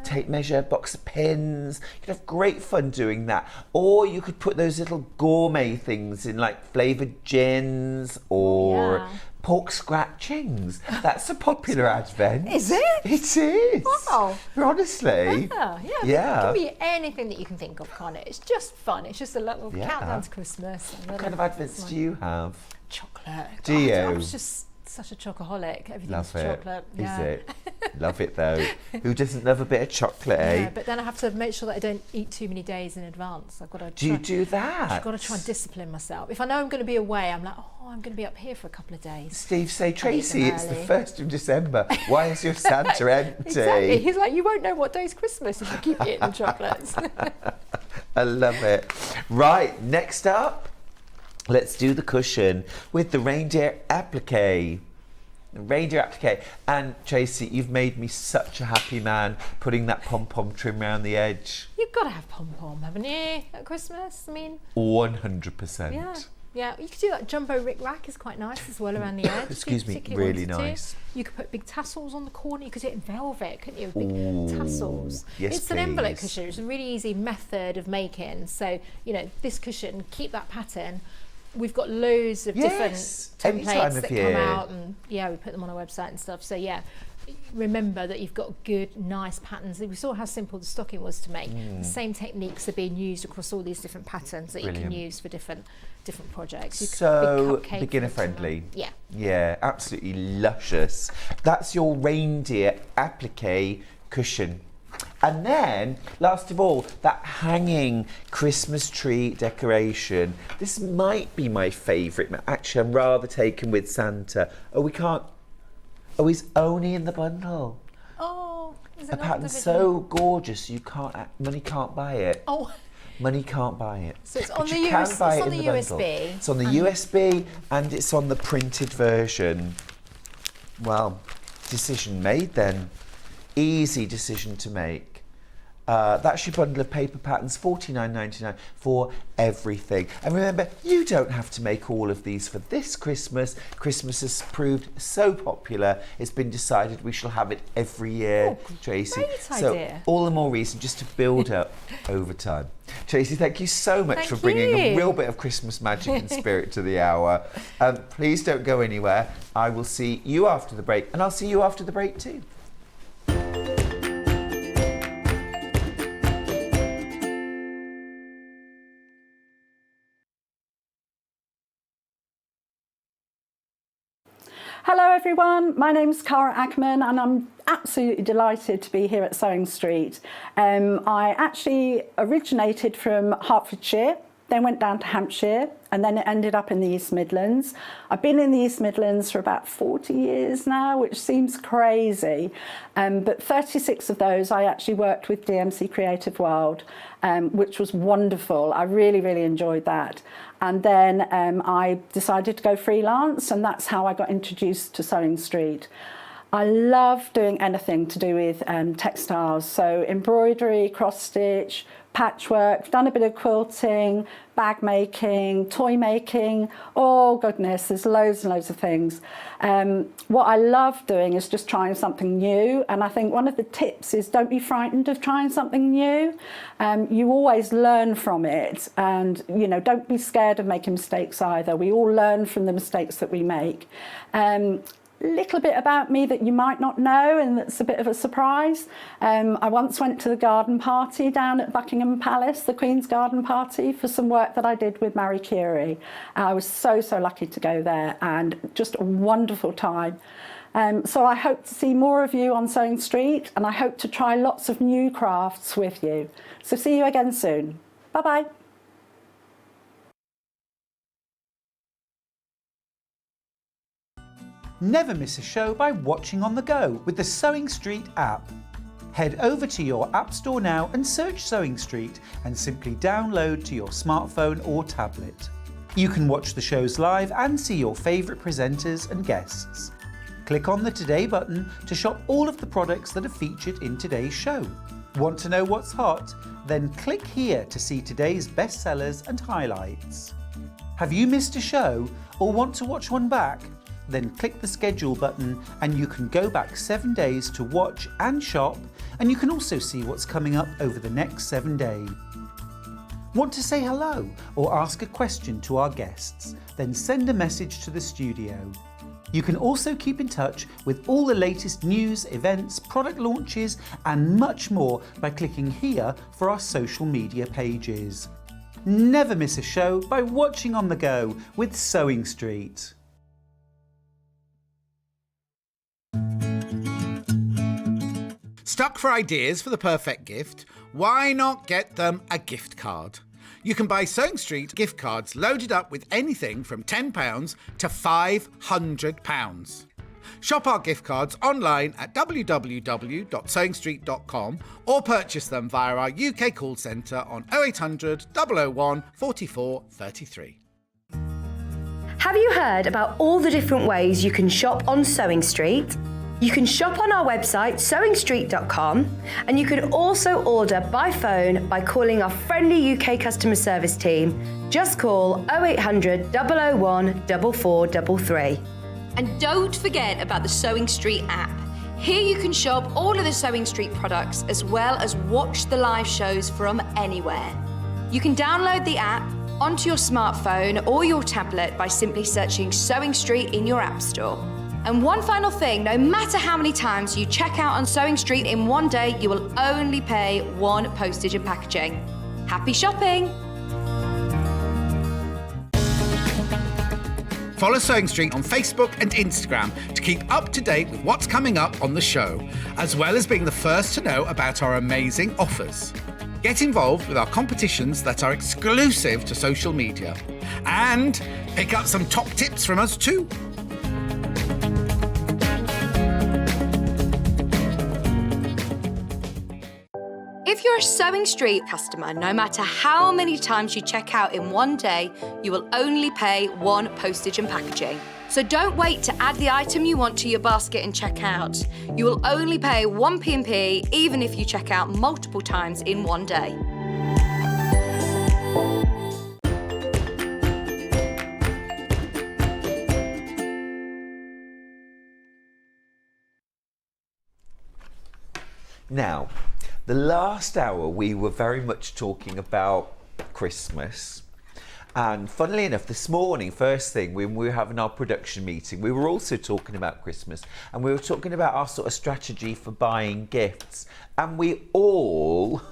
tape measure. Box of pins. You could have great fun doing that. Or you could put those little gourmet things in, like flavoured gins or Yeah. pork scratchings. That's a popular advent. Is it? It is. Wow. Honestly. Yeah. Yeah. It can be anything that you can think of, can't it? It's just fun. It's just a little Yeah. countdown to Christmas. What kind of advents do you have? Chocolate. Do you? I was just such a chocoholic. Everything's Love it. chocolate. Is it? Love it though. Who doesn't love a bit of chocolate, eh? Yeah, but then I have to make sure that I don't eat too many days in advance. I've got to. Do you do that? I've got to try and discipline myself. If I know I'm going to be away, I'm like, oh, I'm going to be up here for a couple of days. Steve, say, I eat Tracy, them it's the early. 1st of December. Why is your Santa empty? Exactly. He's like, you won't know what day's Christmas if you keep eating chocolates. I love it. Right, next up, let's do the cushion with the reindeer applique. Reindeer applique. And Tracy, you've made me such a happy man putting that pom-pom trim around the edge. You've got to have pom-pom, haven't you, at Christmas? I mean, 100%. yeah. Yeah, you could do that jumbo rick-rack is quite nice as well around the edge. Excuse me, particularly really wanted to. nice. You could put big tassels on the corner. You could do it in velvet, couldn't you? Big Ooh, tassels. yes, It's an envelope please. cushion. It's a really easy method of making. So, you know, this cushion, keep that pattern. We've got loads of Yes, different any time templates of that year. come out, and yeah, we put them on our website and stuff. So yeah, remember that you've got good, nice patterns. We saw how simple the stocking was to make. The same techniques are being used across all these different patterns that you Brilliant. can use for different projects. You could- So big cupcake beginner for dinner. friendly. Yeah. Yeah, absolutely luscious. That's your reindeer applique cushion. And then, last of all, that hanging Christmas tree decoration. This might be my favourite. Actually, I'm rather taken with Santa. Oh, we can't. Oh, he's only in the bundle. Oh, is it A not pattern individual? so gorgeous, you can't. Money can't buy it. Oh, Money can't buy it. so it's But on the you can US, buy it's it on in the bundle. USB. It's on the and- USB and it's on the printed version. Well, decision made then. Easy decision to make. That's your bundle of paper patterns, $49.99 for everything. And remember, you don't have to make all of these for this Christmas. Christmas has proved so popular, it's been decided we shall have it every year, Tracy. great So idea. all the more reason just to build up over time. Tracy, thank you so much Thank for bringing a you. real bit of Christmas magic and spirit to the hour. Please don't go anywhere. I will see you after the break, and I'll see you after the break too. Hello everyone, my name's Cara Ackerman and I'm absolutely delighted to be here at Sewing Street. I actually originated from Hertfordshire, then went down to Hampshire and then it ended up in the East Midlands. I've been in the East Midlands for about 40 years now, which seems crazy, but 36 of those I actually worked with DMC Creative World, which was wonderful. I really, really enjoyed that. And then I decided to go freelance and that's how I got introduced to Sewing Street. I love doing anything to do with textiles, so embroidery, cross stitch, patchwork, done a bit of quilting, bag making, toy making, oh goodness, there's loads and loads of things. What I love doing is just trying something new, and I think one of the tips is don't be frightened of trying something new. You always learn from it, and you know, don't be scared of making mistakes either. We all learn from the mistakes that we make. Little bit about me that you might not know and that's a bit of a surprise. I once went to the garden party down at Buckingham Palace, the Queen's garden party, for some work that I did with Marie Curie. I was so lucky to go there and just a wonderful time. So I hope to see more of you on Sewing Street and I hope to try lots of new crafts with you. So see you again soon. Bye bye. Never miss a show by watching on the go with the Sewing Street app. Head over to your App Store now and search Sewing Street and simply download to your smartphone or tablet. You can watch the shows live and see your favourite presenters and guests. Click on the Today button to shop all of the products that are featured in today's show. Want to know what's hot? Then click here to see today's bestsellers and highlights. Have you missed a show or want to watch one back? Then click the schedule button and you can go back 7 days to watch and shop, and you can also see what's coming up over the next 7 days. Want to say hello or ask a question to our guests? Then send a message to the studio. You can also keep in touch with all the latest news, events, product launches and much more by clicking here for our social media pages. Never miss a show by watching on the go with Sewing Street. Stuck for ideas for the perfect gift? Why not get them a gift card? You can buy Sewing Street gift cards loaded up with anything from £10 to £500. Shop our gift cards online at www.sewingstreet.com or purchase them via our UK call centre on 0800 001 44 33. Have you heard about all the different ways you can shop on Sewing Street? You can shop on our website sewingstreet.com, and you can also order by phone by calling our friendly UK customer service team. Just call 0800 001 4433. And don't forget about the Sewing Street app. Here you can shop all of the Sewing Street products as well as watch the live shows from anywhere. You can download the app onto your smartphone or your tablet by simply searching Sewing Street in your app store. And one final thing, no matter how many times you check out on Sewing Street in one day, you will only pay one postage and packaging. Happy shopping! Follow Sewing Street on Facebook and Instagram to keep up to date with what's coming up on the show, as well as being the first to know about our amazing offers. Get involved with our competitions that are exclusive to social media. And pick up some top tips from us too. If you're a Sewing Street customer, no matter how many times you check out in one day, you will only pay one postage and packaging. So don't wait to add the item you want to your basket and check out. You will only pay one P&P even if you check out multiple times in one day. Now, the last hour we were very much talking about Christmas, and funnily enough, this morning, first thing, when we were having our production meeting, we were also talking about Christmas, and we were talking about our sort of strategy for buying gifts, and we all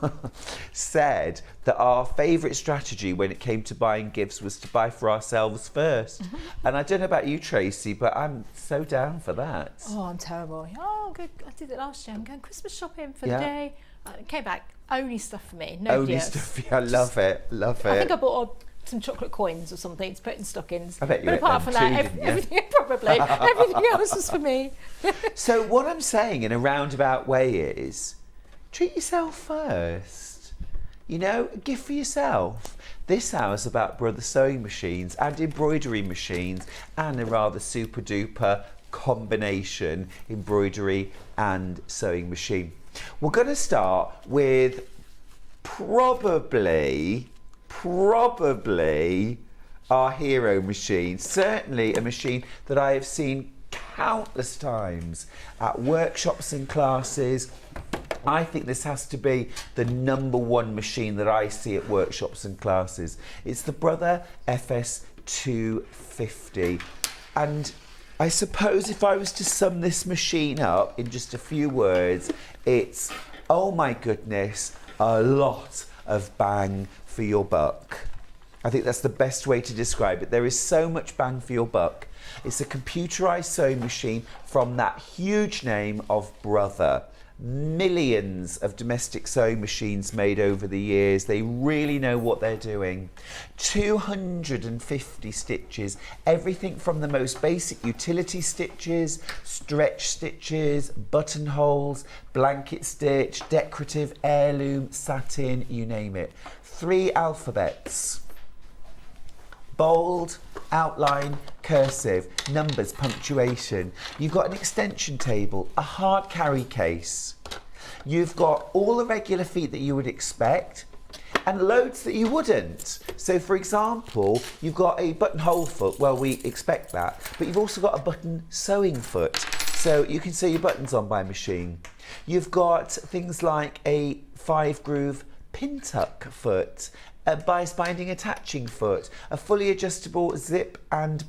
said that our favourite strategy when it came to buying gifts was to buy for ourselves first. And I don't know about you, Tracy, but I'm so down for that. Oh, I'm terrible. Oh, good. I did it last year. I'm going Christmas shopping for the day. I came back, only stuff for me. Nobody Only else. stuff, yeah, love it. I think I bought some chocolate coins or something to put in stockings. I bet you but ate apart them from that, too, didn't you? everything probably everything else was for me. So what I'm saying in a roundabout way is, treat yourself first. You know, a gift for yourself. This hour's about brother sewing machines and embroidery machines and a rather super duper combination embroidery and sewing machine. We're going to start with probably our hero machine. Certainly a machine that I have seen countless times at workshops and classes. I think this has to be the number one machine that I see at workshops and classes. It's the Brother FS250. And I suppose if I was to sum this machine up in just a few words, it's, oh my goodness, a lot of bang for your buck. I think that's the best way to describe it. There is so much bang for your buck. It's a computerized sewing machine from that huge name of Brother. Millions of domestic sewing machines made over the years. They really know what they're doing. 250 stitches, everything from the most basic utility stitches, stretch stitches, buttonholes, blanket stitch, decorative, heirloom, satin, you name it. 3 alphabets. Bold, outline, cursive, numbers, punctuation. You've got an extension table, a hard carry case. You've got all the regular feet that you would expect and loads that you wouldn't. So for example, you've got a buttonhole foot, well we expect that, but you've also got a button sewing foot. So you can sew your buttons on by machine. You've got things like a 5-groove pin tuck foot, a bias binding attaching foot, a fully adjustable zip and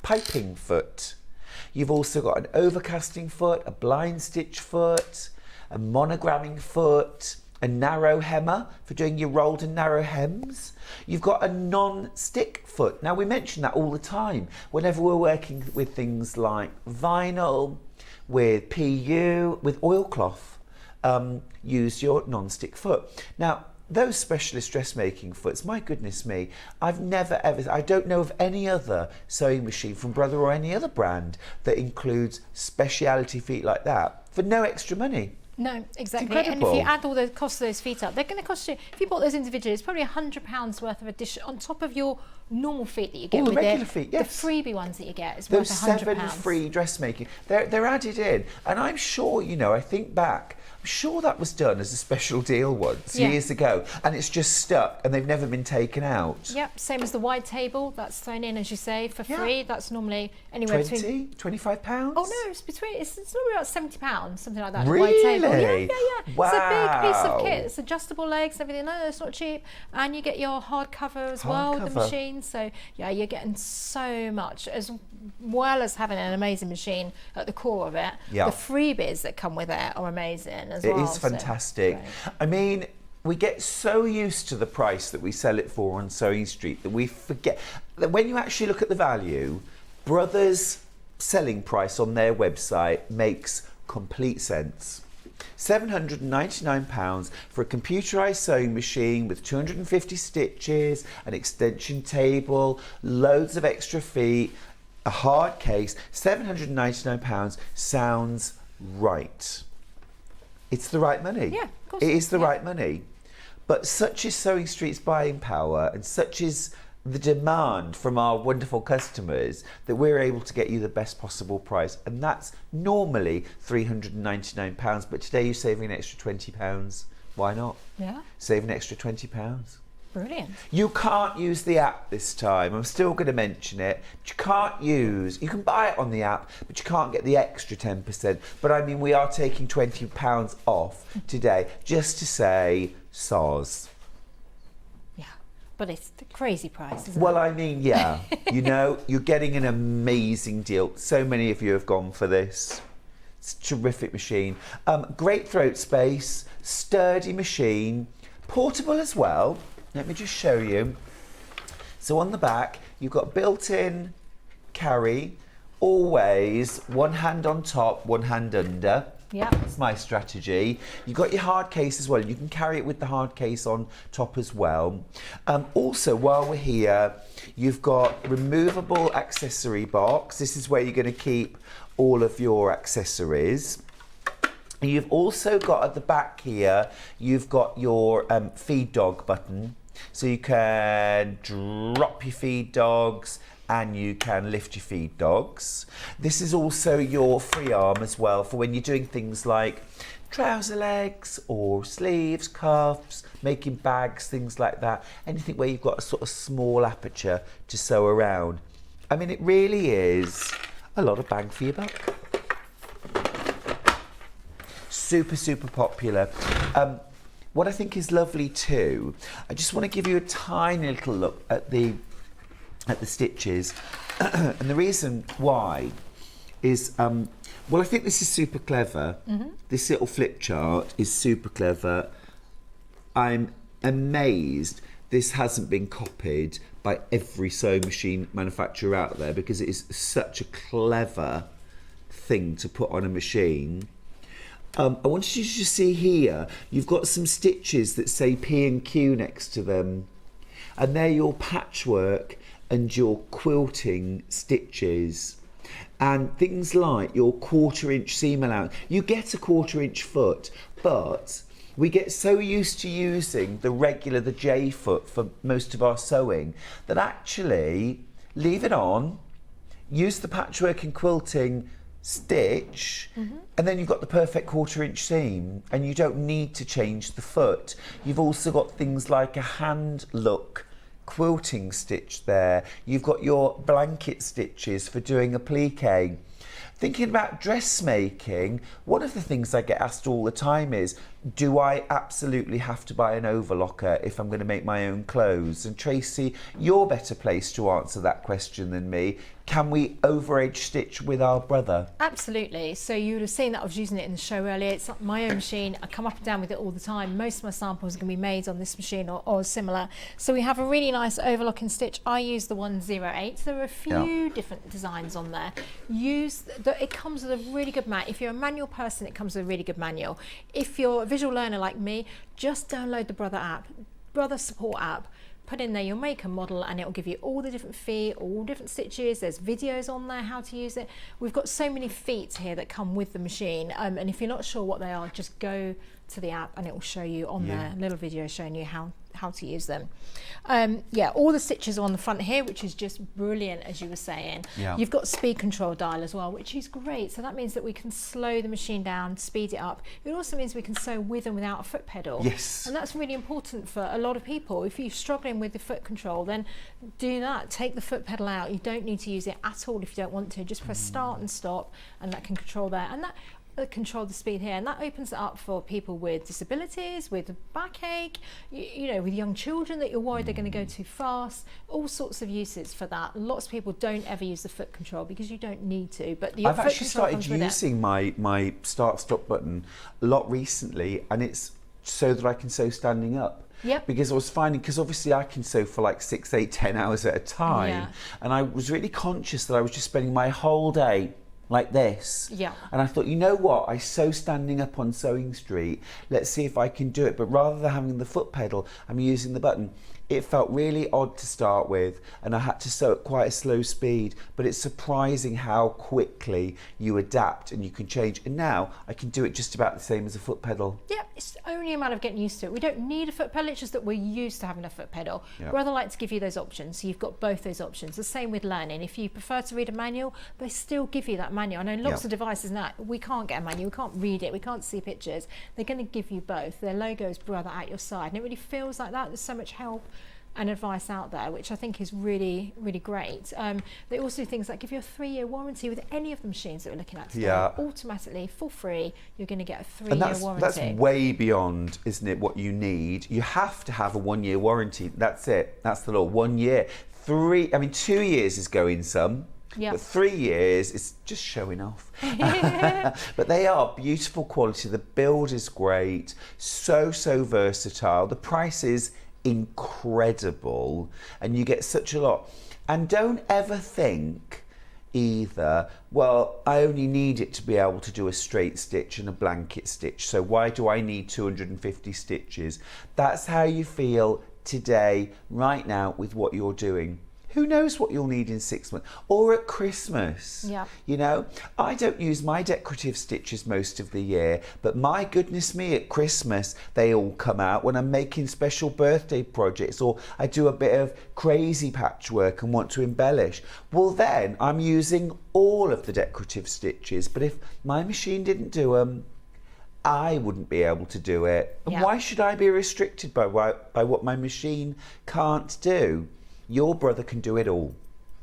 piping foot. You've also got an overcasting foot, a blind stitch foot, a monogramming foot, a narrow hemmer for doing your rolled and narrow hems. You've got a non-stick foot. Now we mention that all the time whenever we're working with things like vinyl, with PU, with oilcloth. Use your non-stick foot. Now, those specialist dressmaking foots, my goodness me, I've never ever, I don't know of any other sewing machine from Brother or any other brand that includes speciality feet like that for no extra money. No, exactly. It's And if you incredible. add all the cost of those feet up, they're going to cost you, if you bought those individually, it's probably £100 worth of addition on top of your normal feet that you get All the with regular feet, yes. The freebie ones that you get is Those worth £100. 7 free dressmaking, they're added in. And I'm sure, you know, I think back, I'm sure that was done as a special deal once, Yeah. years ago. And it's just stuck and they've never been taken out. Yep, same as the wide table, that's thrown in, as you say, for Yeah. free. That's normally anywhere 20, between... £25? Oh no, it's normally about £70, something like that. Really? The wide table. Yeah. Wow. It's a big piece of kit. It's adjustable legs, everything. No, it's not cheap. And you get your hardcover as well with the Hardcover. machine. So yeah, you're getting so much, as well as having an amazing machine at the core of it. Yeah. The freebies that come with it are amazing as It well. is so fantastic. great. I mean, we get so used to the price that we sell it for on Sewing Street that we forget that when you actually look at the value, Brothers' selling price on their website makes complete sense. £799 for a computerised sewing machine with 250 stitches, an extension table, loads of extra feet, a hard case. £799 sounds right. It's the right money. Yeah, of course It it is the right money. But such is Sewing Street's buying power and such is the demand from our wonderful customers that we're able to get you the best possible price. And that's normally £399, but today you're saving an extra £20. Why not? Yeah, Save an extra £20. brilliant. You can't use the app this time. I'm still going to mention it. But you can buy it on the app, but you can't get the extra 10%. But I mean, we are taking £20 off today just to say soz. Yeah, but it's the crazy price, isn't Well, it? I mean, yeah, you know, you're getting an amazing deal. So many of you have gone for this. It's a terrific machine. Great throat space, sturdy machine, portable as well. Let me just show you. So on the back, you've got built-in carry, always one hand on top, one hand under. Yeah. That's my strategy. You've got your hard case as well. You can carry it with the hard case on top as well. Also, while we're here, you've got removable accessory box. This is where you're going to keep all of your accessories. And you've also got at the back here, you've got your feed dog button. So you can drop your feed dogs and you can lift your feed dogs. This is also your free arm as well for when you're doing things like trouser legs or sleeves, cuffs, making bags, things like that. Anything where you've got a sort of small aperture to sew around. I mean, it really is a lot of bang for your buck. Super, super popular. What I think is lovely too, I just want to give you a tiny little look at the stitches. And the reason why is, well, I think this is super clever. This little flip chart is super clever. I'm amazed this hasn't been copied by every sewing machine manufacturer out there because it is such a clever thing to put on a machine. I wanted you to see here, you've got some stitches that say P and Q next to them. And they're your patchwork and your quilting stitches. And things like your 1/4 inch seam allowance. You get a 1/4 inch foot, but we get so used to using the J foot for most of our sewing that actually leave it on, use the patchwork and quilting stitch, and then you've got the perfect 1/4 inch seam and you don't need to change the foot. You've also got things like a hand look quilting stitch there. You've got your blanket stitches for doing a plique. Thinking about dressmaking, one of the things I get asked all the time is, do I absolutely have to buy an overlocker if I'm going to make my own clothes? And Tracy, you're better placed to answer that question than me. Can we overage stitch with our brother? Absolutely. So you would have seen that I was using it in the show earlier. It's my own machine. I come up and down with it all the time. Most of my samples are going to be made on this machine or similar. So we have a really nice overlocking stitch. I use the 108. There are a few different designs on there. It comes with a really good manual. If you're a manual person, it comes with a really good manual. If you're a visual learner like me, just download the Brother app, Brother Support app. Put in there your make and model, and it will give you all the different feet, all different stitches. There's videos on there how to use it. We've got so many feet here that come with the machine, and if you're not sure what they are, just go to the app and it will show you on there a little video showing you how to use them. All the stitches are on the front here, which is just brilliant, as you were saying. You've got speed control dial as well, which is great. So that means that we can slow the machine down, speed it up. It also means we can sew with and without a foot pedal. Yes. And that's really important for a lot of people. If you're struggling with the foot control, then do that. Take the foot pedal out. You don't need to use it at all if you don't want to. Just press start and stop, and that can control there. And that control the speed here, and that opens it up for people with disabilities, with backache, you know, with young children that you're worried they're going to go too fast. All sorts of uses for that. Lots of people don't ever use the foot control because you don't need to, but the I've foot actually control started comes with it. using my start stop button a lot recently, and it's so that I can sew standing up. Yep. Because I was finding, because obviously I can sew for like 6, 8, 10 hours at a time, Yeah. and I was really conscious that I was just spending my whole day like this. Yeah. And I thought, you know what, I sew standing up on Sewing Street, let's see if I can do it. But rather than having the foot pedal, I'm using the button. It felt really odd to start with, and I had to sew at quite a slow speed, but it's surprising how quickly you adapt and you can change. And now I can do it just about the same as a foot pedal. Yeah, it's only a matter of getting used to it. We don't need a foot pedal, it's just that we're used to having a foot pedal. Yeah. Brother like to give you those options, so you've got both those options. The same with learning. If you prefer to read a manual, they still give you that manual. I know lots of devices now, we can't get a manual, we can't read it, we can't see pictures. They're going to give you both. Their logo is Brother at your side, and it really feels like that. There's so much help and advice out there, which I think is really, really great. They also do things like give you a 3-year warranty with any of the machines that we're looking at today. Yeah. Automatically, for free, you're going to get a 3-year warranty. That's way beyond, isn't it, what you need. You have to have a 1-year warranty. That's it. That's the law. 1 year. 2 years is going some. Yep. But 3 years is just showing off. But they are beautiful quality. The build is great. So versatile. The price is incredible, and you get such a lot. And don't ever think either, well, I only need it to be able to do a straight stitch and a blanket stitch, so why do I need 250 stitches? That's how you feel today, right now, with what you're doing. Who knows what you'll need in 6 months or at Christmas? Yeah. You know, I don't use my decorative stitches most of the year, but my goodness me, at Christmas they all come out when I'm making special birthday projects, or I do a bit of crazy patchwork and want to embellish. Well, then I'm using all of the decorative stitches, but if my machine didn't do them, I wouldn't be able to do it. And why should I be restricted by what my machine can't do? Your brother can do it all.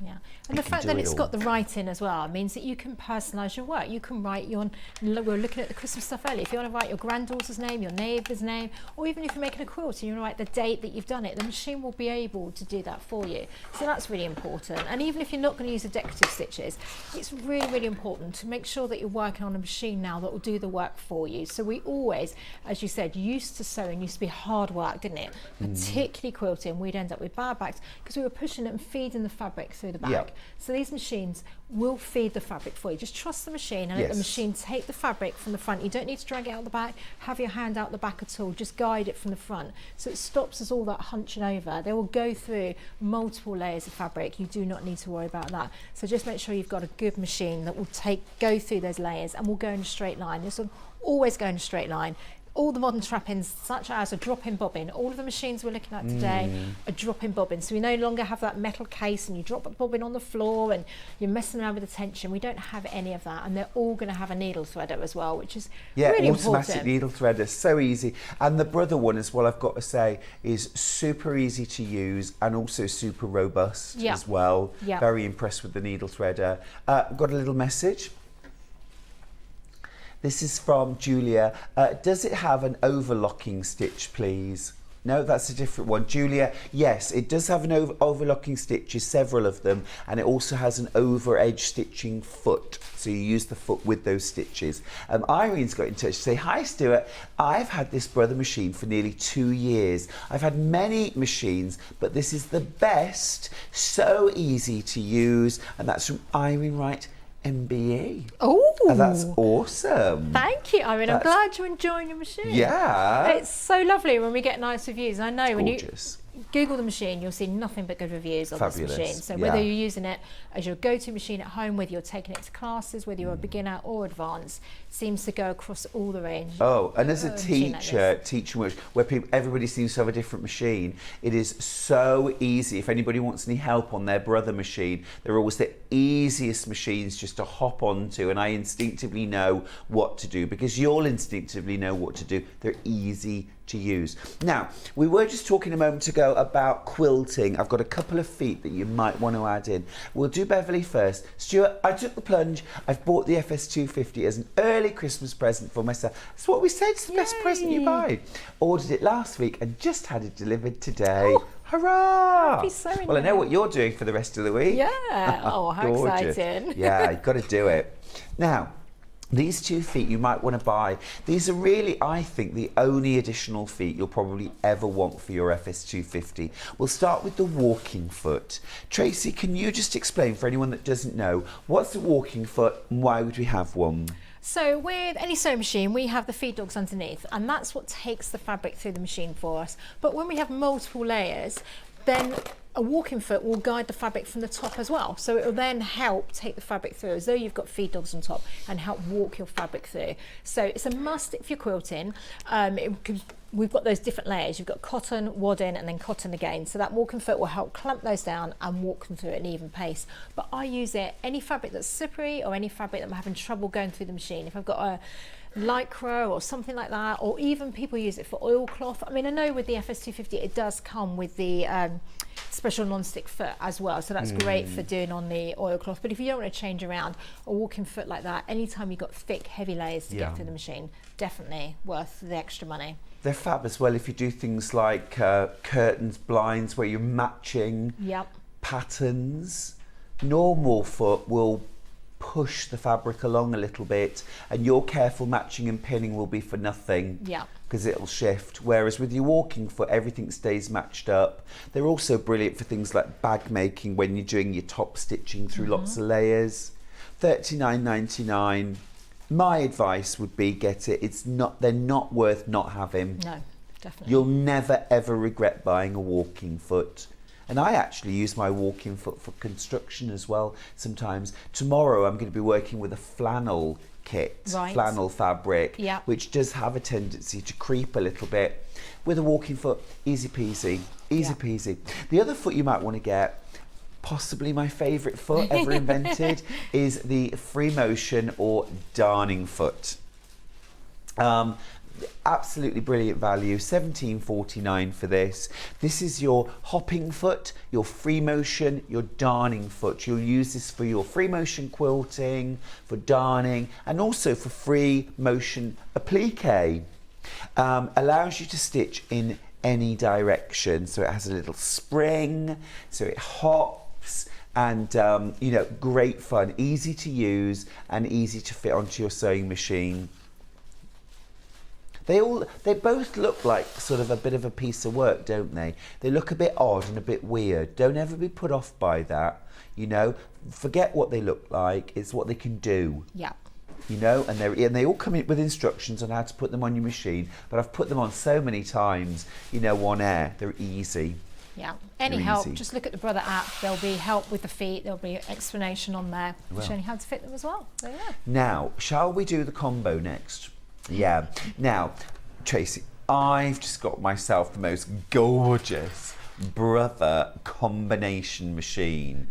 Yeah, and the fact that it's got the writing as well means that you can personalise your work. You can write we were looking at the Christmas stuff earlier. If you want to write your granddaughter's name, your neighbour's name, or even if you're making a quilt and you want to write the date that you've done it, the machine will be able to do that for you. So that's really important. And even if you're not going to use the decorative stitches, it's really, really important to make sure that you're working on a machine now that will do the work for you. So we always, as you said, used to be hard work, didn't it? Particularly quilting, we'd end up with bad backs because we were pushing it and feeding the fabric through the back. Yep. So these machines will feed the fabric for you. Just trust the machine and let the machine take the fabric from the front. You don't need to drag it out the back, have your hand out the back at all. Just guide it from the front. So it stops us all that hunching over. They will go through multiple layers of fabric. You do not need to worry about that. So just make sure you've got a good machine that will go through those layers and will go in a straight line. This will always go in a straight line. All the modern trappings, such as a drop-in bobbin, all of the machines we're looking at today are drop-in bobbins. So we no longer have that metal case and you drop a bobbin on the floor and you're messing around with the tension. We don't have any of that, and they're all going to have a needle threader as well, which is really important. Automatic needle threader, so easy. And the brother one as well, I've got to say, is super easy to use and also super robust as well. Yeah. Very impressed with the needle threader. Got a little message. This is from Julia. Does it have an overlocking stitch, please? No, that's a different one. Julia, yes, it does have an overlocking stitches, several of them, and it also has an over edge stitching foot. So you use the foot with those stitches. Irene's got in touch to say, hi Stuart, I've had this Brother machine for nearly 2 years. I've had many machines, but this is the best, so easy to use. And that's from Irene Wright, MBE. Oh, that's awesome. Thank you. I mean, I'm glad you're enjoying your machine. Yeah. It's so lovely when we get nice reviews. I know when Gorgeous. you Google the machine, you'll see nothing but good reviews on Fabulous. this machine. So Yeah. whether you're using it as your go-to machine at home, whether you're taking it to classes, whether you're a beginner or advanced, it seems to go across all the range. Oh, and as a machine like teacher, this. teaching where everybody seems to have a different machine, it is so easy. If anybody wants any help on their Brother machine, they're always the easiest machines just to hop onto, and I instinctively know what to do because you'll instinctively know what to do. They're easy to use. Now, we were just talking a moment ago about quilting. I've got a couple of feet that you might want to add in. We'll do Beverly first. Stuart, I took the plunge. I've bought the FS250 as an early Christmas present for myself. That's what we say, it's the best present you buy. Ordered it last week and just had it delivered today. Oh, hurrah! happy sewing Well, I know day. what you're doing for the rest of the week. Yeah. Oh, how Gorgeous. exciting. Yeah, you've got to do it. Now, these 2 feet you might want to buy. These are really, I think, the only additional feet you'll probably ever want for your FS250. We'll start with the walking foot. Tracy, can you just explain for anyone that doesn't know, what's the walking foot and why would we have one? So with any sewing machine, we have the feed dogs underneath, and that's what takes the fabric through the machine for us. But when we have multiple layers, then a walking foot will guide the fabric from the top as well. So it will then help take the fabric through as though you've got feed dogs on top and help walk your fabric through. So it's a must if you're quilting. We've got those different layers. You've got cotton, wadding, and then cotton again. So that walking foot will help clamp those down and walk them through at an even pace. But I use it, any fabric that's slippery or any fabric that I'm having trouble going through the machine. If I've got a lycra or something like that, or even people use it for oilcloth. I mean, I know with the FS250 it does come with the special non-stick foot as well, so that's great for doing on the oilcloth. But if you don't want to change around, a walking foot like that, anytime you've got thick heavy layers to get through the machine, definitely worth the extra money. They're fab as well if you do things like curtains, blinds, where you're matching patterns. Normal foot will push the fabric along a little bit, and your careful matching and pinning will be for nothing because it'll shift. Whereas with your walking foot, everything stays matched up. They're also brilliant for things like bag making when you're doing your top stitching through lots of layers. $39.99. My advice would be get it. They're not worth not having. No, definitely. You'll never ever regret buying a walking foot. And I actually use my walking foot for construction as well sometimes. Tomorrow I'm going to be working with a flannel kit, flannel fabric, which does have a tendency to creep a little bit. With a walking foot, easy peasy, easy peasy. The other foot you might want to get, possibly my favourite foot ever invented, is the free motion or darning foot. Absolutely brilliant value, $17.49 for this. This is your hopping foot, your free motion, your darning foot. You'll use this for your free motion quilting, for darning, and also for free motion applique. Allows you to stitch in any direction. So it has a little spring, so it hops, and you know, great fun, easy to use and easy to fit onto your sewing machine. They both look like sort of a bit of a piece of work, don't they? They look a bit odd and a bit weird. Don't ever be put off by that, you know. Forget what they look like, it's what they can do. Yeah. You know, and they all come in with instructions on how to put them on your machine, but I've put them on so many times, you know, on air. They're easy. Yeah. Any They're help, easy. just look at the Brother app. There'll be help with the feet. There'll be explanation on there showing you how to fit them as well. There you go. Now, shall we do the combo next? Yeah. Now, Tracy, I've just got myself the most gorgeous Brother combination machine,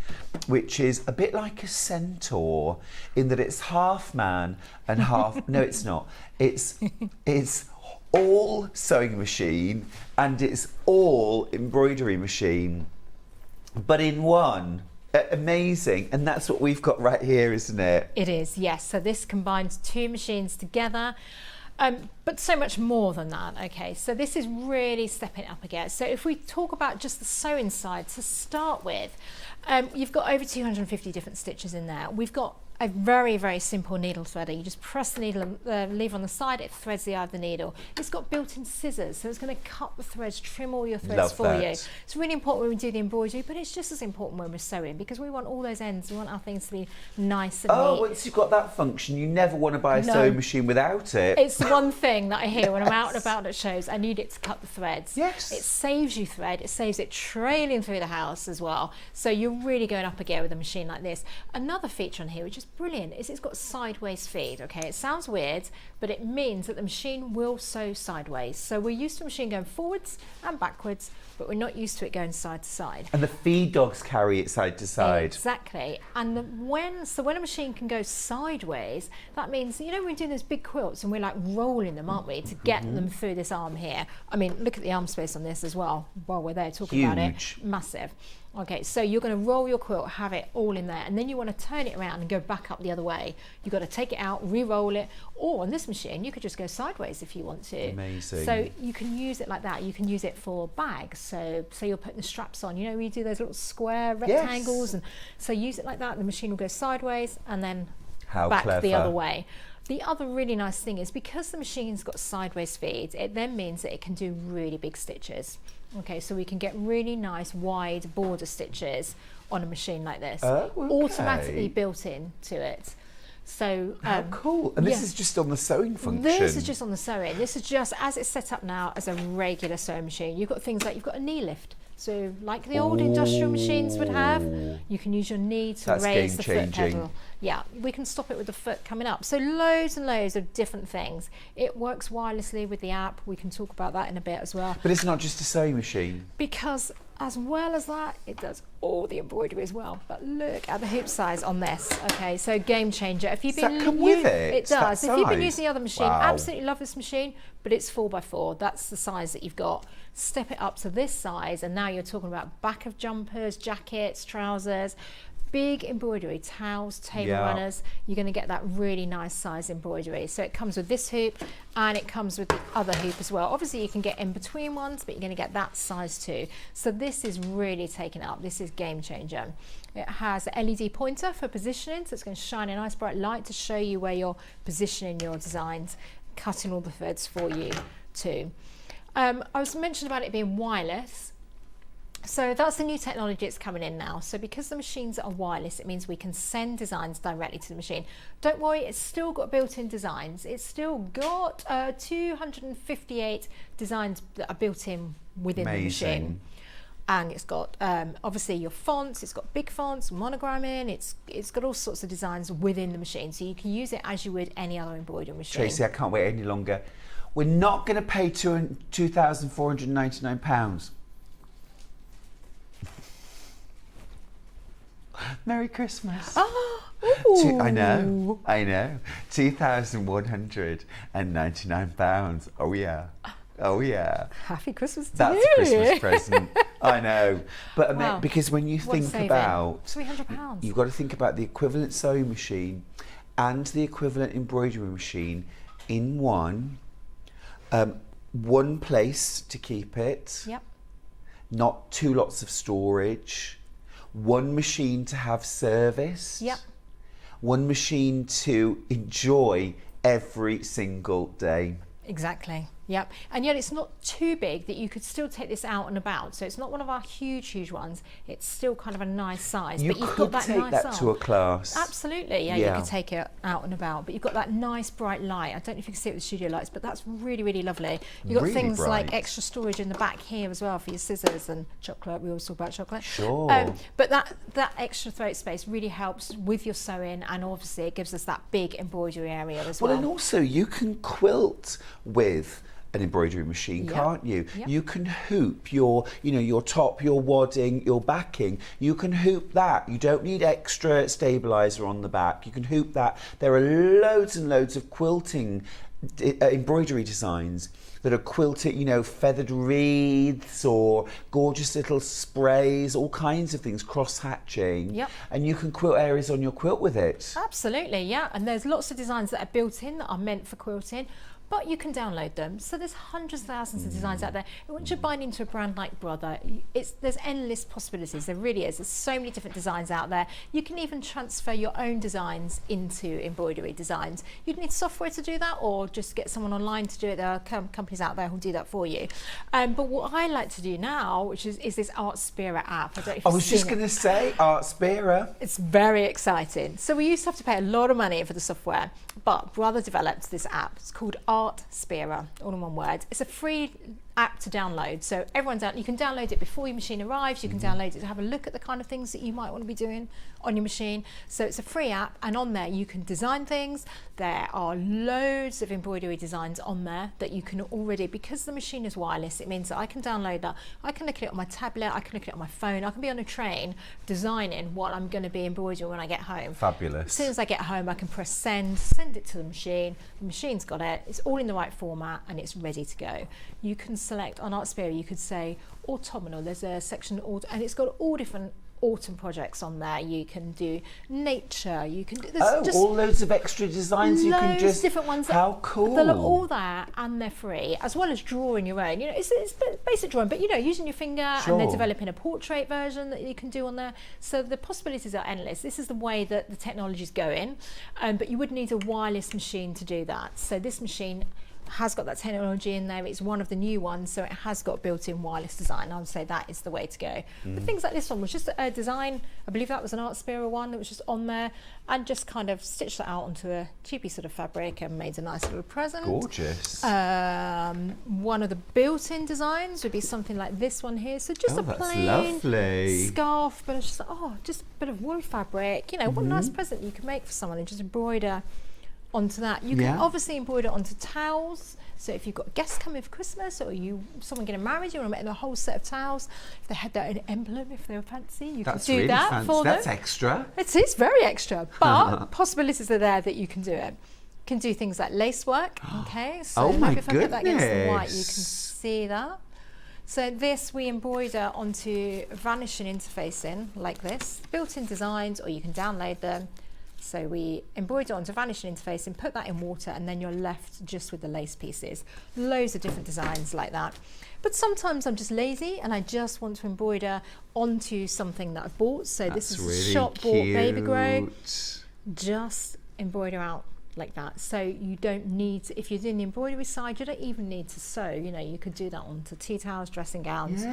which is a bit like a centaur in that it's half man and half... No, it's not. It's all sewing machine and it's all embroidery machine, but in one. Amazing. And that's what we've got right here, isn't it? It is, yes. So this combines two machines together. But so much more than that, okay? So this is really stepping up again. So if we talk about just the sewing side to start with, you've got over 250 different stitches in there. We've got a very, very simple needle threader. You just press the needle, lever on the side, it threads the eye of the needle. It's got built-in scissors, so it's going to cut the threads, trim all your threads for you. It's really important when we do the embroidery, but it's just as important when we're sewing, because we want all those ends, we want our things to be nice and neat. Once you've got that function, you never want to buy a sewing machine without it. It's the one thing that I hear when I'm out and about at shows. I need it to cut the threads. Yes. It saves you thread. It saves it trailing through the house as well. So you're really going up a gear with a machine like this. Another feature on here, which is brilliant, is it's got sideways feed. Okay, it sounds weird, but it means that the machine will sew sideways. So we're used to a machine going forwards and backwards, but we're not used to it going side to side. And the feed dogs carry it side to side. Exactly. And when a machine can go sideways, that means, you know, we're doing those big quilts and we're like rolling them, aren't we, to get them through this arm here. I mean, look at the arm space on this as well while we're there talking about it. Massive. Okay, so you're going to roll your quilt, have it all in there, and then you want to turn it around and go back up the other way. You've got to take it out, re-roll it, or on this machine you could just go sideways if you want to. Amazing. So you can use it like that. You can use it for bags. So say you're putting the straps on, you know, we do those little square rectangles, and so use it like that. The machine will go sideways and then back the other way. The other really nice thing is, because the machine's got sideways feeds, it then means that it can do really big stitches. Okay, so we can get really nice wide border stitches on a machine like this, automatically built in to it. So how cool. And this is just on the sewing function. This is just on the sewing. This is just as it's set up now as a regular sewing machine. You've got things like, you've got a knee lift. So like the old industrial machines would have, you can use your knee to raise the foot pedal. Yeah, we can stop it with the foot coming up. So loads and loads of different things. It works wirelessly with the app. We can talk about that in a bit as well. But it's not just a sewing machine. Because as well as that, it does all the embroidery as well. But look at the hoop size on this. Okay, so game changer. If you've been does that come with it? It does. If you've been using the other machine, Wow. absolutely love this machine, but it's 4x4. That's the size that you've got. Step it up to this size, and now you're talking about back of jumpers, jackets, trousers, big embroidery, towels, table runners. You're going to get that really nice size embroidery. So it comes with this hoop, and it comes with the other hoop as well. Obviously you can get in between ones, but you're going to get that size too. So this is really taken up. This is game changer. It has an LED pointer for positioning, so it's going to shine a nice bright light to show you where you're positioning your designs, cutting all the threads for you too. I was mentioned about it being wireless. So that's the new technology that's coming in now. So because the machines are wireless, it means we can send designs directly to the machine. Don't worry, it's still got built-in designs. It's still got 258 designs that are built in within the machine. And it's got obviously your fonts, it's got big fonts, monogramming, it's got all sorts of designs within the machine. So you can use it as you would any other embroidery machine. Tracey, I can't wait any longer. We're not going to pay £2,499. Merry Christmas. I know. £2,199. Oh yeah. Oh yeah. Happy Christmas to That's you. a Christmas present. I know. But Wow. because when you think about £300. you've got to think about the equivalent sewing machine and the equivalent embroidery machine in one place to keep it. Yep. Not two lots of storage. One machine to have serviced. Yep. One machine to enjoy every single day. Exactly. Yep. And yet it's not too big that you could still take this out and about. So it's not one of our huge ones. It's still kind of a nice size. You but you've could got that take nice that arm. to a class. Absolutely. Yeah, you could take it out and about. But you've got that nice bright light. I don't know if you can see it with studio lights, but that's really lovely. You've got Really things like bright. extra storage in the back here as well for your scissors and chocolate. We always talk about chocolate. Sure. But that extra throat space really helps with your sewing, and obviously it gives us that big embroidery area as well. Well, and also you can quilt with an embroidery machine, can't you? Yep. You can hoop your top, your wadding, your backing. You can hoop that. You don't need extra stabilizer on the back. You can hoop that. There are loads and loads of quilting embroidery designs that are quilted, you know, feathered wreaths or gorgeous little sprays, all kinds of things, cross-hatching. Yep. And you can quilt areas on your quilt with it. Absolutely, yeah. And there's lots of designs that are built in that are meant for quilting, but you can download them. So there's hundreds of thousands of designs out there. And once you're buying into a brand like Brother, there's endless possibilities. There really is. There's so many different designs out there. You can even transfer your own designs into embroidery designs. You'd need software to do that, or just get someone online to do it. There are companies out there who'll do that for you. But what I like to do now, which is this Artspira app. I was just going to say, Artspira. It's very exciting. So we used to have to pay a lot of money for the software, but Brother developed this app. It's called Artspira, all in one word. It's a free app to download, so you can download it before your machine arrives. You can download it to have a look at the kind of things that you might want to be doing on your machine. So it's a free app, and on there you can design things. There are loads of embroidery designs on there that you can already, because the machine is wireless, it means that I can download that. I can look at it on my tablet, I can look at it on my phone, I can be on a train designing what I'm going to be embroidering when I get home. Fabulous. As soon as I get home, I can press send it to the machine's got it, it's all in the right format, and it's ready to go. You can select on Artspira, you could say autumnal, there's a section, and it's got all different autumn projects on there. You can do nature, you can do all loads of extra designs you can just different ones. How cool. They're all there, and they're free, as well as drawing your own. You know, it's basic drawing, but you know, using your finger. Sure. And they're developing a portrait version that you can do on there. So the possibilities are endless. This is the way that the technology is going, but you would need a wireless machine to do that. So this machine has got that technology in there. It's one of the new ones, so it has got built-in wireless design. I would say that is the way to go. But things like this one was just a design. I believe that was an Artspira one that was just on there, and just kind of stitched that out onto a cheapy sort of fabric and made a nice little present. Gorgeous. One of the built-in designs would be something like this one here. So just a plain lovely scarf, but it's just just a bit of wool fabric. You know, what a nice present you can make for someone, and just embroider onto that. You can obviously embroider onto towels. So if you've got guests coming for Christmas, or someone getting married, you want to make them a whole set of towels. If they had that in emblem, if they were fancy, you can do really that fancy. for them. That's extra. It is very extra, but possibilities are there that you can do it. You can do things like lace work. Okay, so oh my maybe if I put that against the white, you can goodness. see that. So this we embroider onto vanishing interfacing like this, built-in designs, or you can download them. So we embroider onto vanishing interface and put that in water, and then you're left just with the lace pieces. Loads of different designs like that. But sometimes I'm just lazy and I just want to embroider onto something that I've bought. So this is really a shop bought baby grow. cute. Just embroider out like that. So you don't need to, if you're doing the embroidery side, you don't even need to sew. You know, you could do that onto tea towels, dressing gowns,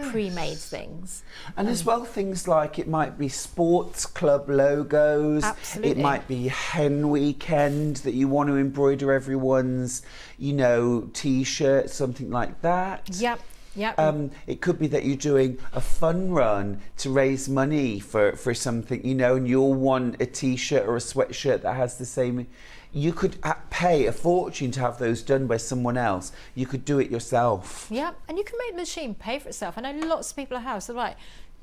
pre-made things. And as well, things like it might be sports club logos. Absolutely. It might be hen weekend that you want to embroider everyone's, you know, t-shirt, something like that. Yep. Yep. It could be that you're doing a fun run to raise money for something, you know, and you'll want a t-shirt or a sweatshirt that has the same. You could pay a fortune to have those done by someone else. You could do it yourself. Yeah, and you can make the machine pay for itself. I know lots of people at house are like,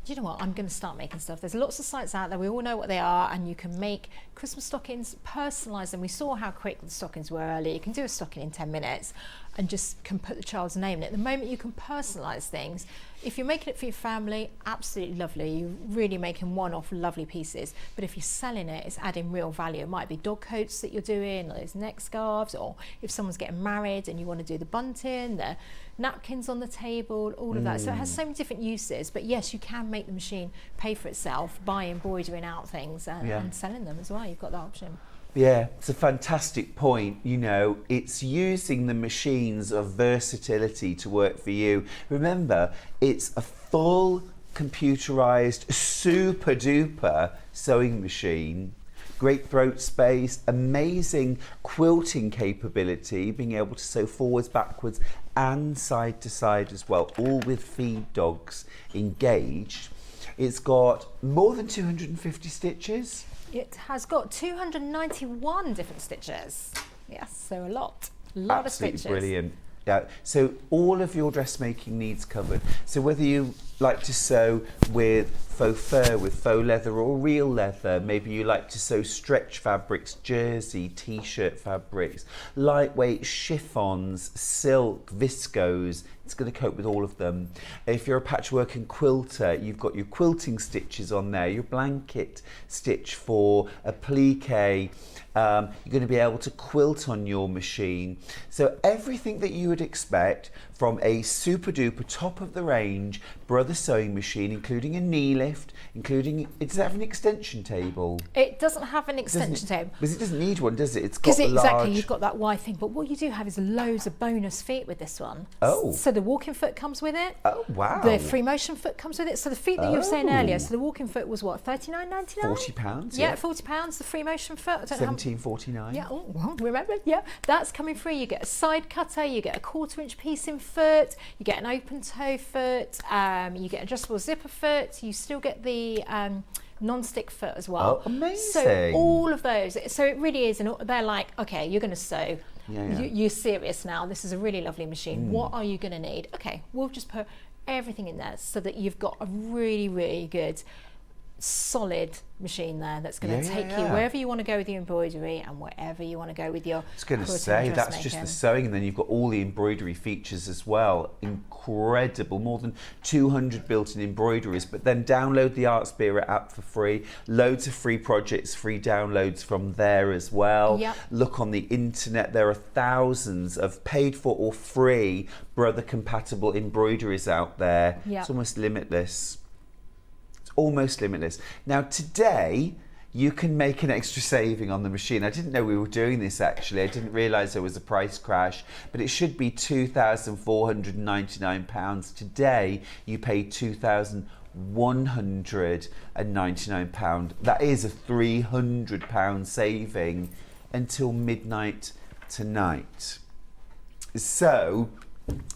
you know what, I'm going to start making stuff. There's lots of sites out there, we all know what they are, and you can make Christmas stockings, personalise them. We saw how quick the stockings were earlier. You can do a stocking in 10 minutes and just can put the child's name in it. The moment you can personalise things, if you're making it for your family, absolutely lovely. You're really making one-off lovely pieces. But if you're selling it, it's adding real value. It might be dog coats that you're doing, or those neck scarves, or if someone's getting married and you want to do the bunting, the napkins on the table, all of that. So it has so many different uses. But yes, you can make the machine pay for itself by embroidering out things and selling them as well. You've got that option. Yeah, it's a fantastic point. You know, it's using the machines of versatility to work for you. Remember, it's a full computerized, super duper sewing machine. Great throat space, amazing quilting capability, being able to sew forwards, backwards and side to side as well, all with feed dogs engaged. It's got more than 250 stitches. It has got 291 different stitches. Yes, so a lot Absolutely of stitches. Brilliant. Yeah, so all of your dressmaking needs covered. So whether you like to sew with faux fur, with faux leather or real leather, maybe you like to sew stretch fabrics, jersey, t-shirt fabrics, lightweight chiffons, silk, viscose, it's going to cope with all of them. If you're a patchwork and quilter, you've got your quilting stitches on there, your blanket stitch for a plique. You're going to be able to quilt on your machine. So everything that you would expect from a super duper top of the range brother sewing machine, including a knee lift, including, does it have an extension table? It doesn't have an extension table. Because it doesn't need one, does it? It's got Because large... exactly, you've got that wide thing. But what you do have is loads of bonus feet with this one. Oh. So the walking foot comes with it. Oh, wow. The free motion foot comes with it. So the feet that you were saying Oh. earlier, so the walking foot was what, $39.99? £40, Yeah, £40. The free motion foot, I don't know how- £17.49. Yeah, oh, well, remember? Yeah, that's coming free. You get a side cutter, you get a 1/4 inch piece in foot, you get an open toe foot, you get adjustable zipper foot, you still get the non-stick foot as well. Oh, amazing. So all of those, so it really is, and they're like, okay, you're going to sew. Yeah. You're serious now. This is a really lovely machine. What are you going to need? Okay, we'll just put everything in there so that you've got a really, really good solid machine there that's going to take you wherever you want to go with your embroidery and wherever you want to go with your I was going to quilting say, and that's just the dressmaking. sewing, and then you've got all the embroidery features as well. Incredible, more than 200 built-in embroideries. But then download the Art Spirit app for free. Loads of free projects, free downloads from there as well. Yep. Look Look on the internet, there are thousands of paid for or free brother compatible embroideries out there. Yep. It's almost limitless. Almost limitless. Now today you can make an extra saving on the machine. I didn't know we were doing this actually. I didn't realise there was a price crash, but it should be £2,499. Today you pay £2,199. That is a £300 saving until midnight tonight. So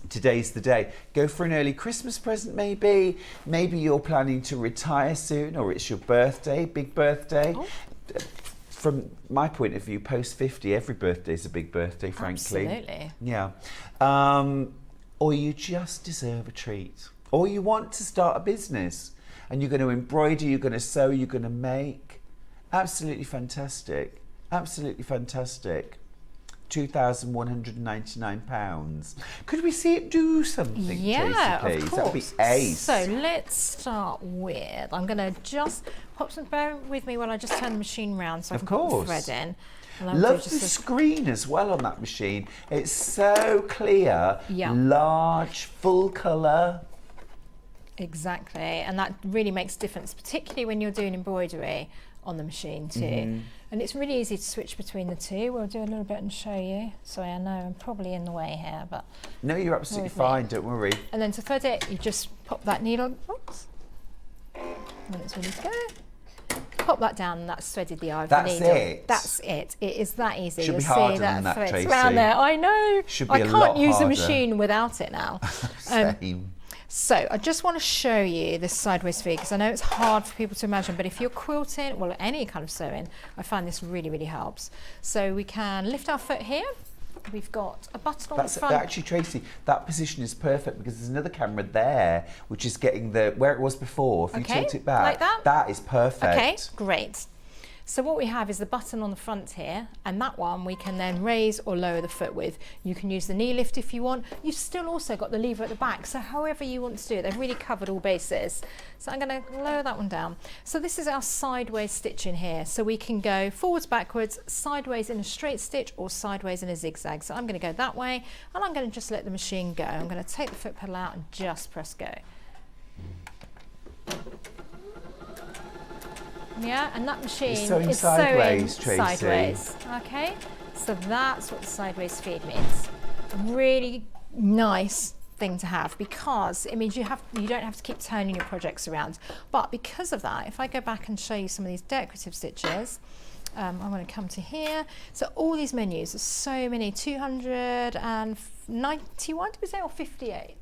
today's the day. Go for an early Christmas present maybe. Maybe you're planning to retire soon, or it's your birthday, big birthday. Oh. From my point of view, post 50, every birthday is a big birthday, frankly. Absolutely. Yeah. Or you just deserve a treat. Or you want to start a business and you're going to embroider, you're going to sew, you're going to make. Absolutely fantastic. Absolutely fantastic. £2,199. Could we see it do something, Yeah, Tracey, please? of That would be course. ace. So let's start with, I'm going to just pop some, bear with me while I just turn the machine round so I Of can put the course. thread in. And I'll do Love just the a- screen as well on that machine. It's so clear, Yeah. large, full colour. Exactly, and that really makes a difference, particularly when you're doing embroidery on the machine too. And it's really easy to switch between the two. We'll do a little bit and show you. Sorry, I know I'm probably in the way here, but No, you're absolutely with me. fine, don't worry. and then to thread it, you just pop that needle. Oops. When it's ready to go, pop that down, and that's threaded the eye of That's the needle. it? That's it. It is that easy. Should be You'll harder see than that, threads Tracey. around there. I know. Should I be a can't lot use a harder. machine without it now. Same. So I just want to show you this sideways feed because I know it's hard for people to imagine, but if you're quilting, well, any kind of sewing, I find this really, really helps. So we can lift our foot here. We've got a button on That's the front. actually, Tracey, that position is perfect because there's another camera there which is getting the where it was before. If you Okay, tilt it back, like that? that is perfect. Okay, great. So what we have is the button on the front here, and that one we can then raise or lower the foot with. You can use the knee lift if you want. You've still also got the lever at the back, so however you want to do it, they've really covered all bases. So I'm going to lower that one down. So this is our sideways stitch in here. So we can go forwards, backwards, sideways in a straight stitch, or sideways in a zigzag. So I'm going to go that way, and I'm going to just let the machine go. I'm going to take the foot pedal out and just press go. Yeah, and that machine It's sewing is sideways, sewing Tracey. sideways. Okay, so that's what the sideways feed means. A really nice thing to have because it means you don't have to keep turning your projects around. But because of that, if I go back and show you some of these decorative stitches, I'm going to come to here. So all these menus, there's so many, 291, did we say, or 58?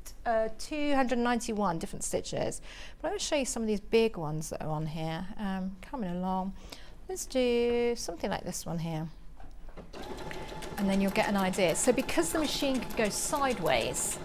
291 different stitches. But I'm going to show you some of these big ones that are on here. Coming along. Let's do something like this one here. and then you'll get an idea. So because the machine can go sideways,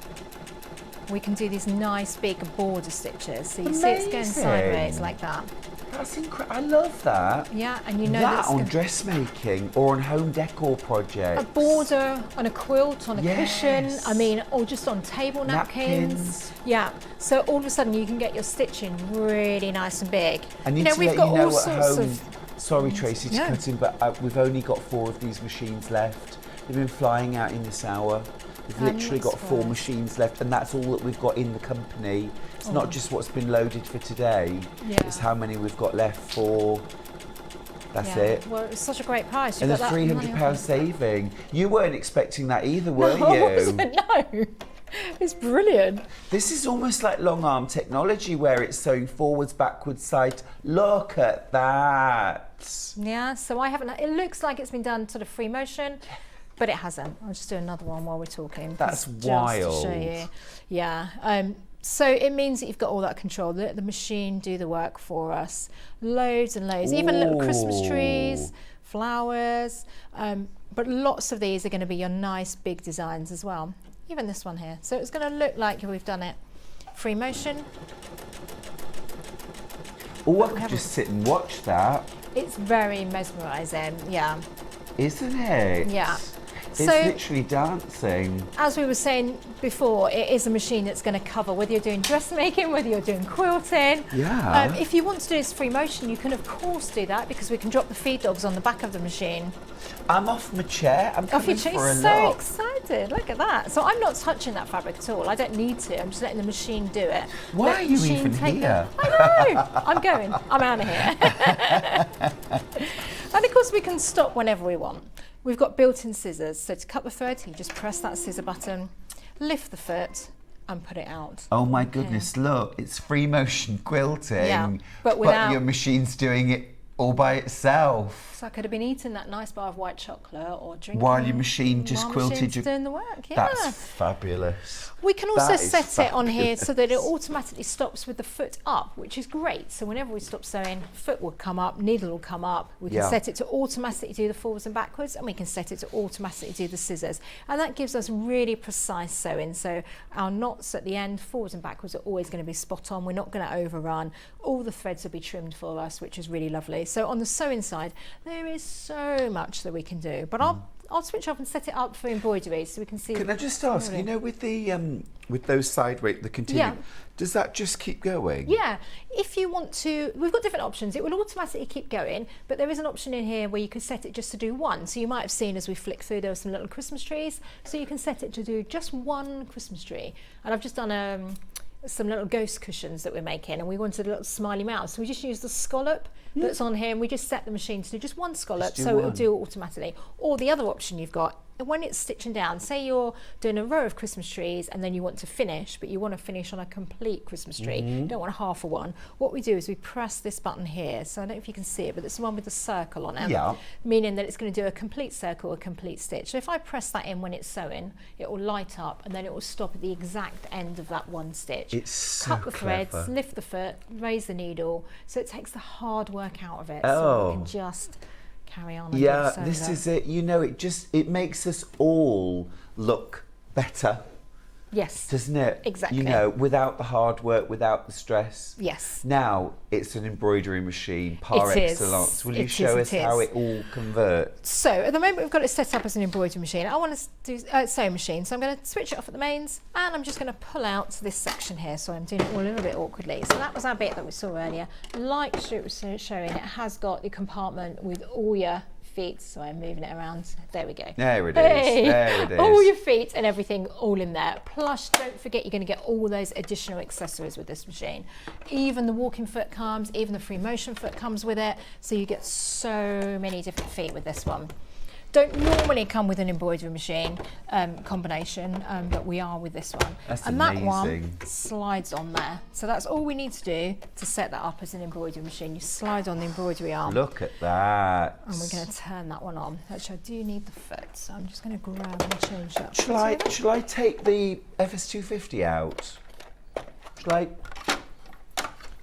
we can do these nice big border stitches. So you see it's going sideways like that. That's incredible. I love that. Yeah, and you know that on dressmaking or on home decor projects. A border on a quilt, on a cushion, I mean, or just on table napkins. Yeah, so all of a sudden you can get your stitching really nice and big. I need to we've let got you know all at sorts home, of... sorry Tracy to cut in, but we've only got 4 of these machines left. They've been flying out in this hour. We've literally got 4 machines left, and that's all that we've got in the company. It's not just what's been loaded for today, it's how many we've got left for. That's it. Well, it's such a great price. And a £300 saving. You weren't expecting that either, were you? I wasn't, no. It's brilliant. This is almost like long arm technology where it's sewing forwards, backwards, side. Look at that. Yeah, so I haven't, it looks like it's been done sort of free motion, but it hasn't. I'll just do another one while we're talking. That's just wild. to show you. Yeah. So it means that you've got all that control. Let the machine do the work for us. Loads and loads. Even little Christmas trees, flowers. But lots of these are going to be your nice big designs as well. Even this one here. So it's going to look like we've done it free motion. Oh, I could just sit and watch that. It's very mesmerising, yeah. Isn't it? Yeah. It's So, literally dancing. as we were saying before, it is a machine that's going to cover whether you're doing dressmaking, whether you're doing quilting. Yeah. If you want to do this free motion, you can of course do that because we can drop the feed dogs on the back of the machine. I'm off my chair. I'm Off coming your chair. for a So look. excited! Look at that. So I'm not touching that fabric at all. I don't need to. I'm just letting the machine do it. Why Let are the you machine even take here? I know. I'm going. I'm out of here. And of course, we can stop whenever we want. We've got built-in scissors. So to cut the thread, you just press that scissor button, lift the foot, and put it out. Oh my goodness, look, it's free motion quilting, Yeah, but without- your machine's doing it all by itself. So I could have been eating that nice bar of white chocolate or drinking. While your machine just while quilted machine's your... doing the work. Yeah. That's fabulous. We can also That is set it on here so that it fabulous. automatically stops with the foot up, which is great. So whenever we stop sewing, foot will come up, needle will come up. We can Yeah. set it to automatically do the forwards and backwards, and we can set it to automatically do the scissors. And that gives us really precise sewing. So our knots at the end, forwards and backwards, are always going to be spot on. We're not going to overrun. All the threads will be trimmed for us, which is really lovely. So on the sewing side, there is so much that we can do. But I'll switch off and set it up for embroidery so we can see. Can I just ask, you know, with the with those side weight, the continue, Yeah. does that just keep going? Yeah, if you want to, we've got different options. It will automatically keep going, but there is an option in here where you can set it just to do one. So you might have seen as we flick through, there were some little Christmas trees. So you can set it to do just one Christmas tree. And I've just done some little ghost cushions that we're making, and we wanted a little smiley mouse. So we just used the scallop that's on here, and we just set the machine to do just one scallop, do so it'll one. do it automatically. Or the other option you've got, when it's stitching down, say you're doing a row of Christmas trees and then you want to finish, but you want to finish on a complete Christmas tree, you don't want half of one. What we do is we press this button here, so I don't know if you can see it, but it's the one with the circle on it, Yeah. meaning that it's going to do a complete circle, a complete stitch. So if I press that in when it's sewing, it will light up and then it will stop at the exact end of that one stitch. It's so Cut the threads, clever. lift the foot, raise the needle, so it takes the hard work out of it, so Oh. we can just carry on and do Yeah, the sewing this work. is it. You know, it makes us all look better, Yes. doesn't it? Exactly. You know, without the hard work, without the stress. Yes. Now it's an embroidery machine par It is. excellence. Will you It show is, us it how is. it all converts? So at the moment we've got it set up as an embroidery machine. I want to do sewing machine, so I'm going to switch it off at the mains, and I'm just going to pull out this section here. So I'm doing it all a little bit awkwardly. So that was our bit that we saw earlier. Like it was showing, it has got the compartment with all your feet. So I'm moving it around. There we go. There it is. Hey! There it is. All your feet and everything all in there. Plus, don't forget you're going to get all those additional accessories with this machine. Even the walking foot comes, even the free motion foot comes with it. So you get so many different feet with this one. Don't normally come with an embroidery machine combination, but we are with this one. That's and that one amazing. slides on there. So that's all we need to do to set that up as an embroidery machine. You slide on the embroidery arm. Look at that. And we're going to turn that one on. Actually, I do need the foot, so I'm just going to grab and change that. Shall I take the FS250 out? Shall I?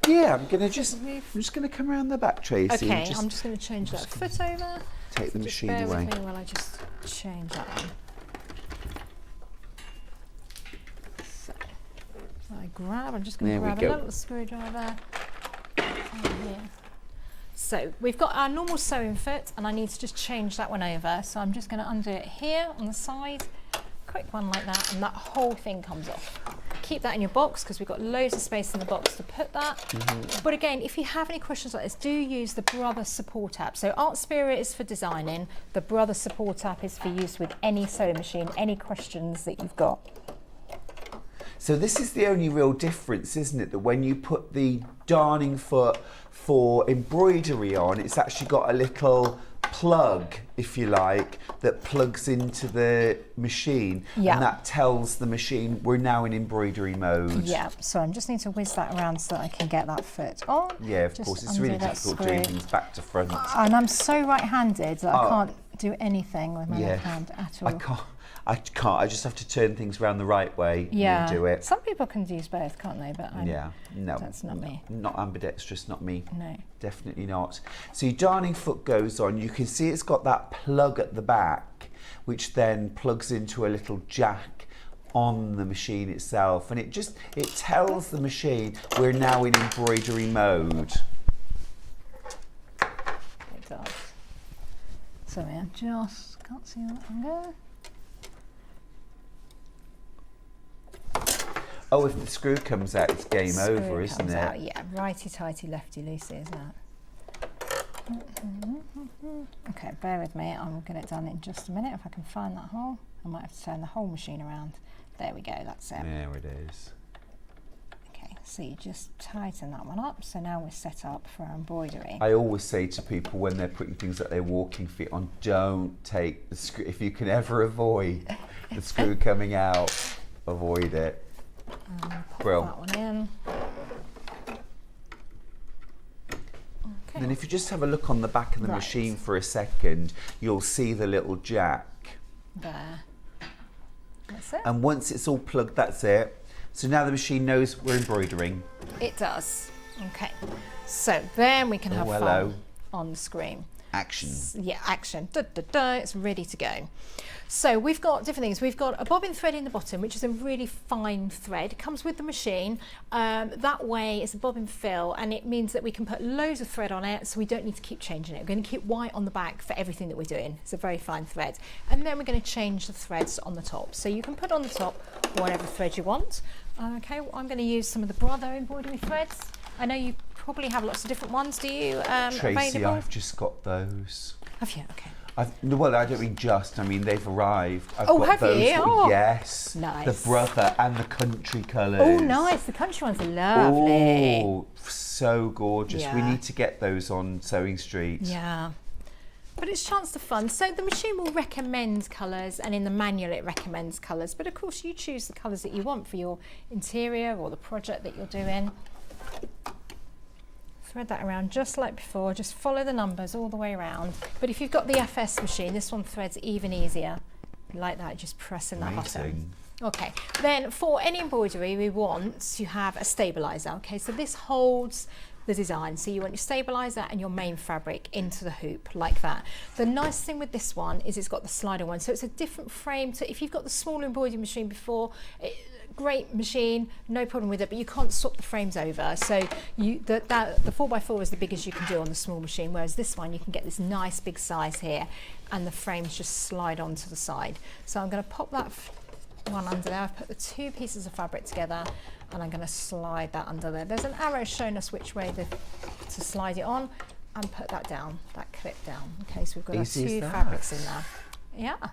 Yeah, I'm just gonna come around the back, Tracy. Okay, I'm just going to change that foot over. Take the machine Bear away. with me while I just change that one. So, I'm just going to There we grab a go. little screwdriver. Here. So we've got our normal sewing foot, and I need to just change that one over. So I'm just going to undo it here on the side, quick one like that, and that whole thing comes off. Keep that in your box because we've got loads of space in the box to put that. But again, if you have any questions like this, do use the Brother Support app. So Art Spirit is for designing, the Brother Support app is for use with any sewing machine, any questions that you've got. So this is the only real difference, isn't it? That when you put the darning foot for embroidery on, it's actually got a little plug, if you like, that plugs into the machine, Yeah. and that tells the machine we're now in embroidery mode. Yeah, so I just need to whiz that around so that I can get that foot on. Yeah, of Just course, it's undo really that difficult screw. doing things back to front. And I'm so right-handed that I Oh. can't do anything with my Yeah. left hand at all. I can't. I just have to turn things around the right way Yeah, and do it. some people can use both, can't they? But No, that's not me. Not ambidextrous, not me. No. Definitely not. So your darning foot goes on. You can see it's got that plug at the back, which then plugs into a little jack on the machine itself, and it tells the machine we're now in embroidery mode. It does. Sorry, I just can't see that one go. Oh, if the screw comes out, it's game Screw over, isn't comes it? out, yeah, righty-tighty, lefty-loosey, isn't it? Okay, bear with me. I'll get it done in just a minute. If I can find that hole, I might have to turn the whole machine around. There we go, that's it. There it is. Okay, so you just tighten that one up. So now we're set up for our embroidery. I always say to people when they're putting things like their walking feet on, don't take the screw. If you can ever avoid the screw coming out, avoid it. Pop Brill. that one in. And then if you just have a look on the back of the Right. machine for a second, you'll see the little jack. There. That's it. And once it's all plugged, that's it. So now the machine knows we're embroidering. It does. Okay. So then we can have hello. fun on the screen. Action. Yeah, action. Da, da, da, it's ready to go. So we've got different things. We've got a bobbin thread in the bottom, which is a really fine thread. It comes with the machine. That way it's a bobbin fill, and it means that we can put loads of thread on it, so we don't need to keep changing it. We're going to keep white on the back for everything that we're doing. It's a very fine thread. And then we're going to change the threads on the top. So you can put on the top whatever thread you want. Okay, well, I'm going to use some of the Brother embroidery threads. I know you probably have lots of different ones, do you? Tracy, Available? I've just got those. Have you? Okay. Well, I don't mean just, I mean they've arrived. I've Oh, got have those. you? Oh, yes. nice. The Brother and the country colours. Oh, nice. The country ones are lovely. Oh, so gorgeous. We Yeah. need to get those on Sewing Street. Yeah. But it's chance to fun. So the machine will recommend colours, and in the manual it recommends colours. But of course you choose the colours that you want for your interior or the project that you're doing. Thread that around just like before. Just follow the numbers all the way around. But if you've got the FS machine, this one threads even easier. Like that, just pressing that button. Amazing. Okay, then for any embroidery we want to have a stabiliser. Okay, so this holds the design. So you want your stabiliser and your main fabric into the hoop like that. The nice thing with this one is it's got the slider one. So it's a different frame to if you've got the small embroidery machine before. Great machine, no problem with it, but you can't swap the frames over. So the 4x4 is the biggest you can do on the small machine, whereas this one you can get this nice big size here, and the frames just slide onto the side. So I'm going to pop that one under there. I've put the two pieces of fabric together, and I'm going to slide that under there. There's an arrow showing us which way to slide it on, and put that down, that clip down. Okay, so we've got our two fabrics in there. Yeah.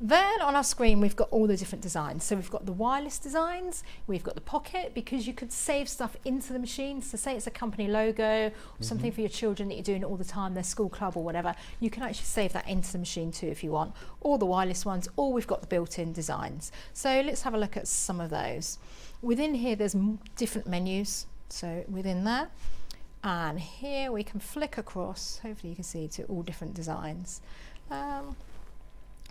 Then on our screen we've got all the different designs. So we've got the wireless designs, we've got the pocket, because you could save stuff into the machine. So say it's a company logo or something for your children that you're doing all the time, their school club or whatever, you can actually save that into the machine too if you want. Or the wireless ones, or we've got the built-in designs. So let's have a look at some of those. Within here there's different menus, so within there. And here we can flick across, hopefully you can see, to all different designs.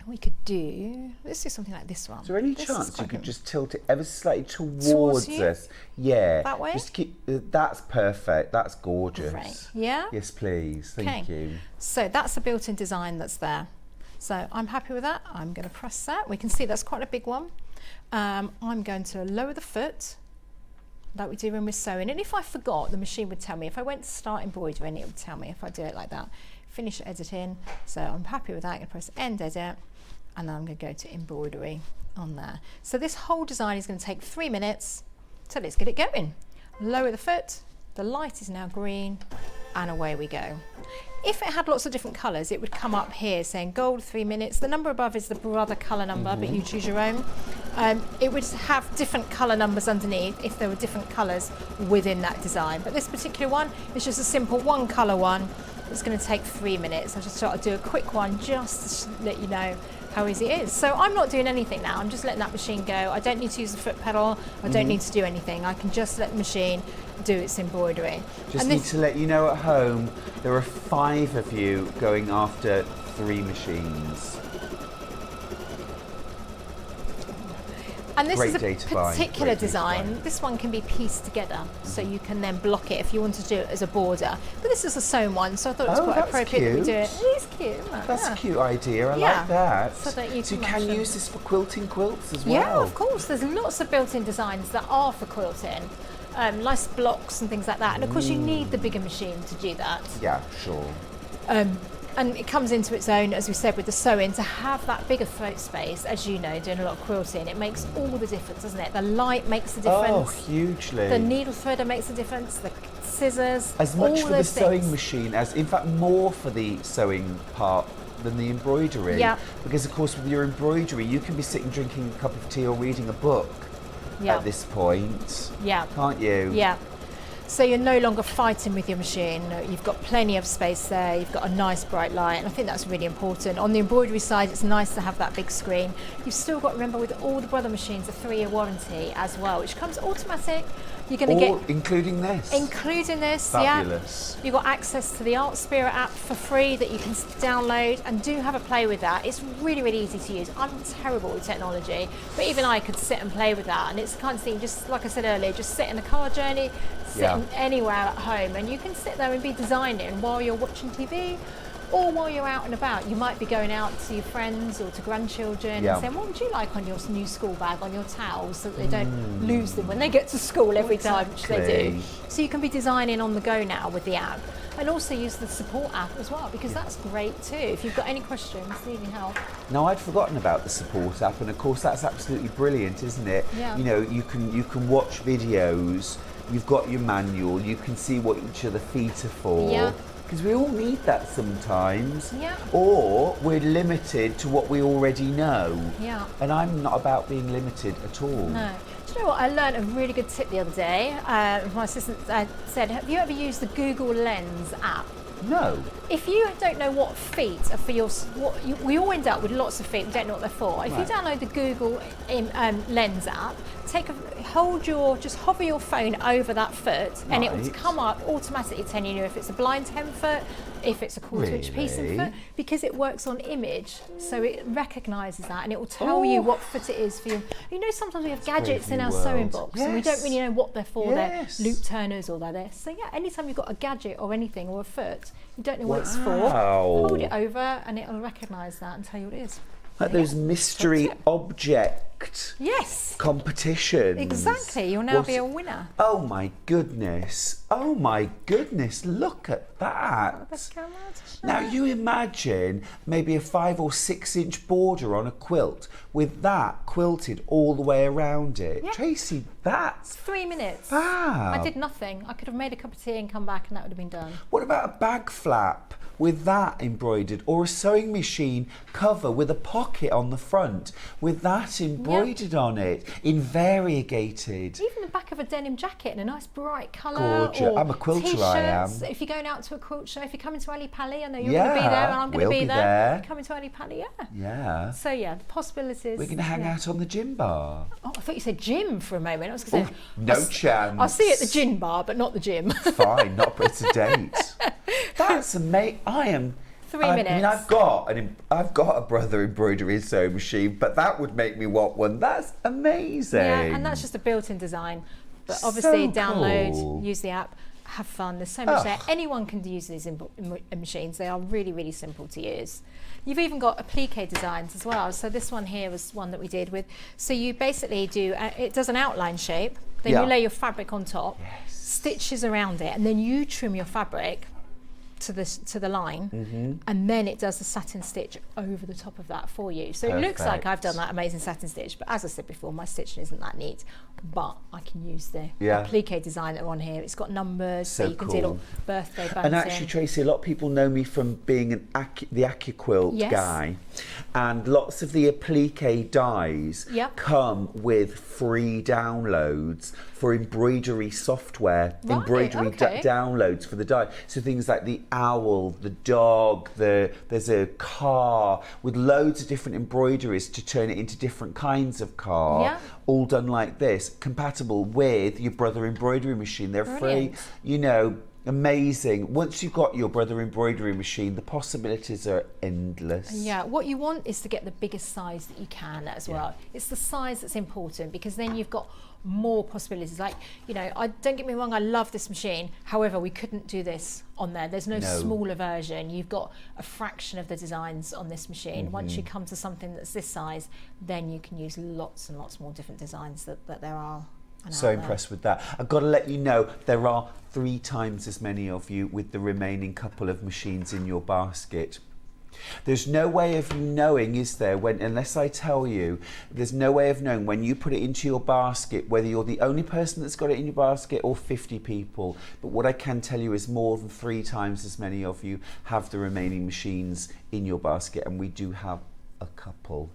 We could do, let's do something like this one. Is there any This is chance you quite could good. just tilt it ever slightly towards you? us? Yeah. That way? Just keep. That's perfect. That's gorgeous. Great. Yeah? Yes, please. Thank you. So that's a built-in design that's there. So I'm happy with that. I'm going to press that. We can see that's quite a big one. I'm going to lower the foot like we do when we're sewing. And if I forgot, the machine would tell me. If I went to start embroidering, it would tell me if I do it like that. Finish editing. So I'm happy with that. I'm going to press end edit. And then I'm going to go to embroidery on there. So this whole design is going to take 3 minutes. So let's get it going. Lower the foot. The light is now green. And away we go. If it had lots of different colours, it would come up here saying gold 3 minutes. The number above is the brother colour number, but you choose your own. It would have different colour numbers underneath if there were different colours within that design. But this particular one is just a simple one colour one. It's going to take 3 minutes. I just thought I'd do a quick one just to let you know how easy it is. So I'm not doing anything now. I'm just letting that machine go. I don't need to use the foot pedal. I don't need to do anything. I can just let the machine do its embroidery. Just And need this- to let you know at home, there are 5 of you going after 3 machines. And this Great is a day to buy, particular great day to design. buy. This one can be pieced together, so you can then block it if you want to do it as a border. But this is a sewn one, so I thought it was Oh, quite that's appropriate that we do it. cute. It is cute, isn't it? That's Yeah. a cute idea. I Yeah. like that. So that you can can match them. use this for quilting quilts as well. Yeah, of course. There's lots of built-in designs that are for quilting. Nice blocks and things like that. And of course you need the bigger machine to do that. Yeah, sure. And it comes into its own, as we said, with the sewing, to have that bigger throat space, as you know, doing a lot of quilting, it makes all the difference, doesn't it? The light makes the Oh, difference. hugely. The needle threader makes the difference, the scissors, As much all for the those sewing things. machine as, in fact, more for the sewing part than the embroidery. Yeah. Because, of course, with your embroidery, you can be sitting drinking a cup of tea or reading a book Yeah. at this point. Yeah. Can't you? Yeah. So you're no longer fighting with your machine. You've got plenty of space there. You've got a nice bright light, and I think that's really important. On the embroidery side, it's nice to have that big screen. You've still got to remember with all the brother machines, a 3-year warranty as well, which comes automatic. You're going to All, get, including this. including this, Fabulous. yeah. You've got access to the Art Spirit app for free that you can download, and do have a play with that. It's really, really easy to use. I'm terrible with technology, but even I could sit and play with that. And it's the kind of thing, just like I said earlier, just sit in a car journey, sit Yeah. anywhere at home, and you can sit there and be designing while you're watching TV. Or while you're out and about. You might be going out to your friends or to grandchildren Yeah. and saying, what would you like on your new school bag, on your towels, so that they don't lose them when they get to school every time, which they do. Exactly. So you can be designing on the go now with the app. And also use the support app as well, because that's great too. If you've got any questions, need any help. Now, I'd forgotten about the support app, and of course that's absolutely brilliant, isn't it? Yeah. You know, you can watch videos, you've got your manual, you can see what each of the feet are for. Yeah. Because we all need that sometimes. Yeah. Or we're limited to what we already know. Yeah. And I'm not about being limited at all. No. Do you know what? I learned a really good tip the other day. My assistant said, have you ever used the Google Lens app? No. If you don't know what feet are for your, we all end up with lots of feet, we don't know what they're for. If you Right. download the Google Lens app, just hover your phone over that foot, and it will Right. come up automatically telling you if it's a blind 10 foot, if it's a quarter-inch piece in Really? foot, because it works on image, so it recognises that, and it will tell you what foot it is for you. You know, sometimes we have gadgets in our Brave new sewing world. box, and we don't Yes. really know what they're for. Yes. They're loop turners or they're this. So yeah, anytime you've got a gadget or anything or a foot, you don't know what it's for, Wow. hold it over and it'll recognise that and tell you what it is. Like those mystery object Yes, competitions. exactly. You'll now What- be a winner. Oh my goodness. Oh my goodness. Look at that. Now you imagine maybe a 5 or 6 inch border on a quilt with that quilted all the way around it. Yeah. Tracy, that's 3 minutes. fab. I did nothing. I could have made a cup of tea and come back and that would have been done. What about a bag flap with that embroidered, or a sewing machine cover with a pocket on the front with that embroidered on it in variegated? Even the back of a denim jacket in a nice bright colour. Gorgeous. Or I'm a quilter, I am. T-shirts. If you're going out to a quilt show, if you're coming to Ali Pali, I know you're Yeah, going to be there and I'm going we'll to be be there. there. You're coming to Ali Pali, yeah. Yeah. So yeah, the possibilities. We're going to hang yeah. out on the gym bar. Oh, I thought you said gym for a moment. I was going to say, No chance. I'll see you at the gym bar, but not the gym. Fine, not it's a date. That's amazing. I am 3 minutes. I mean, I've got a brother embroidery and sewing machine, but that would make me want one. That's amazing. Yeah, and that's just a built-in design. But obviously, So download, cool. use the app, have fun. There's so much there. Anyone can use these machines. They are really, really simple to use. You've even got applique designs as well. So this one here was one that we did with. So you basically do, it does an outline shape, then you lay your fabric on top, stitches around it, and then you trim your fabric to the line, and then it does the satin stitch over the top of that for you. So it looks like I've done that amazing satin stitch, but as I said before, my stitching isn't that neat. But I can use the applique designer on here. It's got numbers, so you can do little birthday bunting. And actually, Tracy, a lot of people know me from being the AccuQuilt guy, and lots of the applique dies come with free downloads for embroidery software, downloads for the die. So things like the owl, the dog, there's a car with loads of different embroideries to turn it into different kinds of car, all done like this, compatible with your Brother embroidery machine. They're free, you know, amazing. Once you've got your Brother embroidery machine, the possibilities are endless. Yeah, what you want is to get the biggest size that you can as well. It's the size that's important, because then you've got more possibilities. Like, you know, don't get me wrong, I love this machine. However, we couldn't do this on there. There's no smaller version. You've got a fraction of the designs on this machine. Once you come to something that's this size, then you can use lots and lots more different designs that there are. So impressed with that. I've got to let you know there are 3 times as many of you with the remaining couple of machines in your basket. There's no way of you knowing, is there, unless I tell you, there's no way of knowing when you put it into your basket whether you're the only person that's got it in your basket or 50 people. But what I can tell you is more than 3 times as many of you have the remaining machines in your basket, and we do have a couple.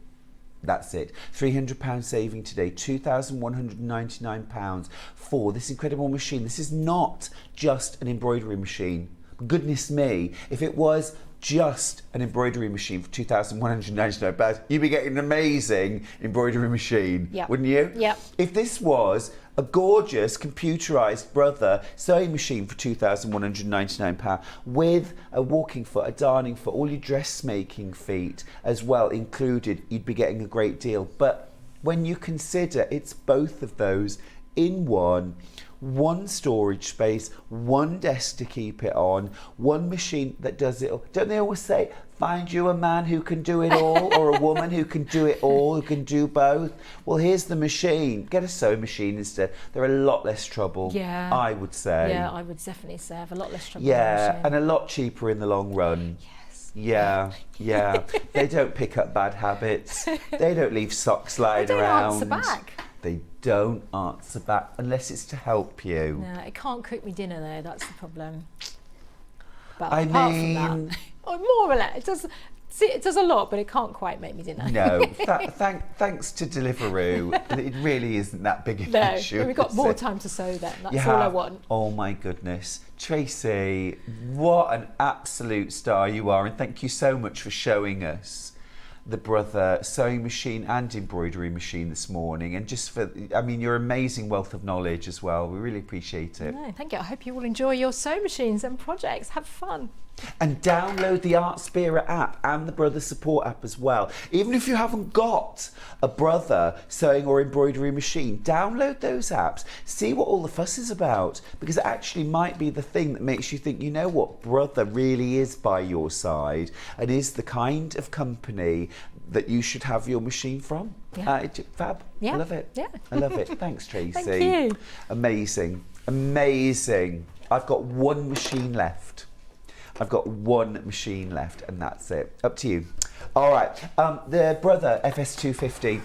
That's it. £300 saving today, £2,199 for this incredible machine. This is not just an embroidery machine. Goodness me, if it was just an embroidery machine for £2,199, you'd be getting an amazing embroidery machine, wouldn't you? Yep. If this was a gorgeous computerized Brother sewing machine for £2,199 with a walking foot, a darning foot, all your dressmaking feet as well included, you'd be getting a great deal. But when you consider it's both of those in one storage space, one desk to keep it on, one machine that does it all. Don't they always say, find you a man who can do it all, or a woman who can do it all, who can do both? Well, here's the machine. Get a sewing machine instead. They're a lot less trouble, I would say. Yeah, I would definitely say I have a lot less trouble. Yeah, and a lot cheaper in the long run. Yeah. They don't pick up bad habits. They don't leave socks lying around. They don't answer back. They don't answer back unless it's to help you. No, it can't cook me dinner though, that's the problem. But I apart mean, from that, more or less, it does a lot, but it can't quite make me dinner. No, thanks to Deliveroo, it really isn't that big an issue. We've got more time to sew then, that's all I want. Oh my goodness. Tracy, what an absolute star you are, and thank you so much for showing us the Brother sewing machine and embroidery machine this morning, and just for, I mean, your amazing wealth of knowledge as well. We really appreciate it. No, thank you. I hope you all enjoy your sewing machines and projects. Have fun. And download the Art Spirit app and the Brother Support app as well. Even if you haven't got a Brother sewing or embroidery machine, download those apps. See what all the fuss is about, because it actually might be the thing that makes you think, you know what, Brother really is by your side and is the kind of company that you should have your machine from. Fab. Yeah. I love it. Yeah. I love it. Thanks, Tracy. Thank you. Amazing. I've got one machine left. and that's it. Up to you. All right, the Brother FS250.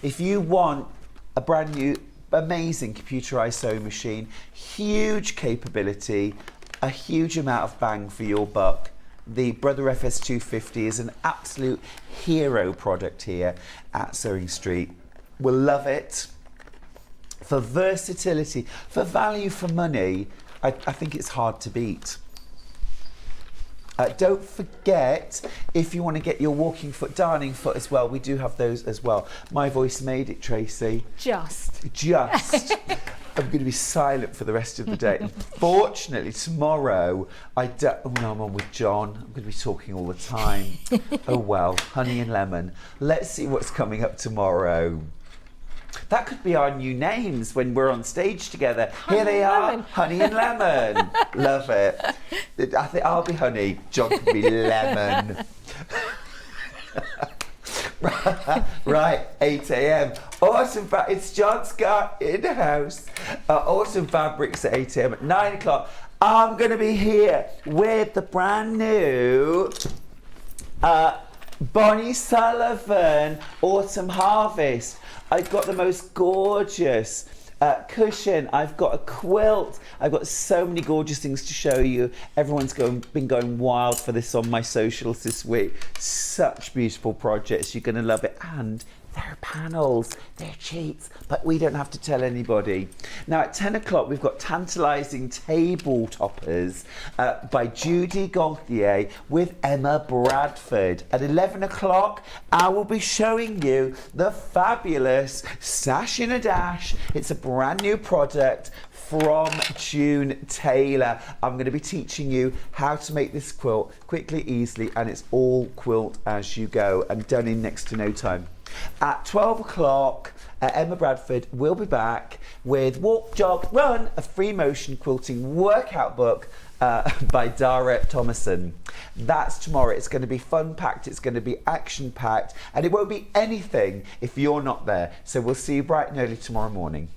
If you want a brand new, amazing computerized sewing machine, huge capability, a huge amount of bang for your buck, the Brother FS250 is an absolute hero product here at Sewing Street. We'll love it. For versatility, for value for money, I think it's hard to beat. Don't forget, if you want to get your walking foot, darning foot as well, we do have those as well. My voice made it, Tracy. Just. I'm going to be silent for the rest of the day. Unfortunately, tomorrow, I'm on with John. I'm going to be talking all the time. Oh well, honey and lemon. Let's see what's coming up tomorrow. That could be our new names when we're on stage together. Here they are, Honey and Lemon. Love it. I think I'll be Honey, John can be Lemon. Right, 8 a.m. Awesome, it's John Scott in the house. Awesome Fabrics at 8 a.m. At 9 o'clock, I'm going to be here with the brand new Bonnie Sullivan Autumn Harvest. I've got the most gorgeous cushion. I've got a quilt. I've got so many gorgeous things to show you. Everyone's been going wild for this on my socials this week. Such beautiful projects. You're going to love it. And they're panels, they're cheats, but we don't have to tell anybody. Now at 10 o'clock we've got Tantalising Table Toppers by Judy Gauthier with Emma Bradford. At 11 o'clock I will be showing you the fabulous Sash in a Dash. It's a brand new product from June Taylor. I'm going to be teaching you how to make this quilt quickly, easily, and it's all quilt as you go and done in next to no time. At 12 o'clock, Emma Bradford will be back with Walk, Jog, Run, a free motion quilting workout book by Dara Thomason. That's tomorrow. It's going to be fun-packed, it's going to be action-packed, and it won't be anything if you're not there. So we'll see you bright and early tomorrow morning.